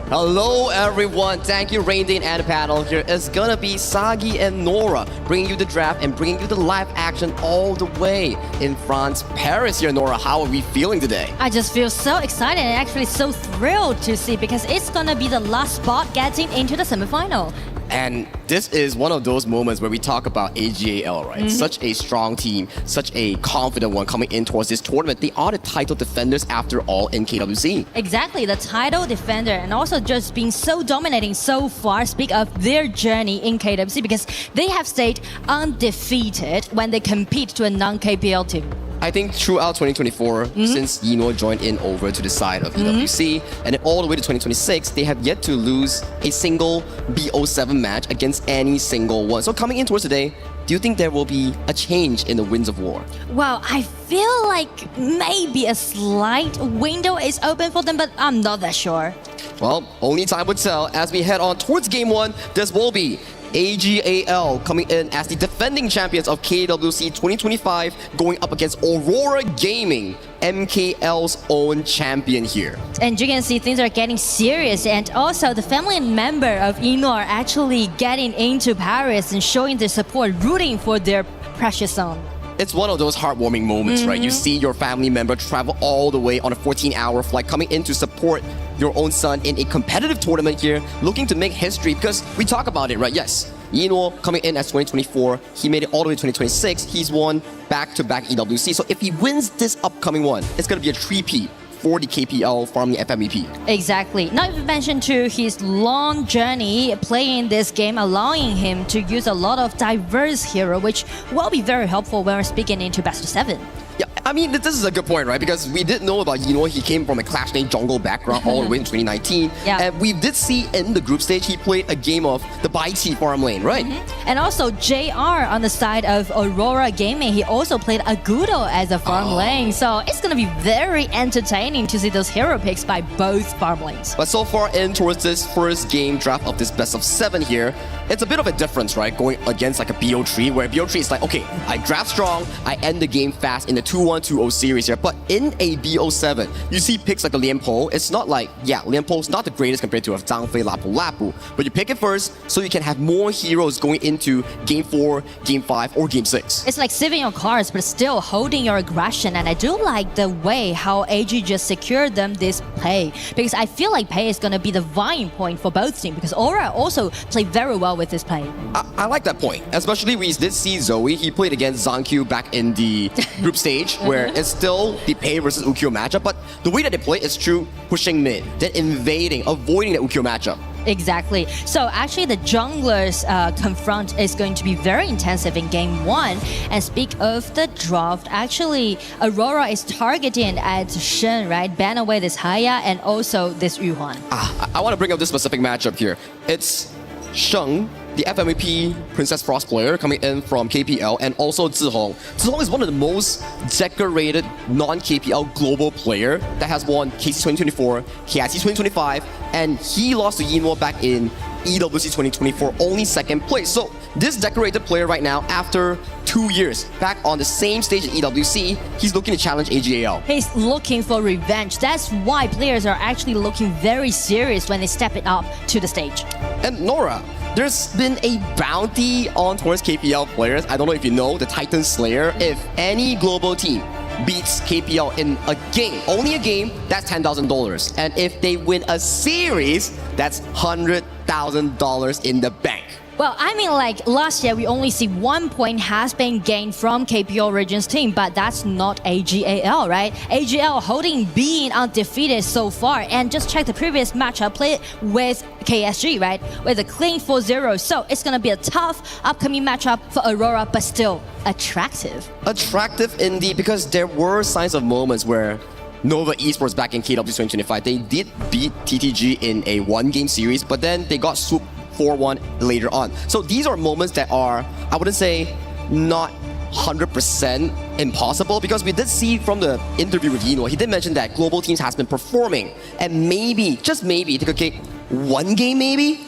Hello everyone, thank you Rain Day and panel. Here is gonna be Sagi and Nora bringing you the draft and bringing you the live action all the way in France, Paris here. Nora, how are we feeling today? I just feel so excited and actually so thrilled to see, because it's gonna be the last spot getting into the semifinal. And this is one of those moments where we talk about AGAL, right? Such a strong team, such a confident one coming in towards this tournament. They are the title defenders after all in KWC. Exactly, the title defender, and also just being so dominating so far speak of their journey in KWC, because they have stayed undefeated when they compete to a non-KPL team. I think throughout 2024, since Yino joined in over to the side of EWC, and then all the way to 2026, they have yet to lose a single BO7 match against any single one. So coming in towards today, do you think there will be a change in the Winds of War? Well, I feel like maybe a slight window is open for them, but I'm not that sure. Well, only time would tell. As we head on towards game 1, this will be AGAL coming in as the defending champions of KWC 2025, going up against Aurora Gaming, MKL's own champion here. And you can see things are getting serious, and also the family member of Ino are actually getting into Paris and showing their support, rooting for their precious son. It's one of those heartwarming moments, right? You see your family member travel all the way on a 14-hour flight coming in to support your own son in a competitive tournament here, looking to make history, because we talk about it, right? Yes, Yino coming in as 2024, he made it all the way to 2026, he's won back-to-back EWC, so if he wins this upcoming one, it's going to be a three-peat for the KPL from the FMVP. Exactly. Not even mention to his long journey playing this game, allowing him to use a lot of diverse hero, which will be very helpful when we're speaking into best of 7. Yeah, I mean, this is a good point, right? Because we did know about Yino. He came from a Clash Name jungle background all the way in 2019. Yeah. And we did see in the group stage, he played a game of the Baiti farm lane, right? And also JR on the side of Aurora Gaming, he also played Agudo as a farm lane. So it's going to be very entertaining to see those hero picks by both farm lanes. But so far in towards this first game draft of this best of 7 here, it's a bit of a difference, right? Going against like a BO3, where BO3 is like, okay, I draft strong, I end the game fast in the 2-1-2-0 series here. But in a BO7, you see picks like a Lian Po. It's not like, yeah, Lian Po's not the greatest compared to a Zhang Fei Lapu Lapu, but you pick it first so you can have more heroes going into game 4, game 5, or game 6. It's like saving your cards, but still holding your aggression. And I do like the way how AG just secured them this play, because I feel like play is going to be the vying point for both teams, because Aura also played very well with this play. I like that point, especially we did see Zoe. He played against Zankyu back in the group stage, where it's still the Pei versus Ukyo matchup, but the way that they play is through pushing mid, then invading, avoiding the Ukyo matchup. Exactly. So actually the junglers confront is going to be very intensive in game 1. And speak of the draft, actually Aurora is targeting at Shen, right? Ban away this Haya and also this Yuhuan. I want to bring up this specific matchup here. It's Sheng, the FMVP Princess Frost player coming in from KPL, and also Zihong. Zihong is one of the most decorated non-KPL global player that has won KC 2024, KIC 2025, and he lost to Yinwo back in EWC 2024, only 2nd place. So this decorated player right now, after 2 years, back on the same stage in EWC, he's looking to challenge AGAL. He's looking for revenge. That's why players are actually looking very serious when they step it up to the stage. And Nora, there's been a bounty on towards KPL players. I don't know if you know, the Titan Slayer. If any global team beats KPL in a game, only a game, that's $10,000. And if they win a series, that's $100,000 in the bank. Well, I mean, like last year, we only see 1 point has been gained from KPL Origins team, but that's not AGAL, right? AGL holding being undefeated so far, and just check the previous matchup played with KSG, right? With a clean 4-0. So it's gonna be a tough upcoming matchup for Aurora, but still attractive. Attractive indeed, because there were signs of moments where Nova Esports back in KW 2025, they did beat TTG in a 1-game series, but then they got swooped 4-1 later on. So these are moments that are, I wouldn't say, not 100% impossible, because we did see from the interview with Yino, he did mention that global teams has been performing, and maybe, just maybe, they could get 1 game maybe?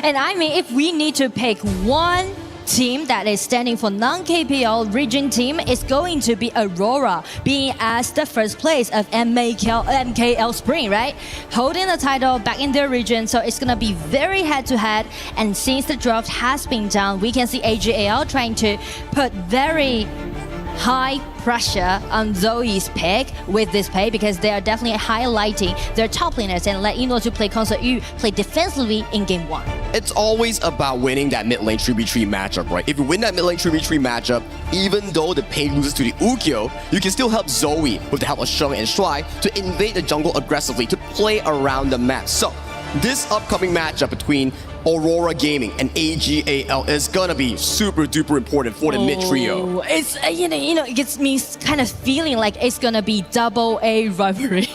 And I mean, if we need to pick one team that is standing for non-KPL region team, is going to be Aurora, being as the first place of MKL Spring, right? Holding the title back in their region, so it's gonna be very head-to-head. And since the draft has been done, we can see AGAL trying to put very high pressure on Zoe's pick with this play, because they are definitely highlighting their top laners and let Ino to play Concert U play defensively in game 1. It's always about winning that mid lane 3v3 matchup, right? If you win that mid lane 3v3 matchup, even though the Pei loses to the Ukyo, you can still help Zoe with the help of Sheng and Shuai to invade the jungle aggressively, to play around the map. So this upcoming matchup between Aurora Gaming and AGAL is gonna be super duper important for the mid trio. It's you know, it gets me kind of feeling like it's gonna be double A rivalry,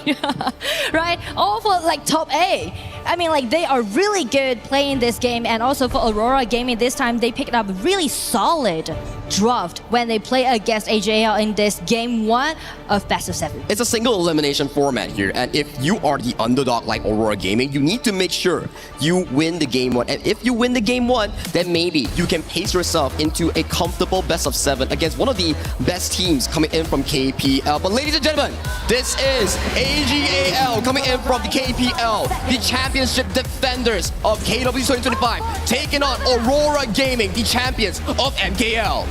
right? All for like top A. I mean, like they are really good playing this game, and also for Aurora Gaming this time they picked up really solid draft when they play against AGAL in this game 1 of best of 7. It's a single elimination format here, and if you are the underdog like Aurora Gaming, you need to make sure you win the game 1. And if you win the game 1, then maybe you can pace yourself into a comfortable best of 7 against one of the best teams coming in from KPL. But ladies and gentlemen, this is AGAL coming in from the KPL, the championship defenders of KW 2025, taking on Aurora Gaming, the champions of MKL.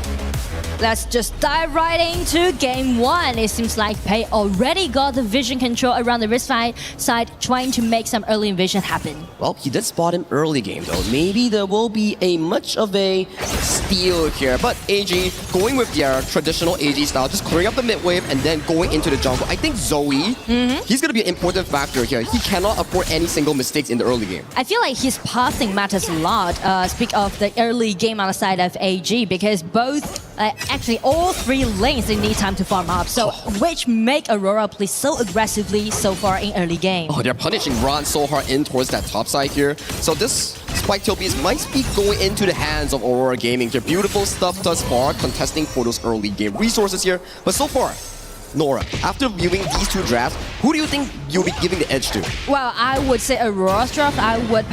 Let's just dive right into game 1. It seems like Pei already got the vision control around the wrist side, trying to make some early invasion happen. Well, he did spot him early game though. Maybe there will be a much of a steal here, but AG going with their traditional AG style, just clearing up the mid wave and then going into the jungle. I think Zoe, he's going to be an important factor here. He cannot afford any single mistakes in the early game. I feel like his passing matters a lot. Speak of the early game on the side of AG, because both actually all 3 lanes they need time to farm up. So which make Aurora play so aggressively so far in early game. Oh, they're punishing Ron so hard in towards that top side here. So this Spike Tail Beast might be going into the hands of Aurora Gaming. They're beautiful stuff thus far, contesting for those early game resources here. But so far, Nora, after viewing these 2 drafts, who do you think you'll be giving the edge to? Well, I would say Aurora's draft. I would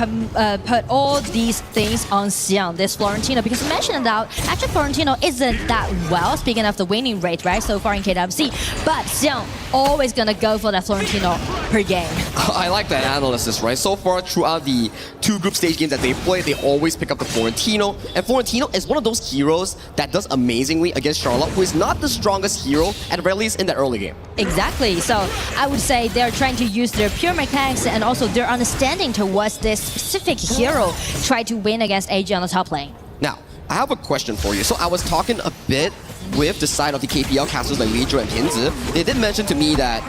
put all these things on Xiang, this Florentino, because you mentioned that actually Florentino isn't that well, speaking of the winning rate, right, so far in KWC. But Xiang always gonna go for that Florentino per game. I like that analysis, right? So far throughout the 2 group stage games that they play, they always pick up the Florentino. And Florentino is one of those heroes that does amazingly against Charlotte, who is not the strongest hero, at the very least in the early game. Exactly. So I would say they're trying to use their pure mechanics and also their understanding towards this specific hero, try to win against AG on the top lane. Now, I have a question for you. So I was talking a bit with the side of the KPL casters like Lijo and Pinzi. They did mention to me that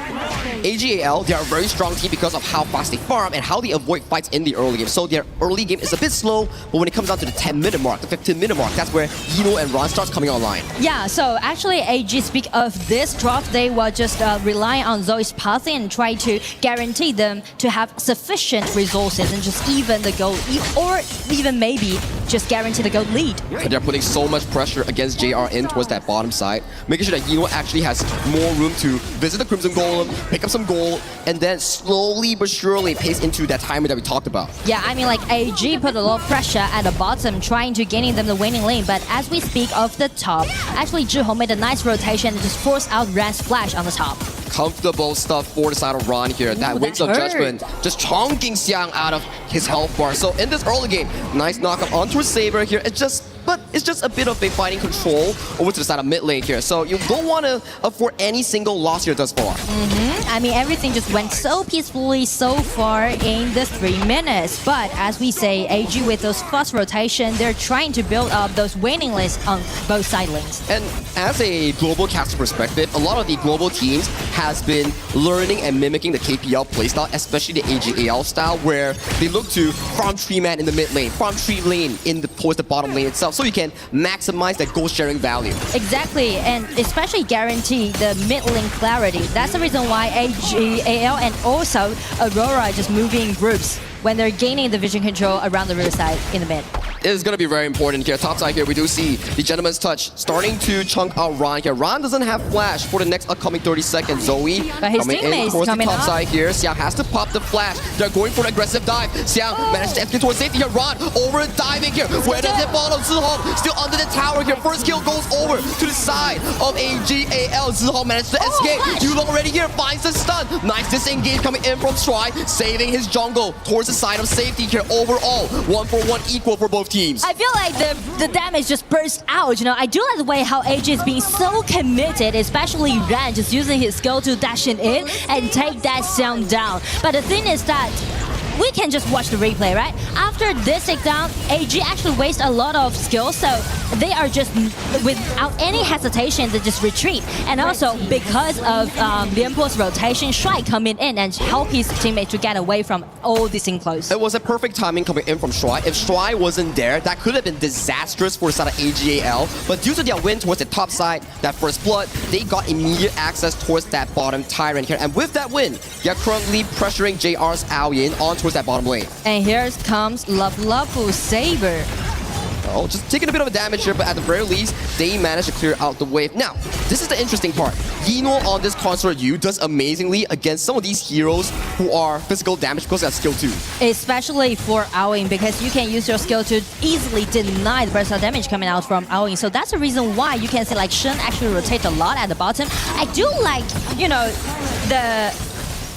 AGAL, they are a very strong team because of how fast they farm and how they avoid fights in the early game. So their early game is a bit slow, but when it comes down to the 10-minute mark, the 15-minute mark, that's where Yino and Ron starts coming online. Yeah, so actually AG, speak of this draft, they will just rely on Zoe's pathing and try to guarantee them to have sufficient resources and just even the gold, or even maybe just guarantee the gold lead. But they're putting so much pressure against JR in towards that bottom side, making sure that Yino actually has more room to visit the Crimson Golem, pick up some gold, and then slowly but surely pace into that timer that we talked about. Yeah, I mean like AG put a lot of pressure at the bottom, trying to gaining them the winning lane, but as we speak of the top, actually Zhiho made a nice rotation and just forced out Ran's flash on the top. Comfortable stuff for the side of Ron here. That Winds of Judgment just chonking Xiang out of his health bar. So in this early game, nice knockup onto a Saber here. It's just a bit of a fighting control over to the side of mid lane here. So you don't want to afford any single loss here thus far. I mean, everything just went so peacefully so far in the 3 minutes. But as we say, AG with those fast rotation, they're trying to build up those winning lists on both side lanes. And as a global caster perspective, a lot of the global teams has been learning and mimicking the KPL playstyle, especially the AGAL style, where they look to farm tree man in the mid lane, farm tree lane towards the bottom lane itself, so you can maximize that gold sharing value. Exactly, and especially guarantee the mid lane clarity. That's the reason why AGAL and also Aurora just moving groups when they're gaining the vision control around the riverside in the mid. It is going to be very important here. Top side here, we do see the Gentleman's Touch starting to chunk out Ron here. Ron doesn't have flash for the next upcoming 30 seconds. Zoe but his coming in towards the top side here. Xiang has to pop the flash. They're going for an aggressive dive. Xiang managed to escape towards safety here. Ron over diving here. Where does it follow? Zhiho still under the tower here. First kill goes over to the side of AGAL. Zhiho managed to escape. Yulong already here finds the stun. Nice disengage coming in from Stry, saving his jungle towards the side of safety here. Overall, 1-for-1 equal for both teams. I feel like the damage just burst out. You know, I do like the way how AG is being so committed, especially Ran just using his skill to dash in and take that sound down. But the thing is that we can just watch the replay, right? After this takedown, AG actually wastes a lot of skills, so they are just, without any hesitation, they just retreat. And also, because of Lianpo's rotation, Shuai coming in and help his teammate to get away from all this enclosed. It was a perfect timing coming in from Shuai. If Shuai wasn't there, that could have been disastrous for the side of AGAL. But due to their win towards the top side, that first blood, they got immediate access towards that bottom Tyrant here. And with that win, they're currently pressuring JR's Aoyin on towards that bottom lane. And here comes Lapu Saber. Oh, just taking a bit of a damage here, but at the very least, they managed to clear out the wave. Now, this is the interesting part. Yino on this Consort U does amazingly against some of these heroes who are physical damage because of skill 2. Especially for Aoyin, because you can use your skill to easily deny the burst of damage coming out from Aoyin. So that's the reason why you can see like Shen actually rotate a lot at the bottom. I do like, you know, the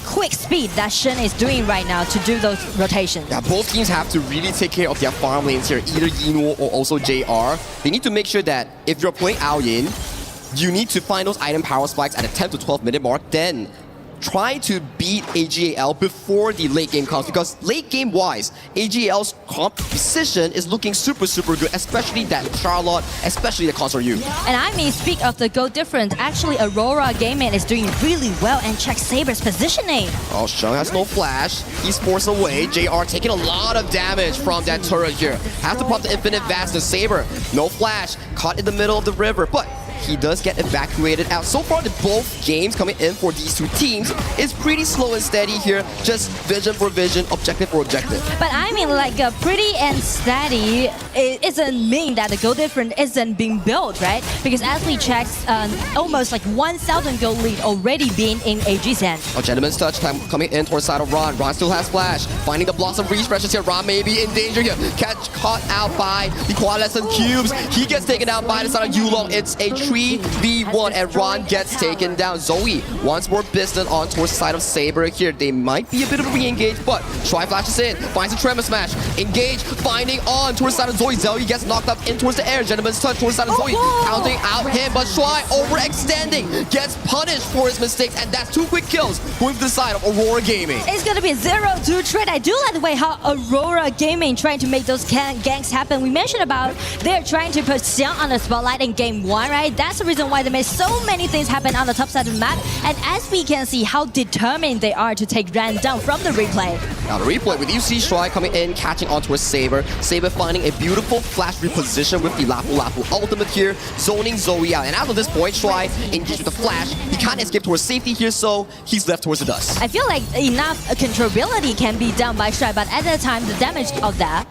quick speed that Shen is doing right now to do those rotations. Yeah, both teams have to really take care of their farm lanes here, either Yino or also JR. They need to make sure that if you're playing Aoyin, you need to find those item power spikes at the 10 to 12 minute mark, then trying to beat AGAL before the late game comes, because late game wise, AGAL's composition is looking super good, especially that Charlotte, especially the console U. And I mean, speak of the goal difference, actually Aurora Gaming is doing really well, and check Saber's positioning. Oh, Sheng has no flash. Esports away. JR taking a lot of damage from that turret here. Has to pop the infinite vast to Saber. No flash. Caught in the middle of the river, but he does get evacuated out. So far, the both games coming in for these two teams is pretty slow and steady here. Just vision for vision, objective for objective. But I mean, like pretty and steady, it doesn't mean that the goal difference isn't being built, right? Because as we check, almost like 1,000 goal lead already being in AG's hand. A gentleman's touch time coming in towards side of Ron. Ron still has flash. Finding the blossom refreshes here. Ron may be in danger here. Caught out by the coalescent cubes. He gets taken out by the side of Yulong. It's a 3v1 and Ron gets taken down. Zoe wants more business on towards the side of Saber here. They might be a bit of a re-engage, but Shuai flashes in, finds a tremor smash. Engage, finding on towards the side of Zoe. Zoe gets knocked up in towards the air. Gentleman's touch towards the side of Zoe, counting out him, but Shuai overextending, gets punished for his mistakes, and that's 2 quick kills going to the side of Aurora Gaming. It's gonna be a 0-2 trade. I do like the way how Aurora Gaming trying to make those ganks happen. We mentioned about they're trying to put Xiang on the spotlight in game 1, right? That's the reason why they made so many things happen on the top side of the map. And as we can see how determined they are to take Ran down from the replay. Now the replay with UC Shuai coming in, catching onto a Saber. Saber finding a beautiful flash reposition with the Lapu Lapu ultimate here, zoning Zoe out. And after this point, Shuai engaged with the flash. He can't escape towards safety here, so he's left towards the dust. I feel like enough controllability can be done by Shuai, but at the time, the damage of that.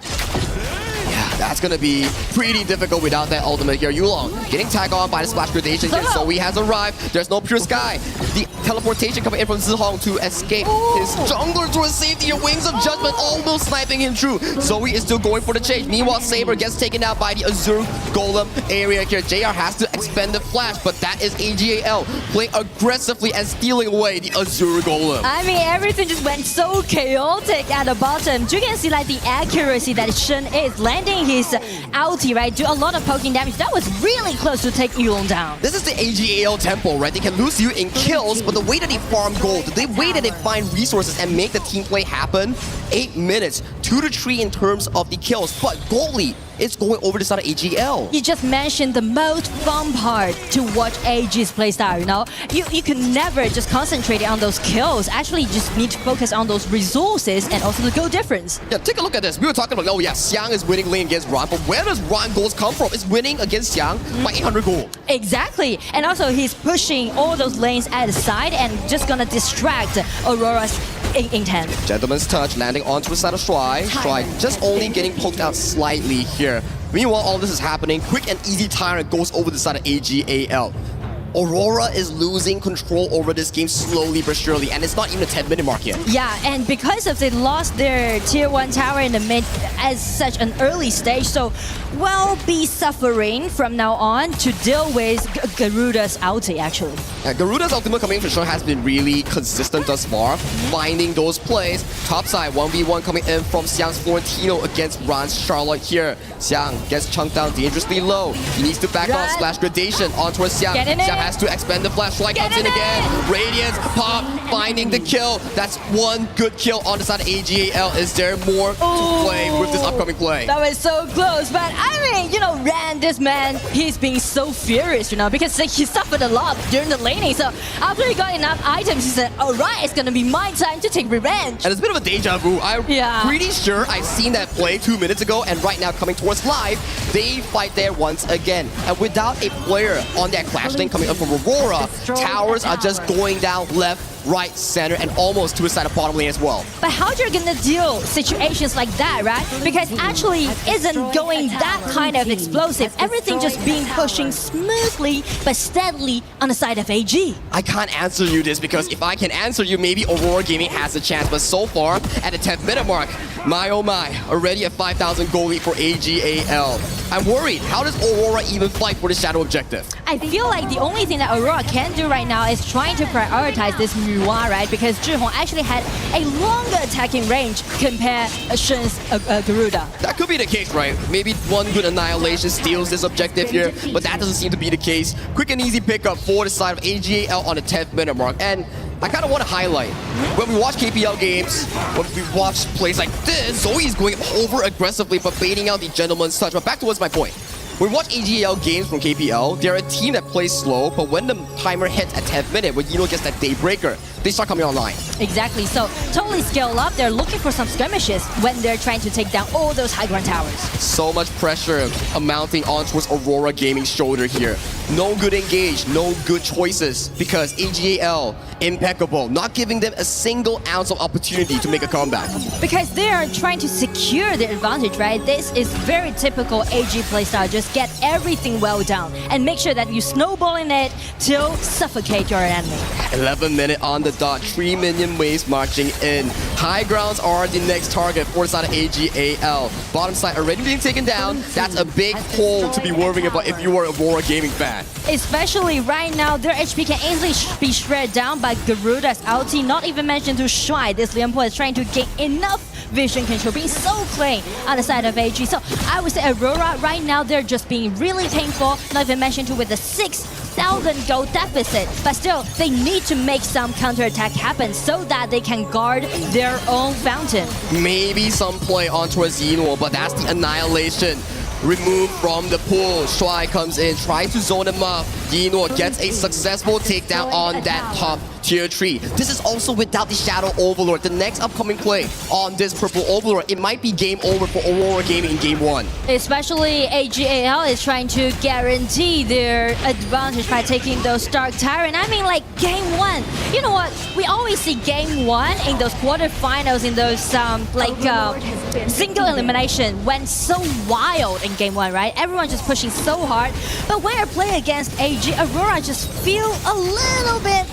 Yeah, that's gonna be pretty difficult without that ultimate here. Yulong getting tagged on by the splash gradation here. Zoe has arrived. There's no pure sky. The teleportation coming in from Zihong to escape his jungler to a safety. Your Wings of Judgment almost sniping him through. Zoe is still going for the chase. Meanwhile, Saber gets taken out by the Azure Golem area here. JR has to expend the flash, but that is AGAL playing aggressively and stealing away the Azure Golem. I mean, everything just went so chaotic at the bottom. You can see like the accuracy that Shen is landing his ulti, right? Do a lot of poking damage. That was really close to take Yulong down. This is the AGAL tempo, right? They can lose you in kills, but the way that they farm gold, the way that they find resources and make the team play happen, 8 minutes, 2 to 3 in terms of the kills, but gold lead, it's going over the side of AGL. You just mentioned the most fun part to watch AG's playstyle, you know? You can never just concentrate on those kills. Actually, you just need to focus on those resources and also the goal difference. Yeah, take a look at this. We were talking about, oh yeah, Xiang is winning lane against Ron, but where does Ron goals come from? It's winning against Xiang by 800 gold. Exactly. And also, he's pushing all those lanes at the side and just gonna distract Aurora's intent. Gentleman's touch landing onto the side of Shuai. Shuai just only getting poked out slightly here. Meanwhile, all this is happening. Quick and easy tyrant goes over the side of AGAL. Aurora is losing control over this game slowly but surely, and it's not even a 10-minute mark yet. Yeah, and because of they lost their tier 1 tower in the mid at such an early stage, so we'll be suffering from now on to deal with Garuda's ulti, actually. Garuda's ultimate coming in for sure has been really consistent thus far, finding those plays. Topside 1v1 coming in from Xiang's Florentino against Ran's Charlotte here. Xiang gets chunked down dangerously low. He needs to back off, splash gradation onto Xiang. Xiang has to expend the flash. Shuai comes in again. Radiance, pop, finding the kill. That's one good kill on the side of AGAL. Is there more to play with this upcoming play? That was so close, but I mean, you know, Ran, this man, he's being so furious, you know, because like, he suffered a lot during the laning. So after he got enough items, he said, all right, it's gonna be my time to take revenge. And it's a bit of a deja vu. I'm pretty sure I've seen that play 2 minutes ago, and right now coming towards live, they fight there once again. And without a player on that clash lane coming up from Aurora, towers are just going down left, right, center, and almost to the side of bottom lane as well. But how you're gonna deal situations like that, right? Because actually isn't going that kind of explosive. Everything just being pushing smoothly but steadily on the side of AG. I can't answer you this, because if I can answer you, maybe Aurora Gaming has a chance. But so far, at the 10th minute mark, my oh my, already a 5,000 goal lead for AGAL. I'm worried. How does Aurora even fight for the shadow objective? I feel like the only thing that Aurora can do right now is trying to prioritize this Nuwa, right? Because Zhihong actually had a longer attacking range compared to Shen's Garuda. That could be the case, right? Maybe one good annihilation steals this objective here, but that doesn't seem to be the case. Quick and easy pickup for the side of AGAL on the 10th minute mark. And I kind of want to highlight. When we watch KPL games, when we watch plays like this, Zoe is going over aggressively but baiting out the gentleman's touch. But back towards my point. When we watch AGL games from KPL, they're a team that plays slow, but when the timer hits at 10th minute, when Yino gets that daybreaker, they start coming online. Exactly, so totally scale up. They're looking for some skirmishes when they're trying to take down all those high ground towers. So much pressure mounting on towards Aurora Gaming's shoulder here. No good engage, no good choices, because AGAL, impeccable, not giving them a single ounce of opportunity to make a comeback. Because they are trying to secure the advantage, right? This is very typical AG playstyle. Just get everything well down and make sure that you snowball in it till suffocate your enemy. 11 minutes on the dot, 3 minion waves marching in. High grounds are the next target for the side of AGAL. Bottom side already being taken down. That's a big hole to be worrying about if you are a Aurora Gaming fan. Especially right now, their HP can easily be shredded down by Garuda's ulti. Not even mentioned to Shuai. This Lianpo is trying to gain enough vision control, being so clean on the side of AG. So I would say Aurora right now, they're just being really painful. Not even mentioned to with the 6,000 gold deficit. But still, they need to make some counterattack happen so that they can guard their own fountain. Maybe some play onto a Xeno, but that's the annihilation. Removed from the pool. Shuai comes in, tries to zone him up. Yino gets a successful takedown on that top tier 3. This is also without the Shadow Overlord. The next upcoming play on this purple Overlord, it might be game over for Aurora Gaming in game 1. Especially AGAL is trying to guarantee their advantage by taking those Dark Tyrant. I mean, like game 1. You know what? We always see game 1 in those quarterfinals, in those single elimination went so wild in game 1, right? Everyone just pushing so hard. But when you're playing against AG, Aurora just feel a little bit,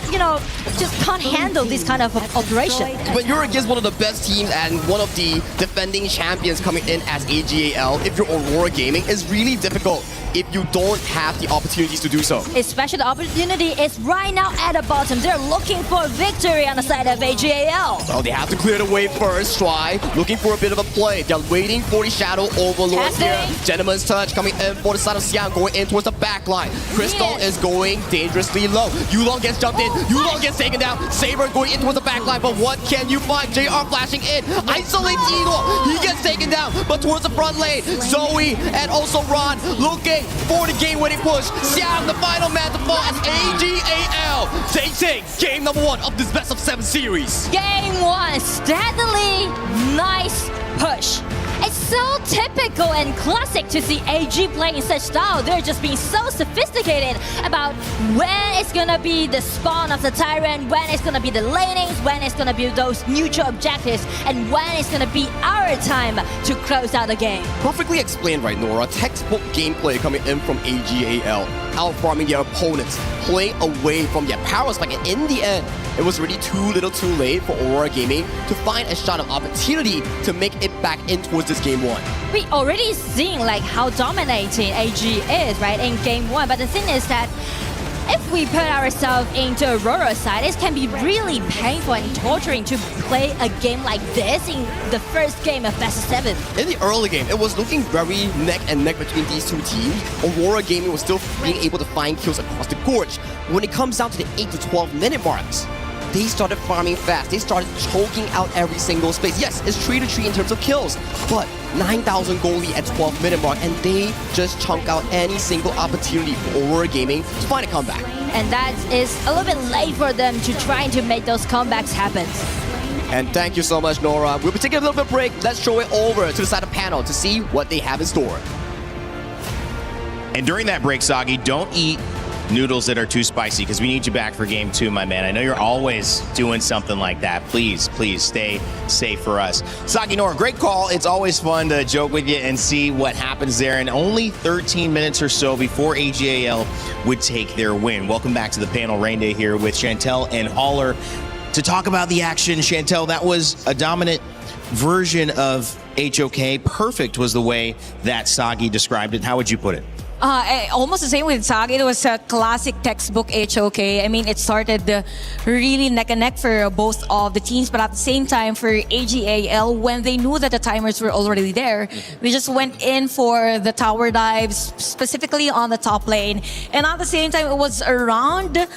just can't handle this kind of operation. When you're against one of the best teams and one of the defending champions coming in as AGAL, if you're Aurora Gaming, it's really difficult if you don't have the opportunities to do so. Especially the opportunity is right now at the bottom. They're looking for victory on the side of AGAL. Well, they have to clear the way first. Shuai looking for a bit of a play. They're waiting for the Shadow Overlord here. Gentleman's touch coming in for the side of Xiang, going in towards the back line. Crystal is going dangerously low. Yulong gets jumped in. Yulong gets taken down. Saber going in towards the back line, but what can you find? JR flashing in. Isolates Yino. He gets taken down, but towards the front lane, Zoe and also Ron looking for the game-winning push. Xiang, the final man to fall as AGAL. They take game number 1 of this best of 7 series. Game 1, steadily nice push. It's so typical and classic to see AG play in such style. They're just being so sophisticated about when it's gonna be the spawn of the Tyrant, when it's gonna be the lanings, when it's gonna be those neutral objectives, and when it's gonna be our time to close out the game. Perfectly explained, right, Nora? Textbook gameplay coming in from AGAL, out-farming their opponents, playing away from their power spike, and in the end, it was really too little too late for Aurora Gaming to find a shot of opportunity to make it back in towards this game 1. We already seen like how dominating AG is, right, in game 1, but the thing is that if we put ourselves into Aurora's side, it can be really painful and torturing to play a game like this in the first game of best of 7. In the early game, it was looking very neck and neck between these two teams. Aurora Gaming was still being able to find kills across the gorge. When it comes down to the 8 to 12 minute marks, they started farming fast. They started choking out every single space. Yes, it's 3 to 3 in terms of kills, but 9,000 goal lead at 12 minute mark, and they just chunk out any single opportunity for Aurora Gaming to find a comeback. And that is a little bit late for them to try to make those comebacks happen. And thank you so much, Nora. We'll be taking a little bit of break. Let's show it over to the side of the panel to see what they have in store. And during that break, Sagi, don't eat noodles that are too spicy because we need you back for game 2, my man. I know you're always doing something like that. Please stay safe for us. Sagi, Nora, great call. It's always fun to joke with you and see what happens there. And only 13 minutes or so before AGAL would take their win. Welcome back to the panel. Rain Day here with Chantel and Haller to talk about the action. Chantel, that was a dominant version of HOK. Perfect was the way that Sagi described it. How would you put it? Almost the same with Sagi. It was a classic textbook HOK. I mean, it started really neck and neck for both of the teams, but at the same time for AGAL, when they knew that the timers were already there, we just went in for the tower dives, specifically on the top lane. And at the same time, it was around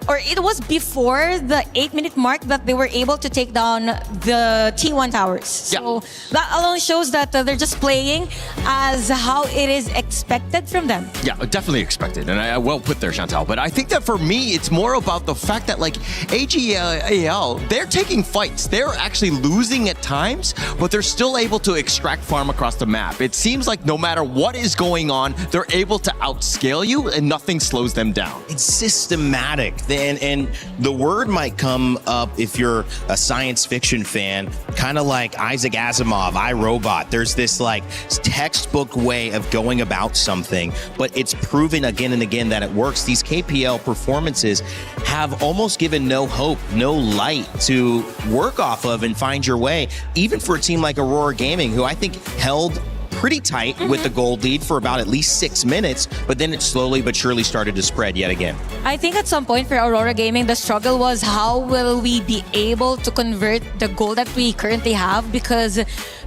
or it was before the 8-minute mark that they were able to take down the T1 towers. So that alone shows that they're just playing as how it is expected from them. Yeah, definitely expected, and I well put there, Chantal. But I think that for me, it's more about the fact that like AGAL, they're taking fights. They're actually losing at times, but they're still able to extract farm across the map. It seems like no matter what is going on, they're able to outscale you, and nothing slows them down. It's systematic. And the word might come up if you're a science fiction fan, kind of like Isaac Asimov, I, Robot. There's this like textbook way of going about something, but it's proven again and again that it works. These KPL performances have almost given no hope, no light to work off of and find your way, even for a team like Aurora Gaming, who I think held pretty tight with the gold lead for about at least 6 minutes, but then it slowly but surely started to spread yet again. I think at some point for Aurora Gaming, the struggle was how will we be able to convert the goal that we currently have, because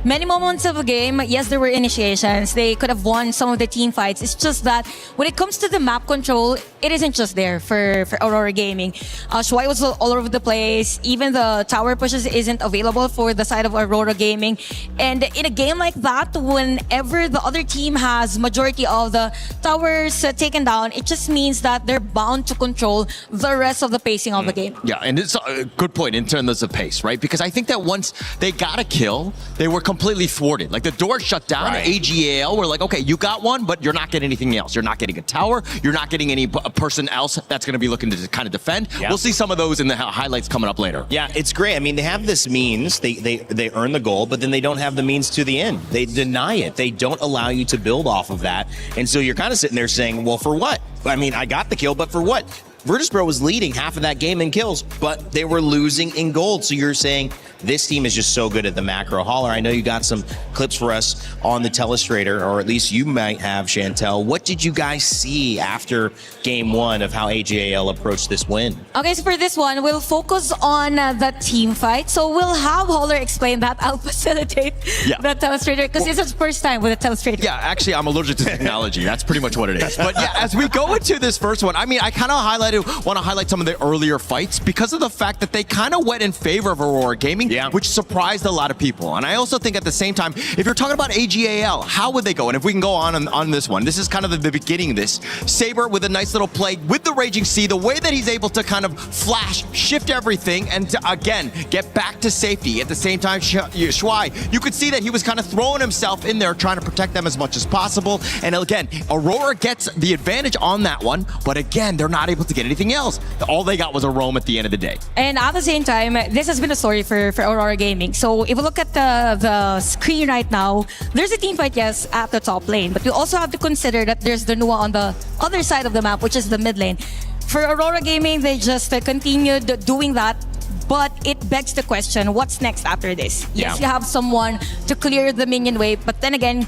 many moments of the game, yes, there were initiations. They could have won some of the team fights. It's just that when it comes to the map control, it isn't just there for Aurora Gaming. Shuai was all over the place. Even the tower pushes isn't available for the side of Aurora Gaming. And in a game like that, whenever the other team has majority of the towers taken down, it just means that they're bound to control the rest of the pacing of the game. Yeah, and it's a good point in terms of pace, right? Because I think that once they got a kill, they were completely thwarted. Like the door shut down. Right. AGAL were like, okay, you got one, but you're not getting anything else. You're not getting a tower. You're not getting any person else that's going to be looking to kind of defend. Yeah. We'll see some of those in the highlights coming up later. Yeah, it's great. I mean, they have this means, they earn the goal, but then they don't have the means to the end. They deny it. They don't allow you to build off of that. And so you're kind of sitting there saying, well, for what? I mean, I got the kill, but for what? Virtus.pro was leading half of that game in kills, but they were losing in gold. So you're saying this team is just so good at the macro. Holler, I know you got some clips for us on the telestrator, or at least you might have, Chantel. What did you guys see after game one of how AGAL approached this win? Okay, so for this one, we'll focus on the team fight. So we'll have Holler explain that. I'll facilitate the telestrator because it's his first time with a telestrator. Yeah, actually, I'm allergic to technology. That's pretty much what it is. But yeah, as we go into this first one, I mean, I kind of want to highlight some of the earlier fights because of the fact that they kind of went in favor of Aurora Gaming, which surprised a lot of people. And I also think at the same time, if you're talking about AGAL, how would they go? And if we can go on this one, this is kind of the beginning of this. Saber with a nice little play with the Raging Sea, the way that he's able to kind of flash, shift everything, and to, again, get back to safety. At the same time, Shuai, you could see that he was kind of throwing himself in there, trying to protect them as much as possible. And again, Aurora gets the advantage on that one, but again, they're not able to get anything else. All they got was a roam at the end of the day. And at the same time, this has been a story for Aurora Gaming. So if we look at the screen right now, there's a team fight, yes, at the top lane, but we also have to consider that there's the Nua on the other side of the map, which is the mid lane. For Aurora Gaming, they just continued doing that. But it begs the question, what's next after this? Yes, you have someone to clear the minion wave, but then again,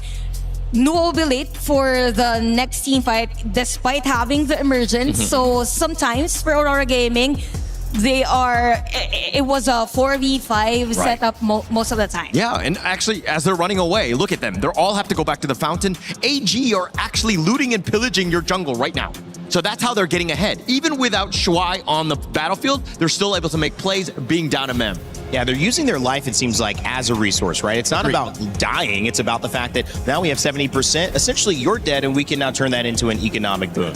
Nua will be late for the next team fight despite having the emergence. So sometimes for Aurora Gaming, it was a 4v5 setup most of the time. Yeah, and actually, as they're running away, look at them. They all have to go back to the fountain. AG are actually looting and pillaging your jungle right now. So that's how they're getting ahead. Even without Shuai on the battlefield, they're still able to make plays being down a mem. Yeah, they're using their life, it seems like, as a resource, right? It's not about dying. It's about the fact that now we have 70%. Essentially, you're dead, and we can now turn that into an economic boom.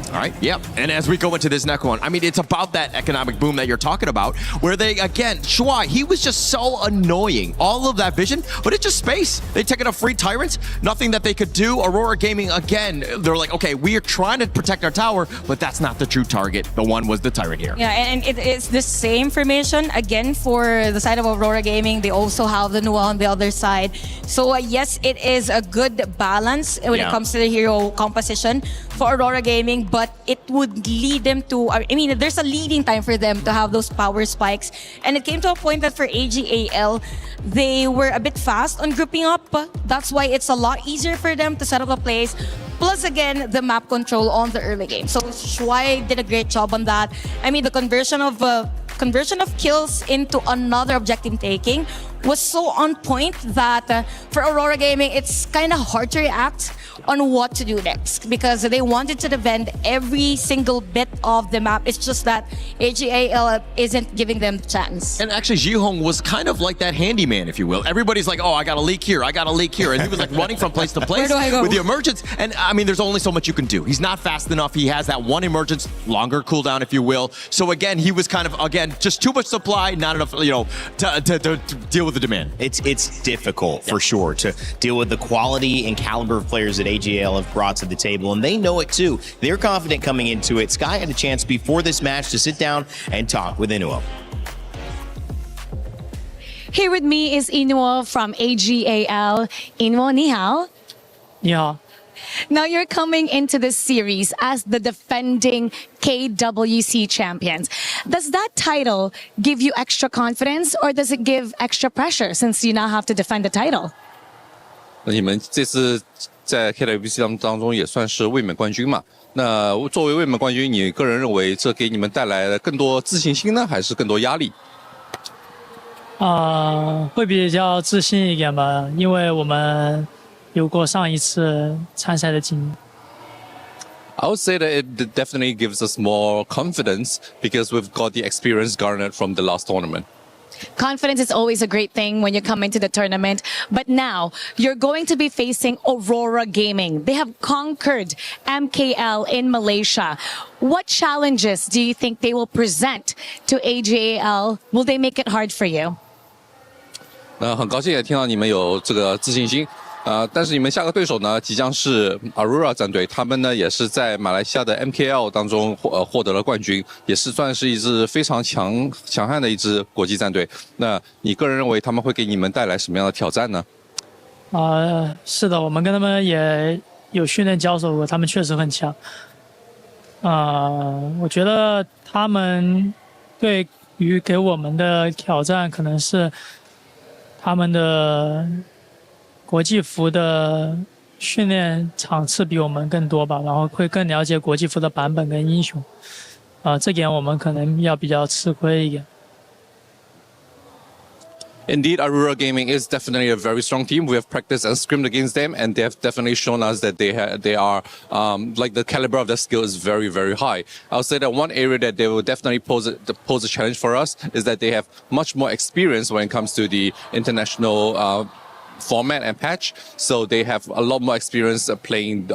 All right, yep. And as we go into this next one, I mean, it's about that economic boom that you're talking about, where they, again, Shuai, he was just so annoying. All of that vision, but it's just space. They taking a free tyrant, nothing that they could do. Aurora Gaming, again, they're like, okay, we are trying to protect our tower, but that's not the true target. The one was the tyrant here. Yeah, and it's the same formation. Again, for the side of Aurora Gaming, they also have the Nua on the other side. So yes, it is a good balance when it comes to the hero composition for Aurora Gaming, but it would lead them to, I mean, there's a leading time for them to have those power spikes. And it came to a point that for AGAL, they were a bit fast on grouping up. That's why it's a lot easier for them to set up a place. Plus, again, the map control on the early game. So Shuai did a great job on that. I mean, the conversion of kills into another objective taking was so on point that for Aurora Gaming, it's kind of hard to react on what to do next because they wanted to defend every single bit of the map. It's just that AGAL isn't giving them the chance. And actually, Jihong was kind of like that handyman, if you will. Everybody's like, oh, I got a leak here, I got a leak here. And he was like running from place to place with the emergence. And I mean, there's only so much you can do. He's not fast enough. He has that one emergence, longer cooldown, if you will. So again, he was kind of, again, just too much supply, not enough, you know, to deal with the demand. It's difficult for sure to deal with the quality and caliber of players that AGL have brought to the table, and they know it too. They're confident coming into it. Sky had a chance before this match to sit down and talk with Inuo. Here with me is Inuo from AGAL. Inuo, ni hao. Ni hao. Now you're coming into this series as the defending KWC champions. Does that title give you extra confidence or does it give extra pressure since you now have to defend the title? 那你们这次在 KWC 当中也算是卫冕冠军嘛？那作为卫冕冠军，你个人认为这给你们带来了更多自信心呢，还是更多压力？会比较自信一点吧，因为我们有过上一次参赛的经历。I would say that it definitely gives us more confidence because we've got the experience garnered from the last tournament. Confidence is always a great thing when you come into the tournament. But now you're going to be facing Aurora Gaming. They have conquered MKL in Malaysia. What challenges do you think they will present to AGAL? Will they make it hard for you? 那很高兴也听到你们有这个自信心。但是你们下个对手呢，即将是 Aurora 战队，他们呢也是在马来西亚的 MKL 当中获得了冠军，也是算是一支非常强悍的一支国际战队。那你个人认为他们会给你们带来什么样的挑战呢？是的，我们跟他们也有训练交手过，他们确实很强。我觉得他们对于给我们的挑战可能是他们的国际服的训练场次比我们更多吧，然后会更了解国际服的版本跟英雄，这点我们可能要比较吃亏一点。Indeed, Aurora Gaming is definitely a very strong team. We have practiced and scrimmed against them, and they have definitely shown us that they are like the caliber of their skill is very, very high. I would say that one area that they will definitely pose a challenge for us is that they have much more experience when it comes to the international format and patch, so they have a lot more experience playing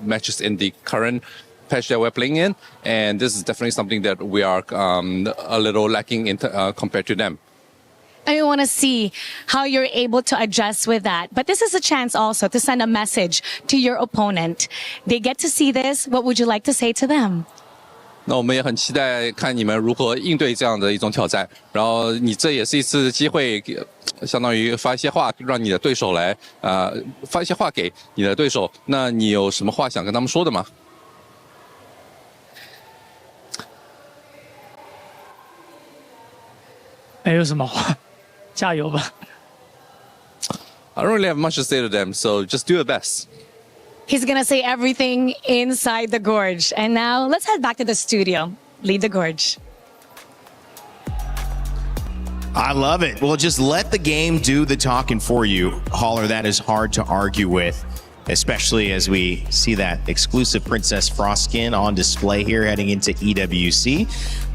matches in the current patch that we're playing in, and this is definitely something that we are a little lacking in compared to them. I want to see how you're able to adjust with that. But this is a chance also to send a message to your opponent. They get to see this. What would you like to say to them? 那我们也很期待看你们如何应对这样的一种挑战。然后你这也是一次机会，相当于发一些话，让你的对手来发一些话给你的对手。那你有什么话想跟他们说的吗？没有什么话，加油吧。I don't really have much to say to them, so just do your best. He's going to say everything inside the gorge. And now let's head back to the studio. Lead the gorge. I love it. Well, just let the game do the talking for you. Holler, that is hard to argue with, especially as we see that exclusive Princess Frost skin on display here heading into EWC.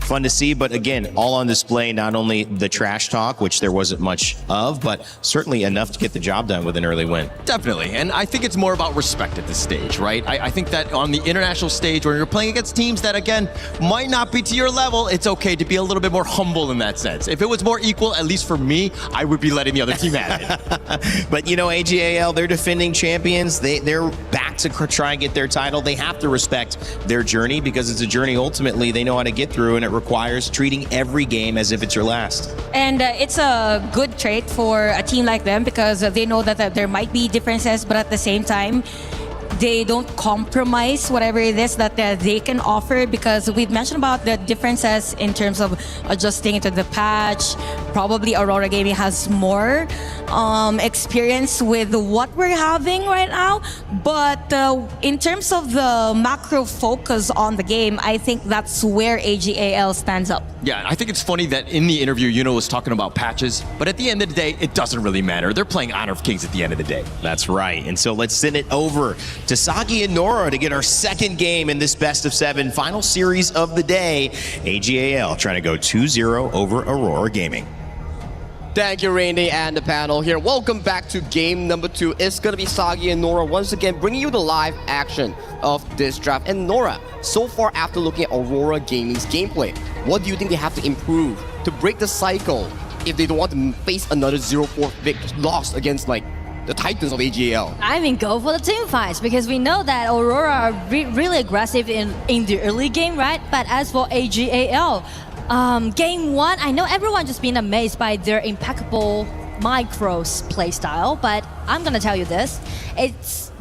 Fun to see, but again, all on display, not only the trash talk, which there wasn't much of, but certainly enough to get the job done with an early win. Definitely, and I think it's more about respect at this stage, right? I think that on the international stage, when you're playing against teams that, again, might not be to your level, it's okay to be a little bit more humble in that sense. If it was more equal, at least for me, I would be letting the other team have it. But, you know, AGAL, they're defending champions. They're back to try and get their title. They have to respect their journey because it's a journey ultimately they know how to get through, and it requires treating every game as if it's your last. And it's a good trait for a team like them because they know that there might be differences, but at the same time, they don't compromise whatever it is that they can offer, because we've mentioned about the differences in terms of adjusting to the patch. Probably Aurora Gaming has more experience with what we're having right now, but in terms of the macro focus on the game, I think that's where AGAL stands up. Yeah, I think it's funny that in the interview, Yuno was talking about patches, but at the end of the day, it doesn't really matter. They're playing Honor of Kings at the end of the day. That's right. And so let's send it over to Sagi and Nora to get our second game in this best of 7 final series of the day. AGAL trying to go 2-0 over Aurora Gaming. Thank you, Randy, and the panel here. Welcome back to game number 2. It's going to be Sagi and Nora once again bringing you the live action of this draft. And Nora, so far after looking at Aurora Gaming's gameplay, what do you think they have to improve to break the cycle if they don't want to face another 0-4 loss against like the Titans of AGAL? I mean, go for the team fights, because we know that Aurora are really aggressive in the early game, right? But as for AGAL, game 1, I know everyone just been amazed by their impeccable micros playstyle, but I'm gonna tell you this: it's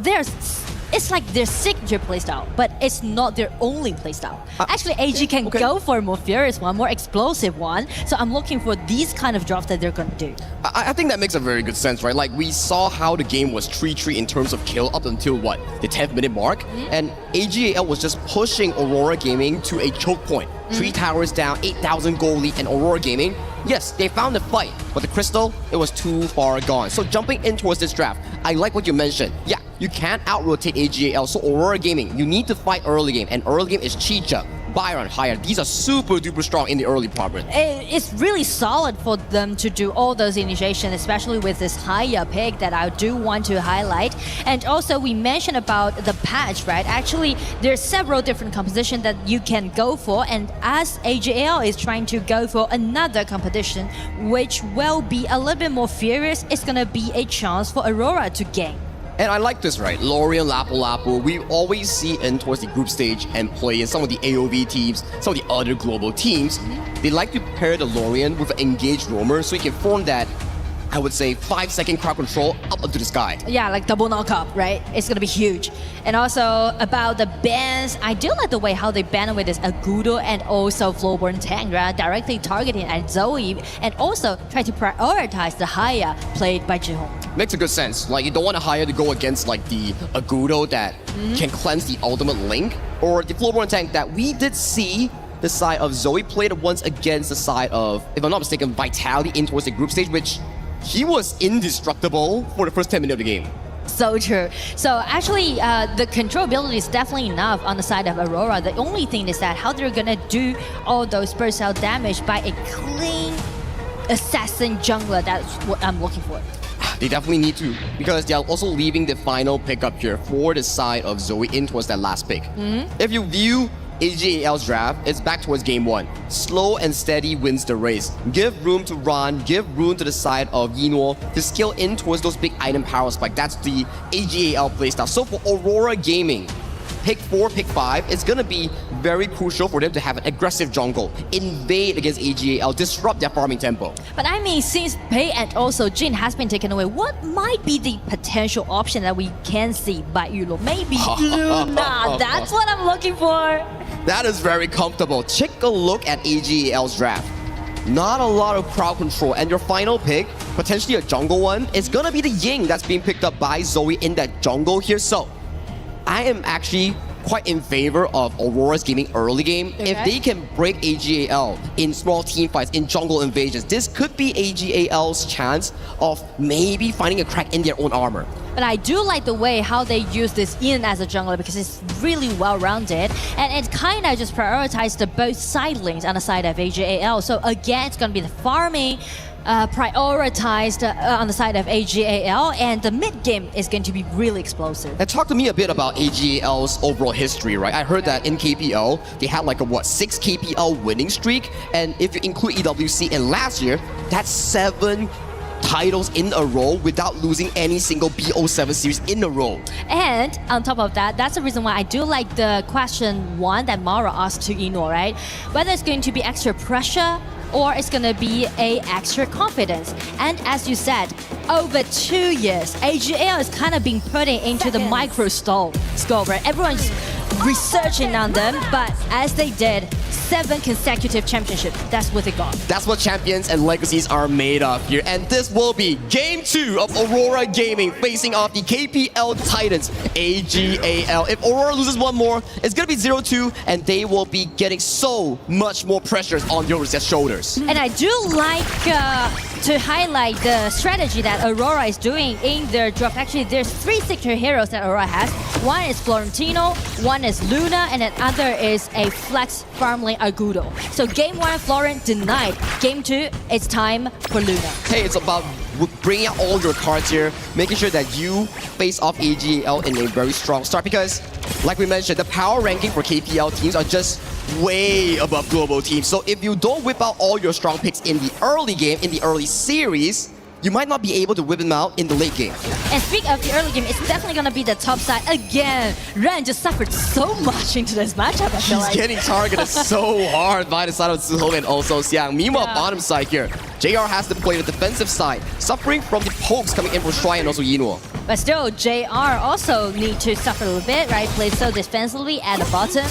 like their signature playstyle, but it's not their only playstyle. Actually, AG can go for a more furious one, more explosive one. So I'm looking for these kind of drops that they're gonna do. I think that makes a very good sense, right? Like, we saw how the game was 3-3 in terms of kill up until what, the 10th minute mark, and AGAL was just pushing Aurora Gaming to a choke point. 3 towers down, 8,000 gold lead, and Aurora Gaming, yes, they found the fight, but the crystal, it was too far gone. So jumping in towards this draft, I like what you mentioned. Yeah, you can't out-rotate AGAL, so Aurora Gaming, you need to fight early game, and early game is Chicha, Byron, Haya. These are super duper strong in the early part. It's really solid for them to do all those initiations, especially with this Haya pick that I do want to highlight. And also we mentioned about the patch, right? Actually, there's several different compositions that you can go for, and as AGAL is trying to go for another competition, which will be a little bit more furious, it's gonna be a chance for Aurora to gain. And I like this, right? Lorien, Lapu-Lapu, we always see in towards the group stage and play in some of the AOV teams, some of the other global teams. They like to pair the Lorien with an engaged roamer so you can form that, I would say, 5-second crowd control up into the sky. Yeah, like double knock-up, right? It's gonna be huge. And also about the bans, I do like the way how they ban with this Agudo and also Flowborn Tank, right? Directly targeting at Zoe, and also try to prioritize the Haya played by Jihong. Makes a good sense. Like, you don't want to hire to go against like the Agudo that can cleanse the ultimate link, or the Flowborn Tank that we did see the side of Zoe played once against the side of, if I'm not mistaken, Vitality in towards the group stage, which he was indestructible for the first 10 minutes of the game. So true. So actually, the control ability is definitely enough on the side of Aurora. The only thing is that how they're gonna do all those burst cell damage by a clean assassin jungler. That's what I'm looking for. They definitely need to, because they are also leaving the final pickup here for the side of Zoe in towards that last pick. If you view AGAL's draft, it's back towards game 1. Slow and steady wins the race. Give room to Ron, give room to the side of Yinwo to scale in towards those big item power spike. That's the AGAL playstyle. So for Aurora Gaming, pick 4, pick 5, it's gonna be very crucial for them to have an aggressive jungle, invade against AGAL, disrupt their farming tempo. But I mean, since Pei and also Jin has been taken away, what might be the potential option that we can see by Yulo? Maybe Luna, that's what I'm looking for. That is very comfortable. Take a look at AGAL's draft. Not a lot of crowd control, and your final pick, potentially a jungle one, is gonna be the Ying that's being picked up by Zoe in that jungle here. So I am actually quite in favor of Aurora's gaming early game. If they can break AGAL in small team fights, in jungle invasions, this could be AGAL's chance of maybe finding a crack in their own armor. But I do like the way how they use this Ian as a jungler, because it's really well-rounded, and it kind of just prioritizes the both side lanes on the side of AGAL. So again, it's going to be the farming prioritized on the side of AGAL, and the mid game is going to be really explosive. And talk to me a bit about AGAL's overall history, right? I heard that in KPL, they had like a 6 KPL winning streak, and if you include EWC in last year, that's 7 titles in a row without losing any single BO7 series in a row. And on top of that, that's the reason why I do like the question 1 that Mara asked to Ino, right? Whether it's going to be extra pressure or it's going to be a extra confidence. And as you said, over 2 years, AGL is kind of being put into the microscope, right? Everyone's researching on them, but as they did, 7 consecutive championships. That's what they got. That's what champions and legacies are made of here. And this will be Game 2 of Aurora Gaming facing off the KPL Titans, AGAL. If Aurora loses one more, it's going to be 0-2, and they will be getting so much more pressures on Yorik's shoulders. And I do like to highlight the strategy that Aurora is doing in their draft. Actually, there's 3 signature heroes that Aurora has. One is Florentino, one is Luna, and another is a flex farmling Agudo. So game 1, Florent denied. Game 2, it's time for Luna. Hey, it's about bringing out all your cards here, making sure that you face off AGL in a very strong start, because like we mentioned, the power ranking for KPL teams are just way above global teams. So if you don't whip out all your strong picks in the early game, in the early series, you might not be able to whip them out in the late game. And speaking of the early game, it's definitely going to be the top side again. Ren just suffered so much into this matchup, I feel like. He's getting targeted so hard by the side of Zuho and also Xiang. Meanwhile, bottom side here, JR has to play the defensive side, suffering from the pokes coming in from Shuai and also Yinhuo. But still, JR also need to suffer a little bit, right? Play so defensively at the bottom,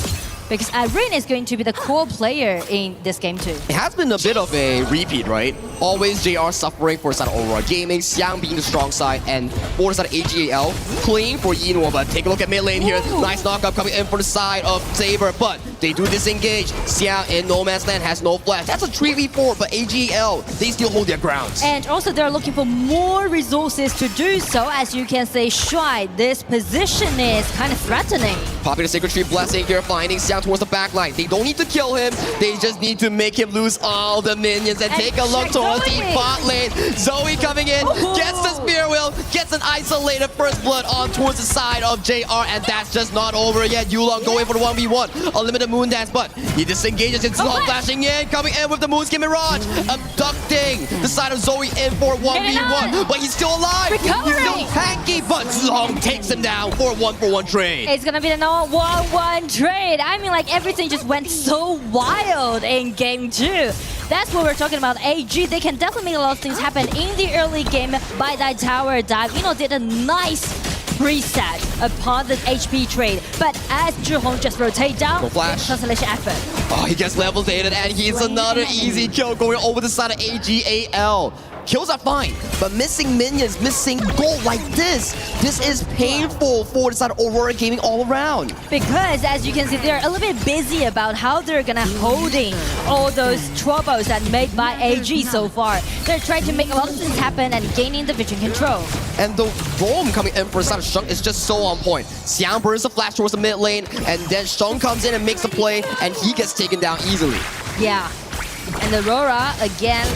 because Irene is going to be the core player in this game too. It has been a bit of a repeat, right? Always JR suffering for the side of Aurora Gaming, Xiang being the strong side, and for the side of AGAL playing for Yinhuo. But take a look at mid lane here. Ooh. Nice knockup coming in for the side of Saber, but they do disengage. Xiang in No Man's Land has no flash. That's a 3v4, but AGL, they still hold their ground. And also they're looking for more resources to do so. As you can say, Shuai, this position is kind of threatening. Popping the Sacred Tree Blessing here, finding Xiang towards the back line. They don't need to kill him, they just need to make him lose all the minions. And take a look towards the bot lane. Zoe coming in, gets the spear wheel, gets an isolated first blood on towards the side of JR, and that's just not over yet. Yulong going for the 1v1, unlimited moon dance, but he disengages. It's Long flashing in, coming in with the Moonskin Mirage, abducting the side of Zoe in for 1v1, but he's still alive. He's still tanky, but Long takes him down for a 1-for-1 trade. It's gonna be the 1-1 trade. I mean, like, everything just went so wild in game 2. That's what we're talking about. AG, they can definitely make a lot of things happen in the early game by that tower dive. You know, did a nice reset upon the HP trade. But as Zhihong just rotate down, constellation effort. Oh, he gets level dated, and he's another easy kill going over the side of AGAL. Kills are fine, but missing minions, missing gold like this is painful for the side of Aurora Gaming all around. Because as you can see, they're a little bit busy about how they're gonna holding all those troubles that made by AG so far. They're trying to make a lot of things happen and gaining the vision control. And the roam coming in for the side of Sheng is just so on point. Xiang burns the flash towards the mid lane, and then Sheng comes in and makes the play, and he gets taken down easily. Yeah. And Aurora, again,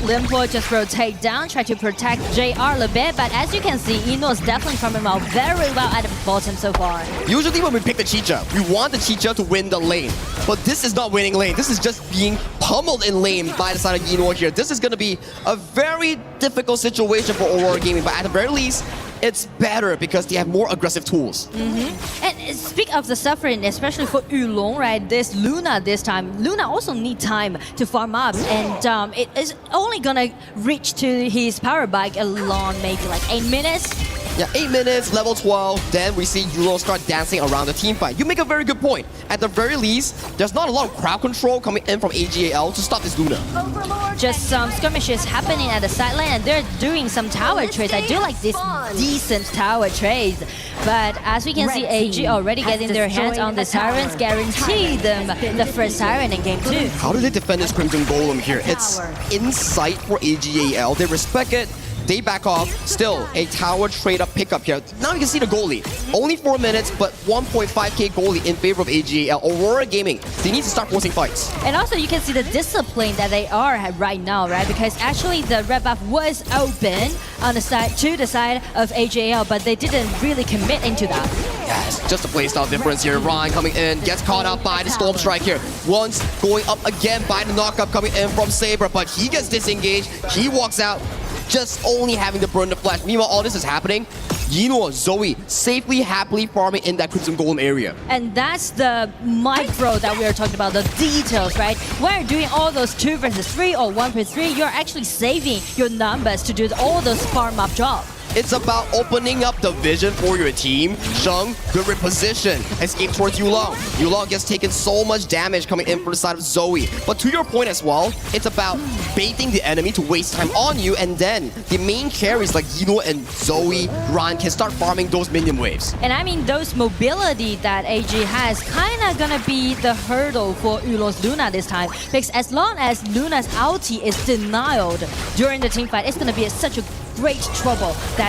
Limpo just rotate down, try to protect JR a little bit, but as you can see, Ino is definitely farming out very well at the bottom so far. Usually when we pick the Chicha, we want the Chicha to win the lane, but this is not winning lane. This is just being pummeled in lane by the side of Ino here. This is going to be a very difficult situation for Aurora Gaming, but at the very least, it's better because they have more aggressive tools. And speak of the suffering, especially for Yulong, right? This Luna this time. Luna also need time to farm up, and it is only gonna reach to his power bike along maybe like 8 minutes. Yeah, 8 minutes, level 12, then we see Yulong start dancing around the team fight. You make a very good point. At the very least, there's not a lot of crowd control coming in from AGAL to stop this Luna. Just some skirmishes happening at the side lane, and they're doing some tower trades. I do like this decent tower trades. But as we can see, AG already getting their hands on the Sirens, guarantee them the first Siren in game 2. How do they defend this Crimson Golem here? It's insight for AGAL. They respect it. They back off. Still, a tower trade-up pickup here. Now you can see the goalie. Only 4 minutes, but 1.5k goalie in favor of AGAL. Aurora Gaming, they need to start forcing fights. And also, you can see the discipline that they are right now, right? Because actually, the red buff was open on the side to the side of AGAL, but they didn't really commit into that. Yes, just a playstyle difference here. Ryan coming in, gets caught out by the Storm Strike here. Once going up again by the knockup coming in from Saber, but he gets disengaged. He walks out. just only having to burn the flash. Meanwhile, all this is happening. Yino, Zoe, safely, happily farming in that Crimson Golem area. And that's the micro that we are talking about, the details, right? When you're doing all those 2 versus 3 or 1 versus 3, you're actually saving your numbers to do all those farm up jobs. It's about opening up the vision for your team. Sheng, good reposition. Escape towards Yulong. Yulong gets taken so much damage coming in from the side of Zoe. But to your point as well, it's about baiting the enemy to waste time on you, and then the main carries like Yino and Zoe, Ran can start farming those minion waves. And I mean, those mobility that AG has kind of gonna be the hurdle for Yulong's Luna this time. Because as long as Luna's ulti is denied during the team fight, it's gonna be such a great trouble that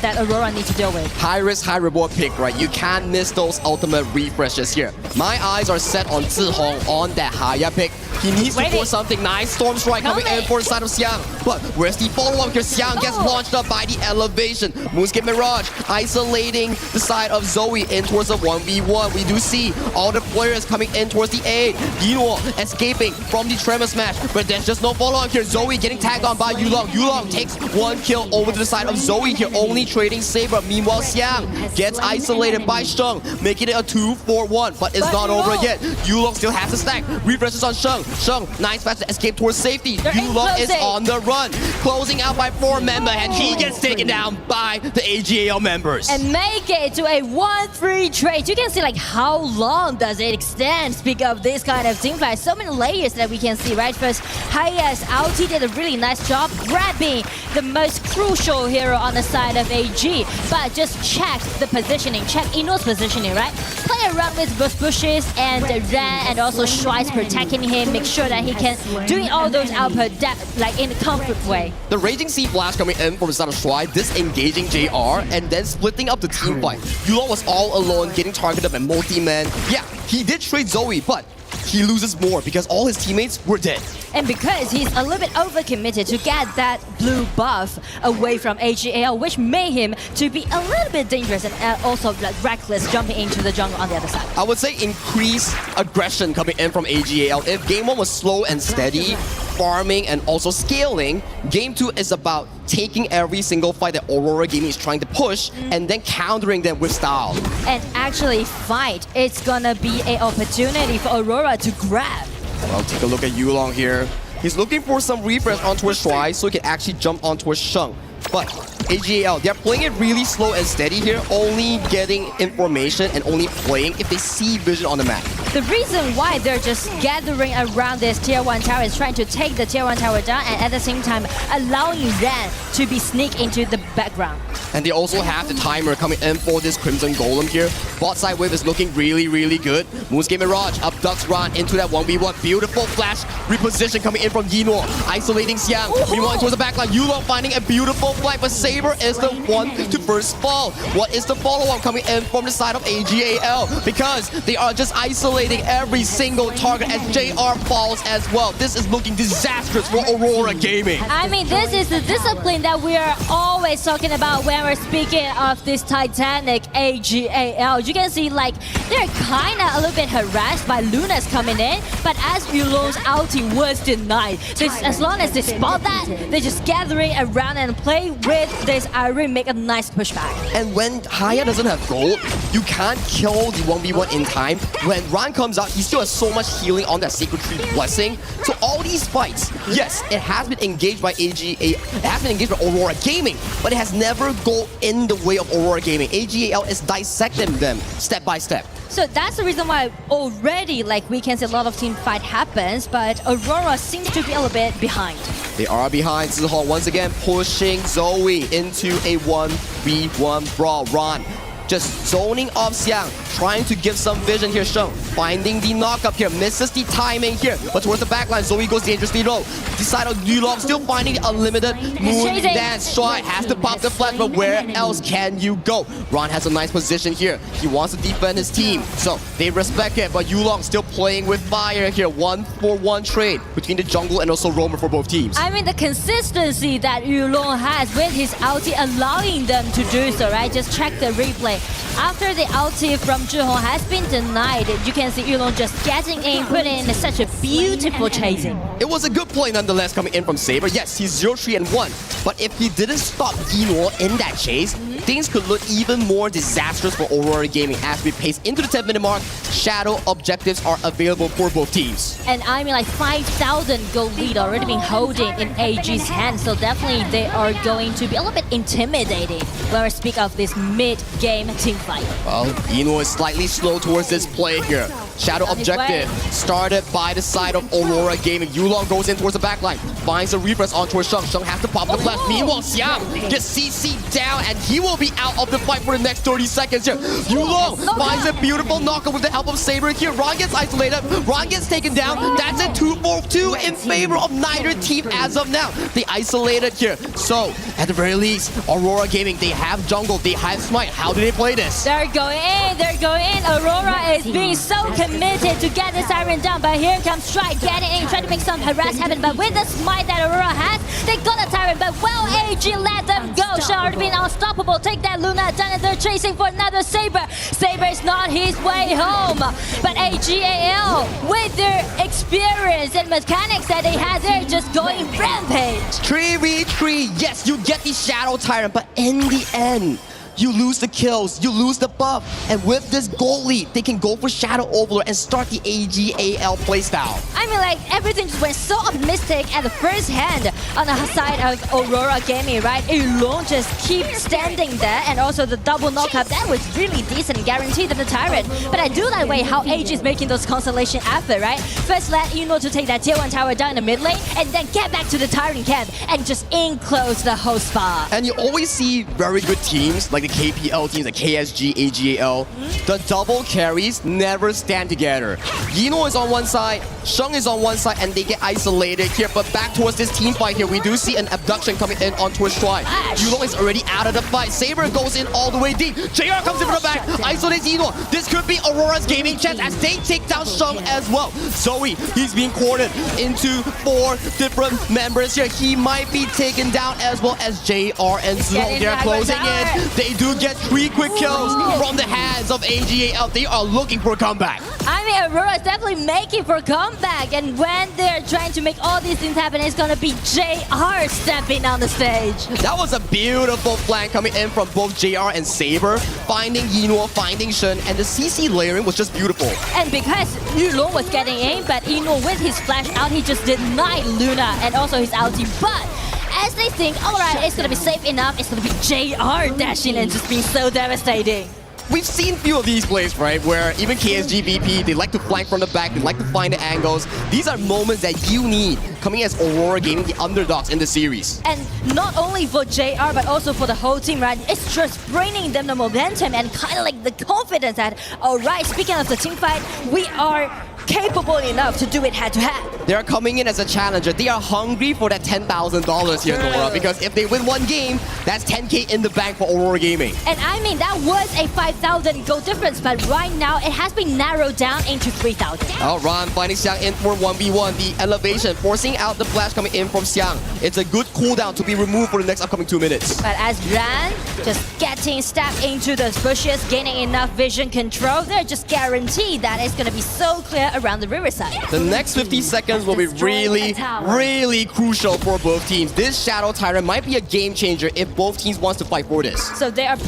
that Aurora needs to deal with. High risk, high reward pick, right? You can't miss those ultimate refreshes here. My eyes are set on Zihong on that Haya pick. He needs to force something nice. Storm Strike coming in for the side of Xiang. But where's the follow-up here? Xiang gets launched up by the elevation. Moonscape Mirage isolating the side of Zoe in towards the 1v1. We do see all the players coming in towards the A. Yino escaping from the Tremor Smash. But there's just no follow-up here. Zoe getting tagged on by Yulong. Yulong takes one kill over to the side of Zoe here, only trading Saber. Meanwhile, Xiang gets isolated by Sheng, making it a 2-4-1. But it's not over yet. Yulong still has a stack. Refreshes on Sheng. Sheng, nice fast escape towards safety. Yulong is on the run. Closing out by 4 members, and he gets taken down by the AGAL members. And make it to a 1-3 trade. You can see like how long does it extend. Speak of this kind of team fight, so many layers that we can see, right? First, Haya's ulti did a really nice job grabbing the most crucial hero on the side of AG. But just check the positioning, check Ino's positioning, right? Play around with both bushes and Ran and also Shuai's protecting him. Make sure that he can doing all those output like in a comfort way. The Raging Sea Flash coming in from the side of Shuai, disengaging JR, and then splitting up the team fight. Yulong was all alone, getting targeted by multi-man. Yeah, he did trade Zoe, but he loses more because all his teammates were dead. And because he's a little bit overcommitted to get that blue buff away from AGAL, which made him to be a little bit dangerous and also like reckless jumping into the jungle on the other side. I would say increased aggression coming in from AGAL. If Game 1 was slow and steady, farming and also scaling, Game 2 is about taking every single fight that Aurora Gaming is trying to push and then countering them with style. And actually fight, it's gonna be an opportunity for Aurora to grab. Well, take a look at Yulong here. He's looking for some refresh onto his Shuai so he can actually jump onto his Sheng. But AGAL, they're playing it really slow and steady here, only getting information and only playing if they see vision on the map. The reason why they're just gathering around this tier 1 tower is trying to take the tier 1 tower down and at the same time allowing Ran to be sneak into the background. And they also have the timer coming in for this Crimson Golem here. Bot side wave is looking really, really good. Moonscape Mirage abducts Ran into that 1v1. Beautiful flash reposition coming in from Yino, isolating Xiang. Meanwhile, towards the backline, Yulong finding a beautiful flight, but Saber is the one to first fall. What is the follow-up coming in from the side of AGAL? Because they are just isolating every single target as JR falls as well. This is looking disastrous for Aurora Gaming. I mean, this is the discipline that we are always talking about when we're speaking of this Titanic AGAL. You can see like they're kind of a little bit harassed by Lunas coming in, but as Yulong's ulti was denied, so as long as they spot that, they're just gathering around and play with this Irene, make a nice pushback. And when Haya doesn't have gold, you can't kill the 1v1 in time. When Ran comes out, he still has so much healing on that Sacred Tree Blessing. So all these fights, yes, it has been engaged by it has been engaged by Aurora Gaming, but it has never gone in the way of Aurora Gaming. AGAL is dissecting them step by step. So that's the reason why already, like, we can see a lot of team fight happens, but Aurora seems to be a little bit behind. They are behind. Zihong once again pushing Zoe into a 1v1 brawl. Ran just zoning off Xiang, trying to give some vision here. Sheng finding the knock-up here, misses the timing here, but towards the backline, Zoe goes dangerously low. The side of Yulong still finding the unlimited moon dance. Shuai has to pop the flash, but where else can you go? Ran has a nice position here. He wants to defend his team, so they respect it, but Yulong still playing with fire here. 1-for-1 trade between the jungle and also roamer for both teams. I mean, the consistency that Yulong has with his ulti allowing them to do so, right? Just check the replay. After the ulti from Zhihong has been denied, you can see Yulong just getting in, putting in such a beautiful chasing. It was a good play nonetheless coming in from Saber. Yes, he's 0-3-1, but if he didn't stop Yino in that chase, things could look even more disastrous for Aurora Gaming as we pace into the 10-minute mark. Shadow objectives are available for both teams. And I mean, like 5,000 gold lead already been holding in AG's hand, so definitely they are going to be a little bit intimidated when we speak of this mid-game team fight. Well, Yino is slightly slow towards this play here. Shadow objective started by the side of Aurora Gaming. Yulong goes in towards the backline, finds a refresh on towards Sheng. Sheng has to pop the flash. Meanwhile, Xiang gets CC down, and he will be out of the fight for the next 30 seconds here. Yulong finds a beautiful knockup with the help of Saber here. Ron gets isolated. Ron gets taken down. That's a 2-4-2 in favor of neither team as of now. They isolated here. So, at the very least, Aurora Gaming, they have jungle, they have smite. How do they play this? They're going in, they're going in. Aurora is being so committed to get the Siren down, but here comes Strike getting in, trying to make some harass happen. But with the smite that Aurora has, they got a Siren, but well, AG let them go. Should already been unstoppable. Take that Luna down, and they're chasing for another Saber. Saber is not his way home, but AGAL, with their experience and mechanics that they have, they're just going rampage. 3v3, yes, you get the Shadow Tyrant, but in the end, you lose the kills, you lose the buff, and with this goal lead, they can go for Shadow Overlord and start the AGAL playstyle. I mean, like, everything just went so optimistic at the first hand on the side of Aurora Gaming, right? Yulong just keeps standing there, and also the double knockup, that was really decent and guaranteed to the Tyrant. But I do like the way how AG is making those consolation effort, right? First let Yino to take that tier 1 tower down in the mid lane, and then get back to the Tyrant camp and just enclose the whole spot. And you always see very good teams, like the KPL teams, like KSG, AGAL. The double carries never stand together. Yino is on one side, Sheng is on one side, and they get isolated here. But back towards this team fight here, we do see an abduction coming in on towards Try. Yulong is already out of the fight. Saber goes in all the way deep. JR comes in from the back, isolates Yino. This could be Aurora's gaming chance as they take down Sheng as well. Zoe, he's being quartered into 4 different members here. He might be taken down as well as JR and Zhihong. They're closing in. They do get 3 quick kills from the hands of AGAL. They are looking for a comeback. I mean, Aurora is definitely making for a comeback, and when they're trying to make all these things happen, it's gonna be JR stepping on the stage. That was a beautiful flank coming in from both JR and Saber, finding Yino, finding Shen, and the CC layering was just beautiful. And because Yulong was getting in, but Yino with his flash out, he just denied Luna and also his ulti. But as they think, alright, it's gonna be safe enough, it's gonna be JR dashing and just being so devastating. We've seen a few of these plays, right, where even KSG VP, they like to flank from the back, they like to find the angles. These are moments that you need coming as Aurora Gaming, the underdogs in the series. And not only for JR, but also for the whole team, right? It's just bringing them the momentum and kind of like the confidence that, alright, speaking of the team fight, we are capable enough to do it head-to-head. They're coming in as a challenger. They are hungry for that $10,000 here, Nora, because if they win one game, that's 10K in the bank for Aurora Gaming. And I mean, that was a 5,000 goal difference, but right now it has been narrowed down into 3,000. Ron finding Xiang in for 1v1. The elevation, forcing out the flash coming in from Xiang. It's a good cooldown to be removed for the next upcoming 2 minutes. But as Ran just getting stabbed into the bushes, gaining enough vision control, they're just guaranteed that it's going to be so clear around the riverside. The next 50 seconds will be really crucial for both teams. This Shadow Tyrant might be a game changer if both teams want to fight for this. So they are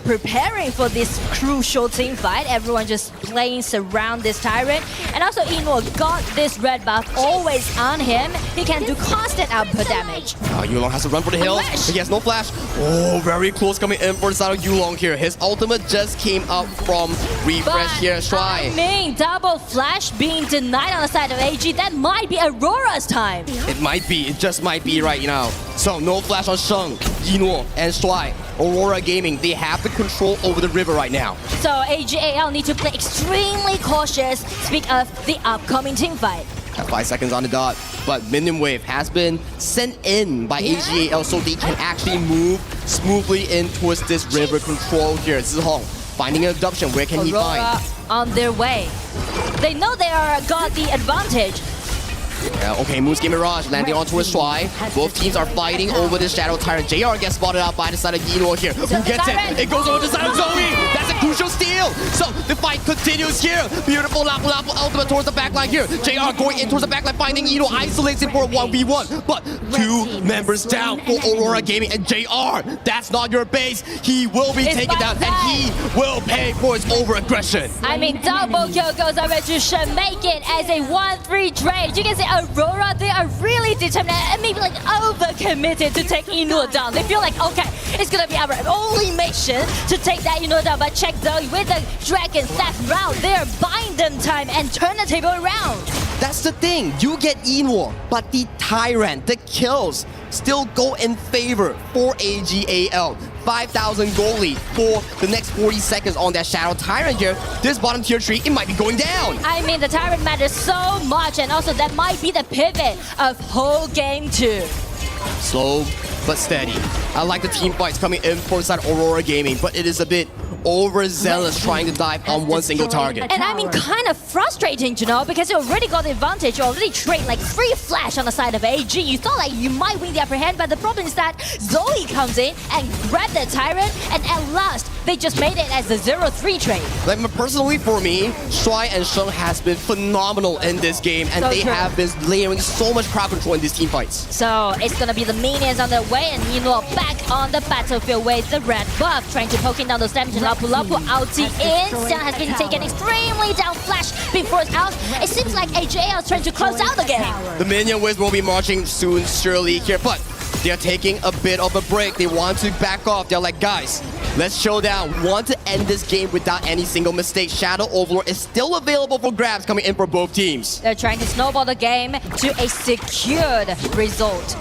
preparing for this crucial team fight. Everyone just playing surround this Tyrant. And also Ino got this red buff always on him. He can do constant output damage. Yulong has to run for the hills. He has no flash. Oh, very close coming in for the side of Yulong here. His ultimate just came up from refresh here. Try. I mean, double flash being denied on the side of AG. That might be Aurora's time. It might be. It just might be right now. So no flash on Sheng, Yino, and Shuai. Aurora Gaming, they have the control over the river right now. So AGAL need to play extremely cautious. Speak of the upcoming team fight. Got 5 seconds on the dot, but Minion Wave has been sent in by AGAL so they can actually move smoothly in towards this river control here. Zhihong finding an abduction. Where can he find? On their way. They know they are got the advantage. Okay, Moonscape Mirage landing onto a Shy. Both teams are fighting over this Shadow Tyrant. JR gets spotted out by the side of Yino here. Who gets it? It goes over to the side of Zoe. That's a crucial steal. So the fight continues here. Beautiful Lapu Lapu ultimate towards the backline here. JR going in towards the backline, finding Yino, isolates him for a 1v1. But 2 members down for Aurora Gaming, and JR, that's not your base. He will be taken down, and he will pay for his over-aggression. I mean, double kill goes over to Shen, make it as a 1-3 trade. You can see Aurora, they are really determined and maybe like over-committed to take Inu down. They feel like, okay, it's gonna be our only mission to take that Inu down. But check Zoe with the Dragon Theft round. They're buying them time and turn the table around. That's the thing, you get Inwo, but the Tyrant, the kills, still go in favor for AGAL. 5,000 gold lead for the next 40 seconds on that Shadow Tyrant here. This bottom tier tree, it might be going down. I mean, the Tyrant matters so much, and also that might be the pivot of whole game 2. Slow but steady. I like the team fights coming in for side Aurora Gaming, but it is a bit overzealous trying to dive on one single target. And I mean, kind of frustrating to know, because you already got the advantage. You already trade like free flash on the side of AG. You thought like you might win the upper hand, but the problem is that Zoe comes in and grabs the Tyrant, and at last they just made it as the 0-3 trade. Like personally for me, Shuai and Sheng has been phenomenal in this game, and they have been layering so much crowd control in these team fights. So it's gonna be the minions on their way, and Yino back on the battlefield with the red buff, trying to poking down those damage. Lapu Lapu ulti in. Xiang has been taken extremely down flash before it's out. It seems like AJL is trying to close out the game. The minion waves will be marching soon, surely here, but they're taking a bit of a break. They want to back off. They're like, guys, let's show down. Want to end this game without any single mistake. Shadow Overlord is still available for grabs coming in for both teams. They're trying to snowball the game to a secured result.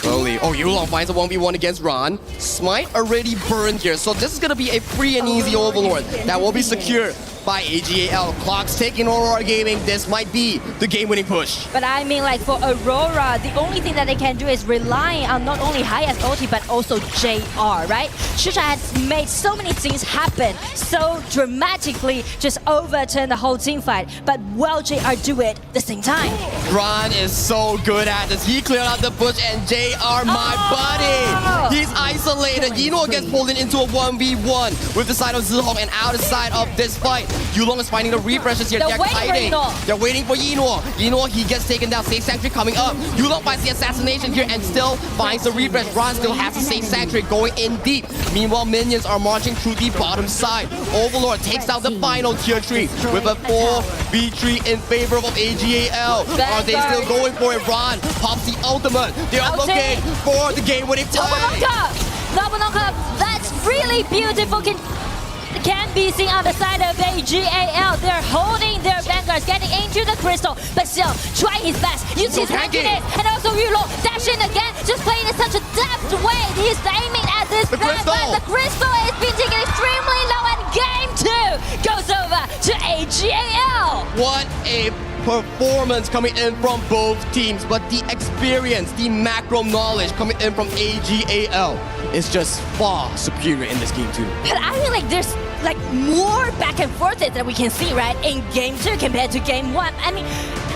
Slowly. Oh, Yulong finds a 1v1 against Ron. Smite already burned here, so this is going to be a free and easy Overlord that will be secured by AGAL. Clock's taking Aurora Gaming. This might be the game-winning push. But I mean, like for Aurora, the only thing that they can do is rely on not only Highest ulti, but also JR, right? Shusha has made so many things happen so dramatically, just overturn the whole team fight. But will JR do it at the same time? Ron is so good at this. He cleared out the bush, and JR, my buddy, he's isolated. Yino gets pulled into a 1v1 with the side of Zihong, and out of side of this fight, Yulong is finding the refreshes here. They're hiding. They're waiting for Yino. Yino, he gets taken down. Safe Sanctuary coming up. Yulong finds the assassination here and still finds the refresh. Ron still has the Safe Sanctuary going in deep. Meanwhile, minions are marching through the bottom side. Overlord takes out the final tier tree with a 4v3 in favor of AGAL. Are they still going for it? Ron pops the ultimate. They are looking for the game-winning play. Double knockup. That's really beautiful. Can be seen on the side of AGAL. They're holding their vanguards, getting into the crystal, but still try his best. Use his tankiness, and also Yulo dash in again, just playing in such a deft way. He's aiming at this crystal, but the crystal is being taken extremely low, and game 2 goes over to AGAL. What a performance coming in from both teams, but the experience, the macro knowledge coming in from AGAL is just far superior in this game too. But I feel like there's like more back and forth that we can see, right, in game 2 compared to game 1. I mean,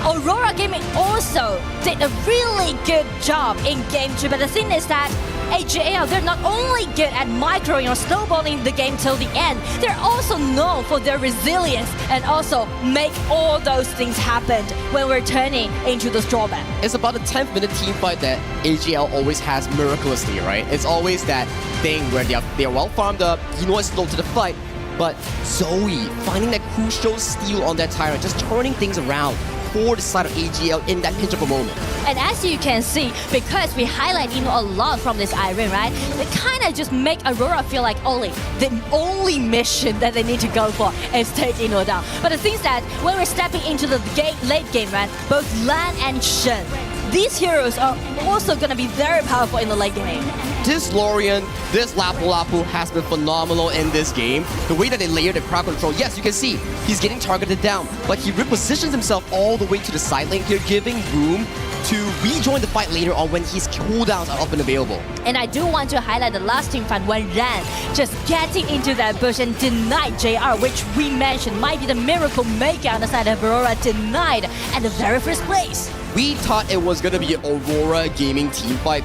Aurora Gaming also did a really good job in game 2, but the thing is that AGAL, they're not only good at microing or snowballing the game till the end, they're also known for their resilience and also make all those things happen when we're turning into the drawback. It's about a 10th minute team fight that AGL always has miraculously, right? It's always that thing where they are well farmed up, Yino is slow to the fight, but Zoe finding that crucial steal on that Tyrant, just turning things around for the side of AGL in that pinch of a moment. And as you can see, because we highlight Ino a lot from this Irene, right? They kind of just make Aurora feel like the only mission that they need to go for is take Ino down. But the thing is that when we're stepping into the late game, right? Both Lan and Shen, these heroes are also going to be very powerful in the late game. This Lorian, this Lapu Lapu has been phenomenal in this game. The way that they layer the crowd control, yes, you can see he's getting targeted down, but he repositions himself all the way to the side lane here, giving room to rejoin the fight later on when his cooldowns are up and available. And I do want to highlight the last team fight when Ran just getting into that bush and denied JR, which we mentioned might be the miracle maker on the side of Aurora, denied at the very first place. We thought it was gonna be an Aurora Gaming team fight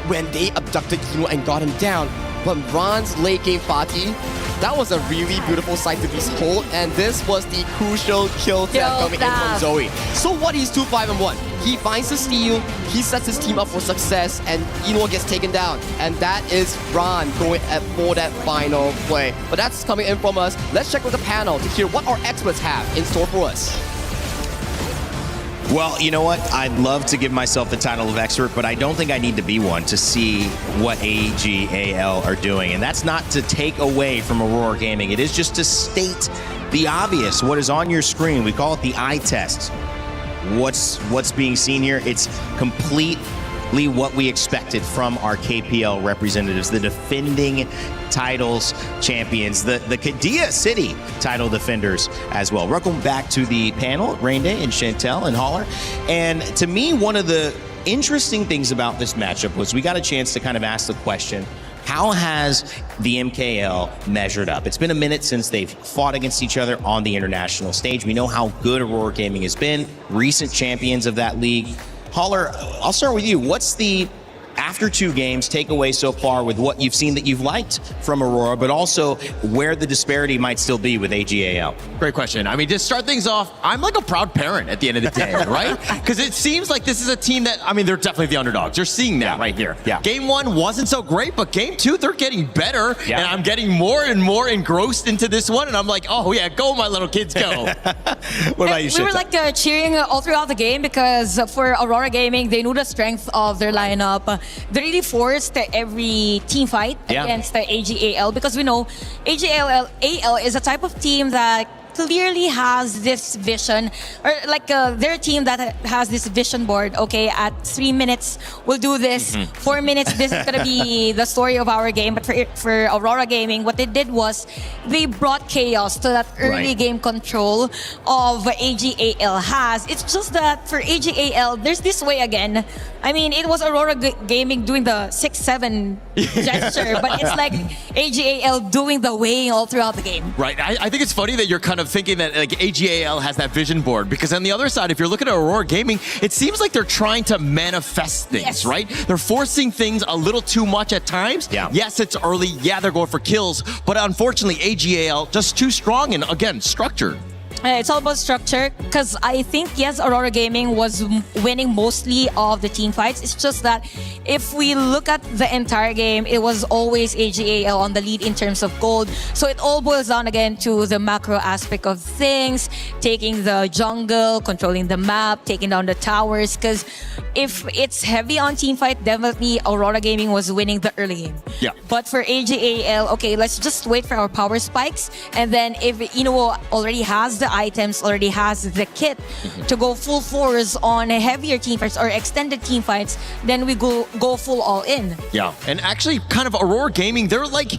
when they abducted Kino and got him down. But Ron's late game Fatih, that was a really beautiful sight to behold, and this was the crucial kill tap coming in from Zoe. So what, he's 2-5-1. He finds the steal, he sets his team up for success, and Ino gets taken down. And that is Ron going for that final play. But that's coming in from us. Let's check with the panel to hear what our experts have in store for us. Well, you know what? I'd love to give myself the title of expert, but I don't think I need to be one to see what AGAL are doing. And that's not to take away from Aurora Gaming. It is just to state the obvious, what is on your screen. We call it the eye test. What's being seen here? It's completely what we expected from our KPL representatives, the defending titles champions, the Kadia City title defenders as well. Welcome back to the panel, Rain Day and Chantel and Holler. And to me, one of the interesting things about this matchup was we got a chance to kind of ask the question, how has the MKL measured up? It's been a minute since they've fought against each other on the international stage. We know how good Aurora Gaming has been, recent champions of that league. Holler, I'll start with you. What's the, after 2 games, takeaway so far with what you've seen that you've liked from Aurora, but also where the disparity might still be with AGAL? Great question. I mean, to start things off, I'm like a proud parent at the end of the day, right? Because it seems like this is a team that, I mean, they're definitely the underdogs. You're seeing that right here. Yeah. Game 1 wasn't so great, but game 2, they're getting better. Yeah. And I'm getting more and more engrossed into this one. And I'm like, oh yeah, go my little kids, go. What about you, We were like cheering all throughout the game because for Aurora Gaming, they knew the strength of their lineup. They really forced every team fight against the AGAL because we know AGAL is a type of team that clearly has this vision, or like their team that has this vision board. Okay, at 3 minutes we'll do this, 4 minutes this is gonna be the story of our game. But for Aurora Gaming, what they did was they brought chaos to that early game control of AGAL has. It's just that for AGAL, there's this way again. I mean, it was Aurora Gaming doing the 6-7 gesture, but it's like AGAL doing the weighing all throughout the game. Right. I think it's funny that you're kind of thinking that like AGAL has that vision board, because on the other side, if you're looking at Aurora Gaming, it seems like they're trying to manifest things, right? They're forcing things a little too much at times. Yeah. Yes, it's early. Yeah, they're going for kills, but unfortunately, AGAL just too strong and again, structured. It's all about structure because I think, yes, Aurora Gaming was winning mostly of the team fights. It's just that if we look at the entire game, it was always AGAL on the lead in terms of gold. So it all boils down again to the macro aspect of things, taking the jungle, controlling the map, taking down the towers. Because if it's heavy on team fight, definitely Aurora Gaming was winning the early game. Yeah. But for AGAL, okay, let's just wait for our power spikes. And then if Inuo already has the items, already has the kit to go full force on heavier team fights or extended team fights, then we go full all in. Yeah, and actually kind of Aurora Gaming, they're like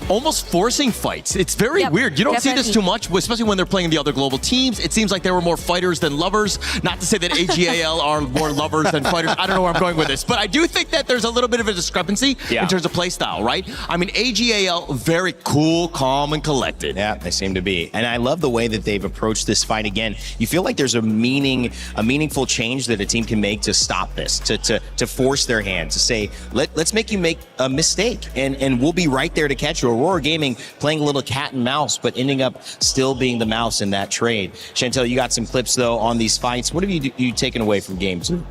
almost forcing fights. It's very weird. You don't see this too much, especially when they're playing the other global teams. It seems like they were more fighters than lovers. Not to say that AGAL are more lovers than fighters. I don't know where I'm going with this, but I do think that there's a little bit of a discrepancy in terms of play style, right? I mean, AGAL, very cool, calm, and collected. Yeah, they seem to be. And I love the way that they've approached this fight again. You feel like there's a meaningful change that a team can make to stop this, to force their hand, to say, let's make you make a mistake, and we'll be right there to catch you. Aurora Gaming playing a little cat and mouse, but ending up still being the mouse in that trade. Chantel, you got some clips though on these fights. What have you taken away from game 2?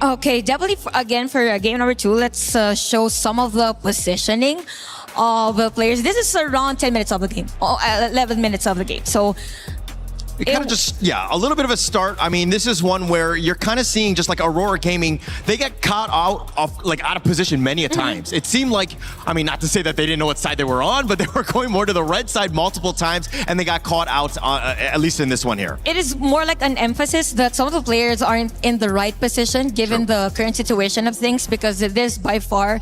Okay, definitely again for game number 2, let's show some of the positioning of the players. This is around 10 minutes of the game, 11 minutes of the game. So it kind of just, a little bit of a start. I mean, this is one where you're kind of seeing just like Aurora Gaming, they get caught out of position many a times. It seemed like, I mean, not to say that they didn't know what side they were on, but they were going more to the red side multiple times, and they got caught out, at least in this one here. It is more like an emphasis that some of the players aren't in the right position given the current situation of things, because this by far,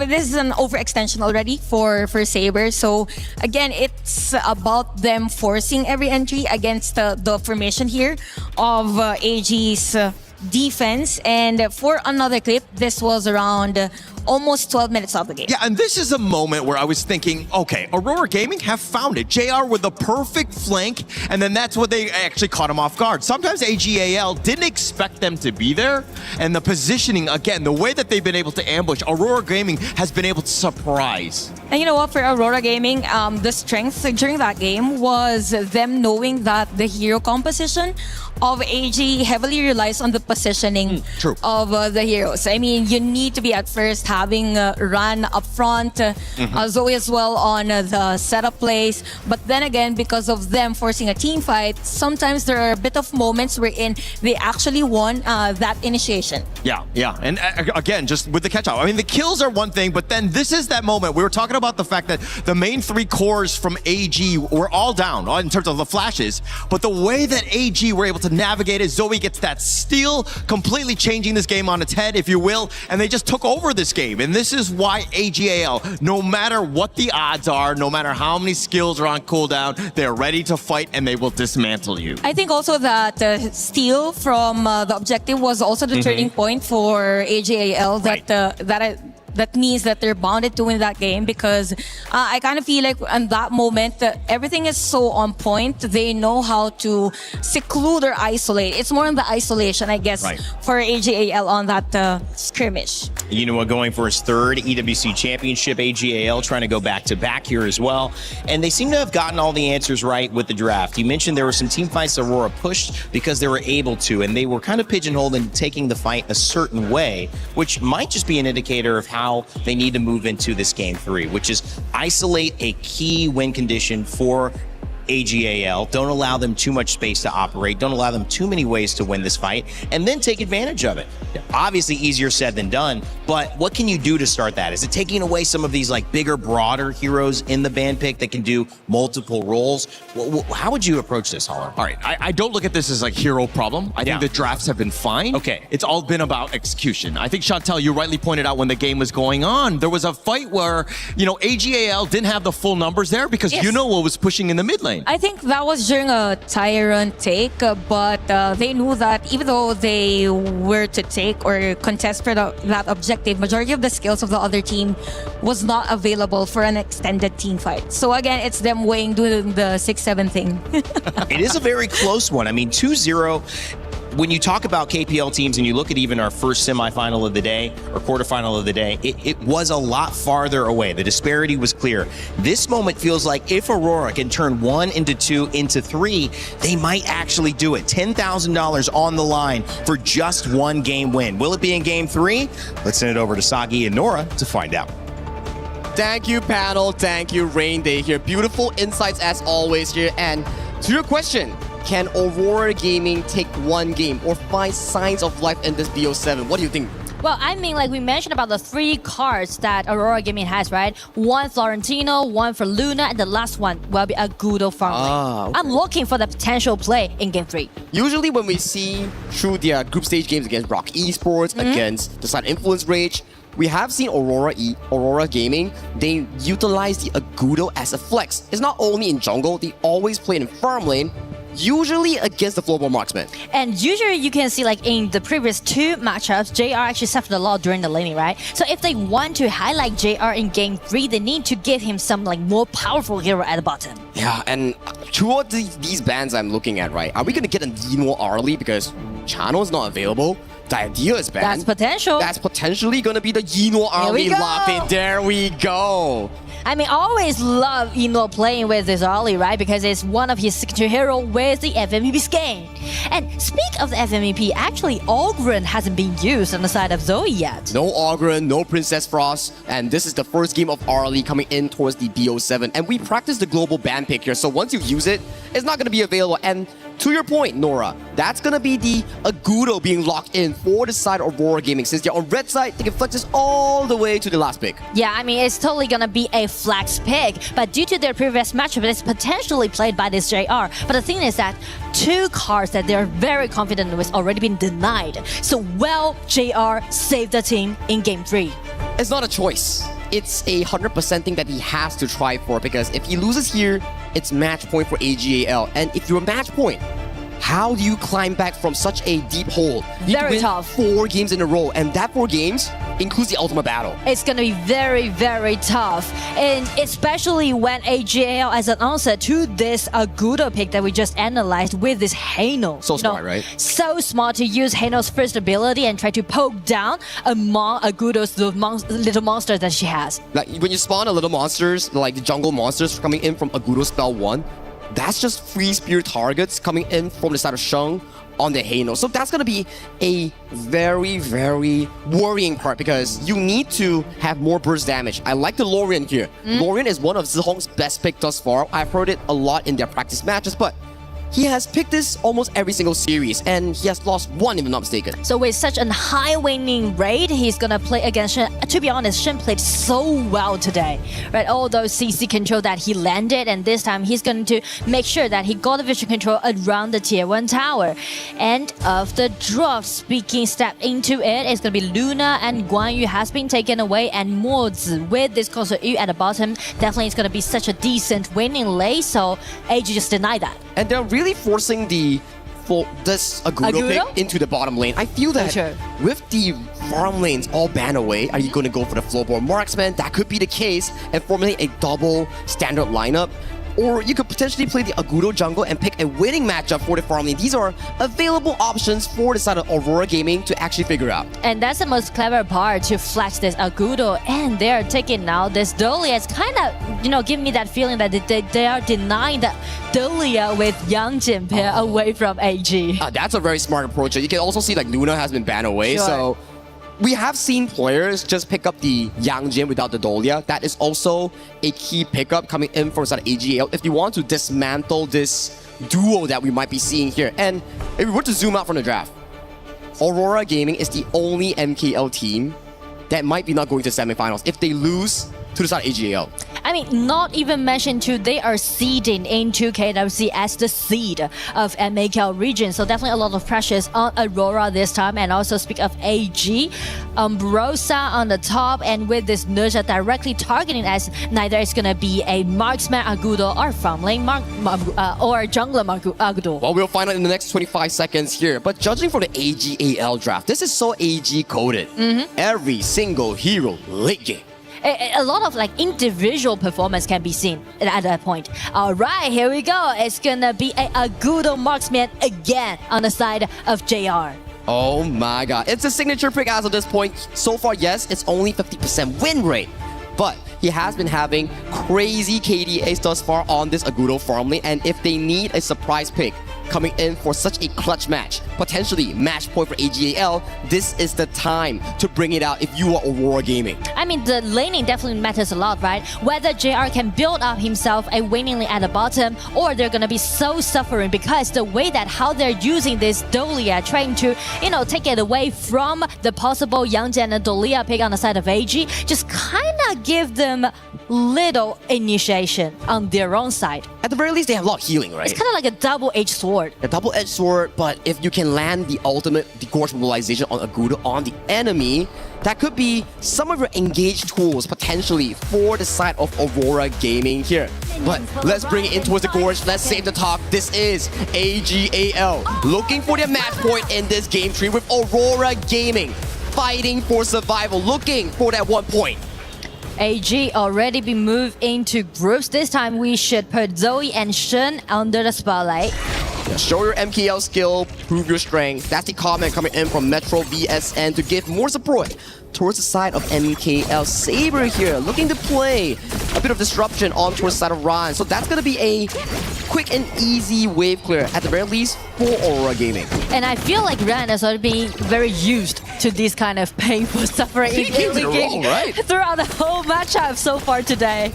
this is an overextension already for Saber. So again, it's about them forcing every entry against the formation here of AG's defense. And for another clip, this was around almost 12 minutes of the game. Yeah, and this is a moment where I was thinking, okay, Aurora Gaming have found it. JR with the perfect flank, and then that's what they actually caught him off guard. Sometimes AGAL didn't expect them to be there, and the positioning, again, the way that they've been able to ambush, Aurora Gaming has been able to surprise. And you know what, for Aurora Gaming, the strength during that game was them knowing that the hero composition of AG heavily relies on the positioning of the heroes. I mean, you need to be at first having Ran up front, Zoe as well on the setup plays. But then again, because of them forcing a team fight, sometimes there are a bit of moments wherein they actually won that initiation. Yeah. And again, just with the catch-up. I mean, the kills are one thing, but then this is that moment. We were talking about the fact that the main 3 cores from AG were all down in terms of the flashes, but the way that AG were able to navigate it, Zoe gets that steal, completely changing this game on its head, if you will, and they just took over this game. And this is why AGAL, no matter what the odds are, no matter how many skills are on cooldown, they're ready to fight and they will dismantle you. I think also that steal from the objective was also the turning point for AGAL that means that they're bounded to win that game, because I kind of feel like in that moment, everything is so on point. They know how to seclude or isolate. It's more on the isolation, I guess, for AGAL on that skirmish. Unua going for his 3rd EWC championship, AGAL trying to go back-to-back here as well. And they seem to have gotten all the answers right with the draft. You mentioned there were some team fights Aurora pushed because they were able to, and they were kind of pigeonholed in taking the fight a certain way, which might just be an indicator of how they need to move into this game 3, which is isolate a key win condition for AGAL. Don't allow them too much space to operate. Don't allow them too many ways to win this fight, and then take advantage of it. Obviously easier said than done, but what can you do to start that? Is it taking away some of these like bigger, broader heroes in the ban pick that can do multiple roles? How would you approach this, Holler? All right, I don't look at this as a hero problem. I think the drafts have been fine. Okay. It's all been about execution. I think, Chantel, you rightly pointed out when the game was going on, there was a fight where, AGAL didn't have the full numbers there because Unua was pushing in the mid lane. I think that was during a Tyrant take, but they knew that even though they were to take or contest for that objective, majority of the skills of the other team was not available for an extended team fight. So again, it's them doing the 6-7 thing. It is a very close one. I mean, 2-0. When you talk about KPL teams and you look at even our first semifinal of the day or quarterfinal of the day, it was a lot farther away. The disparity was clear. This moment feels like if Aurora can turn 1 into 2 into 3, they might actually do it. $10,000 on the line for just 1 game win. Will it be in game 3? Let's send it over to Sagi and Nora to find out. Thank you, panel. Thank you, Rain Day here. Beautiful insights as always here. And to your question, can Aurora Gaming take 1 game or find signs of life in this BO7? What do you think? Well, I mean, like we mentioned about the 3 cards that Aurora Gaming has, right? 1 Florentino, 1 for Luna, and the last one will be a Gudo farm. I'm looking for the potential play in Game 3. Usually when we see through their group stage games against Rock Esports, against the Side Influence Rage, we have seen Aurora Gaming, they utilize the Agudo as a flex. It's not only in jungle, they always play in farm lane, usually against the floorboard marksman. And usually you can see like in the previous 2 matchups, JR actually suffered a lot during the laning, right? So if they want to highlight JR in Game 3, they need to give him some like more powerful hero at the bottom. Yeah, and toward these bans I'm looking at, right? Are we going to get a Yino early because Channel is not available? The idea is banned. That's potential. That's potentially going to be the Yino early lock in. There we go. I mean, I always love Eno playing with this early, right? Because it's one of his signature hero with the FMVP skin. And speak of the FMVP, actually, Ogren hasn't been used on the side of Zoe yet. No Ogren, no Princess Frost, and this is the first game of Arlie coming in towards the BO7. And we practice the global ban pick here, so once you use it, it's not going to be available. And to your point, Nora, that's going to be the Agudo being locked in for the side of Aurora Gaming. Since they're on red side, they can flex this all the way to the last pick. Yeah, I mean, it's totally going to be a flex pick, but due to their previous matchup, it's potentially played by this JR. But the thing is that 2 cards that they're very confident with already been denied. So, well, JR saved the team in Game 3. It's not a choice. It's a 100% thing that he has to try for, because if he loses here, it's match point for AGAL. And if you're match point, how do you climb back from such a deep hole? You Very win tough. 4 games in a row, and that 4 games includes the ultimate battle. It's going to be very, very tough. And especially when AGL, as an answer to this Agudo pick that we just analyzed with this Hano. So smart, right? So smart to use Hano's first ability and try to poke down among Agudo's little monsters that she has. Like when you spawn a little monsters, like the jungle monsters coming in from Agudo spell 1, that's just free spear targets coming in from the side of Sheng on the Hano. So that's going to be a very, very worrying part because you need to have more burst damage. I like the Lorian here. Lorian is one of Zihong's best picks thus far. I've heard it a lot in their practice matches, but he has picked this almost every single series, and he has lost 1 if I'm not mistaken. So with such a high winning rate, he's gonna play against Shen. To be honest, Shen played so well today, right? All those CC control that he landed, and this time he's going to make sure that he got the vision control around the tier 1 tower. And of the drop, speaking step into it, it's gonna be Luna and Guan Yu has been taken away, and Mo Zi with this Koso Yu at the bottom. Definitely it's gonna be such a decent winning lane, so AG just denied that. And they're really forcing this Agudo pick into the bottom lane. I feel that with the farm lanes all banned away, are you going to go for the floorboard marksman? That could be the case and formulate a double standard lineup. Or you could potentially play the Agudo jungle and pick a winning matchup for the farm lane. These are available options for the side of Aurora Gaming to actually figure out. And that's the most clever part, to flex this Agudo, and they're taking now this Dolia. It's kind of, giving me that feeling that they are denying that Dolia with Yang Jin pair away from AG. That's a very smart approach. You can also see like Luna has been banned away, so we have seen players just pick up the Yang Jin without the Dolia. That is also a key pickup coming in from side of AGL if you want to dismantle this duo that we might be seeing here. And if we were to zoom out from the draft, Aurora Gaming is the only MKL team that might be not going to semifinals if they lose to the side of AGL. I mean, not even mentioned too, they are seeding into KWC as the seed of MKL region. So definitely a lot of pressures on Aurora this time. And also speak of AG, Umbrosa on the top, and with this Nurja directly targeting as neither is going to be a marksman Agudo or farm lane or jungler Agudo. Well, we'll find out in the next 25 seconds here. But judging from the AGAL draft, this is so AG coded. Every single hero late game. A lot of like individual performance can be seen at that point. All right, here we go. It's gonna be a Agudo marksman again on the side of JR. Oh my god. It's a signature pick as of this point. So far, yes, it's only 50% win rate. But he has been having crazy KDAs thus far on this Agudo farm lane. And if they need a surprise pick coming in for such a clutch match, potentially match point for AGAL, this is the time to bring it out if you are Aurora Gaming. I mean, the laning definitely matters a lot, right? Whether JR can build up himself a winning lane at the bottom, or they're gonna be so suffering because the way that how they're using this Dolia, trying to, take it away from the possible Yang Jin and Dolia pick on the side of AG, just kinda give them little initiation on their own side. At the very least, they have a lot of healing, right? It's kind of like a double-edged sword. A double-edged sword, but if you can land the ultimate Gorge mobilization on Agudo on the enemy, that could be some of your engaged tools potentially for the side of Aurora Gaming here. But let's bring it in towards the Gorge. Let's save the talk. This is AGAL looking for their match point in this game tree with Aurora Gaming fighting for survival, looking for that 1 point. AG already been moved into groups. This time we should put Zoe and Shen under the spotlight. Show your MKL skill, prove your strength. That's the comment coming in from Metro VSN to give more support towards the side of MKL. Saber here, looking to play a bit of disruption on towards the side of Ryan. So that's going to be a quick and easy wave clear, at the very least, for Aurora Gaming. And I feel like Ryan has already been very used to this kind of painful suffering throughout the whole matchup so far today.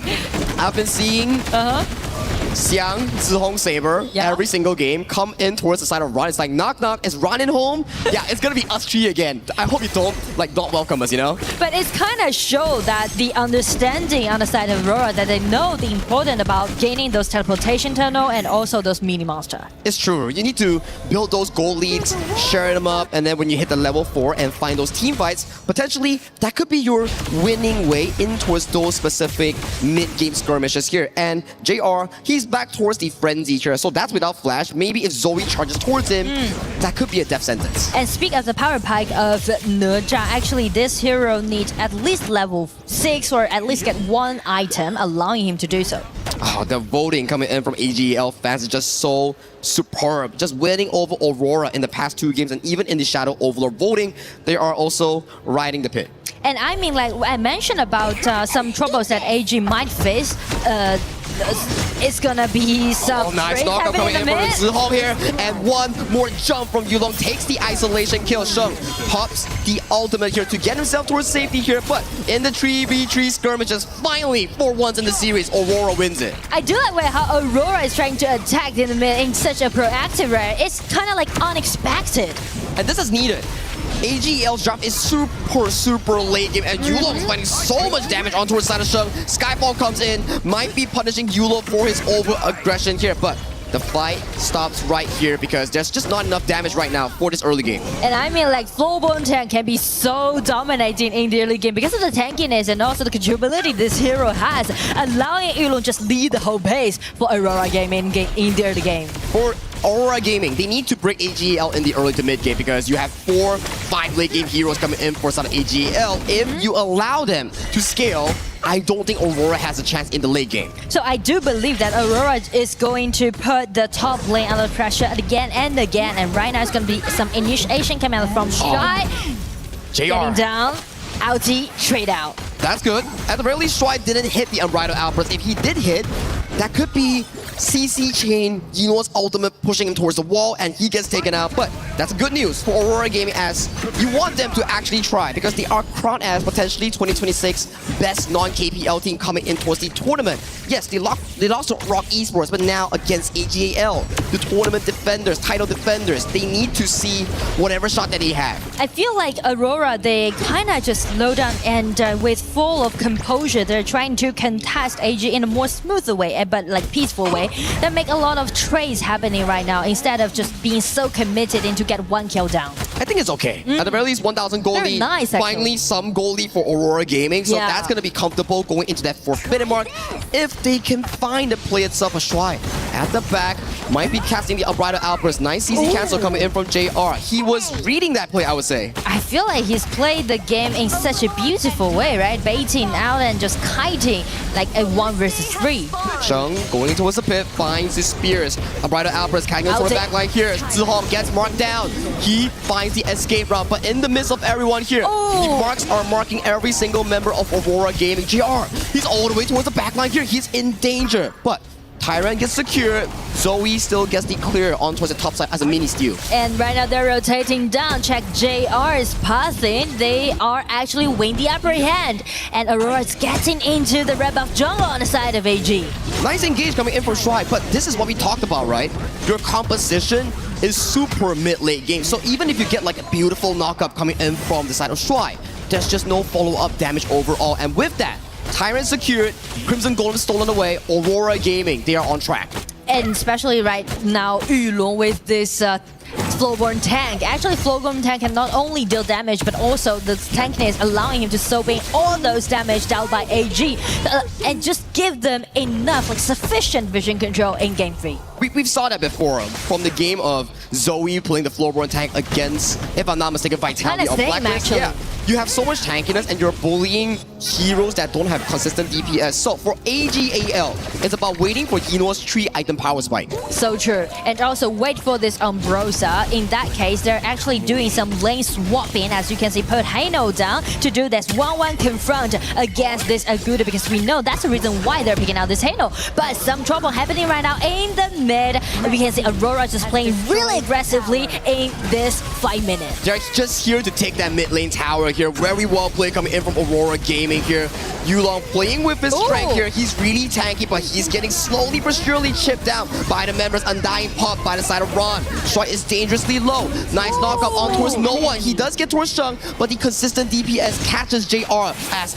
I've been seeing Xiang, Zihong, Saber every single game come in towards the side of Ron. It's like, knock knock, is Ron in home? Yeah, it's gonna be us three again. I hope you don't welcome us, But it's kind of show that the understanding on the side of Aurora, that they know the important about gaining those teleportation tunnel and also those mini monster. It's true. You need to build those gold leads, share them up, and then when you hit the level 4 and find those team fights, potentially that could be your winning way in towards those specific mid-game skirmishes here. And JR, he's plays back towards the frenzy here, so that's without flash. Maybe if Zoe charges towards him, that could be a death sentence. And speak of the power pike of Neja, actually this hero needs at least level 6 or at least get one item allowing him to do so. Oh, the voting coming in from AGL fans is just so superb. Just winning over Aurora in the past 2 games, and even in the Shadow Overlord voting, they are also riding the pit. And I mean, like I mentioned about some troubles that AG might face. It's gonna be some nice knockup coming in from Zihong here, and one more jump from Yulong takes the isolation kill. Sheng pops the ultimate here to get himself towards safety here, but in the 3v3 skirmishes, finally, for once in the series, Aurora wins it. I do like how Aurora is trying to attack in the mid in such a proactive way. It's kind of like unexpected. And this is needed. AGL's drop is super late game, and Yulong is finding so much damage onto his side of Sheng. Skyfall comes in, might be punishing Yulong for his over-aggression here, but the fight stops right here because there's just not enough damage right now for this early game. And I mean, like, Flowborn Tank can be so dominating in the early game because of the tankiness and also the controllability this hero has, allowing Yulong just lead the whole pace for Aurora Gaming in the early game. For Aurora Gaming, they need to break AGL in the early to mid game because you have 4-5 late game heroes coming in for side of AGL. If you allow them to scale, I don't think Aurora has a chance in the late game. So I do believe that Aurora is going to put the top lane under pressure again and again, and right now it's going to be some initiation coming out from Shy. JR. Getting down, outie, trade out. That's good. At the very least, Shy didn't hit the Unbridled Outburst. If he did hit, that could be CC Chain, Yinluo's ultimate pushing him towards the wall, and he gets taken out. But that's good news for Aurora Gaming, as you want them to actually try, because they are crowned as potentially 2026 best non-KPL team coming in towards the tournament. Yes, they lost to Rock Esports, but now against AGAL, the tournament defenders, title defenders, they need to see whatever shot that they have. I feel like Aurora, they kind of just slow down and with full of composure, they're trying to contest AG in a more smoother way, but like peaceful way. That make a lot of trades happening right now instead of just being so committed into get one kill down. I think it's okay. At the very least, 1,000 gold lead. Nice, finally, some gold lead for Aurora Gaming. So that's going to be comfortable going into that 4th minute mark if they can find the play itself. A Shuai at the back might be casting the Unbridled Outburst. Nice CC cancel coming in from JR. He was reading that play, I would say. I feel like he's played the game in such a beautiful way, right? Baiting out and just kiting like a 1 versus 3. Sheng going towards the pit, finds his spears. Unbridled Outburst catching towards the back line here. Zihong gets marked down. He finds the escape route, but in the midst of everyone here, the marks are marking every single member of Aurora Gaming. JR, he's all the way towards the back line here. He's in danger, but Tyrant gets secured. Zoe still gets the clear on towards the top side as a mini steal. And right now they're rotating down. Check JR's passing. They are actually winning the upper hand. And Aurora is getting into the red buff jungle on the side of AG. Nice engage coming in for Shuai, but this is what we talked about, right? Your composition is super mid-late game. So even if you get like a beautiful knockup coming in from the side of Shuai, there's just no follow-up damage overall. And with that, Tyrant secured, Crimson Golem stolen away, Aurora Gaming, they are on track. And especially right now, Yulong with this Flowborn Tank. Actually, Flowborn Tank can not only deal damage, but also the tankiness allowing him to soak in all those damage dealt by AG and just give them enough, like sufficient vision control in Game 3. We've saw that before from the game of Zoe playing the Flowborn Tank against, if I'm not mistaken, Vitality or Blacklist. Yeah, you have so much tankiness and you're bullying heroes that don't have consistent DPS. So for AGAL, it's about waiting for Yinluo's 3-item power spike. So true. And also wait for this Umbrosa. In that case, they're actually doing some lane swapping, as you can see, put Haino down to do this 1-1 confront against this Aguda, because we know that's the reason why they're picking out this Haino. But some trouble happening right now in the mid. We can see Aurora just playing really aggressively in this 5 minutes. They're just here to take that mid lane tower here. Very well played coming in from Aurora Gaming here. Yulong playing with his strength here. He's really tanky, but he's getting slowly but surely chipped down by the members. Undying pop by the side of Ron. Shuai is dangerously low. Nice knockup on towards no one. He does get towards Sheng, but the consistent DPS catches JR as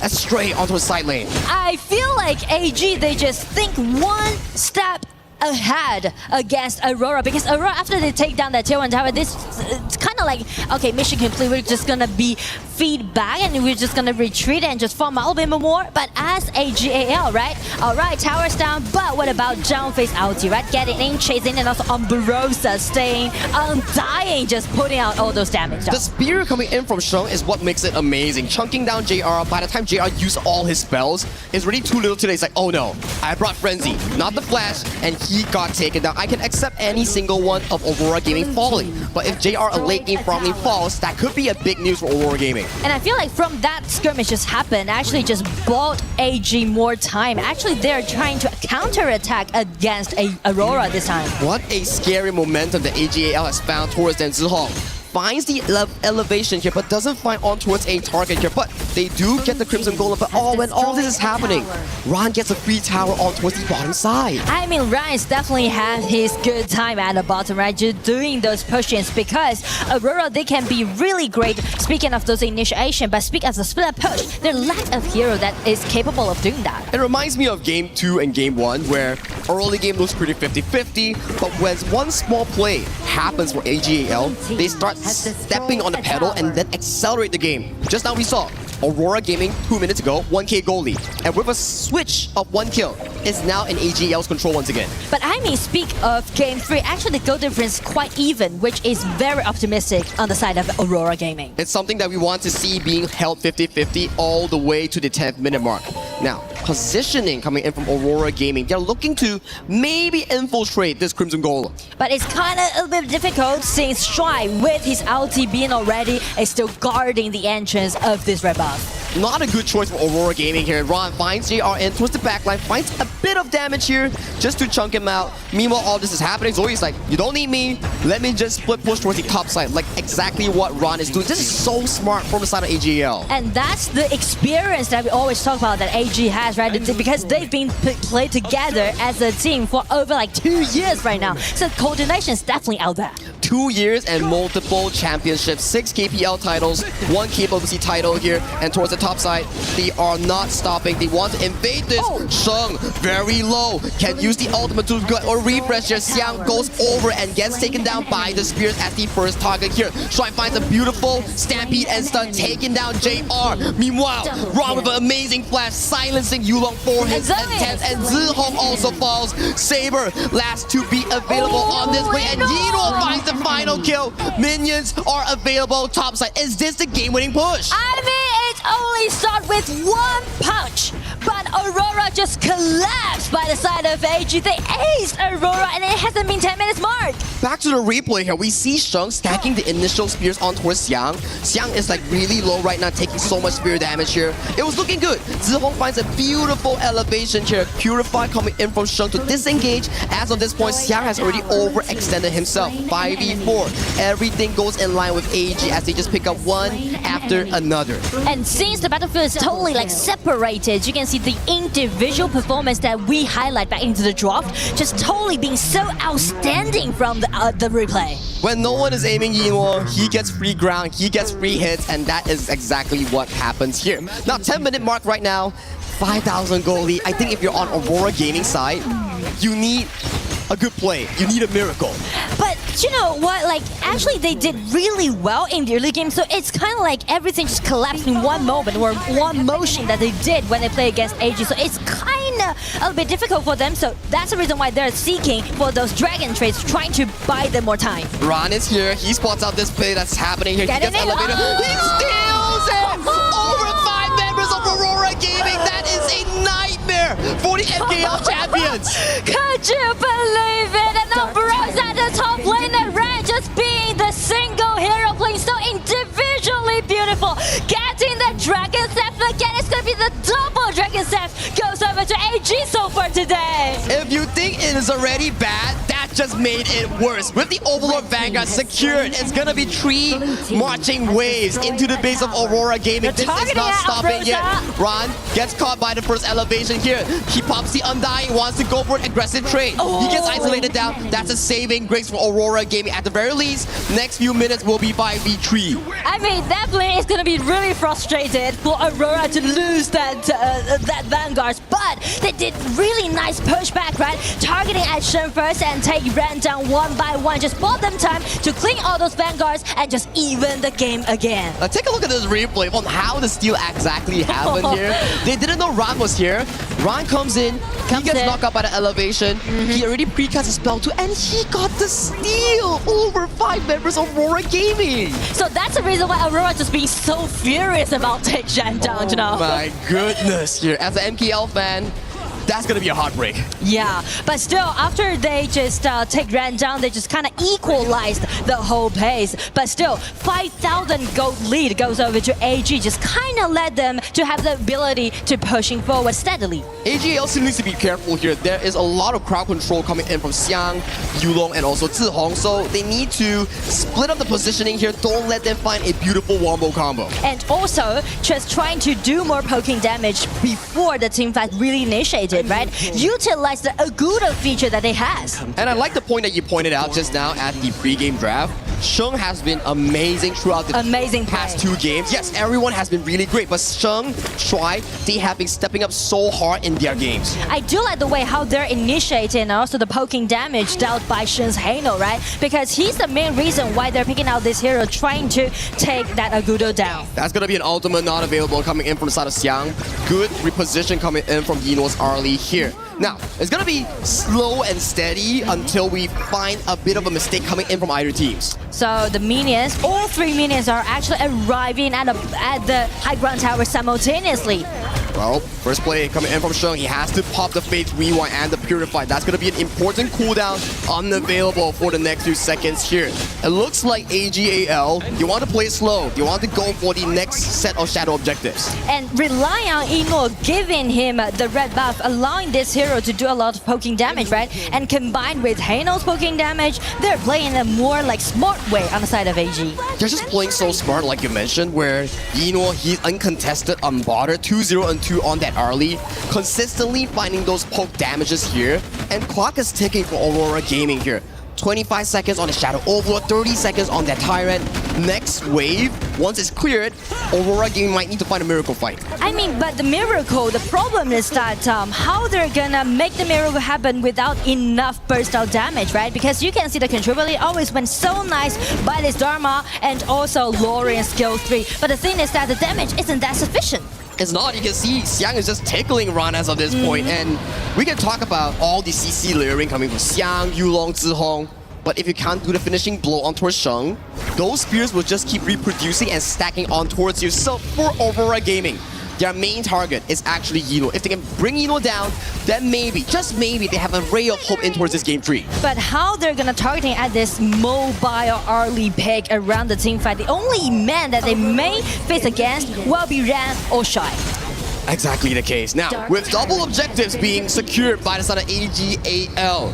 a stray onto his side lane. I feel like AG, they just think one step ahead against Aurora, because Aurora, after they take down that tier 1 tower, this it's kind of of like, okay, mission complete, we're just gonna be feedback and we're just gonna retreat and just farm a little bit more. But as AGAL, right? Alright, towers down, but what about Jungface ulti, right? Getting in, chasing, and also Umbrosa staying undying, just putting out all those damage. The spear coming in from Sheng is what makes it amazing. Chunking down JR, by the time JR used all his spells, it's really too little today. It's like, oh no, I brought Frenzy, not the Flash, and he got taken down. I can accept any single one of Aurora Gaming falling, but if JR a late game farming falls, that could be a big news for Aurora Gaming. And I feel like from that skirmish just happened, actually just bought AG more time. Actually, they're trying to counter-attack against Aurora this time. What a scary momentum that AGAL has found towards them. Zihong finds the elevation here, but doesn't find on towards a target here. But they do get the Crimson Golem. But when all this is happening, Ron gets a free tower on towards the bottom side. I mean, Ryan's definitely had his good time at the bottom, right? Just doing those push-ins because Aurora, they can be really great. Speaking of those initiation, but speak as a split push, their lack of hero that is capable of doing that. It reminds me of Game 2 and Game 1, where early game looks pretty 50-50, but when one small play happens for AGAL, they start stepping on the pedal and then accelerate the game. Just now we saw Aurora Gaming 2 minutes ago, 1k goal lead. And with a switch of 1 kill, it's now in AGL's control once again. But I mean, speak of Game 3, actually the goal difference is quite even, which is very optimistic on the side of Aurora Gaming. It's something that we want to see being held 50-50 all the way to the 10th minute mark. Now, positioning coming in from Aurora Gaming, they're looking to maybe infiltrate this Crimson Golem. But it's kind of a little bit difficult since Shy, with his ulti being already, is still guarding the entrance of this red buff. Not a good choice for Aurora Gaming here. Ron finds JR in towards the backline, finds a bit of damage here just to chunk him out. Meanwhile, all this is happening. Zoe's like, you don't need me. Let me just split push towards the top side. Like exactly what Ron is doing. This is so smart from the side of AGL. And that's the experience that we always talk about that AG has, right? Because they've been played together as a team for over like 2 years right now. So coordination is definitely out there. 2 years and multiple championships, 6 KPL titles, 1 KWC title here, and towards the top side, they are not stopping. They want to invade this. Sheng, very low, can use the ultimate to go or refresh here. Xiang goes over and gets taken down by the spears as the first target here. Shuai finds a beautiful stampede and stun, taking down JR. Meanwhile, Ron with an amazing flash, silencing Yulong 4 hits and 10, and Zihong also falls. Saber, last to be available on this play, and Yiro finds the final kill. Minions are available topside. Is this the game-winning push? I mean, it only started with 1 punch, but Aurora just collapsed by the side of AG. They aced Aurora, and it hasn't been 10 minutes mark. Back to the replay here, we see Sheng stacking the initial spears on towards Xiang. Xiang is like really low right now, taking so much spear damage here. It was looking good. Zihong finds a beautiful elevation here. Purify coming in from Sheng to disengage. As of this point, Xiang has already overextended himself. 5v4. Everything goes in line with AG as they just pick up one after another. And since the battlefield is totally like separated, you can see the individual performance that we highlight back into the draft just totally being so outstanding from the replay. When no one is aiming Yinwo, he gets free ground, he gets free hits, and that is exactly what happens here. Now, 10-minute mark right now, 5,000 goal lead. I think if you're on Aurora Gaming side, you need a good play. You need a miracle. But you know what? Like, actually, they did really well in the early game, so it's kind of like everything just collapsed in one moment or one motion that they did when they play against AG. So it's kind of a little bit difficult for them. So that's the reason why they're seeking for those dragon trades, trying to buy them more time. Ron is here. He spots out this play that's happening here. He gets elevated. He steals it! Over 5 members of Aurora Gaming. That is a nightmare for the MKL champions. Could you believe it? And Umbrosa at the top lane and Ren just being the single hero playing so individually beautiful. Getting the Dragon Staff again. It's going to be the double Dragon Staff. Goes over to AG so far today. If you think it is already bad, that just made it worse. With the Overlord Vanguard secured, it's going to be 3 marching waves into the base of Aurora Gaming. This is not stopping yet. Ron gets caught by the first elevation here. He pops the Undying, wants to go for an aggressive trade. He gets isolated down. That's a saving grace for Aurora Gaming. At the very least, next few minutes will be 5v3. I mean, definitely it's going to be really frustrated for Aurora to lose that Vanguard. But they did really nice pushback, right? Targeting at Shen first and take they ran down one by one, just bought them time to clean all those vanguards and just even the game again. Take a look at this replay on how the steal exactly happened here. They didn't know Ran was here. Ran comes in, he gets knocked out by the elevation. He already pre-cast his spell too, and he got the steal over 5 members of Aurora Gaming. So that's the reason why Aurora just being so furious about Take Jan down, you know. My goodness, here as an MKL fan, that's gonna be a heartbreak. Yeah, but still, after they just take Ran down, they just kind of equalized the whole pace. But still, 5,000 gold lead goes over to AG, just kind of led them to have the ability to pushing forward steadily. AGL still needs to be careful here. There is a lot of crowd control coming in from Xiang, Yulong, and also Zihong, so they need to split up the positioning here. Don't let them find a beautiful wombo combo. And also, just trying to do more poking damage before the team fight really initiated. Right? Utilize the Agudo feature that it has. And I like the point that you pointed out just now at the pre-game draft. Sheng has been amazing throughout the past 2 games. Yes, everyone has been really great, but Sheng, Shuai, they have been stepping up so hard in their games. I do like the way how they're initiating and also the poking damage dealt by Shen's Hano, right? Because he's the main reason why they're picking out this hero, trying to take that Agudo down. That's gonna be an ultimate not available coming in from the side of Xiang. Good reposition coming in from Yino's Arlie here. Now, it's gonna be slow and steady until we find a bit of a mistake coming in from either teams. So the minions, all 3 minions are actually arriving at the high ground tower simultaneously. Well, first play coming in from Sheng. He has to pop the Fate's Rewind and the Purify. That's going to be an important cooldown, unavailable for the next few seconds here. It looks like AGAL, you want to play slow. You want to go for the next set of shadow objectives. And rely on Emo giving him the red buff, allowing this hero to do a lot of poking damage, right? And combined with Hano's poking damage, they're playing a more like smart way on the side of AG. They're just playing so smart, like you mentioned, where Yino, he's uncontested, unbothered, 2-0 and 2 on that early, consistently finding those poke damages here, and clock is ticking for Aurora Gaming here. 25 seconds on the Shadow Overlord, 30 seconds on that Tyrant. Next wave, once it's cleared, Aurora Gaming might need to find a miracle fight. I mean, but the miracle, the problem is that how they're gonna make the miracle happen without enough burst out damage, right? Because you can see the control ability always went so nice by this Dharma and also Lorian skill 3. But the thing is that the damage isn't that sufficient. It's not. You can see Xiang is just tickling Ran as of this point. And we can talk about all the CC layering coming from Xiang, Yulong, Zihong. But if you can't do the finishing blow on towards Sheng, those spears will just keep reproducing and stacking on towards you. So for Aurora Gaming, their main target is actually Yino. If they can bring Yino down, then maybe, just maybe, they have a ray of hope in towards this game tree. But how they're gonna targeting at this mobile early pick around the team fight, the only man that they may face against will be Ran or Shy. Exactly the case. Now, with double objectives being secured by the side of AGAL,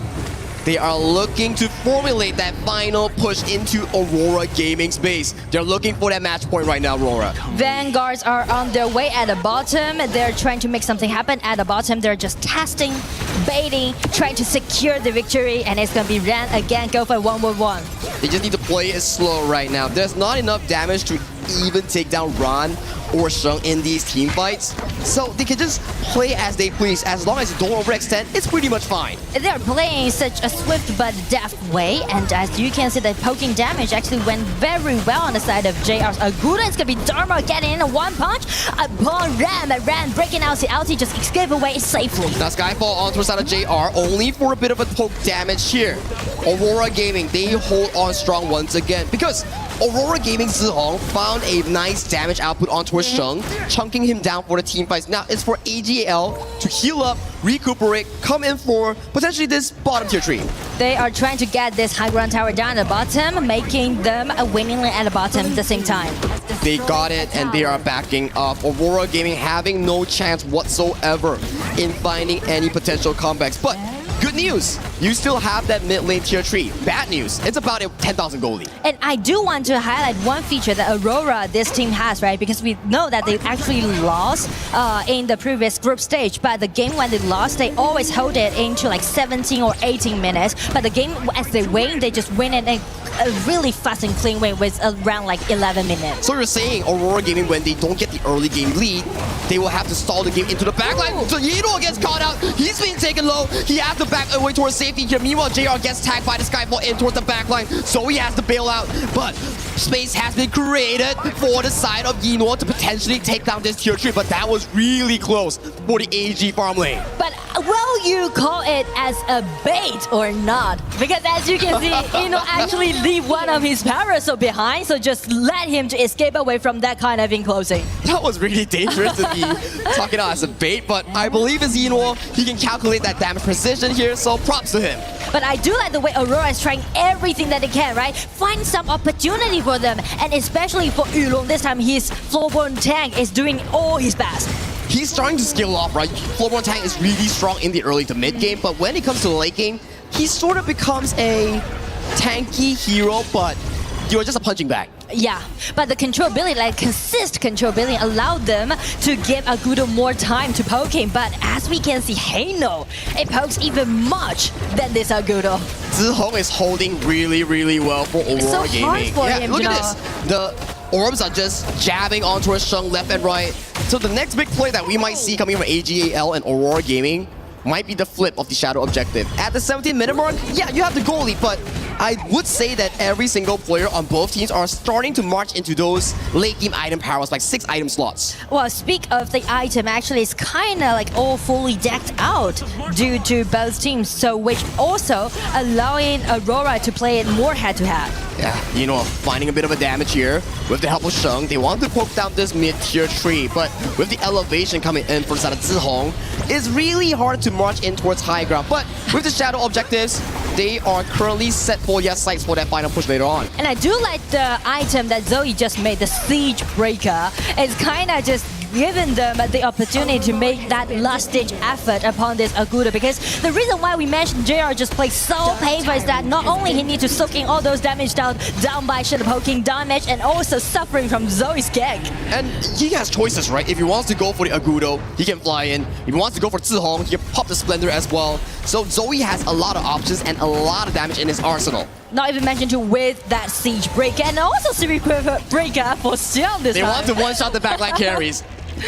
they are looking to formulate that final push into Aurora Gaming's base. They're looking for that match point right now, Aurora. Vanguards are on their way at the bottom. They're trying to make something happen at the bottom. They're just testing, baiting, trying to secure the victory, and it's gonna be Ran again, go for 1v1. They just need to play it slow right now. There's not enough damage to even take down Ran or Sheng in these team fights. So they can just play as they please. As long as you don't overextend, it's pretty much fine. They're playing such a swift but deft way, and as you can see, the poking damage actually went very well on the side of JR's Aguda. It's gonna be Dharma getting in a 1-punch upon Ram. Ram breaking out the ulti, just escape away safely. Now Skyfall onto the side of JR, only for a bit of a poke damage here. Aurora Gaming, they hold on strong once again, because Aurora Gaming Zihong found a nice damage output on towards Sheng, chunking him down for the team fights. Now it's for AGL to heal up, recuperate, come in for potentially this bottom tier tree. They are trying to get this high ground tower down at the bottom, making them a winning lane at the bottom at the same time. They got it, and they are backing up. Aurora Gaming having no chance whatsoever in finding any potential comebacks. But good news, you still have that mid lane tier tree. Bad news, it's about a 10,000 gold lead. And I do want to highlight one feature that Aurora, this team has, right? Because we know that they actually lost in the previous group stage, but the game when they lost, they always hold it into like 17 or 18 minutes. But the game, as they win, they just win it in a really fast and clean way with around like 11 minutes. So you're saying Aurora Gaming, when they don't get the early game lead, they will have to stall the game into the backline. So Yino gets caught out, he's being taken low, he has to back away towards safety here. Meanwhile, JR gets tagged by the Skyfall in towards the backline. Zoe has to bail out, but space has been created for the side of Yinor to potentially take down this tier 3, but that was really close for the AG farm lane. But will you call it as a bait or not? Because as you can see, Yinor actually leave one of his parasol behind, so just let him to escape away from that kind of enclosing. That was really dangerous to be talking about as a bait, but I believe it's Yinor. He can calculate that damage precision here, so props to him. But I do like the way Aurora is trying everything that they can, right? Find some opportunity for them, and especially for Yulong, this time his Floorborn tank is doing all his best. He's starting to scale off, right? Floorborn tank is really strong in the early to mid game, but when it comes to the late game, he sort of becomes a tanky hero, but you're just a punching bag. Yeah, but the controllability, like consistent controllability, allowed them to give Agudo more time to poke him. But as we can see, Heino, it pokes even much than this Agudo. Zihong is holding really, really well for Aurora It's so Gaming. hard for him, look you at know. this. The orbs are just jabbing onto Sheng left and right. So the next big play that we might see coming from AGAL and Aurora Gaming might be the flip of the Shadow objective. At the 17-minute mark, yeah, you have the goalie, but I would say that every single player on both teams are starting to march into those late game item powers, like 6 item slots. Well, speak of the item, actually, it's kind of like all fully decked out due to both teams, so which also allowing Aurora to play it more head-to-head. Yeah, you know, finding a bit of a damage here with the help of Sheng. They want to poke down this mid-tier tree, but with the elevation coming in from the side of Zihong, it's really hard to march in towards high ground. But with the Shadow objectives, they are currently set for their sights for that final push later on. And I do like the item that Zoe just made, the Siege Breaker. It's kind of just given them the opportunity to make that last-ditch effort upon this Agudo, because the reason why we mentioned JR just plays so painful is that not only he needs to soak in all those damage down by shadow poking damage and also suffering from Zoe's kick. And he has choices, right? If he wants to go for the Agudo, he can fly in. If he wants to go for Zihong, he can pop the Splendor as well. So Zoe has a lot of options and a lot of damage in his arsenal. Not even mentioned to with that Siege Breaker and also Siege Breaker for Xiang this They time. want to one-shot the backline carries.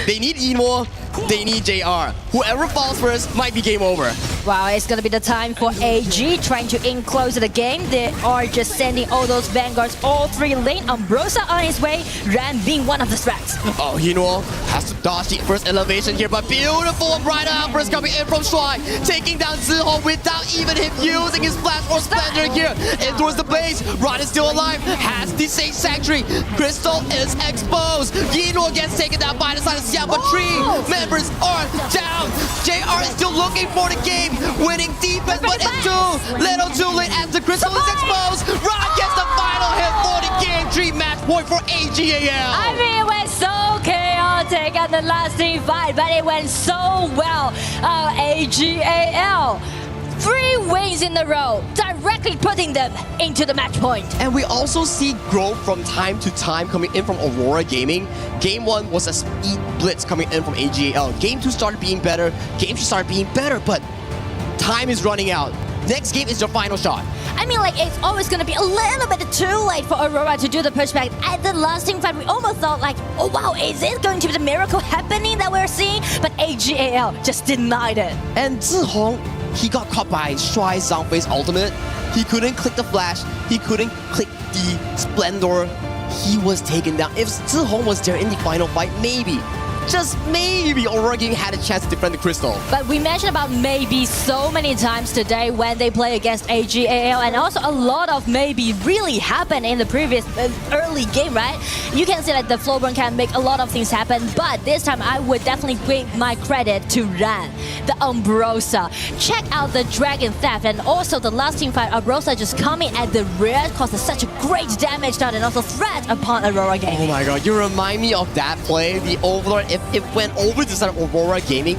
They need Emo, they need JR. Whoever falls first might be game over. Wow, it's gonna be the time for AG trying to enclose the game. They are just sending all those vanguards all 3 lane. Ambrosia on his way, Ran being one of the threats. Oh, Hino has to dodge the first elevation here, but beautiful Brighter outburst coming in from Shuai, taking down Zihong without even him using his flash or Splendor here. In towards the base, Ron is still alive, has the Sage Sanctuary. Crystal is exposed. Hino gets taken down by the side of Xiang, but 3 members are down. JR is still looking for the game, winning defense, but it's too little too late as the Crystal is exposed. Ron gets the final hit for the game 3 match point for AGAL. I mean, it went so chaotic at the last team fight, but it went so well. AGAL. 3 wins in a row, directly putting them into the match point. And we also see growth from time to time coming in from Aurora Gaming. Game 1 was a speed blitz coming in from AGAL. Game 2 started being better. Game 3 started being better, but time is running out. Next game is your final shot. I mean, like, it's always going to be a little bit too late for Aurora to do the pushback. At the last team fight, we almost thought like, oh wow, is it going to be the miracle happening that we're seeing? But AGAL just denied it. And Zihong, he got caught by Shuai Zhangfei's ultimate. He couldn't click the flash. He couldn't click the Splendor. He was taken down. If Zihong was there in the final fight, maybe, just maybe, Aurora Gaming had a chance to defend the Crystal. But we mentioned about maybe so many times today when they play against AGAL, and also a lot of maybe really happened in the previous early game, right? You can see that the Floorborn can make a lot of things happen, but this time I would definitely give my credit to Ran, the Ambrosia. Check out the Dragon Theft, and also the last team fight, Ambrosia just coming at the rear, causing such a great damage down and also threat upon Aurora Gaming. Oh my god, you remind me of that play, the Overlord. If it went over to the side of Aurora Gaming,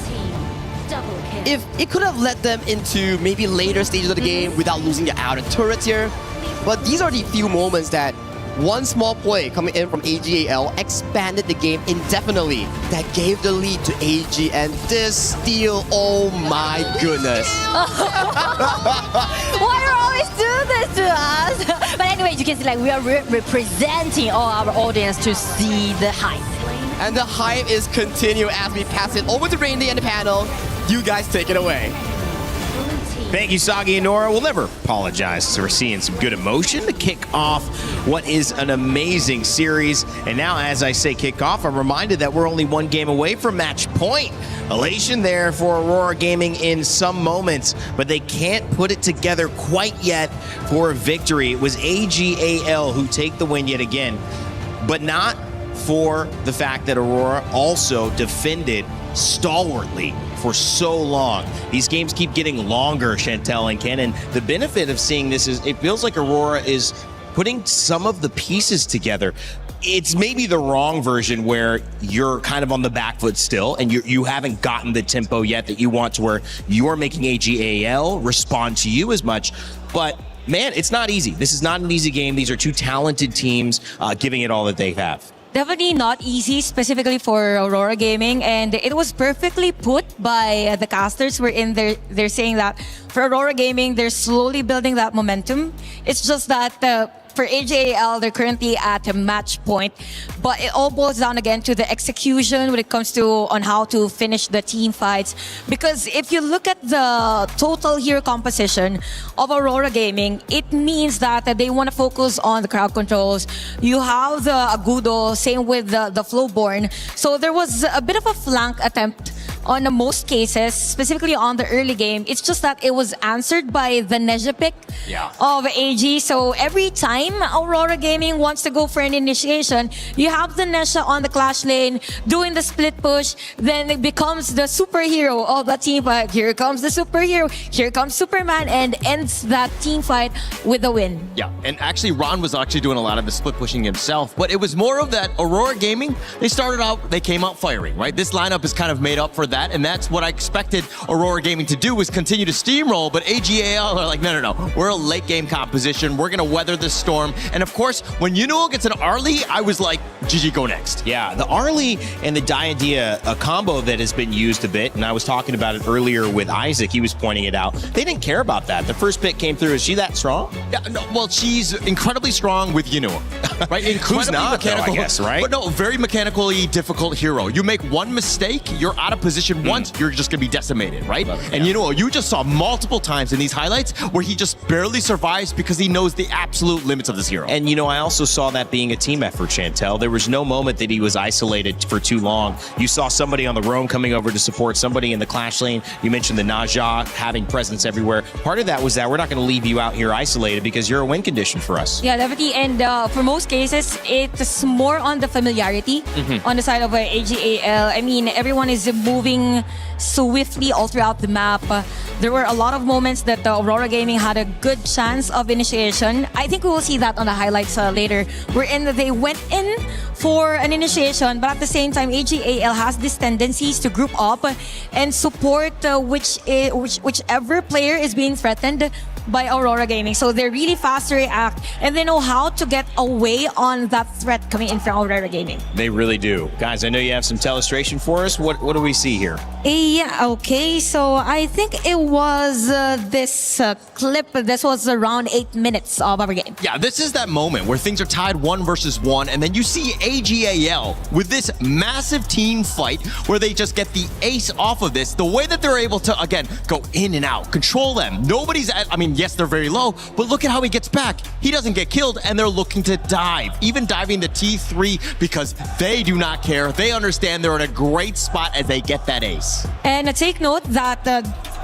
if it could have led them into maybe later stages of the game without losing the outer turrets here. But these are the few moments that one small play coming in from AGAL expanded the game indefinitely. That gave the lead to AG, and this steal, oh my goodness. Why do you always do this to us? But anyway, you can see like we are representing all our audience to see the hype. And the hype is continuing as we pass it over to Randy and the panel. You guys take it away. Thank you, Sagi and Nora. We'll never apologize for seeing some good emotion to kick off what is an amazing series. And now, as I say kick off, I'm reminded that we're only one game away from match point. Elation there for Aurora Gaming in some moments, but they can't put it together quite yet for a victory. It was AGAL who take the win yet again, but not for the fact that Aurora also defended stalwartly for so long. These games keep getting longer, Chantel and Ken, and the benefit of seeing this is it feels like Aurora is putting some of the pieces together. It's maybe the wrong version where you're kind of on the back foot still and you haven't gotten the tempo yet that you want to where you're making AGAL respond to you as much. But man, it's not easy. This is not an easy game. These are two talented teams giving it all that they have. Definitely not easy, specifically for Aurora Gaming, and it was perfectly put by the casters. They're saying that for Aurora Gaming, they're slowly building that momentum. It's just that for AJAL, they're currently at a match point, but it all boils down again to the execution when it comes to on how to finish the team fights. Because if you look at the total hero composition of Aurora Gaming, it means that they want to focus on the crowd controls. You have the Agudo, same with the Flowborn. So there was a bit of a flank attempt on most cases, specifically on the early game. It's just that it was answered by the Neja pick of AG. So every time Aurora Gaming wants to go for an initiation, you have the Neja on the clash lane doing the split push, then it becomes the superhero of the team fight. Here comes the superhero, here comes Superman, and ends that team fight with a win. Yeah, and actually Ron was actually doing a lot of the split pushing himself, but it was more of that Aurora Gaming, they came out firing, right? This lineup is kind of made up for that, and that's what I expected Aurora Gaming to do, was continue to steamroll, but AGAL are like, no, we're a late game composition, we're gonna weather this storm. And of course, when Unuo gets an Arlie, I was like, GG, go next. Yeah, the Arlie and the Diadea, a combo that has been used a bit, and I was talking about it earlier with Isaac, he was pointing it out. They didn't care about that. The first pick came through. Is she that strong? Yeah, no, well, she's incredibly strong with Unuo, right? Who's not, mechanical, though, I guess, right? But no, very mechanically difficult hero. You make one mistake, you're out of position once, you're just gonna be decimated, right? And Unuo, you just saw multiple times in these highlights where he just barely survives because he knows the absolute limits of this hero. And you know, I also saw that being a team effort, Chantel. There was no moment that he was isolated for too long. You saw somebody on the roam coming over to support somebody in the clash lane. You mentioned the Naja having presence everywhere. Part of that was that we're not going to leave you out here isolated because you're a win condition for us. Yeah, definitely. And for most cases, it's more on the familiarity on the side of AGAL. I mean, everyone is moving swiftly all throughout the map. There were a lot of moments that Aurora Gaming had a good chance of initiation. I think we will see that on the highlights later, wherein they went in for an initiation, but at the same time, AGAL has these tendencies to group up and support whichever player is being threatened by Aurora Gaming. So they're really fast to react, and they know how to get away on that threat coming in from Aurora Gaming. They really do. Guys, I know you have some telestration for us. What do we see here? Yeah, okay. So I think it was this clip. This was around 8 minutes of our game. Yeah, this is that moment where things are tied 1 versus 1, and then you see AGAL with this massive team fight where they just get the ace off of this. The way that they're able to, again, go in and out, control them. Nobody's at, I mean, yes, they're very low, but look at how he gets back. He doesn't get killed, and they're looking to dive, even diving the T3 because they do not care. They understand they're in a great spot as they get that ace. And take note that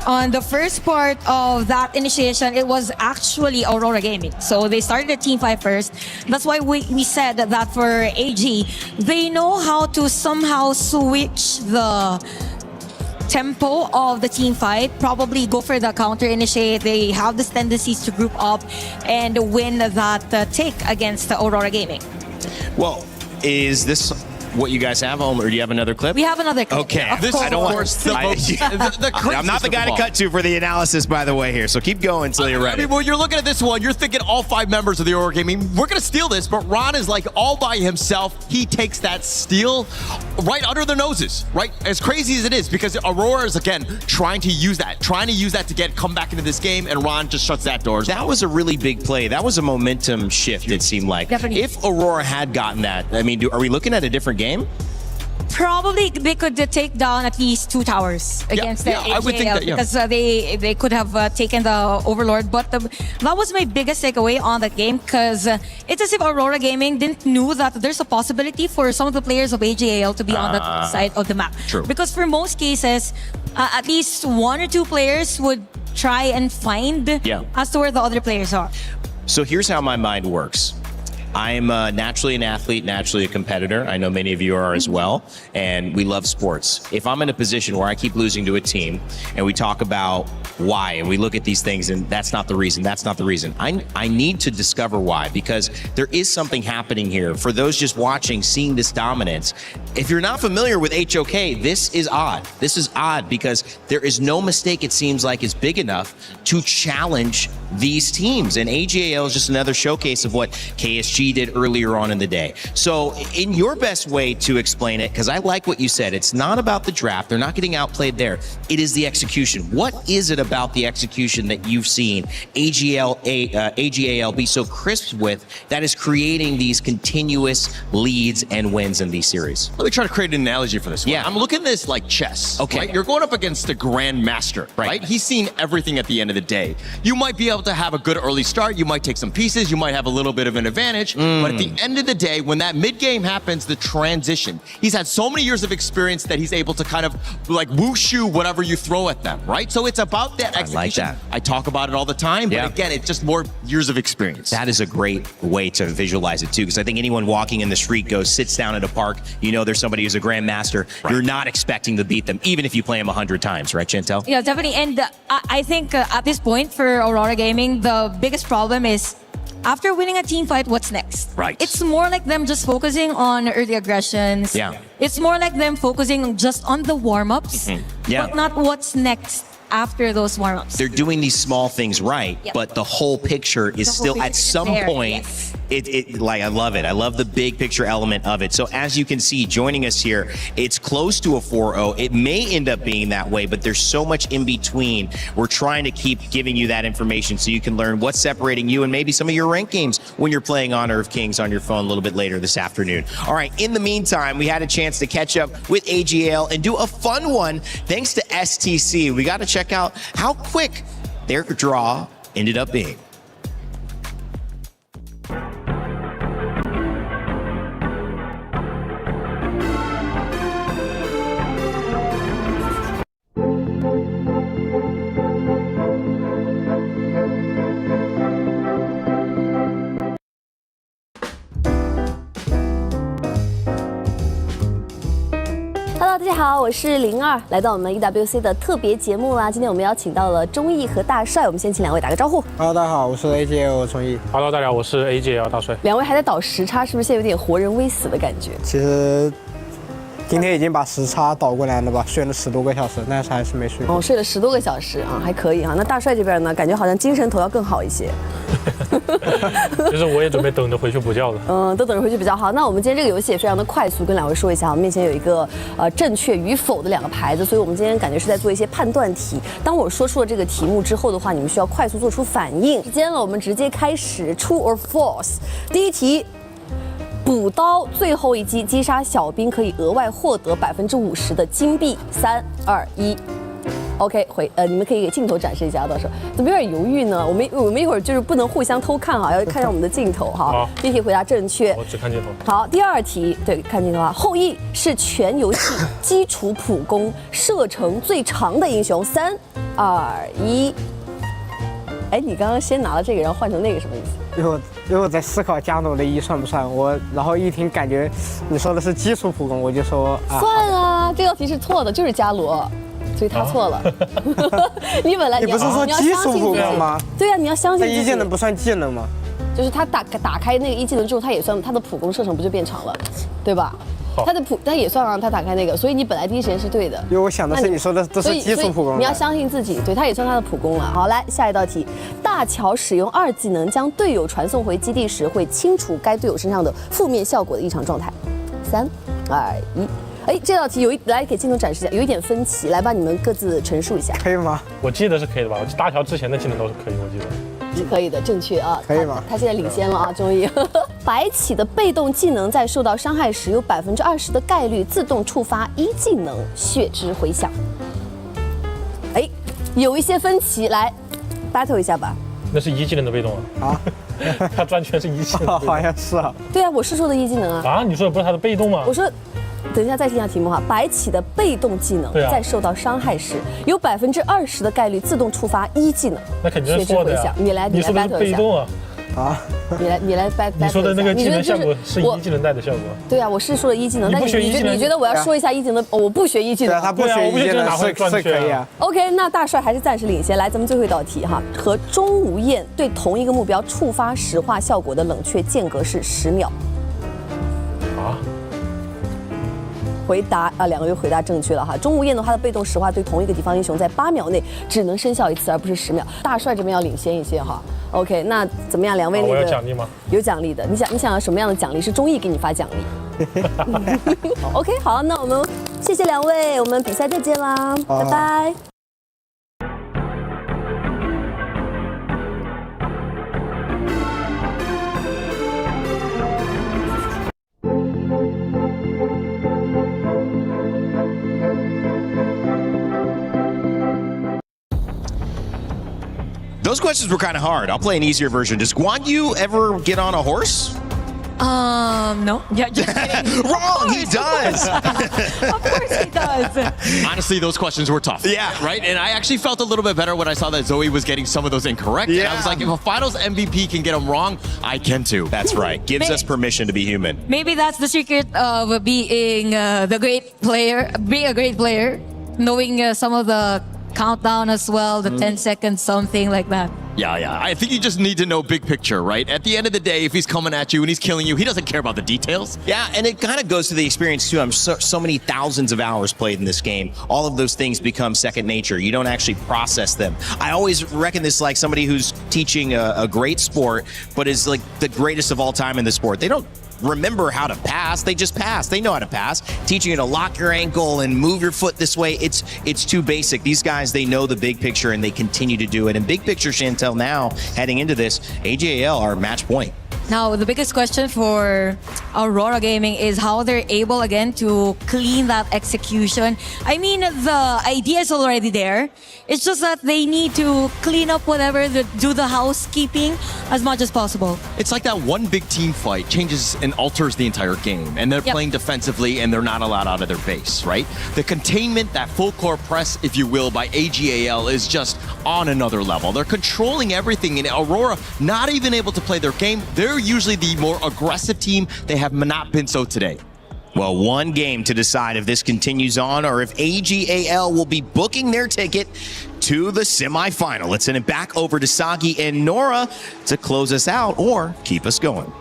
on the first part of that initiation, it was actually Aurora Gaming. So they started the team fight first. That's why we said that for AG, they know how to somehow switch the tempo of the team fight, probably go for the counter initiate. They have this tendencies to group up and win that take against Aurora Gaming. Well, is this what you guys have, or do you have another clip? We have another clip. Okay. I don't want I'm not the guy to cut to for the analysis, by the way, here. So keep going until you're ready. I mean, well, you're looking at this one, you're thinking all 5 members of the Aurora Gaming, we're going to steal this, but Ron is like all by himself. He takes that steal right under their noses, right? As crazy as it is, because Aurora is, again, trying to use that to come back into this game, and Ron just shuts that door. That was a really big play. That was a momentum shift, it seemed like. Definitely. If Aurora had gotten that, I mean, are we looking at a different game? probably they could take down at least 2 towers against the AJL, I would think that, because they could have taken the Overlord. But that was my biggest takeaway on the game, because it's as if Aurora Gaming didn't know that there's a possibility for some of the players of AJL to be on that side of the map. True. Because for most cases, at least 1 or 2 players would try and find as to where the other players are. So here's how my mind works. I'm naturally an athlete, naturally a competitor. I know many of you are as well, and we love sports. If I'm in a position where I keep losing to a team, and we talk about why, and we look at these things, and that's not the reason, I need to discover why, because there is something happening here. For those just watching, seeing this dominance, if you're not familiar with HOK, this is odd. This is odd because there is no mistake, it seems like, is big enough to challenge these teams. And AJL is just another showcase of what KSG did earlier on in the day. So in your best way to explain it, because I like what you said, it's not about the draft. They're not getting outplayed there. It is the execution. What is it about the execution that you've seen AJL be so crisp with that is creating these continuous leads and wins in these series? Let me try to create an analogy for this one. I'm looking at this like chess. Okay. Right? You're going up against the grandmaster, right? He's seen everything at the end of the day. You might be able to have a good early start. You might take some pieces. You might have a little bit of an advantage. But at the end of the day, when that mid-game happens, the transition, he's had so many years of experience that he's able to kind of like wushu whatever you throw at them, right? So it's about that execution. I like that. I talk about it all the time, but again, it's just more years of experience. That is a great way to visualize it too, because I think anyone walking in the street sits down at a park, you know there's somebody who's a grandmaster. You're not expecting to beat them, even if you play them 100 times, right, Chantel? Yeah, definitely. And I think at this point for Aurora Gaming, the biggest problem is after winning a team fight, what's next? Right. It's more like them just focusing on early aggressions. Yeah. It's more like them focusing just on the warm-ups, but not what's next after those warm-ups. They're doing these small things right, but the whole picture is still at some point. Like, I love it. I love the big picture element of it. So as you can see, joining us here, it's close to a 4-0. It may end up being that way, but there's so much in between. We're trying to keep giving you that information so you can learn what's separating you and maybe some of your ranked games when you're playing Honor of Kings on your phone a little bit later this afternoon. All right, in the meantime, we had a chance to catch up with AJL and do a fun one thanks to STC. We got to check out how quick their draw ended up being. Hello， 大家好，我是02，来到我们 EWC 的特别节目啦。今天我们邀请到了钟毅和大帅，我们先请两位打个招呼。Hello， 大家好，我是 AJL 钟毅。Hello， 大家好，我是 AJL 大帅。两位还在倒时差，是不是现在有点活人微死的感觉？其实今天已经把时差倒过来了吧，睡了10多个小时，但是还是没睡。哦，睡了10多个小时啊，还可以啊。那大帅这边呢，感觉好像精神头要更好一些。就是我也准备等着回去补觉了。都等着回去比较好。那我们今天这个游戏也非常的快速，跟两位说一下，我们面前有一个正确与否的2个牌子，所以我们今天感觉是在做一些判断题。当我说出了这个题目之后的话，你们需要快速做出反应。时间了，我们直接开始 ，True or False。第一题。补刀最后一击击杀小兵可以额外获得50%的金币。3、2、1。OK， 你们可以给镜头展示一下，到时候怎么有点犹豫呢？我们一会儿就是不能互相偷看啊，要看上我们的镜头哈。好，第一题回答正确，我只看镜头。好，第二题，对，看镜头啊。后羿是全游戏基础普攻射程最长的英雄。3、2、1。哎，你刚刚先拿了这个，然后换成那个，什么意思？因为我在思考加罗的1算不算，然后一听感觉你说的是基础普攻，我就说算啊，这道题是错的，就是伽罗，所以他错了。你本来你不是说基础普攻吗？对呀，你要相信自己。这1技能不算技能吗？就是他打开那个1技能之后，他也算他的普攻射程不就变长了，对吧？他也算让他打开那个，所以你本来第一时间是对的。因为我想的是你说的都是基础普攻。你要相信自己，对，他也算他的普攻了。好，来下一道题，大乔使用2技能将队友传送回基地时，会清除该队友身上的负面效果的异常状态。3、2、1。哎，这道题来给镜头展示一下，有一点分歧，来吧，你们各自陈述一下。可以吗？我记得是可以的吧？大乔之前的技能都是可以，我记得。是可以的，正确啊。可以吗？他现在领先了啊，终于。白起的被动技能在受到伤害时有20%的概率自动触发一技能血之回响。哎，有一些分歧，来 battle 一下吧。那是一技能的被动啊！他转圈是一技能，好像是啊。对啊，我是说的一技能啊。啊，你说的不是他的被动吗？我说，等一下再听一下题目哈。白起的被动技能在受到伤害时，有20%的概率自动触发一技能。那肯定是错的呀。你来 battle 一下。被动啊。啊，你来 battle 你说的那个技能效果是一技能带的效果。对啊，我是说的一技能，但是你觉得我要说一下一技能？我不学一技能，他不学一技能是可以啊。OK， 那大帅还是暂时领先。来，咱们最后一道题哈，和钟无艳对同一个目标触发石化效果的冷却间隔是10秒。啊？回答啊，两个人回答正确了哈。钟无艳的话，他的被动石化对同一个敌方英雄在8秒内只能生效一次，而不是10秒。大帅这边要领先一些哈。OK， 那怎么样？两位我有奖励吗？有奖励的。你想要什么样的奖励？是综艺给你发奖励。OK， 好，那我们谢谢两位，我们比赛再见啦，拜拜。Those questions were kind of hard. I'll play an easier version. Does Guan Yu ever get on a horse? No. Yeah, just kidding. Wrong, he does. Of course he does. Honestly, those questions were tough. Yeah. Right? And I actually felt a little bit better when I saw that Zoe was getting some of those incorrect. Yeah. And I was like, if a finals MVP can get them wrong, I can too. That's right. Gives us permission to be human. Maybe that's the secret of being the great player, being a great player, knowing some of the countdown as well, the 10 seconds, something like that. Yeah. I think you just need to know big picture, right? At the end of the day, if he's coming at you and he's killing you, he doesn't care about the details. Yeah, and it kind of goes to the experience too. I'm so many thousands of hours played in this game. All of those things become second nature. You don't actually process them. I always reckon this like somebody who's teaching a great sport, but is like the greatest of all time in the sport. They don't remember how to pass. They just pass. They know how to pass. Teaching you to lock your ankle and move your foot this way, it's too basic. These guys, they know the big picture and they continue to do it. And big picture, Chantel, now heading into this, AJAL are match point. Now, the biggest question for Aurora Gaming is how they're able again to clean that execution. I mean, the idea is already there. It's just that they need to clean up whatever, do the housekeeping as much as possible. It's like that one big team fight changes and alters the entire game. And they're playing defensively and they're not allowed out of their base, right? The containment, that full court press, if you will, by AGAL is just on another level. They're controlling everything, and Aurora not even able to play their game. They're usually the more aggressive team. They have not been so today. Well, one game to decide if this continues on or if AGAL will be booking their ticket to the semifinal. Let's send it back over to Sagi and Nora to close us out or keep us going.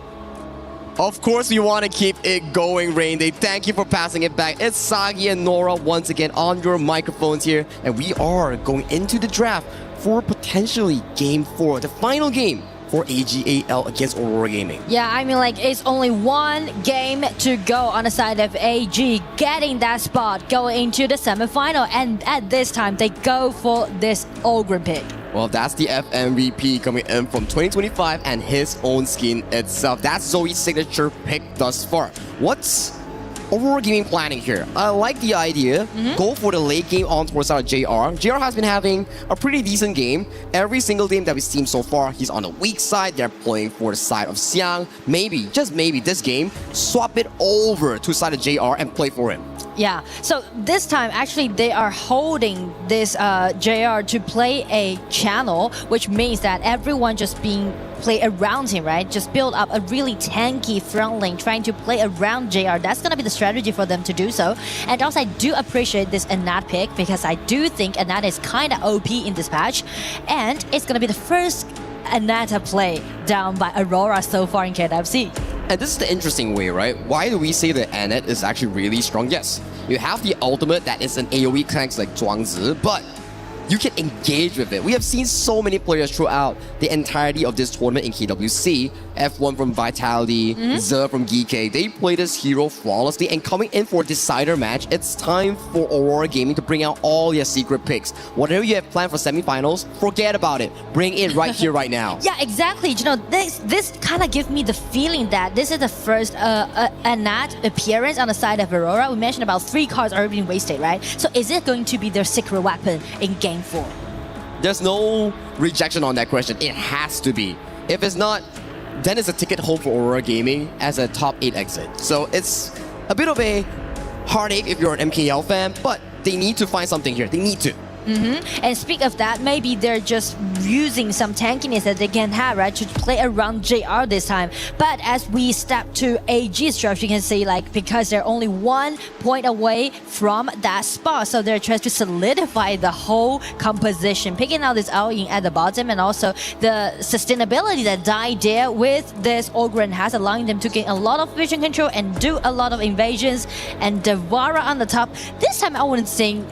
Of course, we want to keep it going, Rain Day. Thank you for passing it back. It's Sagi and Nora once again on your microphones here, and we are going into the draft for potentially Game 4, the final game for AGAL against Aurora Gaming. Yeah, I mean, like, it's only one game to go on the side of AG, getting that spot, going into the semifinal, and at this time, they go for this Ogre pick. Well, that's the FMVP coming in from 2025 and his own skin itself. That's Zoe's signature pick thus far. What's Aurora Gaming planning here? I like the idea. Go for the late game on towards our JR. JR has been having a pretty decent game. Every single game that we've seen so far, he's on the weak side. They're playing for the side of Xiang. Maybe, just maybe, this game, swap it over to side of JR and play for him. Yeah, so this time, actually, they are holding this JR to play a channel, which means that everyone just being play around him, right? Just build up a really tanky front lane, trying to play around JR. That's going to be the strategy for them to do so. And also, I do appreciate this Anat pick because I do think Anat is kind of OP in this patch. And it's going to be the first Anata play down by Aurora so far in KWC. And this is the interesting way, right? Why do we say that Anat is actually really strong? Yes, you have the ultimate that is an AoE clanks like Zhuangzi, but you can engage with it. We have seen so many players throughout the entirety of this tournament in KWC. F1 from Vitality, Ze from GK. They play this hero flawlessly, and coming in for a decider match, it's time for Aurora Gaming to bring out all your secret picks. Whatever you have planned for semifinals, forget about it. Bring it right here, right now. Yeah, exactly. You know, this kind of gives me the feeling that this is the first Anat appearance on the side of Aurora. We mentioned about 3 cards already being wasted, right? So is it going to be their secret weapon in Game 4? There's no rejection on that question. It has to be. If it's not, then it's a ticket home for Aurora Gaming as a top 8 exit. So it's a bit of a heartache if you're an MKL fan, but they need to find something here. They need to. And speak of that, maybe they're just using some tankiness that they can have, right, to play around JR this time. But as we step to AG's draft, you can see, like, because they're only 1 point away from that spot, so they're trying to solidify the whole composition, picking out this Ao-Yin at the bottom, and also the sustainability that Dai there with this Ogren has, allowing them to gain a lot of vision control and do a lot of invasions. And Devara on the top. This time I wouldn't think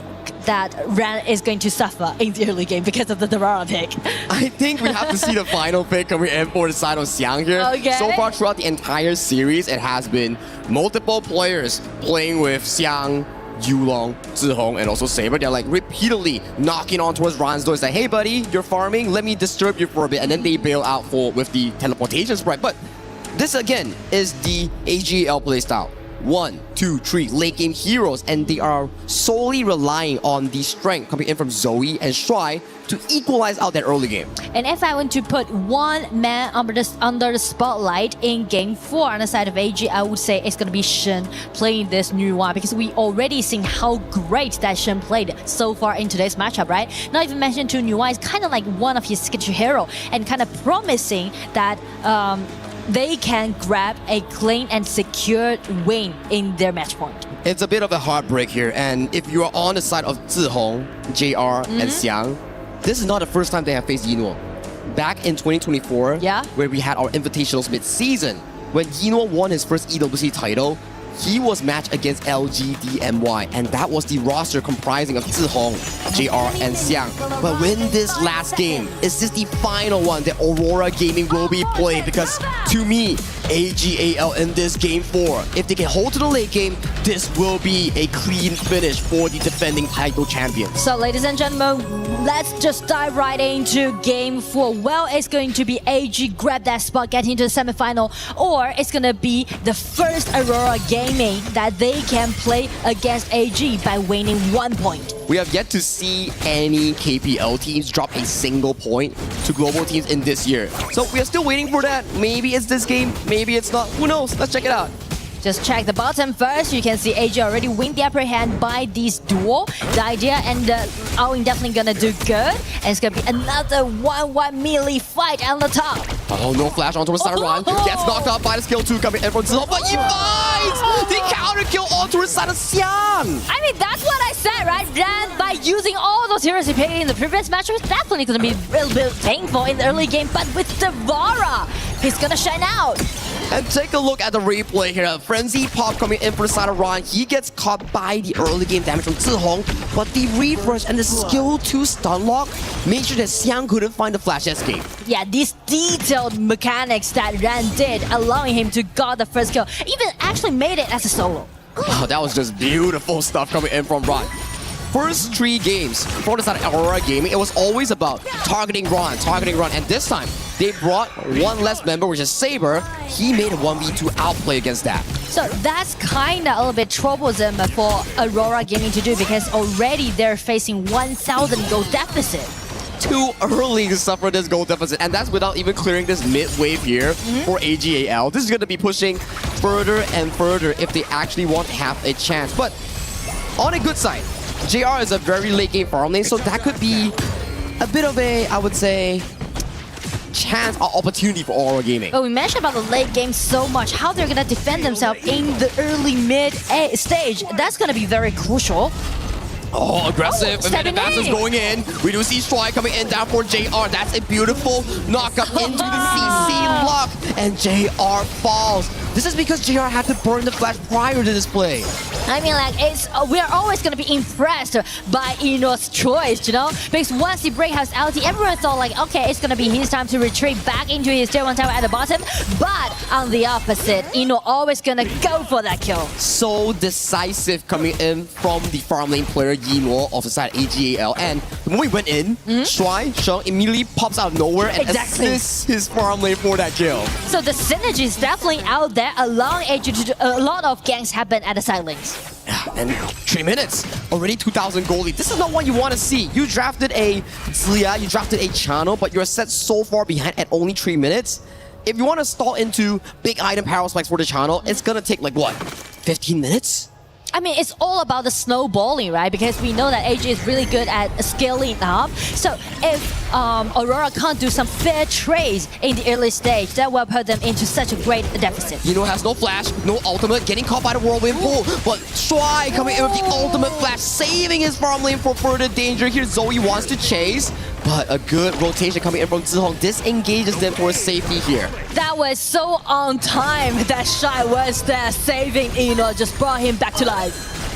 that Ran is going to suffer in the early game because of the Devara pick. I think we have to see the final pick coming in for the side of Xiang here. Okay. So far throughout the entire series, it has been multiple players playing with Xiang, Yulong, Zihong, and also Saber. They're like repeatedly knocking on towards Ran's door. It's like, hey buddy, you're farming, let me disturb you for a bit. And then they bail out with the teleportation sprite. But this again is the AGL playstyle. 1, 2, 3 late game heroes, and they are solely relying on the strength coming in from Zoe and Shuai to equalize out that early game. And if I want to put one man under the spotlight in Game 4 on the side of AG, I would say it's going to be Shen playing this new one, because we already seen how great that Shen played so far in today's matchup, right? Not even mentioned to New Is kind of like one of his signature hero, and kind of promising that they can grab a clean and secured win in their match point. It's a bit of a heartbreak here, and if you are on the side of Zihong, JR, and Xiang, this is not the first time they have faced Yinhuo. Back in 2024, where we had our invitationals mid-season, when Yinhuo won his first EWC title, he was matched against LGDMY, and that was the roster comprising of Zihong, JR, and Xiang. But when this last game, is this the final one that Aurora Gaming will be playing? Because to me, AGAL in this Game 4, if they can hold to the late game, this will be a clean finish for the defending title champions. So ladies and gentlemen, let's just dive right into Game 4. Well, it's going to be AG grab that spot, get into the semifinal, or it's going to be the first Aurora Gaming that they can play against AG by winning 1 point. We have yet to see any KPL teams drop a single point to global teams in this year. So we are still waiting for that. Maybe it's this game, maybe it's not. Who knows? Let's check it out. Just check the bottom first. You can see AG already win the upper hand by this duel. The idea and Ao-Yin definitely gonna do good. And it's gonna be another 1-1 melee fight on the top. Oh, no flash onto the side of Ran. Gets knocked out by the skill 2 coming in from Zihong, but he finds the counter kill onto the side of Xiang. I mean, that's what I said, right? Ran, by using all those heroes he played in the previous match, was definitely gonna be a little bit painful in the early game. But with Devara, he's gonna shine out. And take a look at the replay here. A frenzy pop coming in for the side of Ran. He gets caught by the early game damage from Zihong, but the refresh and the skill 2 stun lock made sure that Xiang couldn't find the flash escape. Yeah, these detailed mechanics that Ran did, allowing him to get the first kill, even actually made it as a solo. Oh, that was just beautiful stuff coming in from Ran. First 3 games for the side of Aurora Gaming, it was always about targeting Ran, and this time they brought one less member, which is Saber. He made a 1v2 outplay against that. So that's kind of a little bit troublesome for Aurora Gaming to do, because already they're facing 1,000 gold deficit. Too early to suffer this gold deficit, and that's without even clearing this mid wave here for AGAL. This is going to be pushing further and further if they actually want to have a chance. But on a good side, JR is a very late game farm lane, so that could be a bit of a, I would say, chance or opportunity for Aurora Gaming. But we mentioned about the late game so much, how they're going to defend themselves in the early mid stage. That's going to be very crucial. Oh, aggressive. And advances going in. We do see Shuai coming in down for JR. That's a beautiful knockup into the CC lock. And JR falls. This is because JR had to burn the flash prior to this play. I mean, like, we are always going to be impressed by Eno's choice, you know? Because once he breaks house ulti, everyone thought, like, okay, it's going to be his time to retreat back into his tier 1 tower at the bottom. But on the opposite, Eno always going to go for that kill. So decisive coming in from the farm lane player Eno of the side AGAL. And the moment he went in, Sheng immediately pops out of nowhere and assists his farm lane for that kill. So the synergy is definitely out there, allowing AG to do a lot of ganks happen at the side lanes. And 3 minutes, already 2,000 gold lead. This is not what you want to see. You drafted a Zlia, you drafted a Channel, but you're set so far behind at only 3 minutes. If you want to stall into big item power spikes for the Channel, it's gonna take like what, 15 minutes? I mean, it's all about the snowballing, right? Because we know that AG is really good at scaling up. So if Aurora can't do some fair trades in the early stage, that will put them into such a great deficit. Eno has no flash, no ultimate, getting caught by the whirlwind pool. But Shuai coming in with the ultimate flash, saving his farm lane for further danger. Here Zoe wants to chase, but a good rotation coming in from Zihong disengages them towards safety here. That was so on time that Shai was there saving Eno, just brought him back to life.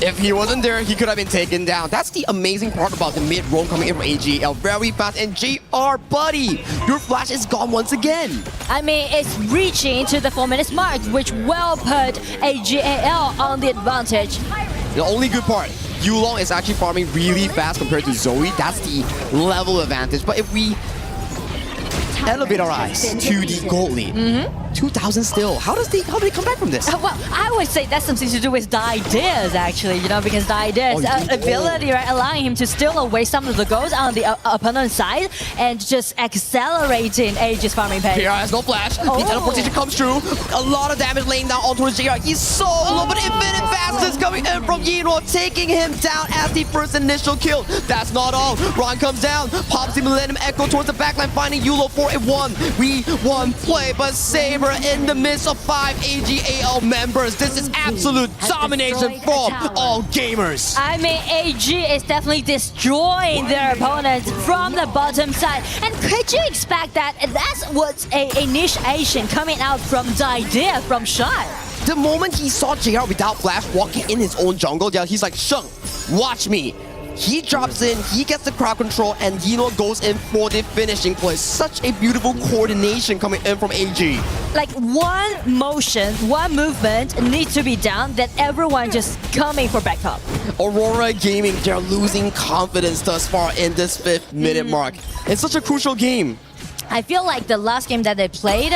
If he wasn't there, he could have been taken down. That's the amazing part about the mid roam coming in from AGL. Very fast. And JR, buddy, your flash is gone once again. I mean, it's reaching to the 4 minutes mark, which will put AGAL on the advantage. The only good part, Yulong is actually farming really fast compared to Zoe. That's the level advantage. But if we elevate our eyes to the gold lead, 2,000 still. How do they come back from this? Well, I would say that's something to do with the ideas, actually, you know, because the ideas ability, right, allowing him to steal away some of the goals on the opponent's side and just accelerating AG's farming pace. JR has no flash. The teleportation comes true. A lot of damage laying down onto his JR. He's so low, but infinite fastness coming in from Eno, taking him down as the first initial kill. That's not all. Ron comes down, pops the Millennium Echo towards the backline, finding Yulo for a 1v1 play, but Saber in the midst of 5 AGAL members. This is absolute domination from all gamers. I mean, AG is definitely destroying their opponents from the bottom side. And could you expect that that's what's an initiation coming out from the idea from Shai? The moment he saw JR without flash walking in his own jungle, he's like, Sheng, watch me. He drops in, he gets the crowd control, and Eno goes in for the finishing play. Such a beautiful coordination coming in from AG. Like one motion, one movement needs to be done, then everyone just coming for backup. Aurora Gaming, they're losing confidence thus far in this 5th minute mark. It's such a crucial game. I feel like the last game that they played,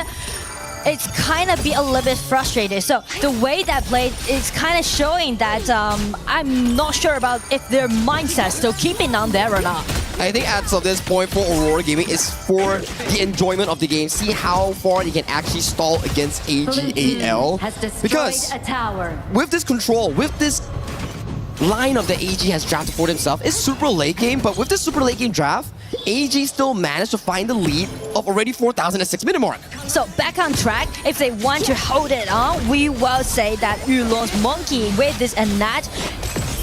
it's kind of be a little bit frustrated. So the way that played is kind of showing that I'm not sure about if their mindset still keeping on there or not. I think at this point for Aurora Gaming is for the enjoyment of the game. See how far they can actually stall against AGAL. Because with this control, with this line of the AG has drafted for themselves, it's super late game, but with this super late game draft, AG still managed to find the lead of already 4,000 at 6 minute mark. So back on track, if they want to hold it on, we will say that Yulong's monkey with this and that.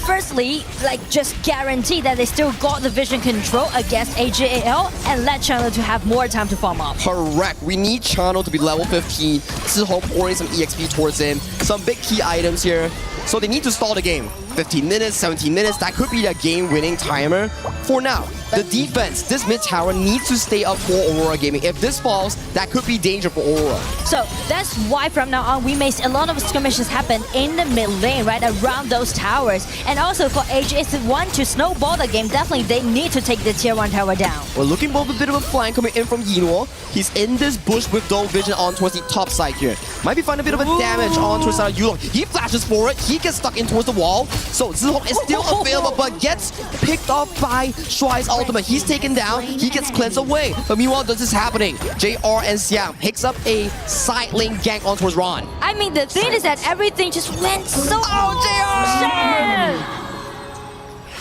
Firstly, like just guarantee that they still got the vision control against AGAL and let Channel to have more time to farm up. Correct. We need Channel to be level 15. Zihong pouring some EXP towards him. Some big key items here. So they need to stall the game. 15 minutes, 17 minutes, that could be their game-winning timer. For now, the defense, this mid tower needs to stay up for Aurora Gaming. If this falls, that could be danger for Aurora. So that's why from now on, we may see a lot of skirmishes happen in the mid lane, right, around those towers. And also for AG, if they want to snowball the game, definitely they need to take the tier 1 tower down. We're looking for a bit of a flank coming in from Yinwo. He's in this bush with Dome Vision on towards the top side here. Might be finding a bit of a damage on towards the side of Yulong. He flashes for it. He gets stuck in towards the wall. So Zihong is still available, but gets picked off by Shuai's ultimate. He's taken down. He gets cleansed away. But meanwhile, this is happening. JR and Xiang picks up a side lane gank on towards Ron. I mean, the thing is that everything just went so JR!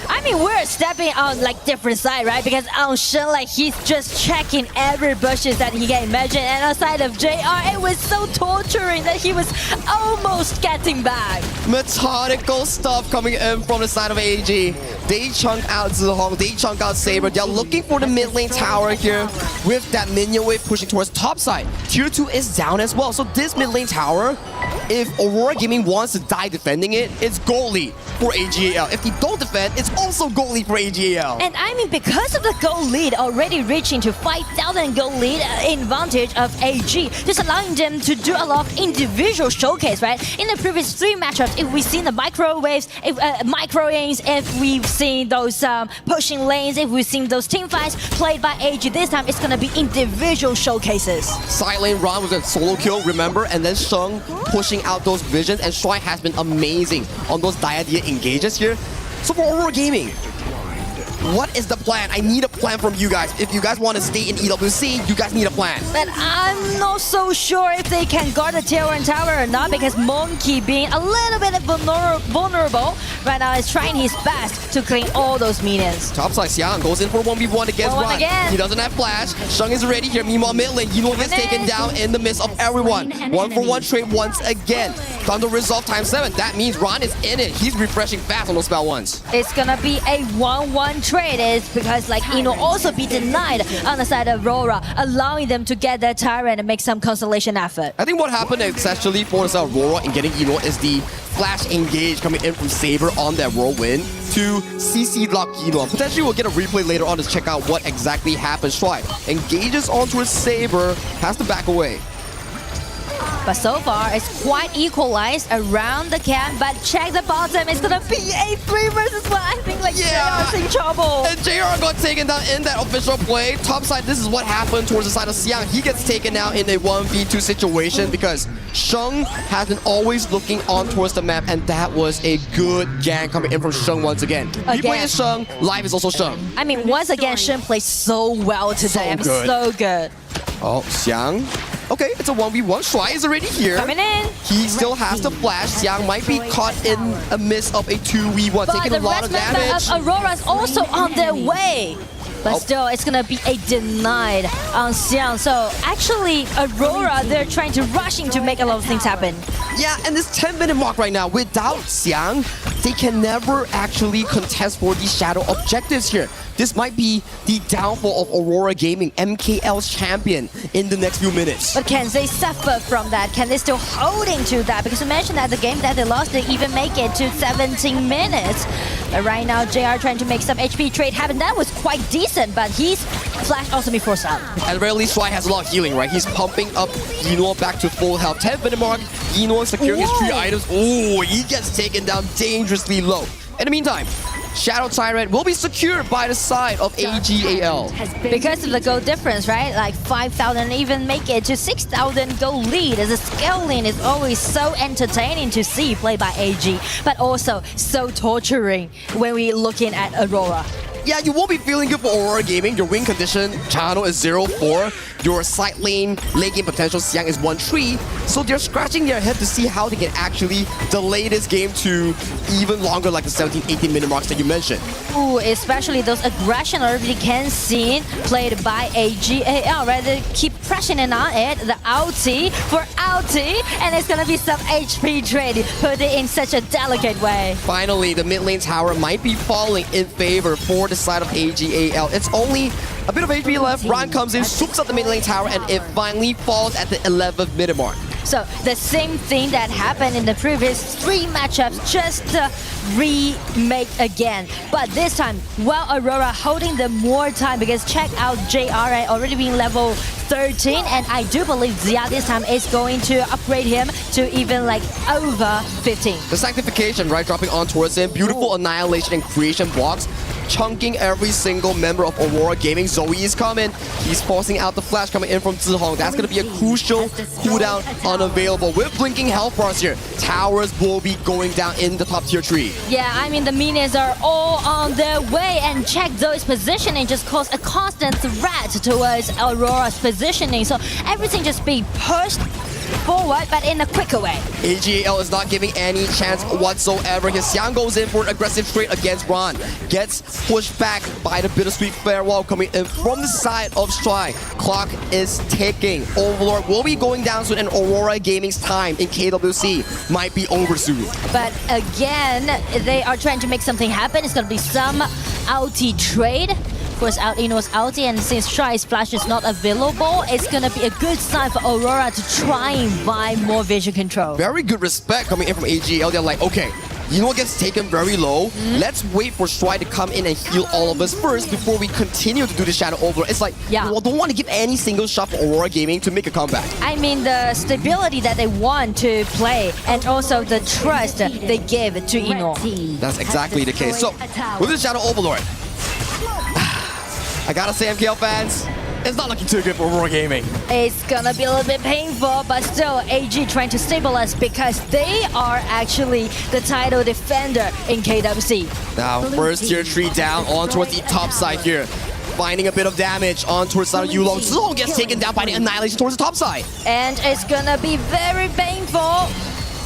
I mean, we're stepping on like different side, right? Because on Shen, like he's just checking every bushes that he can imagine, and outside of JR, it was so torturing that he was almost getting back. Methodical stuff coming in from the side of AG. They chunk out Zihong, they chunk out Saber. They're looking for the mid lane tower here with that minion wave pushing towards top side. Tier 2 is down as well, so this mid lane tower if Aurora Gaming wants to die defending it, it's goal lead for AGAL. If they don't defend, it's also goal lead for AGAL. And I mean, because of the goal lead already reaching to 5,000 goal lead advantage of AG, just allowing them to do a lot of individual showcase, right? In the previous 3 matchups, if we've seen the microwaves, micro-lanes, if we've seen those pushing lanes, if we've seen those team fights played by AG, this time it's gonna be individual showcases. Side lane Ron was a solo kill, remember? And then Sheng pushing out those visions, and Shuai has been amazing on those Diadia engages here. So for Aurora Gaming, what is the plan? I need a plan from you guys. If you guys want to stay in EWC, you guys need a plan. But I'm not so sure if they can guard the tier 1 tower or not, because Monkey, being a little bit vulnerable right now, is trying his best to clean all those minions. Topside, Xiang goes in for 1v1 against Ron. He doesn't have flash. Sheng is ready here. Meanwhile, mid lane, Yino gets taken down in the midst of everyone. 1-for-1 trade once again. Thunder resolve times 7. That means Ron is in it. He's refreshing fast on those spell ones. It's gonna be a 1-1 trade, is because like Ino also be denied on the side of Aurora, allowing them to get their tyrant and make some consolation effort. I think what happened essentially for the Aurora and getting Ino is the flash engage coming in from Saber on that whirlwind to CC lock Ino. Potentially we'll get a replay later on to check out what exactly happened. Shuai engages onto his Saber, has to back away. But so far, it's quite equalized around the camp. But check the bottom, it's gonna be a 3 versus 1. I think like JR's in trouble. And JR got taken down in that official play. Topside, this is what happened towards the side of Xiang. He gets taken down in a 1v2 situation because Sheng has been always looking on towards the map, and that was a good gang coming in from Sheng once again. Replay is Sheng, live is also Sheng. I mean, once again, Sheng plays so well today. So good. Oh, Xiang. Okay, it's a 1v1. Shuai is already here. Coming in. He still has to flash. Xiang might be caught in a midst of a 2v1, taking a lot of damage. But Aurora's also on their way. But still, it's gonna be a denied on Xiang. So actually, Aurora, they're trying to rushing to make a lot of things happen. Yeah, and this 10-minute mark right now, without Xiang, they can never actually contest for the shadow objectives here. This might be the downfall of Aurora Gaming, MKL's champion, in the next few minutes. But can they suffer from that? Can they still holding to that? Because you mentioned that the game that they lost, they even make it to 17 minutes. But right now, JR trying to make some HP trade happen. That was quite decent, but he's flashed also before some. At the very least, Shuai has a lot of healing, right? He's pumping up Yino back to full health. 10-minute mark, Yino securing his 3 items. Oh, he gets taken down dangerously low. In the meantime, Shadow Tyrant will be secured by the side of AGAL. Because of the gold difference, right? Like 5,000, even make it to 6,000 gold lead. As a scaling is always so entertaining to see played by AG, but also so torturing when we're looking at Aurora. Yeah, you won't be feeling good for Aurora Gaming. Your win condition channel is 0-4. Your side lane game potential Xiang is 1-3. So they're scratching their head to see how they can actually delay this game to even longer, like the 17-18 minute marks that you mentioned. Ooh, especially those aggression already can see played by AGAL, right? They keep pressing on it, the ulti for ulti, and it's gonna be some HP trade put it in such a delicate way. Finally, the mid lane tower might be falling in favor for the side of AGAL. It's only a bit of HP left. Ron comes in, swoops up the mid lane tower, and it finally falls at the 11th minute mark. So the same thing that happened in the previous 3 matchups, just remake again. But this time, while Aurora holding them more time, because check out JR already being level 13, and I do believe Zia this time is going to upgrade him to even like over 15. The sanctification, right, dropping on towards him. Beautiful annihilation and creation blocks, chunking every single member of Aurora Gaming. Zoe is coming. He's forcing out the flash coming in from Zihong. That's going to be a crucial cooldown unavailable. With blinking health bars here, towers will be going down in the top tier tree. Yeah, I mean, the minions are all on their way, and check Zoe's positioning just caused a constant threat towards Aurora's positioning. So everything just being pushed forward, but in a quicker way. AGAL is not giving any chance whatsoever. His Xiang goes in for an aggressive trade against Ron. Gets pushed back by the bittersweet farewell coming in from the side of Shuai. Clock is ticking. Overlord will be going down soon, and Aurora Gaming's time in KWC might be over soon. But again, they are trying to make something happen. It's going to be some ulti trade course, out Ino's ulti, and since Shy's flash is not available, it's gonna be a good sign for Aurora to try and buy more vision control. Very good respect coming in from AGL. They're like, okay, Ino gets taken very low. Let's wait for Stry to come in and heal all of us first before we continue to do the Shadow Overlord. It's like, we don't want to give any single shot for Aurora Gaming to make a comeback. I mean, the stability that they want to play and also the trust they give to Ino. That's exactly the case. So, with the Shadow Overlord, I gotta say, MKL fans, it's not looking too good for Aurora Gaming. It's gonna be a little bit painful, but still, AG trying to stabilize because they are actually the title defender in KWC. Now, first tier 3 down on towards the top side here. Finding a bit of damage on towards the side of Yulong. Zilong gets taken down by the Annihilation towards the top side. And it's gonna be very painful.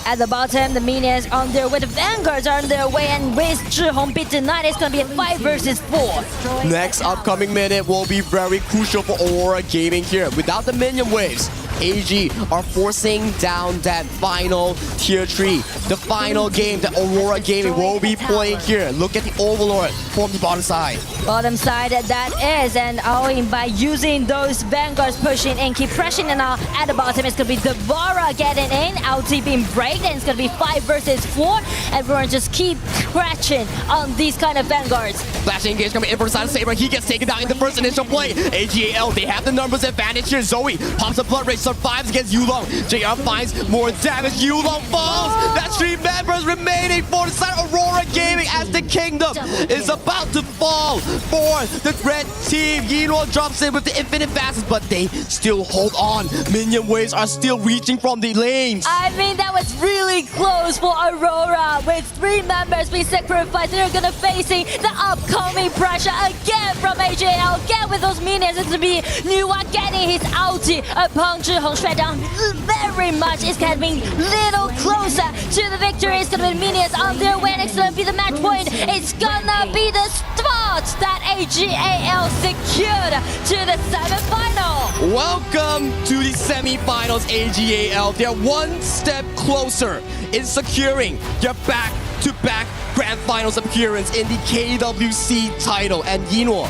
At the bottom, the minions on their way, the Vanguards are on their way, and with Zhihong beat tonight, it's gonna be a 5 versus 4. Next upcoming minute will be very crucial for Aurora Gaming here. Without the minion waves, AG are forcing down that final tier 3. The final game that Aurora Gaming will be playing here. Look at the Overlord from the bottom side. Bottom side, that is, and owing by using those Vanguards pushing in, keep pressuring, and now at the bottom, it's gonna be Devara getting in, ulti being break, and it's gonna be 5 versus 4. Everyone just keep scratching on these kind of Vanguards. Flash engage coming in from the side of Saber. He gets taken down in the first initial play. AGAL, they have the numbers advantage here. Zoe pops a blood rage, survives against Yulong. JR finds more damage. Yulong falls. That's 3 members remaining for the side of Aurora Gaming as the kingdom is about to fall for the red team. Yino drops in with the infinite fastest, but they still hold on. Minion waves are still reaching from the lanes. I mean, that was really close for Aurora. With 3 members being sacrificed, they're gonna facing the upcoming pressure again from AJL. Again with those minions, it's gonna be Nuwa getting his ulti upon Zhihong straight down very much. It's getting little closer to the victory. It's gonna be minions on their way, and it's gonna be the match point. It's gonna be the spot that AGAL secured to the semi-final. Welcome to the semi-finals, AGAL. They're one step closer in securing their back-to-back grand finals appearance in the KWC title. And Yino,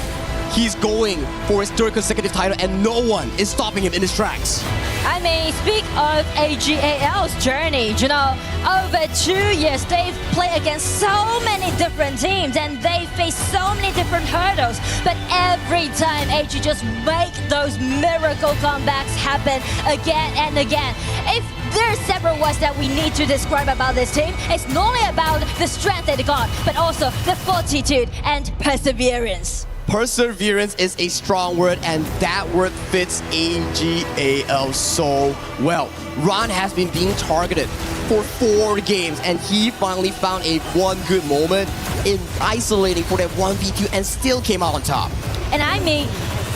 he's going for his 3rd consecutive title, and no one is stopping him in his tracks. I mean, speak of AGAL's journey, you know, over 2 years, they've played against so many different teams and they face so many different hurdles. But every time, AG just make those miracle comebacks happen again and again. If there's several words that we need to describe about this team, it's not only about the strength that they got, but also the fortitude and perseverance. Perseverance is a strong word, and that word fits AGAL so well. Ron has been being targeted for 4 games, and he finally found one good moment in isolating for that 1v2 and still came out on top. And I mean,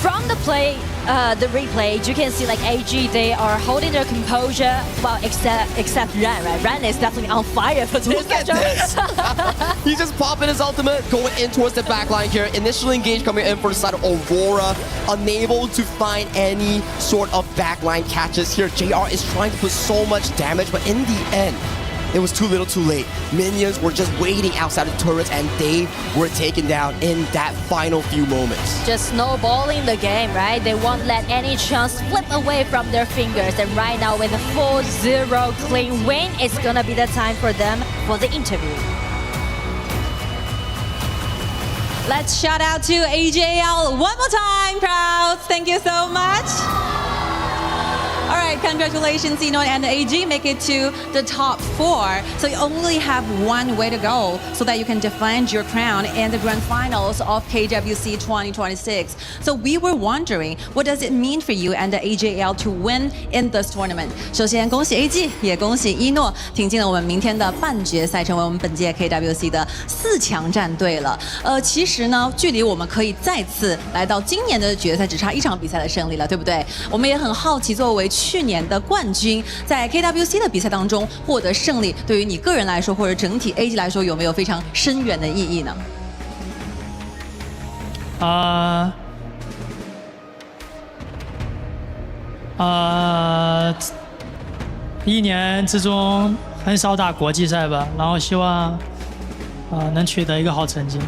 from the replay, you can see like AG, they are holding their composure, well, except Ran, right? Ran is definitely on fire for this. Look at this! He's just popping his ultimate, going in towards the backline here. Initial engage coming in for the side of Aurora, unable to find any sort of backline catches here. JR is trying to put so much damage, but in the end, it was too little too late. Minions were just waiting outside the turrets, and they were taken down in that final few moments. Just snowballing the game, right? They won't let any chance slip away from their fingers. And right now, with a 4-0 clean win, it's gonna be the time for them for the interview. Let's shout out to AJL one more time, crowds. Thank you so much. All right, congratulations, Ino and AG. Make it to the top 4. So you only have one way to go so that you can defend your crown in the grand finals of KWC 2026. So we were wondering, what does it mean for you and the AJL to win in this tournament? 首先，恭喜 AG， 也恭喜一诺挺进了我们明天的半决赛，成为我们本届 KWC 的4强战队了。其实呢，距离我们可以再次来到今年的决赛只差1场比赛的胜利了，对不对？我们也很好奇，作为去年的冠军，在 KWC 的比赛当中获得胜利，对于你个人来说，或者整体 AG 来说，有没有非常深远的意义呢？一年之中很少打国际赛吧，然后希望能取得一个好成绩。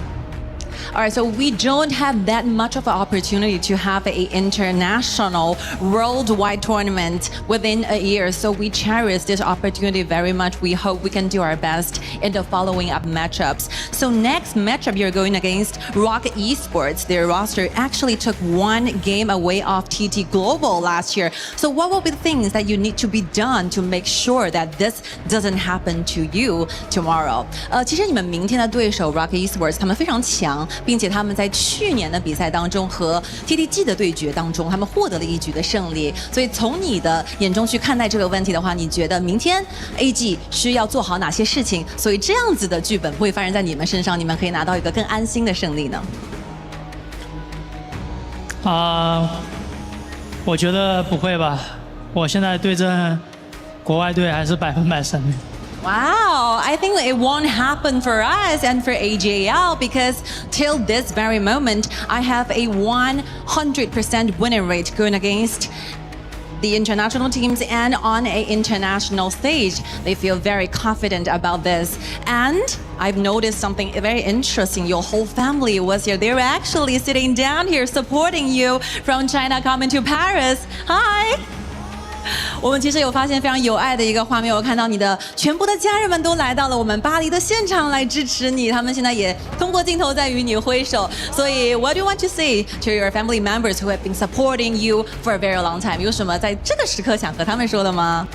All right, so we don't have that much of an opportunity to have an international worldwide tournament within a year. So we cherish this opportunity very much. We hope we can do our best in the following up matchups. So next matchup, you're going against Rock Esports. Their roster actually took one game away off TT Global last year. So what will be the things that you need to be done to make sure that this doesn't happen to you tomorrow? 其实你们明天的对手 Rock Esports 他们非常强，并且他们在去年的比赛当中和 TTG 的对决当中，他们获得了一局的胜利。所以从你的眼中去看待这个问题的话，你觉得明天 AG 需要做好哪些事情？所以这样子的剧本不会发生在你们身上，你们可以拿到一个更安心的胜利呢？我觉得不会吧。我现在对阵国外队还是100%胜率。Wow, I think it won't happen for us and for AJL because till this very moment, I have a 100% winning rate going against the international teams and on an international stage. They feel very confident about this. And I've noticed something very interesting. Your whole family was here. They were actually sitting down here supporting you from China coming to Paris. Hi. 我们其实有发现非常有爱的一个画面，我看到你的全部的家人们都来到了我们巴黎的现场来支持你，他们现在也通过镜头在与你挥手。所以 What do you want to say to your family members who have been supporting you for a very long time？ 有什么在这个时刻想和他们说的吗？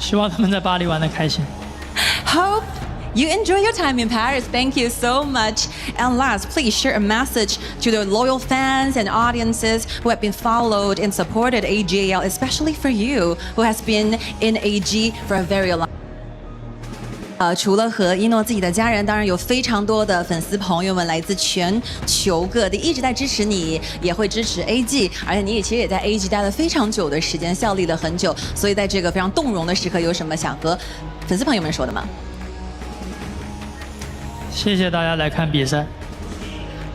希望他们在巴黎玩得开心。Hope you enjoy your time in Paris. Thank you so much. And last, please share a message to the loyal fans and audiences who have been followed and supported AJL, especially for you, who has been in AG for a very long time. 除了和一诺自己的家人，当然有非常多的粉丝朋友们来自全球各地，一直在支持你，也会支持 AG， 而且你其实也在 AG 待了非常久的时间，效力了很久，所以在这个非常动容的时刻，有什么想和粉丝朋友们说的吗？谢谢大家来看比赛。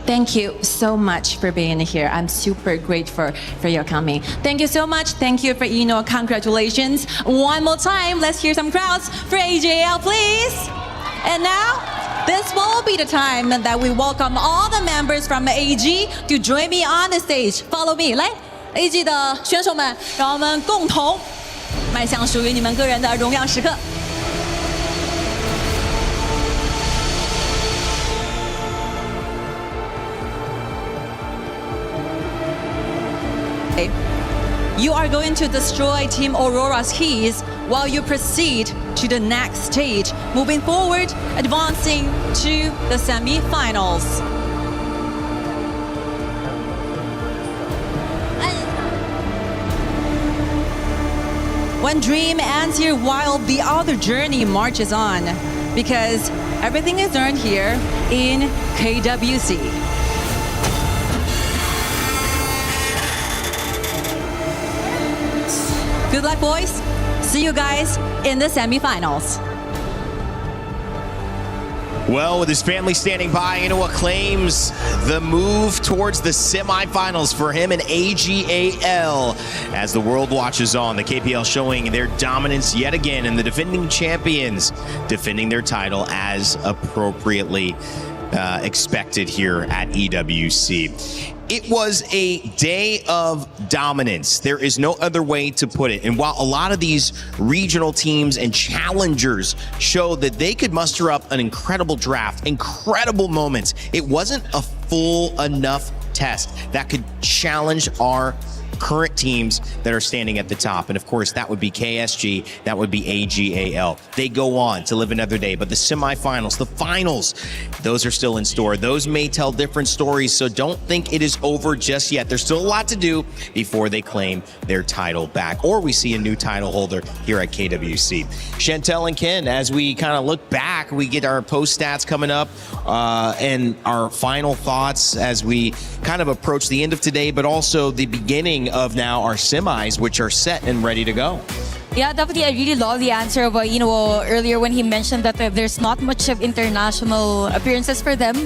Thank you so much for being here. I'm super grateful for your coming. Thank you so much. Thank you for Eno. Congratulations. One more time, let's hear some crowds for AJL, please. And now, this will be the time that we welcome all the members from AG to join me on the stage. Follow me. 来 ，AG 的选手们，让我们共同迈向属于你们个人的荣耀时刻。You are going to destroy Team Aurora's keys while you proceed to the next stage, moving forward, advancing to the semi-finals. One dream ends here while the other journey marches on, because everything is earned here in KWC. Good luck, boys. See you guys in the semifinals. Well, with his family standing by, Inoue claims the move towards the semifinals for him and AGAL. As the world watches on, the KPL showing their dominance yet again, and the defending champions defending their title as appropriately expected here at EWC. It was a day of dominance. There is no other way to put it. And while a lot of these regional teams and challengers showed that they could muster up an incredible draft, incredible moments, it wasn't a full enough test that could challenge our current teams that are standing at the top. And of course, that would be KSG, that would be AGAL. They go on to live another day, but the semifinals, the finals, those are still in store. Those may tell different stories, so don't think it is over just yet. There's still a lot to do before they claim their title back, or we see a new title holder here at KWC. Chantel and Ken, as we kind of look back, we get our post stats coming up and our final thoughts as we kind of approach the end of today, but also the beginning of now our semis, which are set and ready to go. Yeah, definitely. I really love the answer of earlier when he mentioned that there's not much of international appearances for them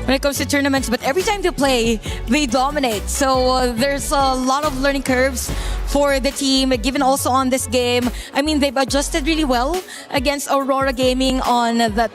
when it comes to tournaments, but every time they play, they dominate. So there's a lot of learning curves for the team, given also on this game. I mean, they've adjusted really well against Aurora Gaming on the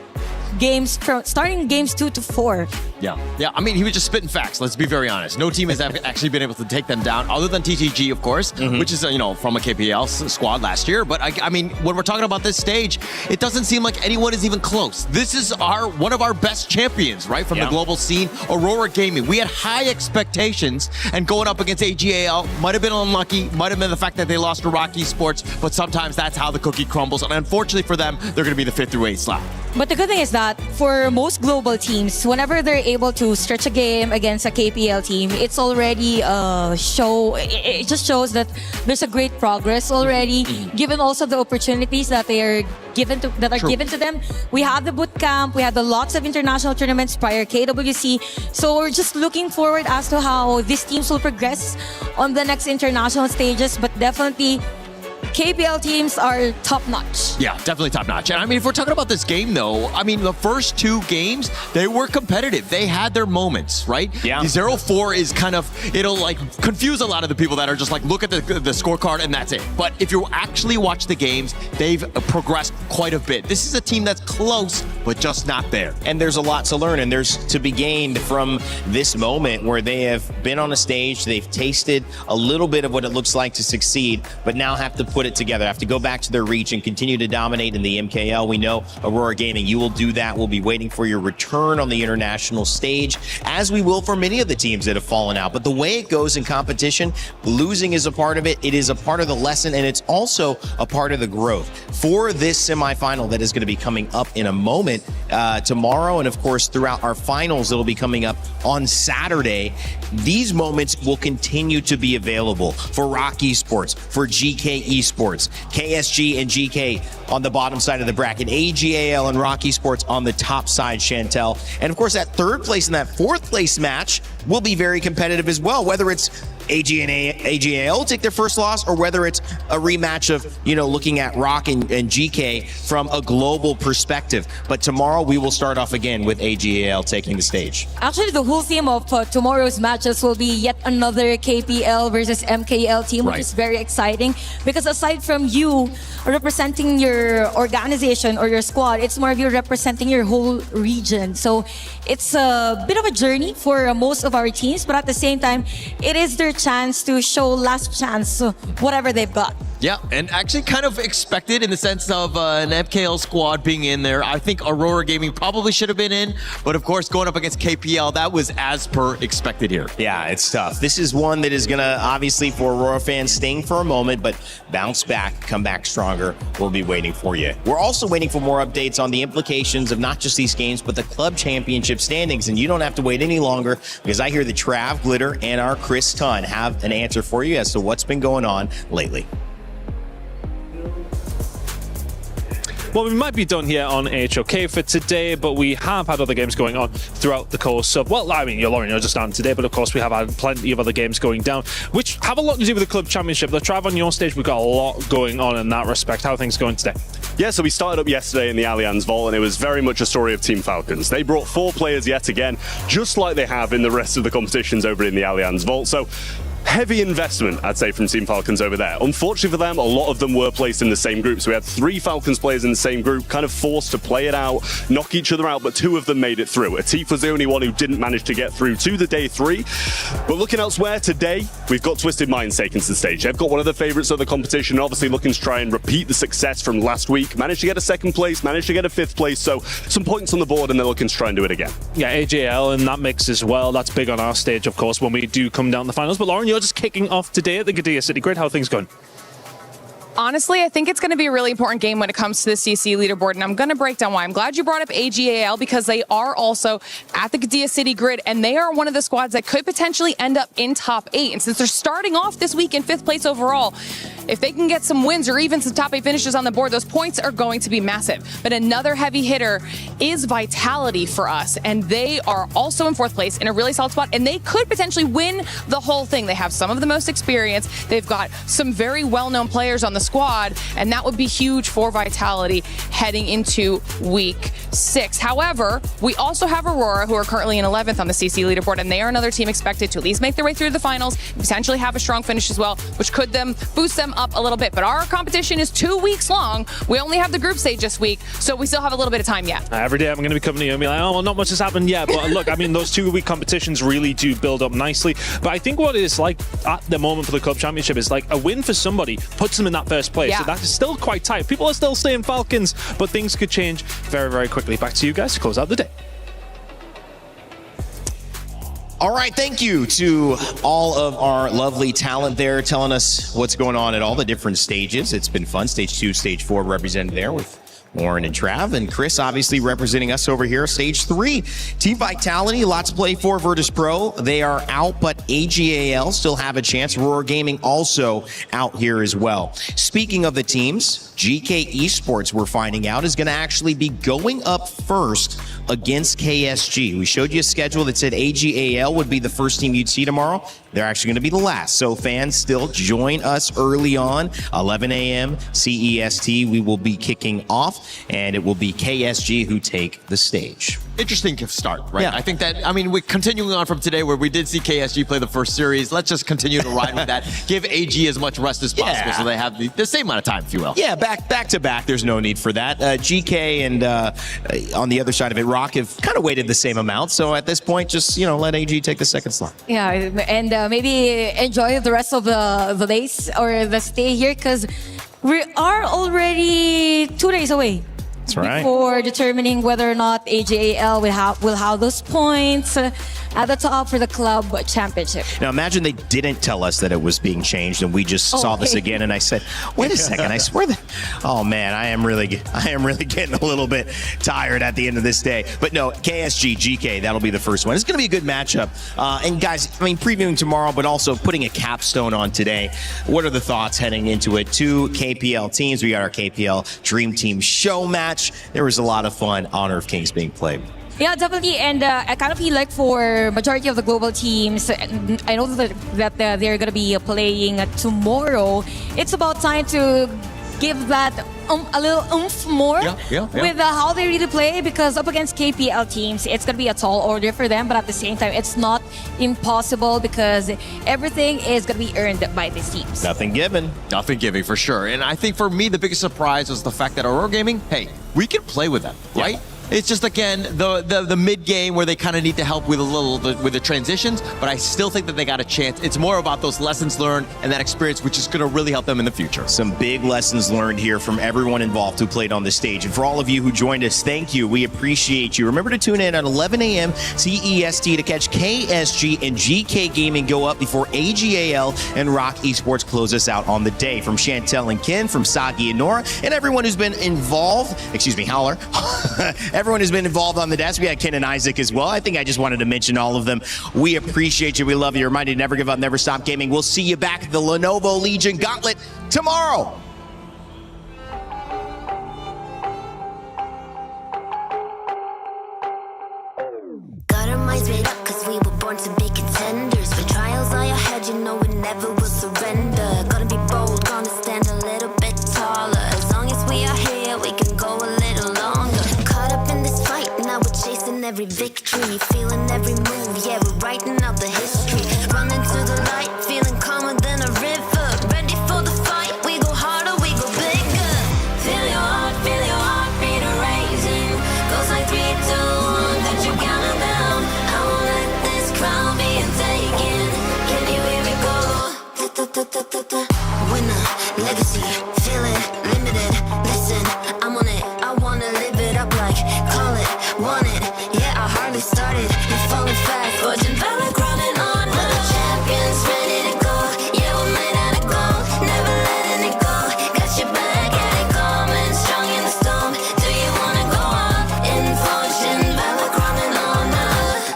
games from starting games 2 to 4. Yeah. I mean, he was just spitting facts. Let's be very honest. No team has actually been able to take them down, other than TTG, of course, which is from a KPL squad last year. But I mean, when we're talking about this stage, it doesn't seem like anyone is even close. This is one of our best champions, right, from the global scene, Aurora Gaming. We had high expectations, and going up against AGAL might have been unlucky, might have been the fact that they lost to Rock Esports, but sometimes that's how the cookie crumbles. And unfortunately for them, they're going to be the 5th through 8th slot. But the good thing is that for most global teams, whenever they're able to stretch a game against a KPL team, it's already it just shows that there's a great progress already, given also the opportunities that they are given to them. We have the boot camp, we have the lots of international tournaments prior KWC. So we're just looking forward as to how these teams will progress on the next international stages, but definitely KPL teams are top-notch. Yeah, definitely top-notch. And I mean, if we're talking about this game, though, I mean, the first 2 games, they were competitive. They had their moments, right? Yeah. The 0-4 is kind of, it'll like confuse a lot of the people that are just like, look at the scorecard and that's it. But if you actually watch the games, they've progressed quite a bit. This is a team that's close, but just not there. And there's a lot to learn, and there's to be gained from this moment where they have been on a stage, they've tasted a little bit of what it looks like to succeed, but now have to put it together, have to go back to their reach and continue to dominate in the MKL. We know Aurora Gaming, you will do that. We'll be waiting for your return on the international stage, as we will for many of the teams that have fallen out. But the way it goes in competition, losing is a part of it. It is a part of the lesson, and it's also a part of the growth. For this semifinal that is going to be coming up in a moment, tomorrow, and of course throughout our finals that'll be coming up on Saturday, these moments will continue to be available for Rock Esports, for GK Esports, KSG and GK on the bottom side of the bracket, AGAL and Rock Esports on the top side, Chantel. And of course, that 3rd place and that 4th place match will be very competitive as well, whether it's AG and AGAL take their first loss, or whether it's a rematch of, looking at Rock and GK from a global perspective. But tomorrow we will start off again with AGAL taking the stage. Actually, the whole theme of tomorrow's matches will be yet another KPL versus MKL team, which is very exciting, because aside from you representing your organization or your squad, it's more of you representing your whole region. So it's a bit of a journey for most of our teams, but at the same time, it is their chance to show last chance whatever they've got. Yeah, and actually kind of expected in the sense of an MKL squad being in there. I think Aurora Gaming probably should have been in, but of course going up against KPL, that was as per expected here. Yeah, it's tough. This is one that is going to, obviously, for Aurora fans, sting for a moment, but bounce back, come back stronger. We'll be waiting for you. We're also waiting for more updates on the implications of not just these games, but the club championship standings, and you don't have to wait any longer, because I hear the Trav Glitter and our Chris Tunn have an answer for you as to what's been going on lately. Well, we might be done here on HOK for today, but we have had other games going on throughout the course of, well, I mean, Lauren, you're just on today, but of course we have had plenty of other games going down, which have a lot to do with the club championship. The Trav, on your stage, we've got a lot going on in that respect. How are things going today? Yeah, so we started up yesterday in the Allianz Vault, and it was very much a story of Team Falcons. They brought 4 players yet again, just like they have in the rest of the competitions over in the Allianz Vault. So heavy investment, I'd say, from Team Falcons over there. Unfortunately for them, a lot of them were placed in the same group. So we had 3 Falcons players in the same group, kind of forced to play it out, knock each other out, but 2 of them made it through. Atif was the only one who didn't manage to get through to the day 3. But looking elsewhere today, we've got Twisted Minds taking to the stage. They've got one of the favourites of the competition, obviously looking to try and repeat the success from last week. Managed to get a 2nd place, managed to get a 5th place, so some points on the board, and they're looking to try and do it again. Yeah, AJL in that mix as well. That's big on our stage, of course, when we do come down the finals. But Lauren, you're just kicking off today at the Gdynia City Grid. How are things going? Honestly, I think it's going to be a really important game when it comes to the CC leaderboard, and I'm going to break down why. I'm glad you brought up AGAL, because they are also at the Gdynia City Grid, and they are one of the squads that could potentially end up in top 8. And since they're starting off this week in 5th place overall, if they can get some wins or even some top 8 finishes on the board, those points are going to be massive. But another heavy hitter is Vitality for us, and they are also in 4th place in a really solid spot, and they could potentially win the whole thing. They have some of the most experience. They've got some very well-known players on the squad, and that would be huge for Vitality heading into week 6. However, we also have Aurora, who are currently in 11th on the CC leaderboard, and they are another team expected to at least make their way through the finals and potentially have a strong finish as well, which could boost them up a little bit. But our competition is 2 weeks long. We only have the group stage this week, so we still have a little bit of time yet. Every day I'm going to be coming to you and be like, oh, well, not much has happened yet. But look, I mean, those 2-week competitions really do build up nicely. But I think what is like at the moment for the club championship is like a win for somebody puts them in that first place. Yeah. So that is still quite tight. People are still saying Falcons, but things could change very, very quickly. Back to you guys to close out the day. All right, thank you to all of our lovely talent there telling us what's going on at all the different stages. It's been fun. Stage 2, Stage 4 represented there with Warren and Trav, and Chris obviously representing us over here. Stage 3, Team Vitality, lots to play for. Virtus Pro, they are out, but AGAL still have a chance. Roar Gaming also out here as well. Speaking of the teams, GK Esports, we're finding out, is going to actually be going up first against KSG. We showed you a schedule that said AGAL would be the first team you'd see tomorrow. They're actually going to be the last. So fans, still join us early on, 11 a.m. CEST. We will be kicking off, and it will be KSG who take the stage. Interesting start, right? Yeah. I think that, I mean, we're continuing on from today where we did see KSG play the first series. Let's just continue to ride with that. Give AG as much rest as possible so they have the same amount of time, if you will. Yeah, back to back. There's no need for that. GK and on the other side of it, Rock have kind of waited the same amount. So at this point, just, let AG take the second slot. Yeah, and maybe enjoy the rest of the days or the stay here because we are already 2 days away. That's right. Before determining whether or not AGAL will have those points at the top for the club championship. Now imagine they didn't tell us that it was being changed and we just saw this again and I said, wait a second, I swear that, oh man, I am really getting a little bit tired at the end of this day. But no, KSG, GK, that'll be the first one. It's going to be a good matchup. And guys, I mean, previewing tomorrow, but also putting a capstone on today. What are the thoughts heading into it? 2 KPL teams. We got our KPL Dream Team Showmatch. There was a lot of fun. Honor of Kings being played. Yeah, definitely. And I kind of feel like for majority of the global teams, I know that they're going to be playing tomorrow. It's about time to give that a little oomph more with how they really play, because up against KPL teams, it's going to be a tall order for them. But at the same time, it's not impossible because everything is going to be earned by these teams. Nothing given. Nothing giving, for sure. And I think for me, the biggest surprise was the fact that Aurora Gaming, hey, we can play with them, right? It's just, again, the mid-game where they kind of need to help with with the transitions, but I still think that they got a chance. It's more about those lessons learned and that experience, which is going to really help them in the future. Some big lessons learned here from everyone involved who played on the stage. And for all of you who joined us, thank you. We appreciate you. Remember to tune in at 11 a.m. CEST to catch KSG and GK Gaming go up before AGAL and Rock Esports close us out on the day. From Chantel and Ken, from Sagi and Nora, and everyone who's been involved, Howler, everyone who's been involved on the desk. We had Ken and Isaac as well. I think I just wanted to mention all of them. We appreciate you. We love you. Reminded to never give up, never stop gaming. We'll see you back at the Lenovo Legion Gauntlet tomorrow. Got our minds made up because we were born to be contenders. With trials on your head, you know we never will surrender. Gonna be bold, gonna stand a little bit taller. As long as we are here, we can go a little longer. Caught up in this fight, now we're chasing every victory. Feeling every move, yeah, we're writing out the history. Running to the light, feeling calmer than a river. Ready for the fight, we go harder, we go bigger. Feel your heartbeat raising. Goes like 3, 2, 1, that you counting down. I won't let this crown be taken. Can you hear me go? Winner, legacy, feel it, limited. Listen, I'm on it, I wanna live it up like, call it, want it. Yeah, I hardly started, you're falling fast. Fortune, Valor, grinding on. We're the champions, ready to go. Yeah, we're made out of gold, never letting it go. Got your back, yeah, it coming, strong in the storm. Do you wanna go up in fortune? Valor, grinding on us.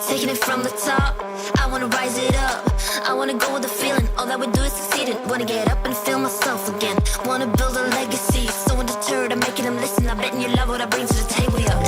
Taking it from the top, I wanna rise it up. I wanna go with the feeling, all that we do is succeeding. Wanna get up and feel myself again. Wanna build a legacy, so undeterred, I'm making them listen. I bet you love what I bring to the table, yo.